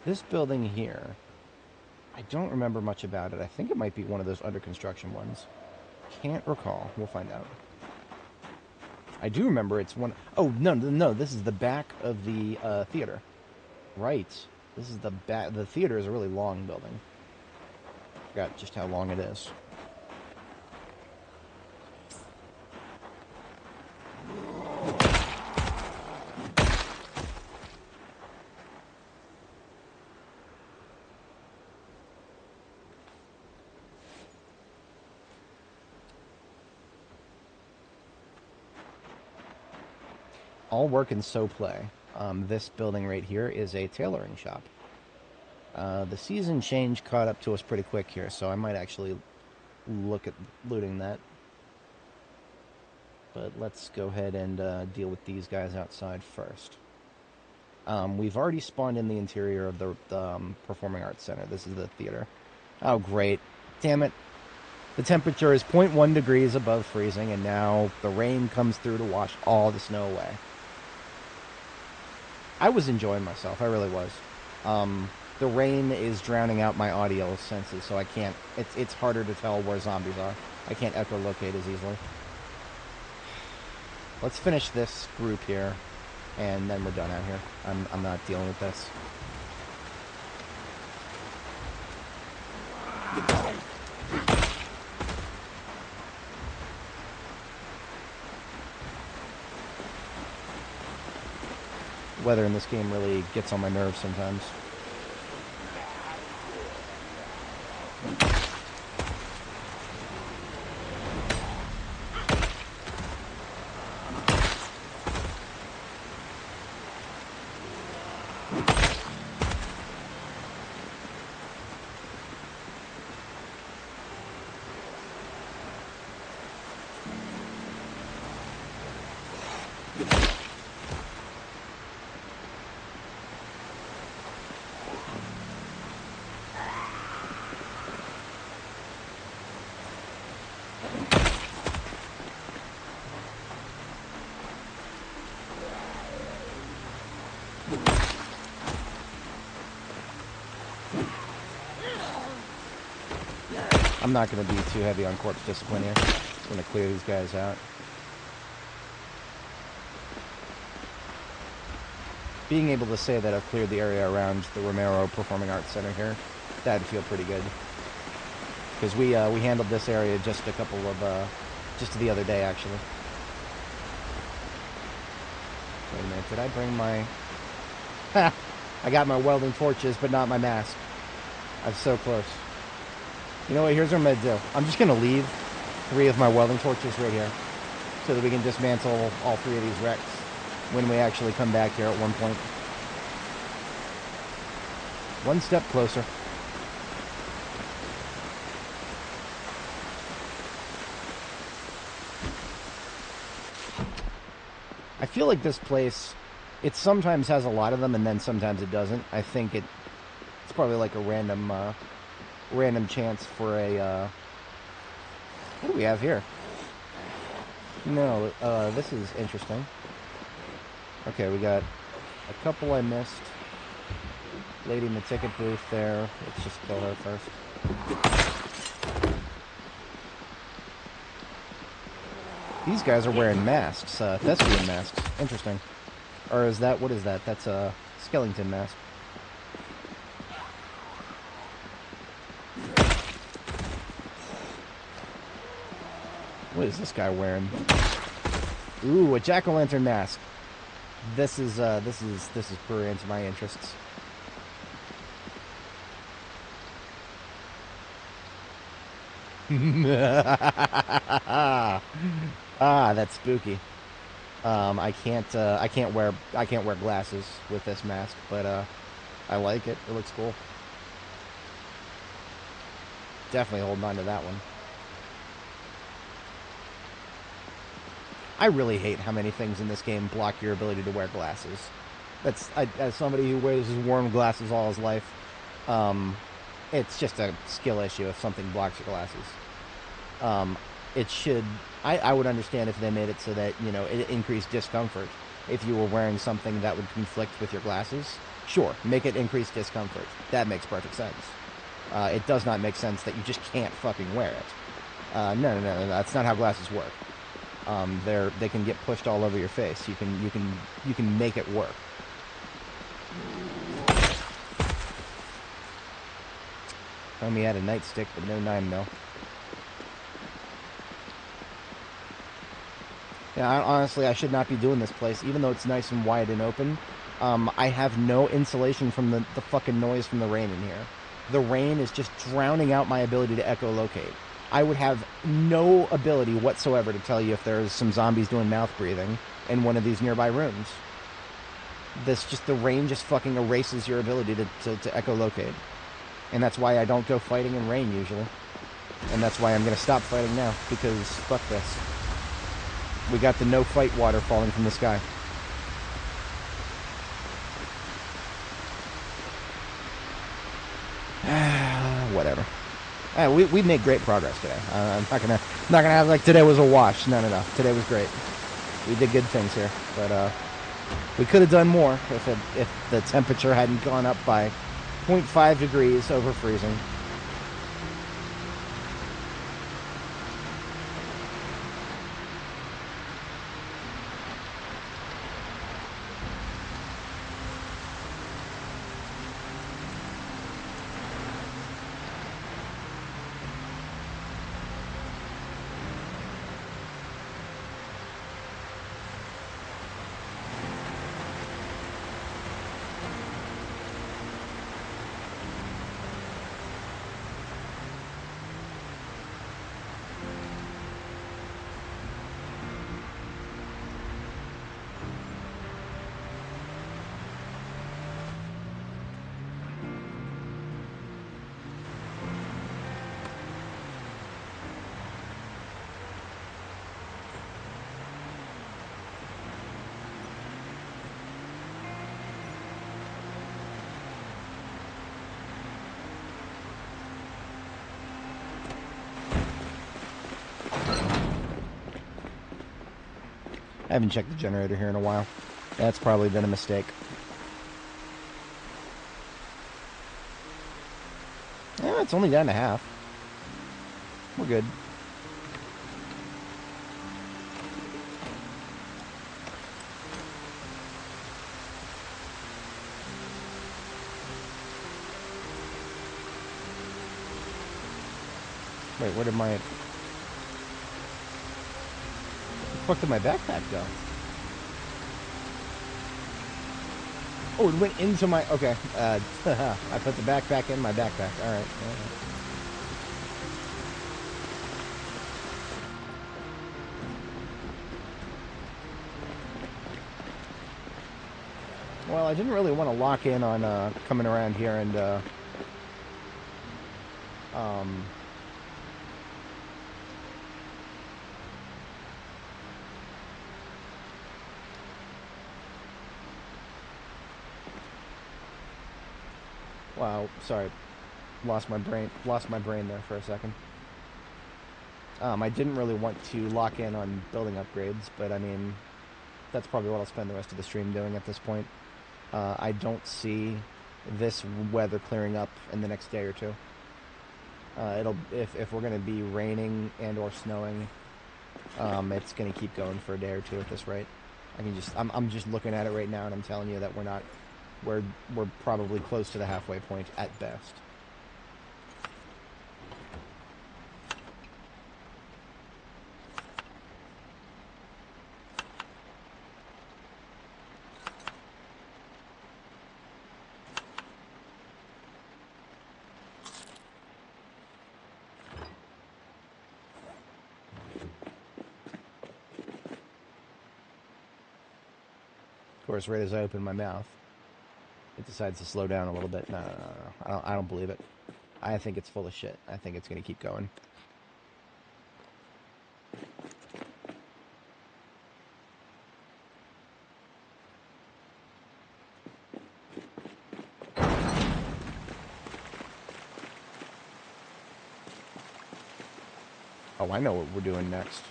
This building here, I don't remember much about it. I think it might be one of those under construction ones. Can't recall. We'll find out. I do remember it's one... Oh, no, this is the back of the theater. Right. This is the back... The theater is a really long building. Forgot just how long it is. All work and so play. This building right here is a tailoring shop. The season change caught up to us pretty quick here, so I might actually look at looting that. But let's go ahead and deal with these guys outside first. We've already spawned in the interior of the Performing Arts Center. This is the theater. Oh, great. Damn it. The temperature is 0.1 degrees above freezing, and now the rain comes through to wash all the snow away. I was enjoying myself. I really was. The rain is drowning out my audio senses, so I can't... It's harder to tell where zombies are. I can't echolocate as easily. Let's finish this group here, and then we're done out here. I'm not dealing with this. Weather in this game really gets on my nerves sometimes. I'm not going to be too heavy on corpse discipline here. I'm going to clear these guys out. Being able to say that I've cleared the area around the Romero Performing Arts Center here, that'd feel pretty good. Because we handled this area just a couple of, just the other day, actually. Wait a minute, did I bring my... Ha! I got my welding torches, but not my mask. I'm so close. You know what, here's what I'm going to do. I'm just going to leave 3 of my welding torches right here, so that we can dismantle all 3 of these wrecks when we actually come back here at one point. One step closer. I feel like this place, it sometimes has a lot of them, and then sometimes it doesn't. I think it's probably like a random chance for a, what do we have here? No, this is interesting. Okay, we got a couple I missed. Lady in the ticket booth there. Let's just kill her first. These guys are wearing masks, thespian masks. Interesting. Or is that, what is that? That's a skeleton mask. What is this guy wearing? Ooh, a jack-o'-lantern mask. This is pretty into my interests. That's spooky. I can't wear glasses with this mask, but I like it. It looks cool. Definitely holding on to that one. I really hate how many things in this game block your ability to wear glasses. As somebody who has worn glasses all his life, it's just a skill issue if something blocks your glasses. It should... I would understand if they made it so that, you know, it increased discomfort. If you were wearing something that would conflict with your glasses, sure, make it increase discomfort. That makes perfect sense. It does not make sense that you just can't fucking wear it. No, that's not how glasses work. They can get pushed all over your face. You can make it work. Found me at a nightstick, but no 9mm. Yeah, honestly, I should not be doing this place, even though it's nice and wide and open. I have no insulation from the fucking noise from the rain in here. The rain is just drowning out my ability to echolocate. I would have no ability whatsoever to tell you if there's some zombies doing mouth breathing in one of these nearby rooms. The rain just fucking erases your ability to echolocate. And that's why I don't go fighting in rain usually. And that's why I'm going to stop fighting now, because fuck this. We got the no-fight water falling from the sky. Whatever. We made great progress today. I'm not gonna have like today was a wash. No. Today was great. We did good things here, but we could have done more if the temperature hadn't gone up by 0.5 degrees over freezing. I haven't checked the generator here in a while. That's probably been a mistake. Yeah, it's only down to half. We're good. Wait, where did my... Where the fuck did my backpack go? Oh, it went into my... Okay. I put the backpack in my backpack. Alright. Well, I didn't really want to lock in on coming around here and... Wow, sorry. Lost my brain there for a second. I didn't really want to lock in on building upgrades, but I mean, that's probably what I'll spend the rest of the stream doing at this point. I don't see this weather clearing up in the next day or two. If we're gonna be raining and or snowing, it's gonna keep going for a day or two at this rate. I'm just looking at it right now and I'm telling you that we're probably close to the halfway point at best. Of course, right as I open my mouth, it decides to slow down a little bit. No. I don't believe it. I think it's full of shit. I think it's going to keep going. Oh, I know what we're doing next.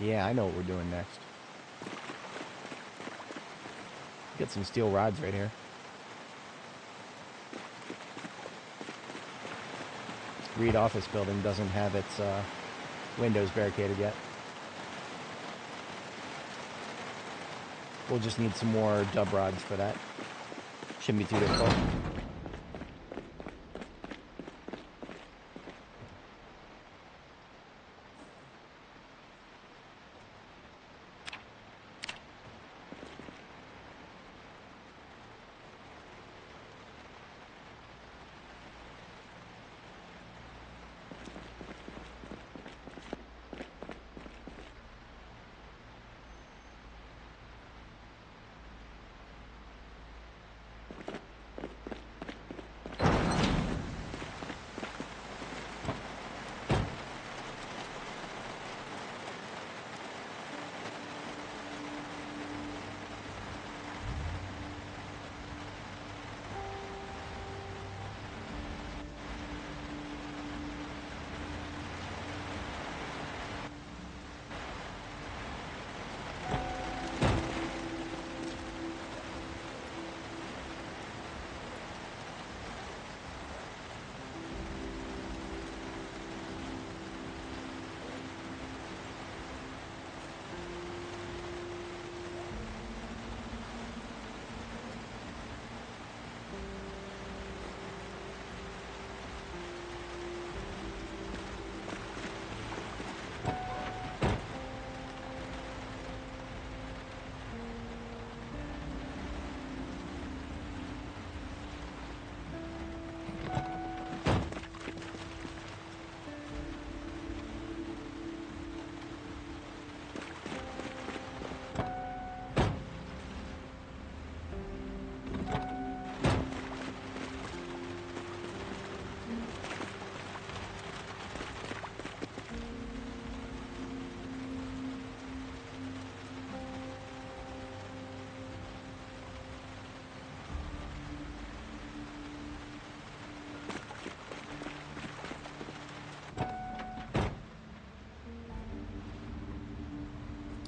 Yeah, I know what we're doing next. Get some steel rods right here. Reed office building doesn't have its windows barricaded yet. We'll just need some more dub rods for that. Shouldn't be too difficult.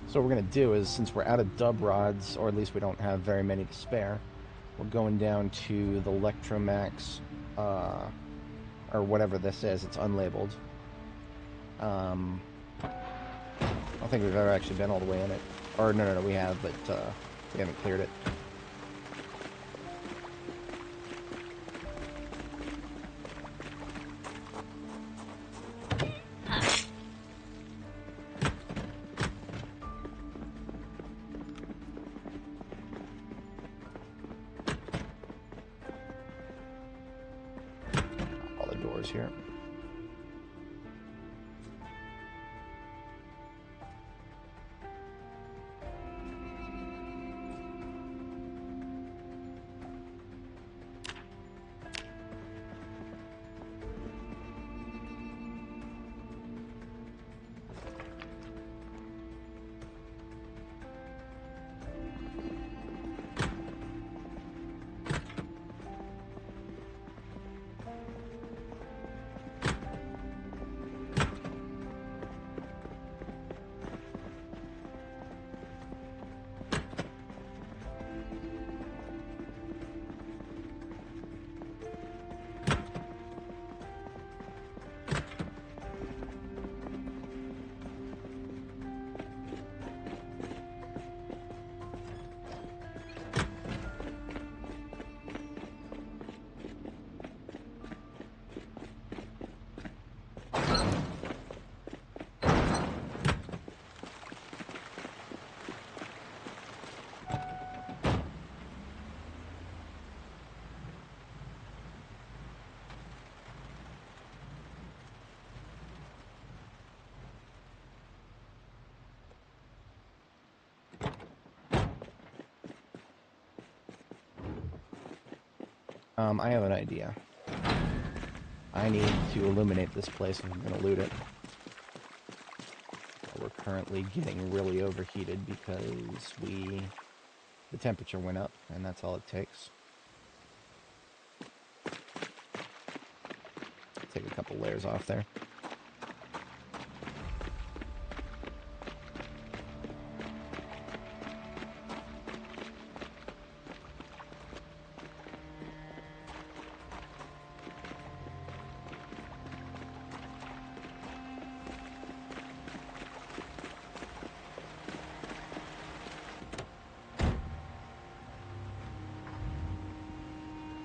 So what we're going to do is, since we're out of dub rods, or at least we don't have very many to spare, we're going down to the Electromax, or whatever this is. It's unlabeled. I don't think we've ever actually been all the way in it. Or, no, we have, but we haven't cleared it. All the doors here. I have an idea. I need to illuminate this place if I'm going to loot it. We're currently getting really overheated because the temperature went up, and that's all it takes. Take a couple layers off there.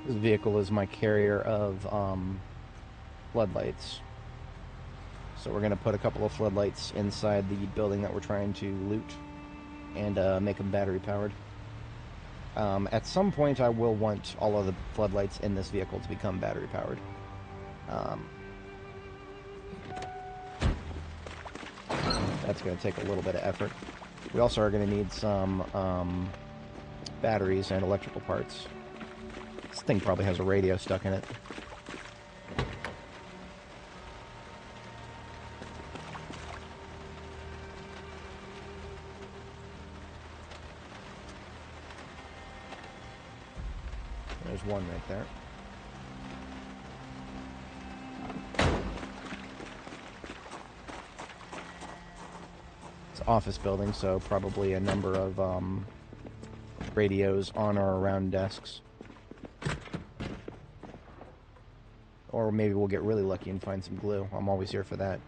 This vehicle is my carrier of floodlights. So we're going to put a couple of floodlights inside the building that we're trying to loot and make them battery powered. At some point I will want all of the floodlights in this vehicle to become battery powered. That's going to take a little bit of effort. We also are going to need some batteries and electrical parts. This thing probably has a radio stuck in it. There's one right there. It's an office building, so probably a number of radios on or around desks. Or maybe we'll get really lucky and find some glue. I'm always here for that.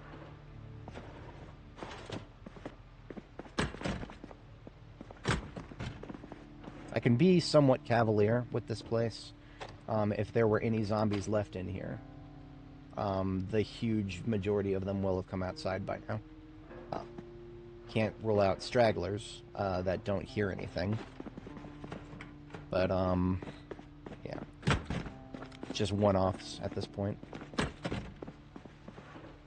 I can be somewhat cavalier with this place. If there were any zombies left in here, the huge majority of them will have come outside by now. Can't rule out stragglers that don't hear anything. But, yeah. Just one-offs at this point.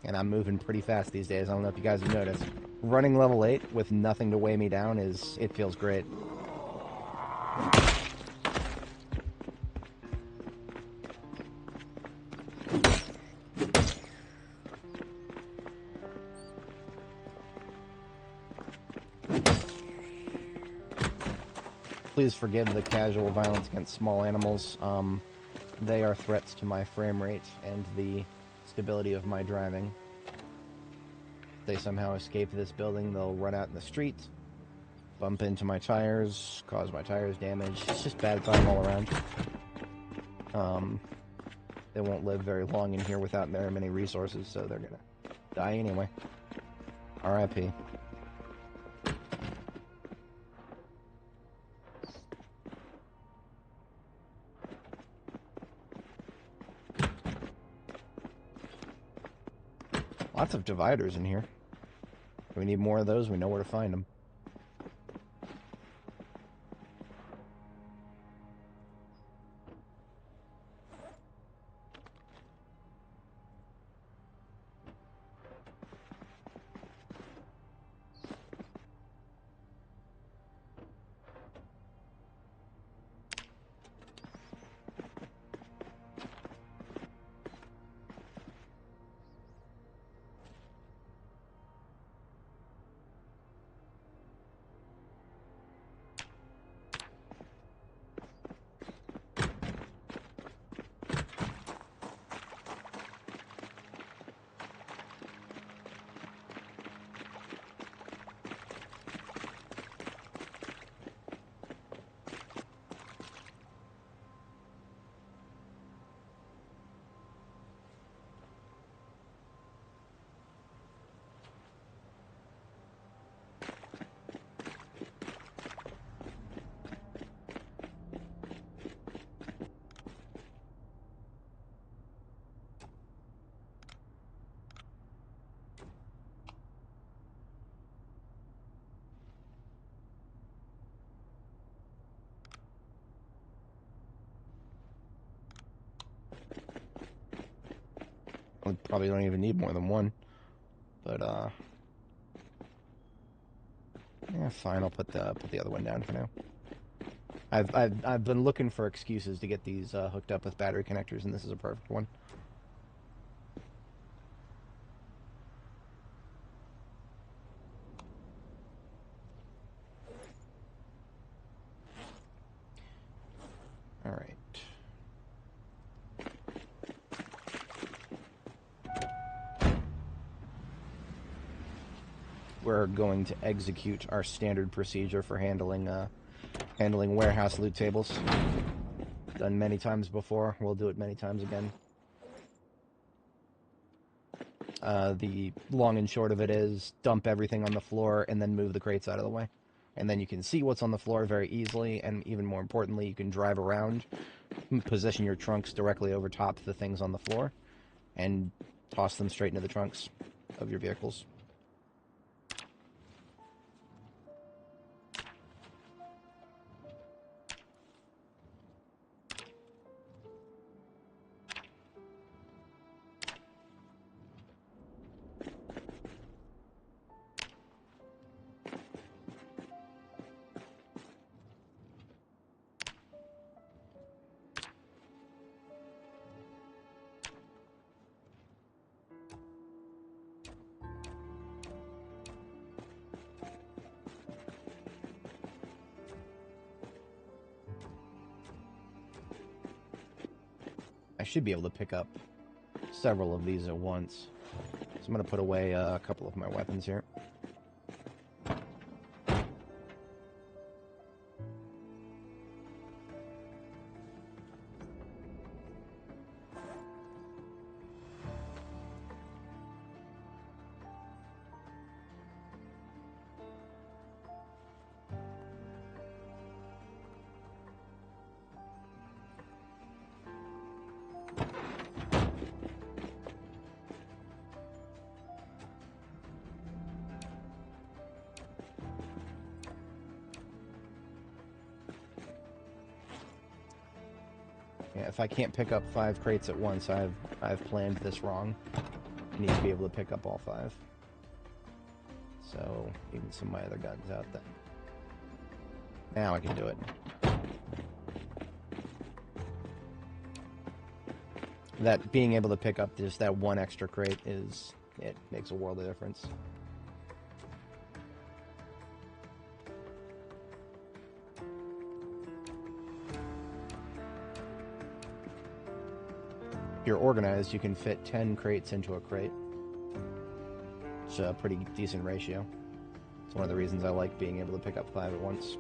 And I'm moving pretty fast these days. I don't know if you guys have noticed. Running level 8 with nothing to weigh me down it feels great. Please forgive the casual violence against small animals. They are threats to my frame rate and the stability of my driving. If they somehow escape this building, they'll run out in the street, bump into my tires, cause my tires damage. It's just bad time all around. They won't live very long in here without very many resources, so they're gonna die anyway. RIP. Lots of dividers in here. If we need more of those, we know where to find them. We probably don't even need more than one. But, yeah, fine, I'll put the other one down for now. I've been looking for excuses to get these hooked up with battery connectors, and this is a perfect one. All right. We're going to execute our standard procedure for handling warehouse loot tables. Done many times before. We'll do it many times again. The long and short of it is dump everything on the floor and then move the crates out of the way. And then you can see what's on the floor very easily, and even more importantly, you can drive around, position your trunks directly over top of the things on the floor, and toss them straight into the trunks of your vehicles. I should be able to pick up several of these at once. So I'm going to put away a couple of my weapons here. Yeah, if I can't pick up 5 crates at once, I've planned this wrong. I need to be able to pick up all 5. So, even some of my other guns out there. Now I can do it. That being able to pick up just that one extra crate it makes a world of difference. If you're organized, you can fit 10 crates into a crate. It's a pretty decent ratio. one of the reasons I like being able to pick up 5 at once.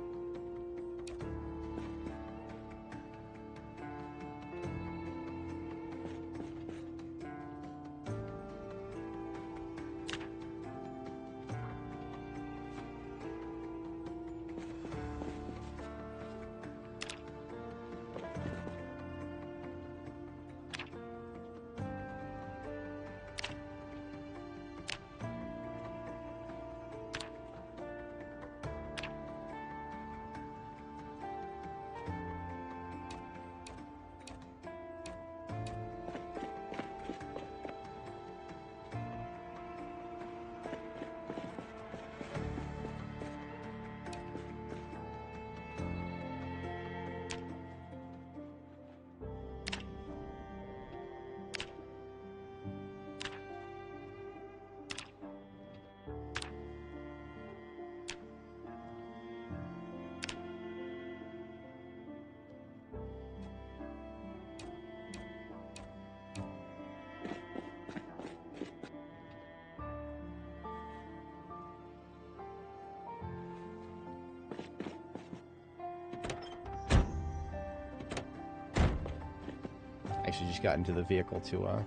Actually just got into the vehicle to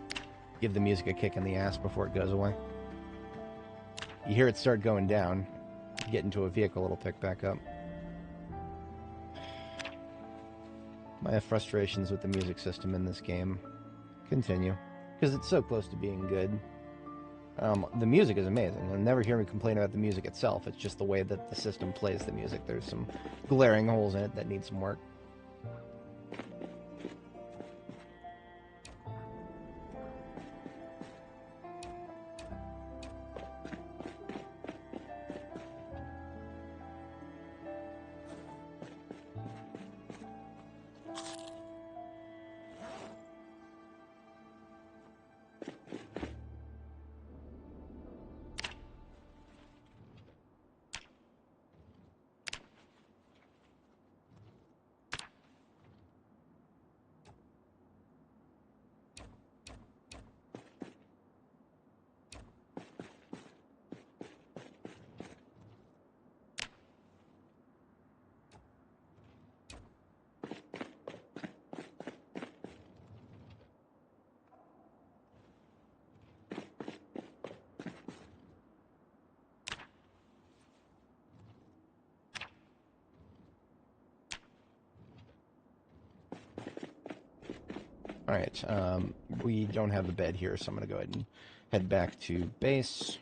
give the music a kick in the ass before it goes away. You hear it start going down, get into a vehicle, it'll pick back up. My frustrations with the music system in this game continue, because it's so close to being good. The music is amazing. You'll never hear me complain about the music itself, it's just the way that the system plays the music. There's some glaring holes in it that need some work. Alright, we don't have the bed here, so I'm going to go ahead and head back to base,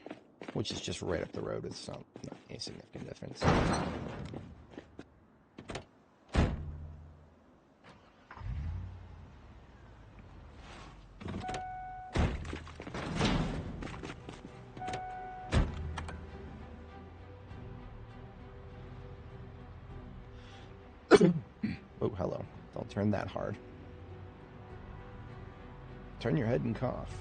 which is just right up the road. It's not a significant difference. Oh, hello. Don't turn that hard. Turn your head and cough.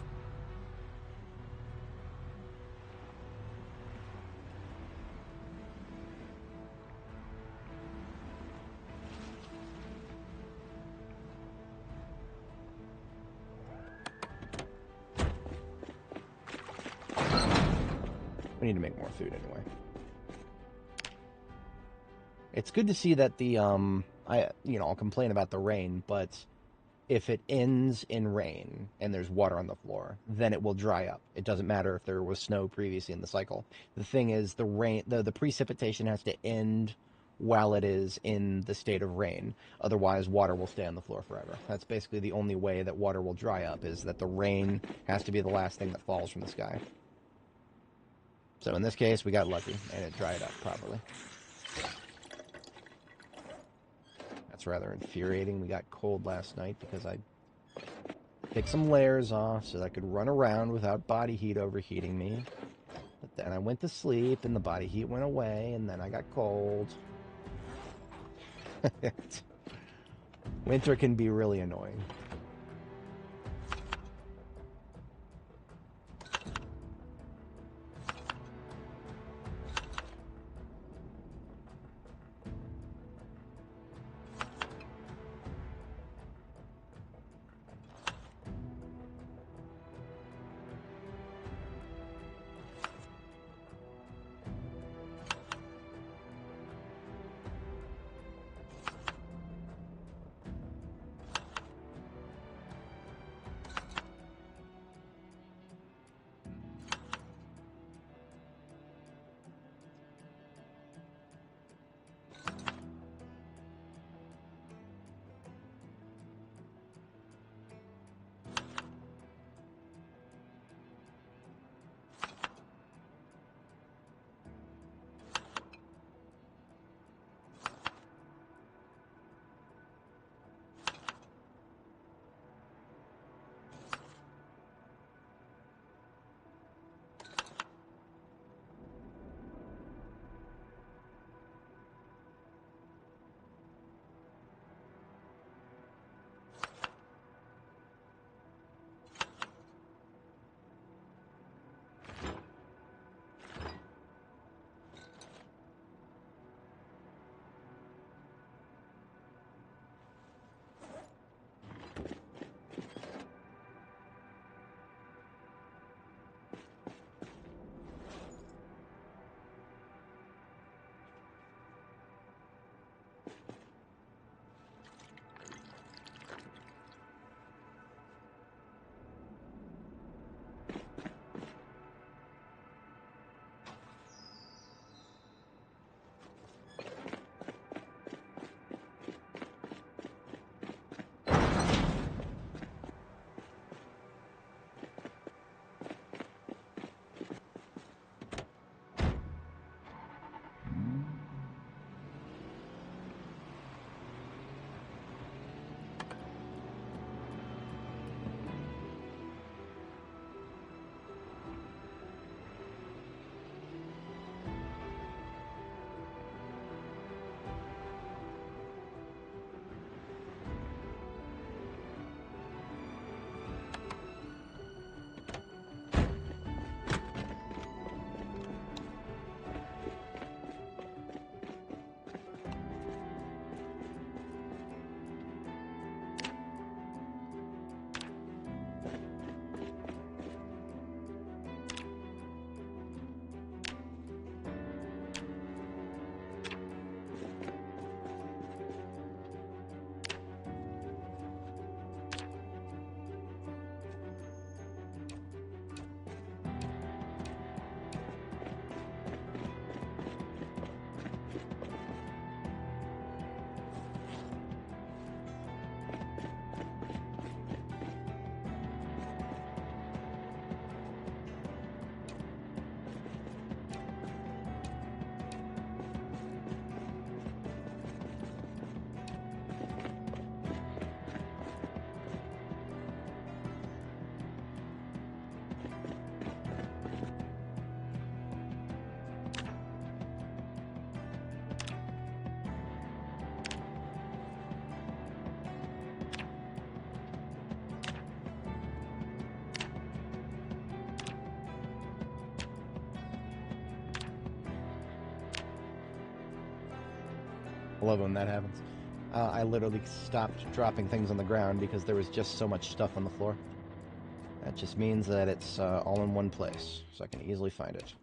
We need to make more food anyway. It's good to see that the, I'll complain about the rain, but if it ends in rain and there's water on the floor, then it will dry up. It doesn't matter if there was snow previously in the cycle. The thing is, the rain, the precipitation has to end while it is in the state of rain. Otherwise, water will stay on the floor forever. That's basically the only way that water will dry up, is that the rain has to be the last thing that falls from the sky. So in this case, we got lucky, and it dried up properly. That's rather infuriating. We got cold last night because I picked some layers off so that I could run around without body heat overheating me. But then I went to sleep and the body heat went away and then I got cold. Winter can be really annoying. I love when that happens. I literally stopped dropping things on the ground because there was just so much stuff on the floor. That just means that it's all in one place, so I can easily find it.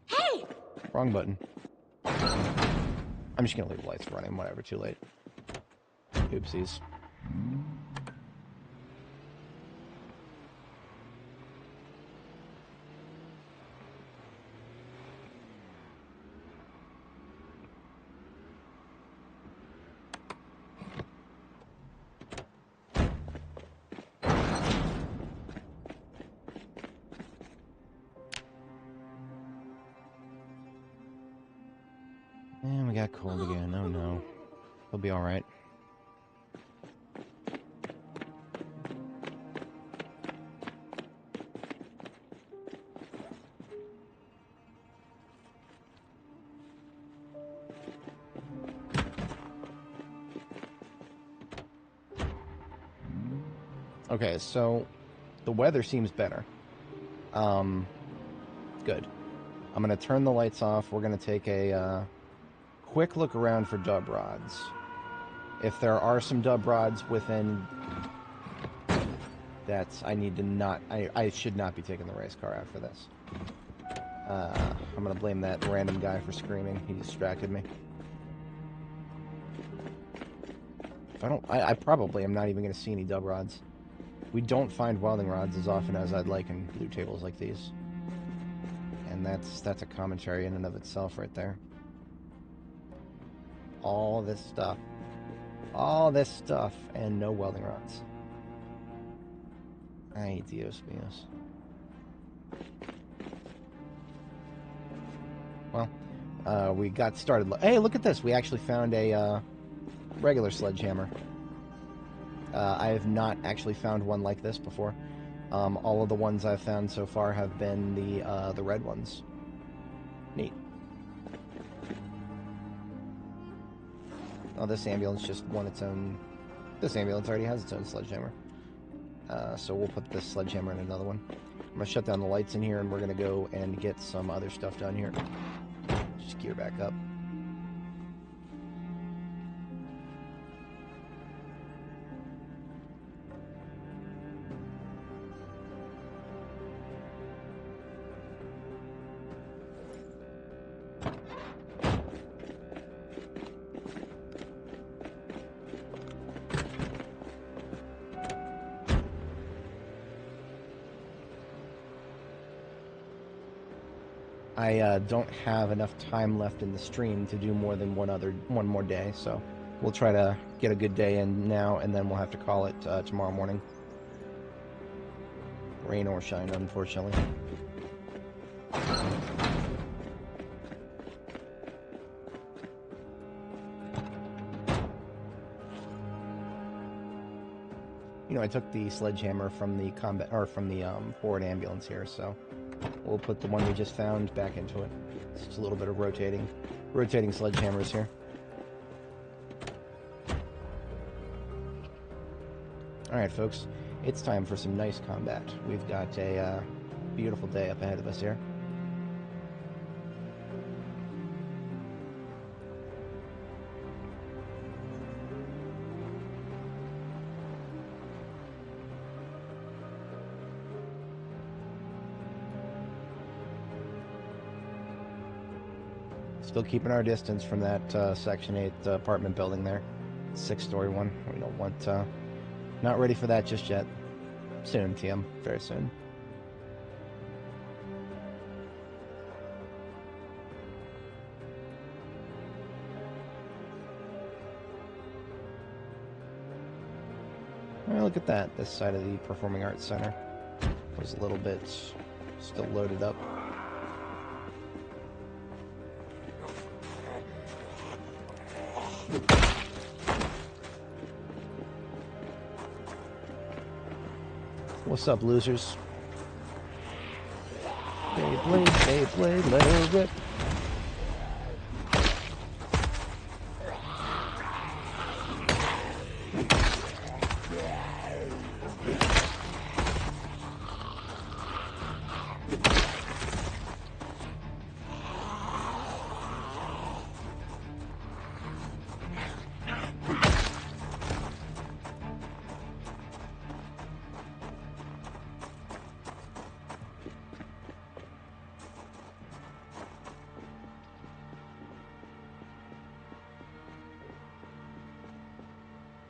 Hey! Wrong button. I'm just gonna leave the lights running, whatever, too late. Oopsies. And we got cold again. Oh no. He'll be alright. Okay, so the weather seems better. Good. I'm gonna turn the lights off. We're gonna take a quick look around for dub rods. If there are some dub rods within, I need to not. I should not be taking the race car after this. I'm gonna blame that random guy for screaming. He distracted me. If I probably am not even gonna see any dub rods. We don't find welding rods as often as I'd like in blue tables like these. And that's a commentary in and of itself right there. All this stuff, and no welding rods. Ay, Dios míos. Well, we got started. Hey, look at this. We actually found a regular sledgehammer. I have not actually found one like this before. All of the ones I've found so far have been the red ones. Neat. Oh, this ambulance just won its own... This ambulance already has its own sledgehammer. So we'll put this sledgehammer in another one. I'm going to shut down the lights in here, and we're going to go and get some other stuff done here. Just gear back up. I don't have enough time left in the stream to do more than one more day, so we'll try to get a good day in now, and then we'll have to call it tomorrow morning. Rain or shine, unfortunately. You know, I took the sledgehammer from the forward ambulance here, so we'll put the one we just found back into it. It's just a little bit of rotating sledgehammers here. Alright, folks, it's time for some nice combat. We've got a beautiful day up ahead of us here. Still keeping our distance from that Section 8 apartment building there. 6-story one. We don't want... not ready for that just yet. Soon, TM. Very soon. Well, look at that. This side of the Performing Arts Center was a little bit still loaded up. What's up, losers? Beyblade, let her rip.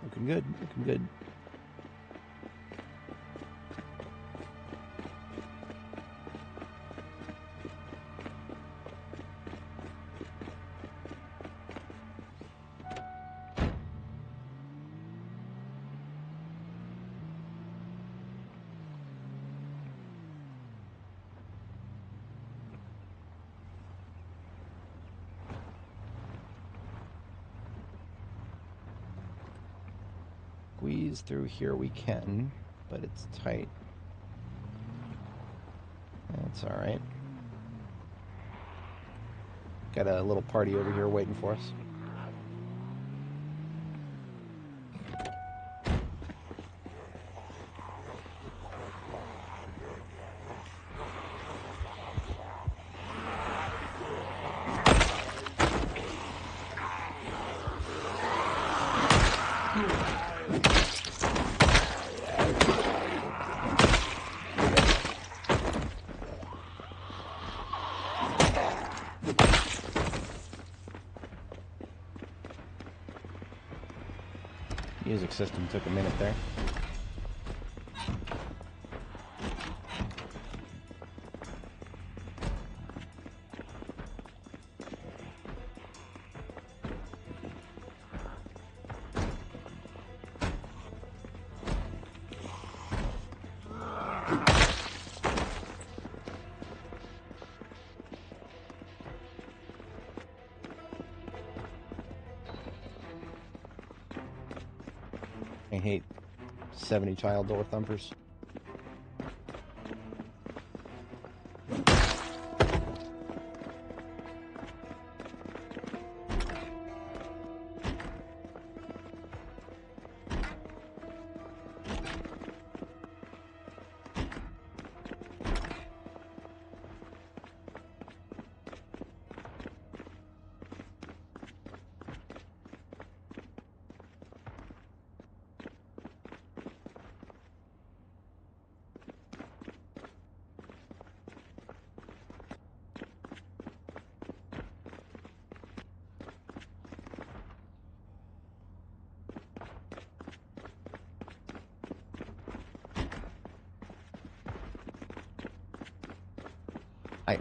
Looking good, looking good. Squeeze through here we can, but it's tight. That's alright. Got a little party over here waiting for us. Music system took a minute there. 1970 child door thumpers.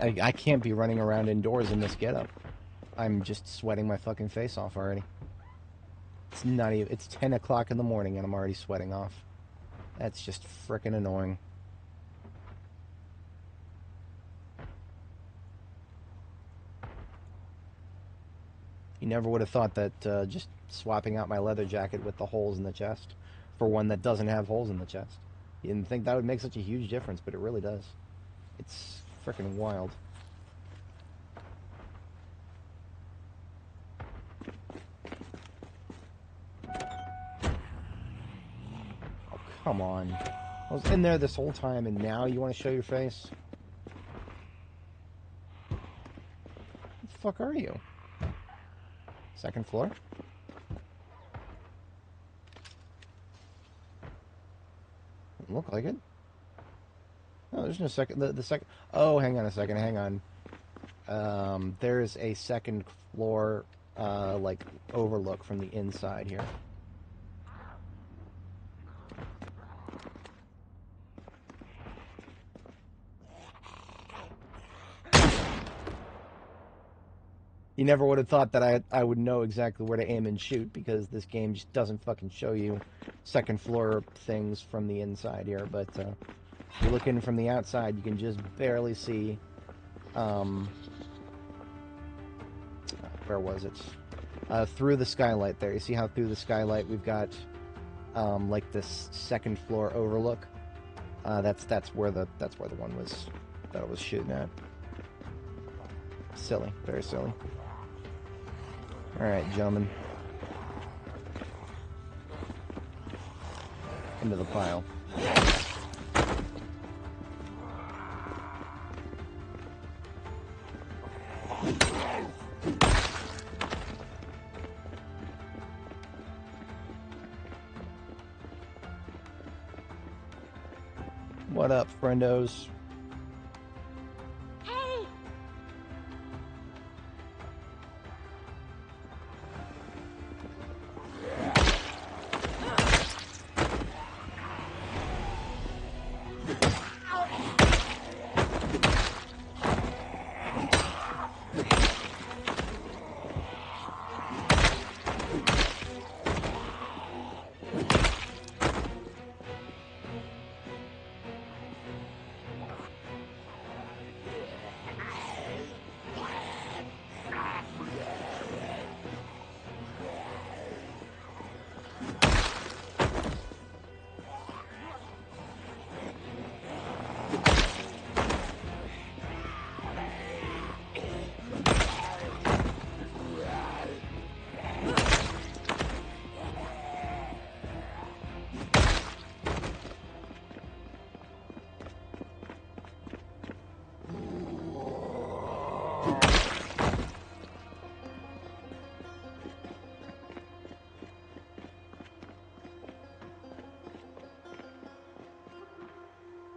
I can't be running around indoors in this getup. I'm just sweating my fucking face off already. It's not even, it's 10 o'clock in the morning and I'm already sweating off. That's just frickin' annoying. You never would have thought that just swapping out my leather jacket with the holes in the chest for one that doesn't have holes in the chest. You didn't think that would make such a huge difference, but it really does. It's frickin' wild. Oh, come on. I was in there this whole time and now you want to show your face? What the fuck are you? Second floor? Doesn't look like it. No, there's no second. The second. Oh, hang on a second. Hang on. There's a second floor, like overlook from the inside here. You never would have thought that I would know exactly where to aim and shoot because this game just doesn't fucking show you second floor things from the inside here. But if you look in from the outside, you can just barely see. Where was it? Through the skylight there. You see how through the skylight we've got like this second floor overlook. That's where the one was that I was shooting at. Silly, very silly. Alright, gentlemen. Into the pile. What up, friendos?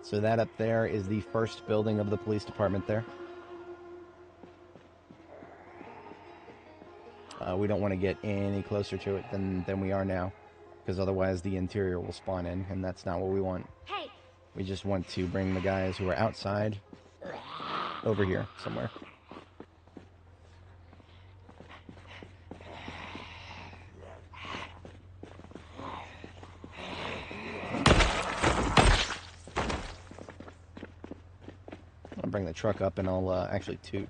So that up there is the first building of the police department there. We don't want to get any closer to it than we are now, because otherwise the interior will spawn in, and that's not what we want. Hey. We just want to bring the guys who are outside over here somewhere. I'll bring the truck up and I'll actually toot.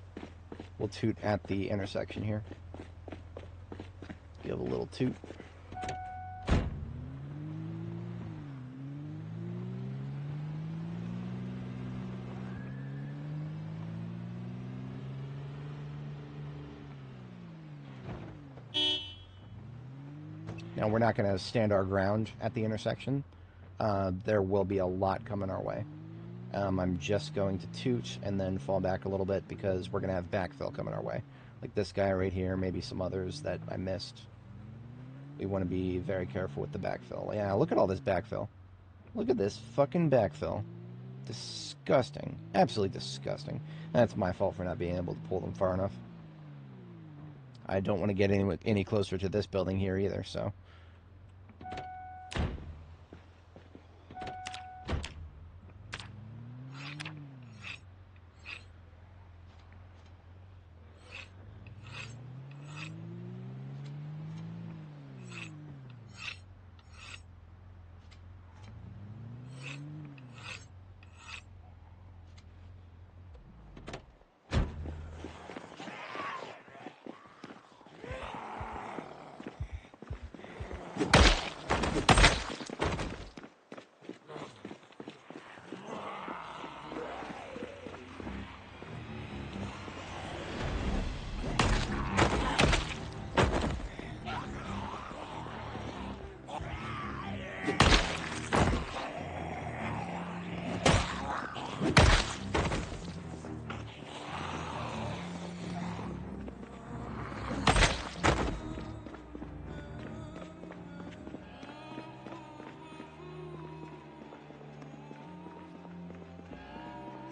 We'll toot at the intersection here. Give a little toot. Now, we're not going to stand our ground at the intersection. There will be a lot coming our way. I'm just going to toot and then fall back a little bit because we're going to have backfill coming our way. Like this guy right here, maybe some others that I missed. We want to be very careful with the backfill. Yeah, look at all this backfill. Look at this fucking backfill. Disgusting. Absolutely disgusting. That's my fault for not being able to pull them far enough. I don't want to get any closer to this building here either, so...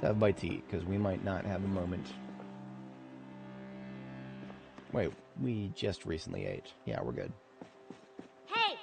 Have a bite to eat, because we might not have a moment. Wait, we just recently ate. Yeah, we're good. Hey!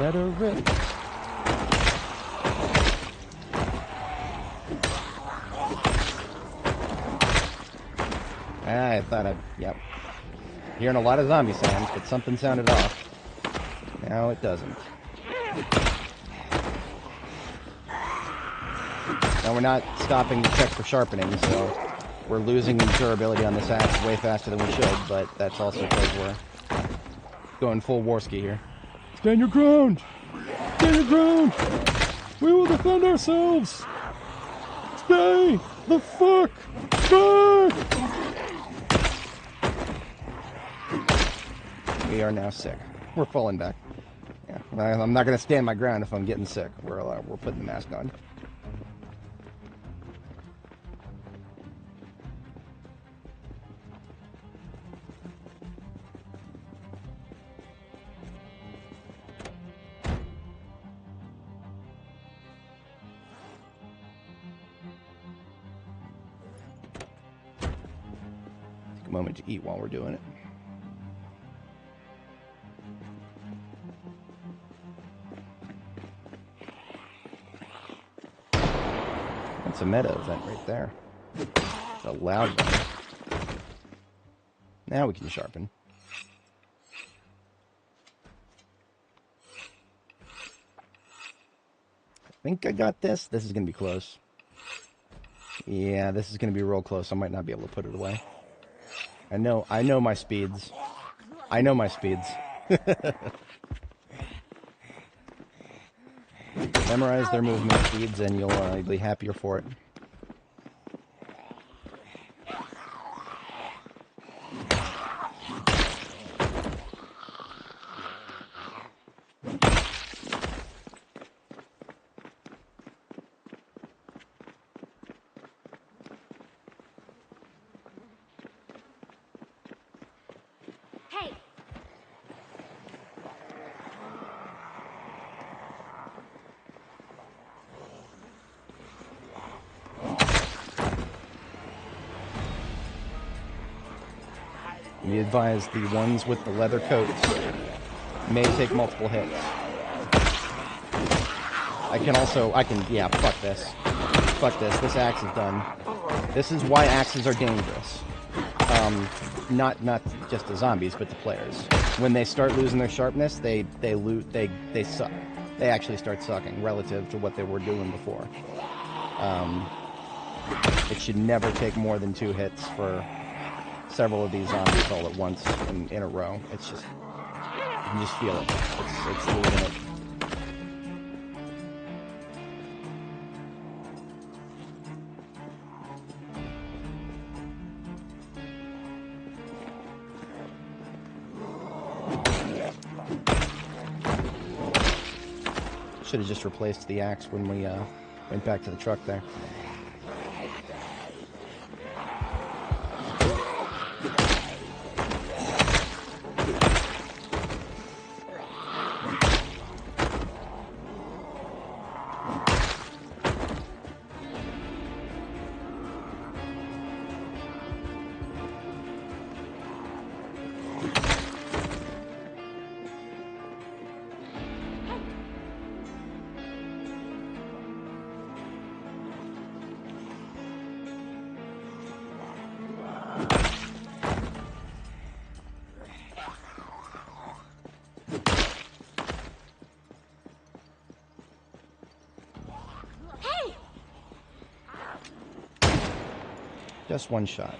Let her rip. I thought yep. Hearing a lot of zombie sounds, but something sounded off. Now it doesn't. Now we're not stopping to check for sharpening, so we're losing durability on this axe way faster than we should, but that's also because we're going full Warski here. Stand your ground! Stand your ground! We will defend ourselves! Stay the fuck back! We are now sick. We're falling back. Yeah, I'm not going to stand my ground if I'm getting sick. We're putting the mask on. moment to eat while we're doing it. That's a meta event right there. It's a loud one. Now we can sharpen. I think I got this. This is going to be close. Yeah, this is going to be real close. I might not be able to put it away. I know my speeds. I know my speeds. Memorize their movement speeds and you'll be happier for it. Hey! We advise the ones with the leather coats may take multiple hits. Yeah, fuck this. Fuck this. This axe is done. This is why axes are dangerous. Not just to zombies, but to players. When they start losing their sharpness, they suck. They actually start sucking relative to what they were doing before. It should never take more than 2 hits for several of these zombies all at once in a row. It's just, you can just feel it. It's losing it. Should have just replaced the axe when we went back to the truck there. Just one shot.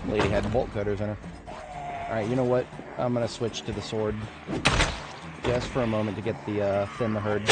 Lady had bolt cutters in her. Alright, you know what? I'm gonna switch to the sword. Just for a moment to get the thin the herd.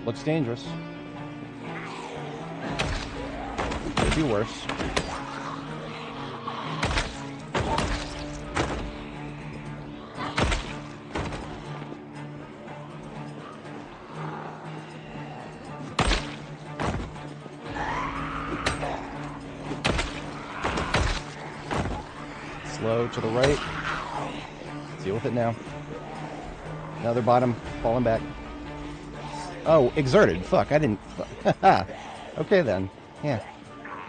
Looks dangerous. Could be worse. Slow to the right. Deal with it now. Another bottom, falling back. Oh, exerted. Fuck, I didn't... Okay, then. Yeah.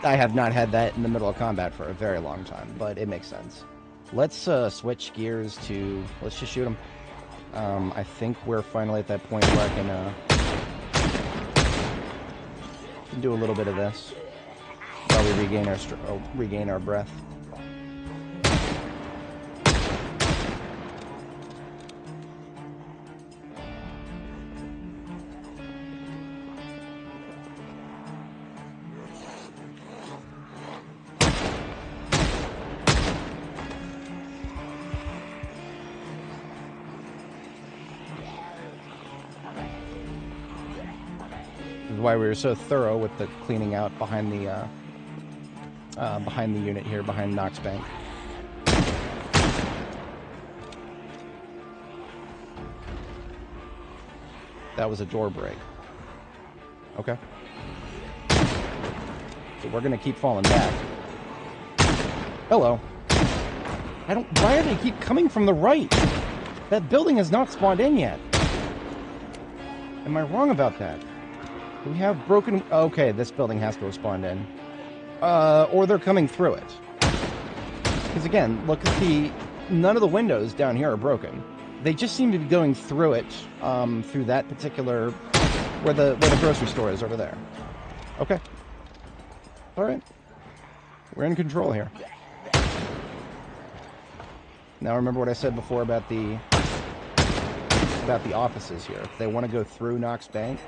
I have not had that in the middle of combat for a very long time, but it makes sense. Let's switch gears to... Let's just shoot them. I think we're finally at that point where I can do a little bit of this. While we regain our breath. is why we were so thorough with the cleaning out behind the unit here, behind Knox Bank. That was a door break. Okay. So we're gonna keep falling back. Hello. Why do they keep coming from the right? That building has not spawned in yet. Am I wrong about that? We have broken... Okay, this building has to have spawned in. Or they're coming through it. Because again, look at the... None of the windows down here are broken. They just seem to be going through it, through that particular... Where the grocery store is over there. Okay. Alright. We're in control here. Now remember what I said before about the offices here. If they want to go through Knox Bank,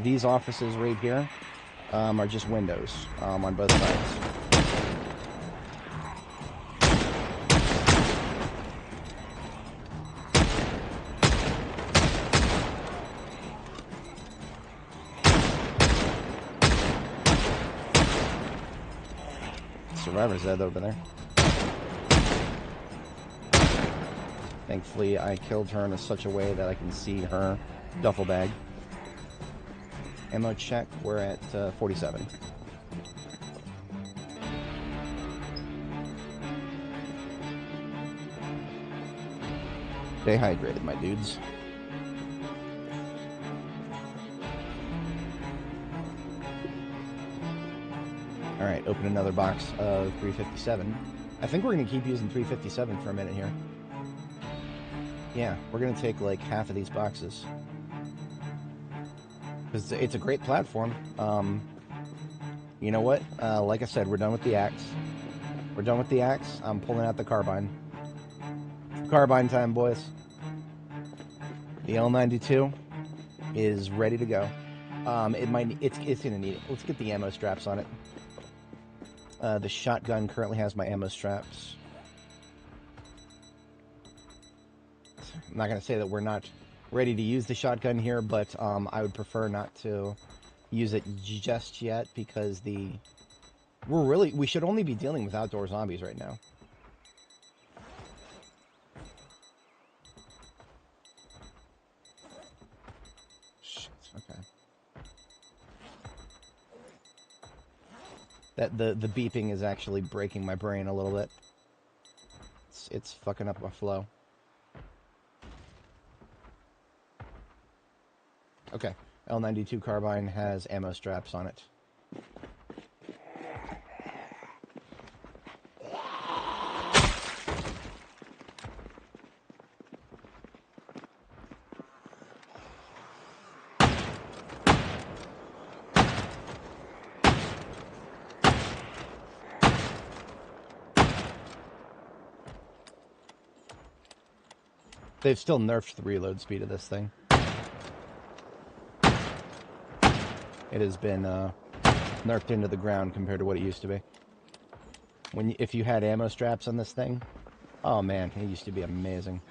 these offices right here are just windows on both sides. Survivor's dead over there. Thankfully, I killed her in such a way that I can see her duffel bag. Ammo check, we're at 47. Stay hydrated, my dudes. Alright, open another box of 357. I think we're going to keep using 357 for a minute here. Yeah, we're going to take like half of these boxes. Because it's a great platform. You know what? Like I said, we're done with the axe. We're done with the axe. I'm pulling out the carbine. Carbine time, boys. The L92 is ready to go. It's gonna need it. Let's get the ammo straps on it. The shotgun currently has my ammo straps. I'm not gonna say that we're not ready to use the shotgun here, but I would prefer not to use it just yet because we should only be dealing with outdoor zombies right now. Shit, okay. The beeping is actually breaking my brain a little bit. It's fucking up my flow. Okay, L92 carbine has ammo straps on it. They've still nerfed the reload speed of this thing. It has been nerfed into the ground compared to what it used to be. If you had ammo straps on this thing, oh man, it used to be amazing.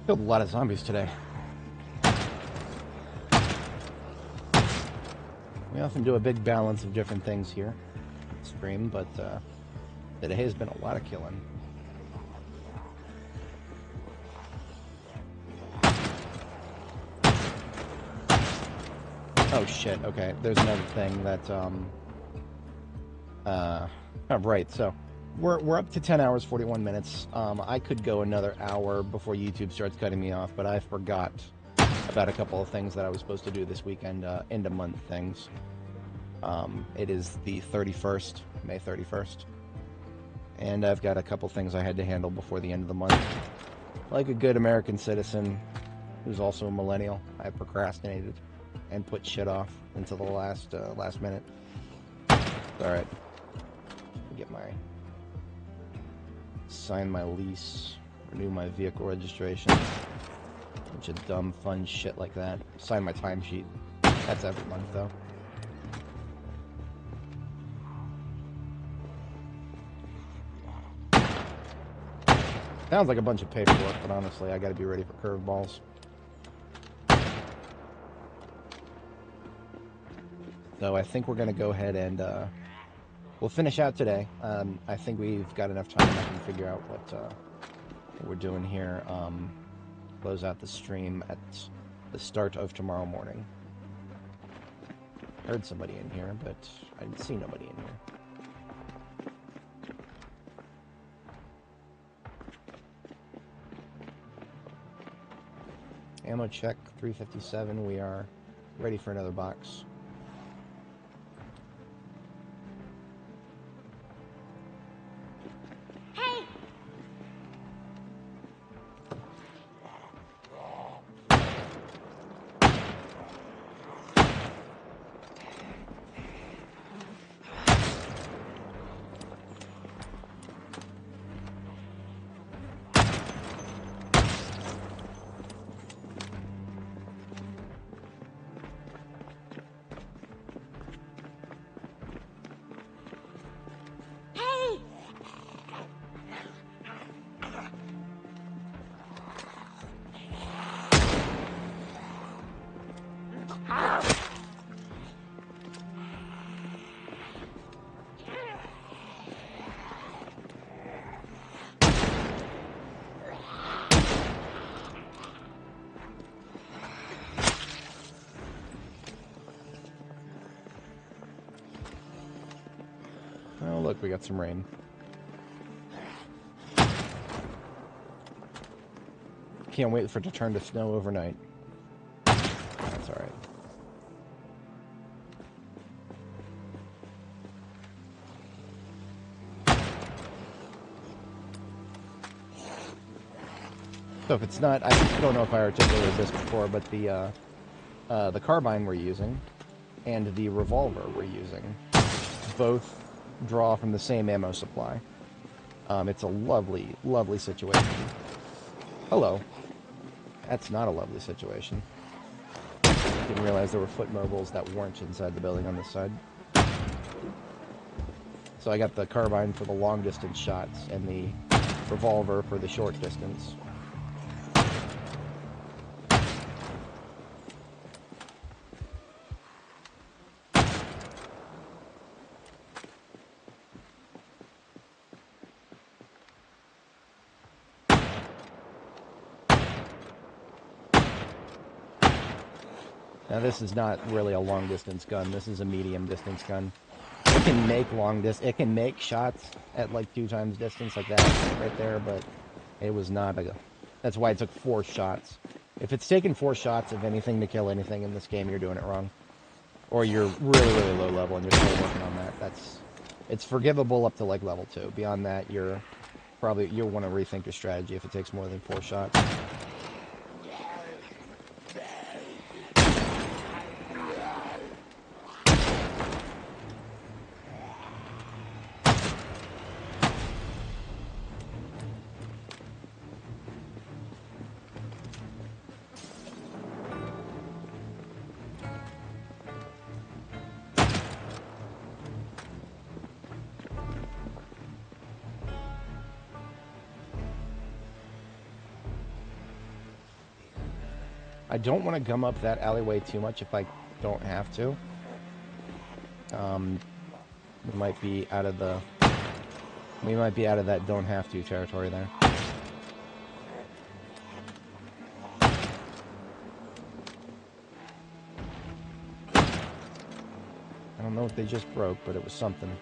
Killed a lot of zombies today. We often do a big balance of different things here on stream, but today has been a lot of killing. Oh shit, okay. There's another thing that, oh, right, so We're up to 10 hours, 41 minutes. I could go another hour before YouTube starts cutting me off, but I forgot about a couple of things that I was supposed to do this weekend, end of month things. It is the 31st, May 31st. And I've got a couple things I had to handle before the end of the month. Like a good American citizen who's also a millennial, I procrastinated and put shit off until the last minute. Alright. Get my... sign my lease, renew my vehicle registration. Bunch of dumb, fun shit like that. Sign my timesheet. That's every month, though. Sounds like a bunch of paperwork, but honestly, I gotta be ready for curveballs. So I think we're gonna go ahead and we'll finish out today. I think we've got enough time I can figure out what we're doing here. Close out the stream at the start of tomorrow morning. Heard somebody in here, but I didn't see nobody in here. Ammo check, 357. We are ready for another box. Hey! Oh, look, we got some rain. Can't wait for it to turn to snow overnight. That's alright. So if it's not, I don't know if I articulated this before, but the carbine we're using and the revolver we're using both draw from the same ammo supply. It's a lovely, lovely situation. Hello. That's not a lovely situation. Didn't realize there were foot mobiles that weren't inside the building on this side. So I got the carbine for the long distance shots and the revolver for the short distance. Now this is not really a long distance gun. This is a medium distance gun. It can make it can make shots at like 2 times distance like that right there, but it was not a... That's why it took 4 shots. If it's taken 4 shots of anything to kill anything in this game, you're doing it wrong. Or you're really, really low level and you're still working on that. It's forgivable up to like level 2. Beyond that, you'll want to rethink your strategy if it takes more than 4 shots. I don't want to gum up that alleyway too much if I don't have to. We might be out of that don't have to territory there. I don't know what they just broke, but it was something.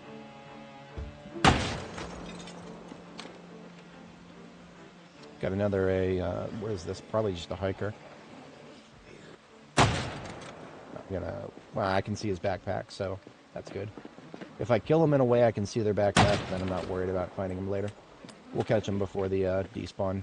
Got another what is this? Probably just a hiker. Well, I can see his backpack, so that's good. If I kill them in a way I can see their backpack, then I'm not worried about finding them later. We'll catch them before the despawn.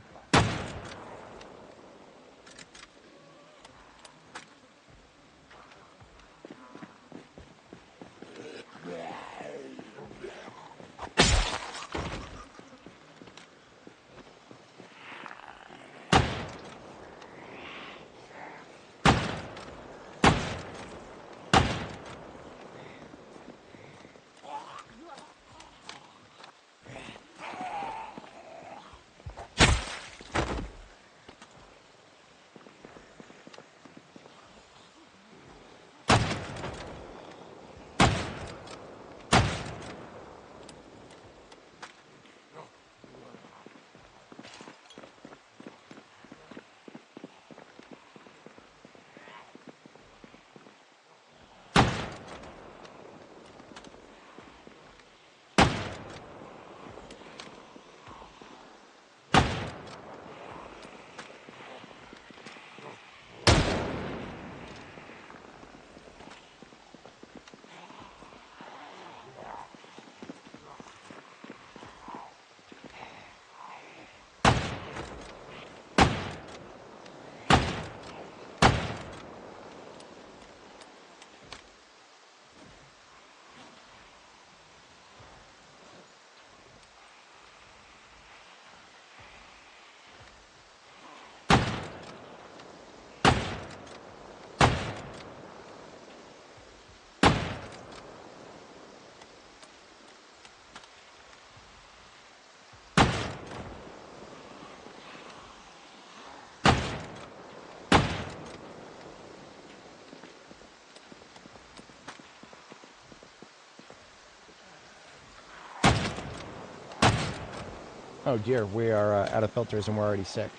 Oh dear, we are out of filters and we're already sick.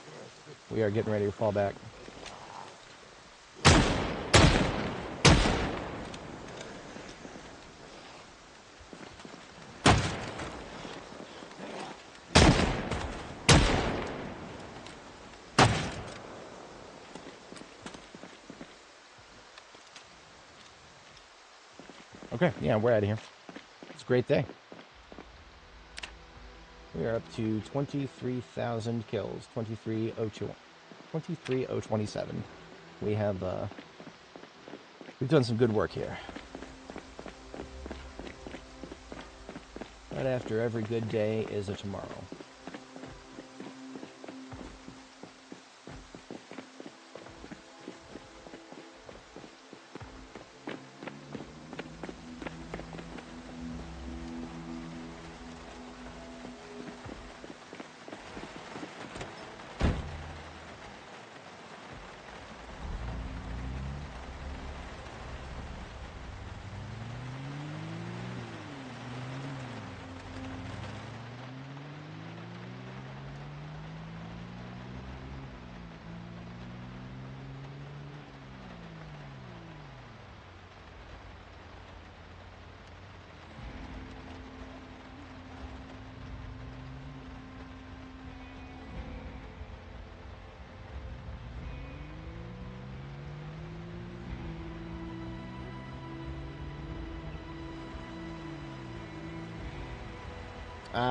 We are getting ready to fall back. Okay, yeah, we're out of here. It's a great day. We are up to 23,000 kills, 23,027. We have, we've done some good work here. Right after every good day is a tomorrow.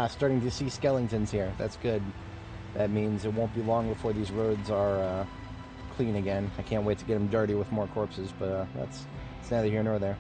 Starting to see skeletons here. That's good. That means it won't be long before these roads are clean again. I can't wait to get them dirty with more corpses, but it's neither here nor there.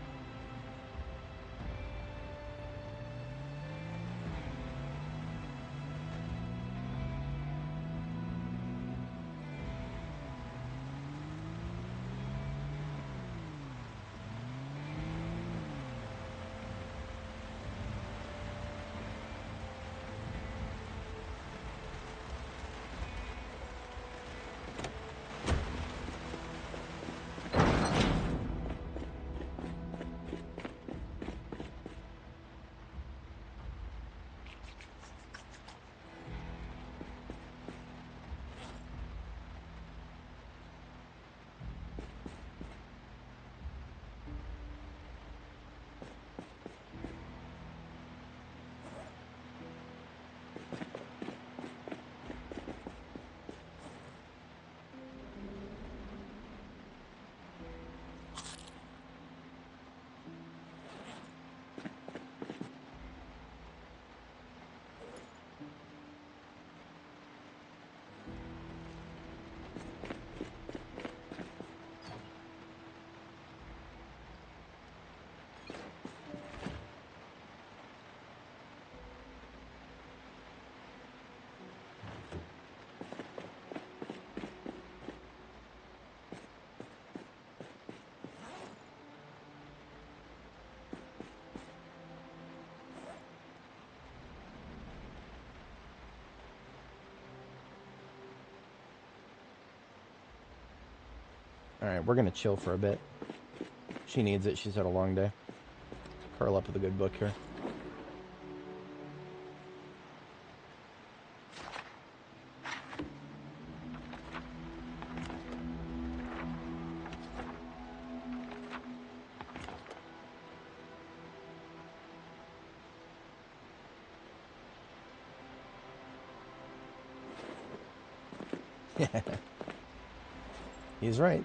Alright, we're gonna chill for a bit. She needs it. She's had a long day. Curl up with a good book here. He's right.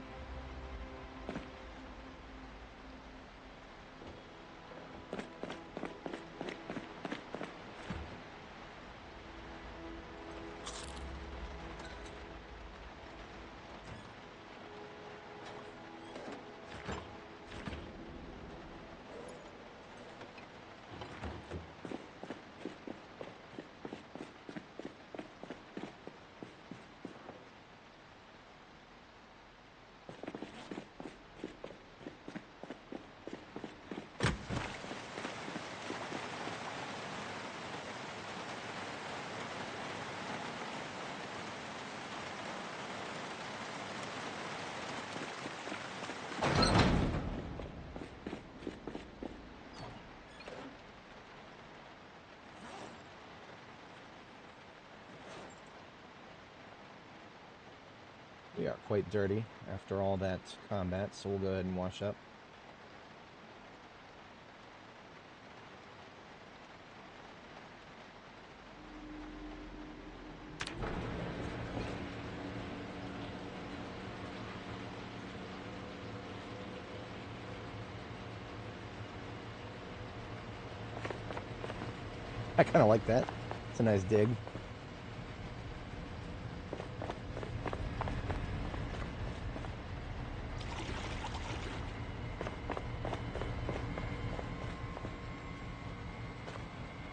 We are quite dirty after all that combat, so we'll go ahead and wash up. I kind of like that. It's a nice dig.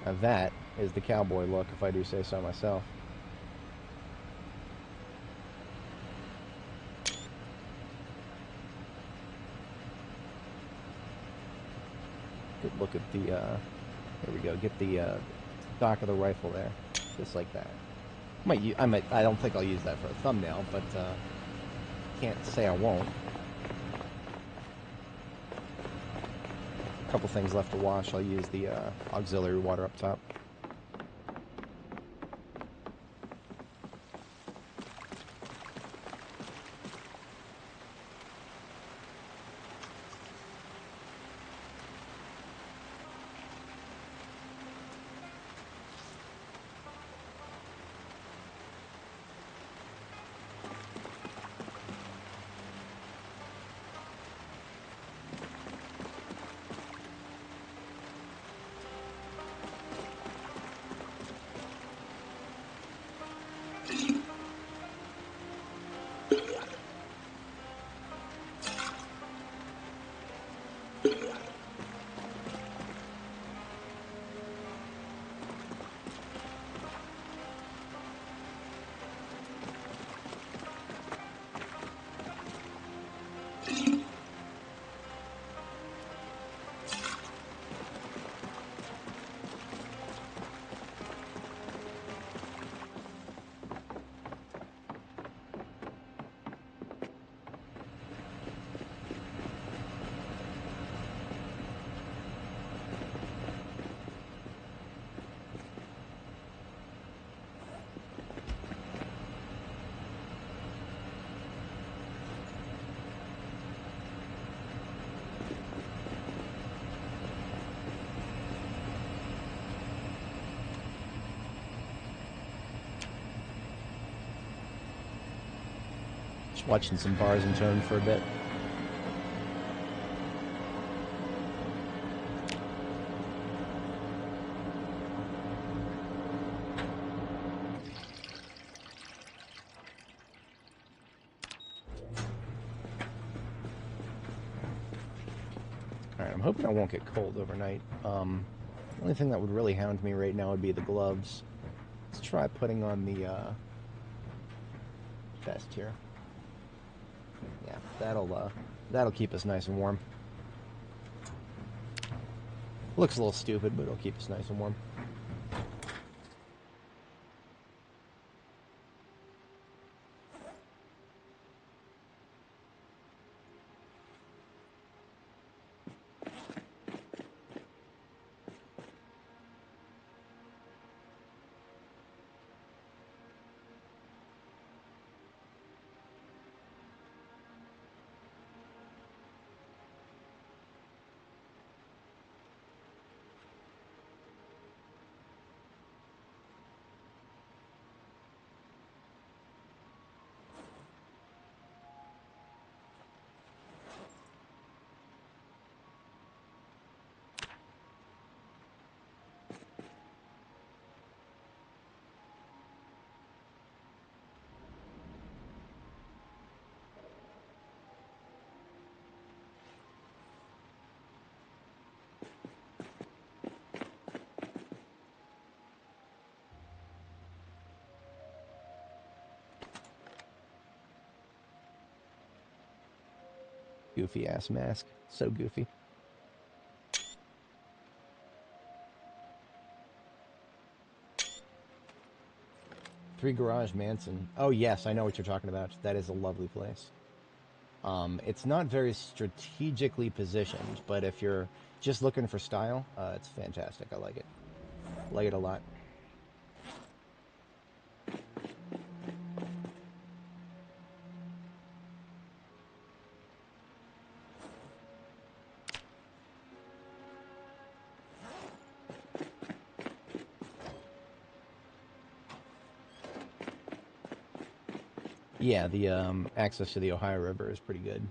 Now that is the cowboy look, if I do say so myself. Good look at the, there we go, get the stock of the rifle there, just like that. I don't think I'll use that for a thumbnail, but can't say I won't. Couple things left to wash. I'll use the auxiliary water up top. Just watching some bars and tone for a bit. Alright, I'm hoping I won't get cold overnight. The only thing that would really hound me right now would be the gloves. Let's try putting on the vest here. Yeah, that'll keep us nice and warm. Looks a little stupid, but it'll keep us nice and warm. Goofy ass mask. So goofy. Three Garage Manson. Oh yes, I know what you're talking about. That is a lovely place. It's not very strategically positioned, but if you're just looking for style, it's fantastic. I like it. Like it a lot. Yeah, the access to the Ohio River is pretty good.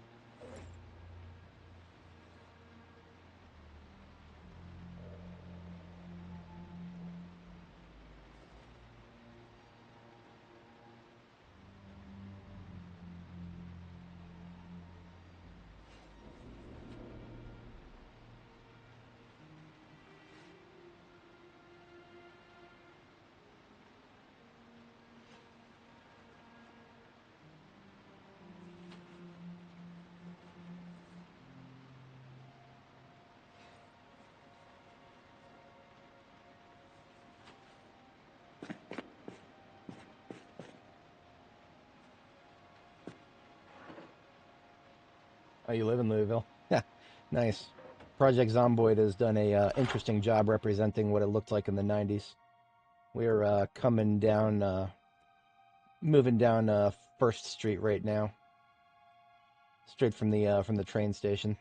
Oh, you live in Louisville? Yeah, nice. Project Zomboid has done a interesting job representing what it looked like in the 90s. We're coming down, moving down First Street right now, straight from the train station.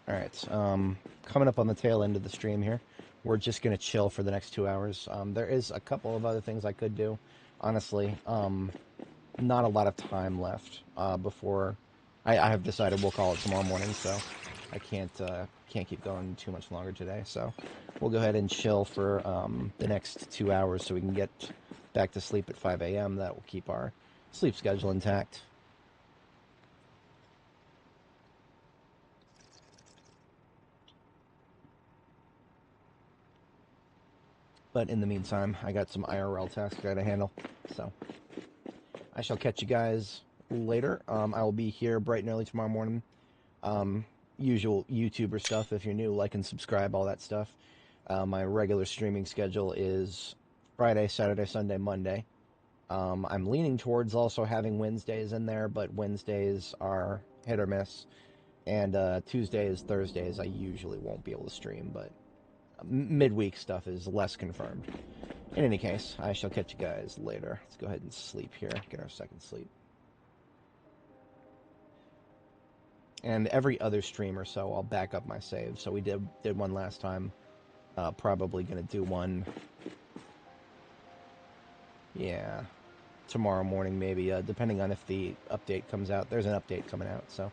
All right, coming up on the tail end of the stream here. We're just gonna chill for the next 2 hours. There is a couple of other things I could do, honestly. Not a lot of time left before I have decided we'll call it tomorrow morning. So I can't keep going too much longer today. So we'll go ahead and chill for the next 2 hours so we can get back to sleep at 5 a.m. That will keep our sleep schedule intact. But in the meantime, I got some IRL tasks I gotta handle. So I shall catch you guys later. I will be here bright and early tomorrow morning. Usual YouTuber stuff. If you're new, like and subscribe, all that stuff. My regular streaming schedule is Friday, Saturday, Sunday, Monday. I'm leaning towards also having Wednesdays in there, but Wednesdays are hit or miss. And Tuesdays, Thursdays, I usually won't be able to stream, but midweek stuff is less confirmed. In any case, I shall catch you guys later. Let's go ahead and sleep here. Get our second sleep. And every other stream or so, I'll back up my save. So we did one last time. Probably going to do one. Yeah. Tomorrow morning, maybe, depending on if the update comes out. There's an update coming out, so.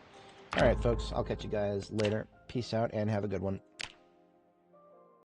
Alright, folks, I'll catch you guys later. Peace out, and have a good one.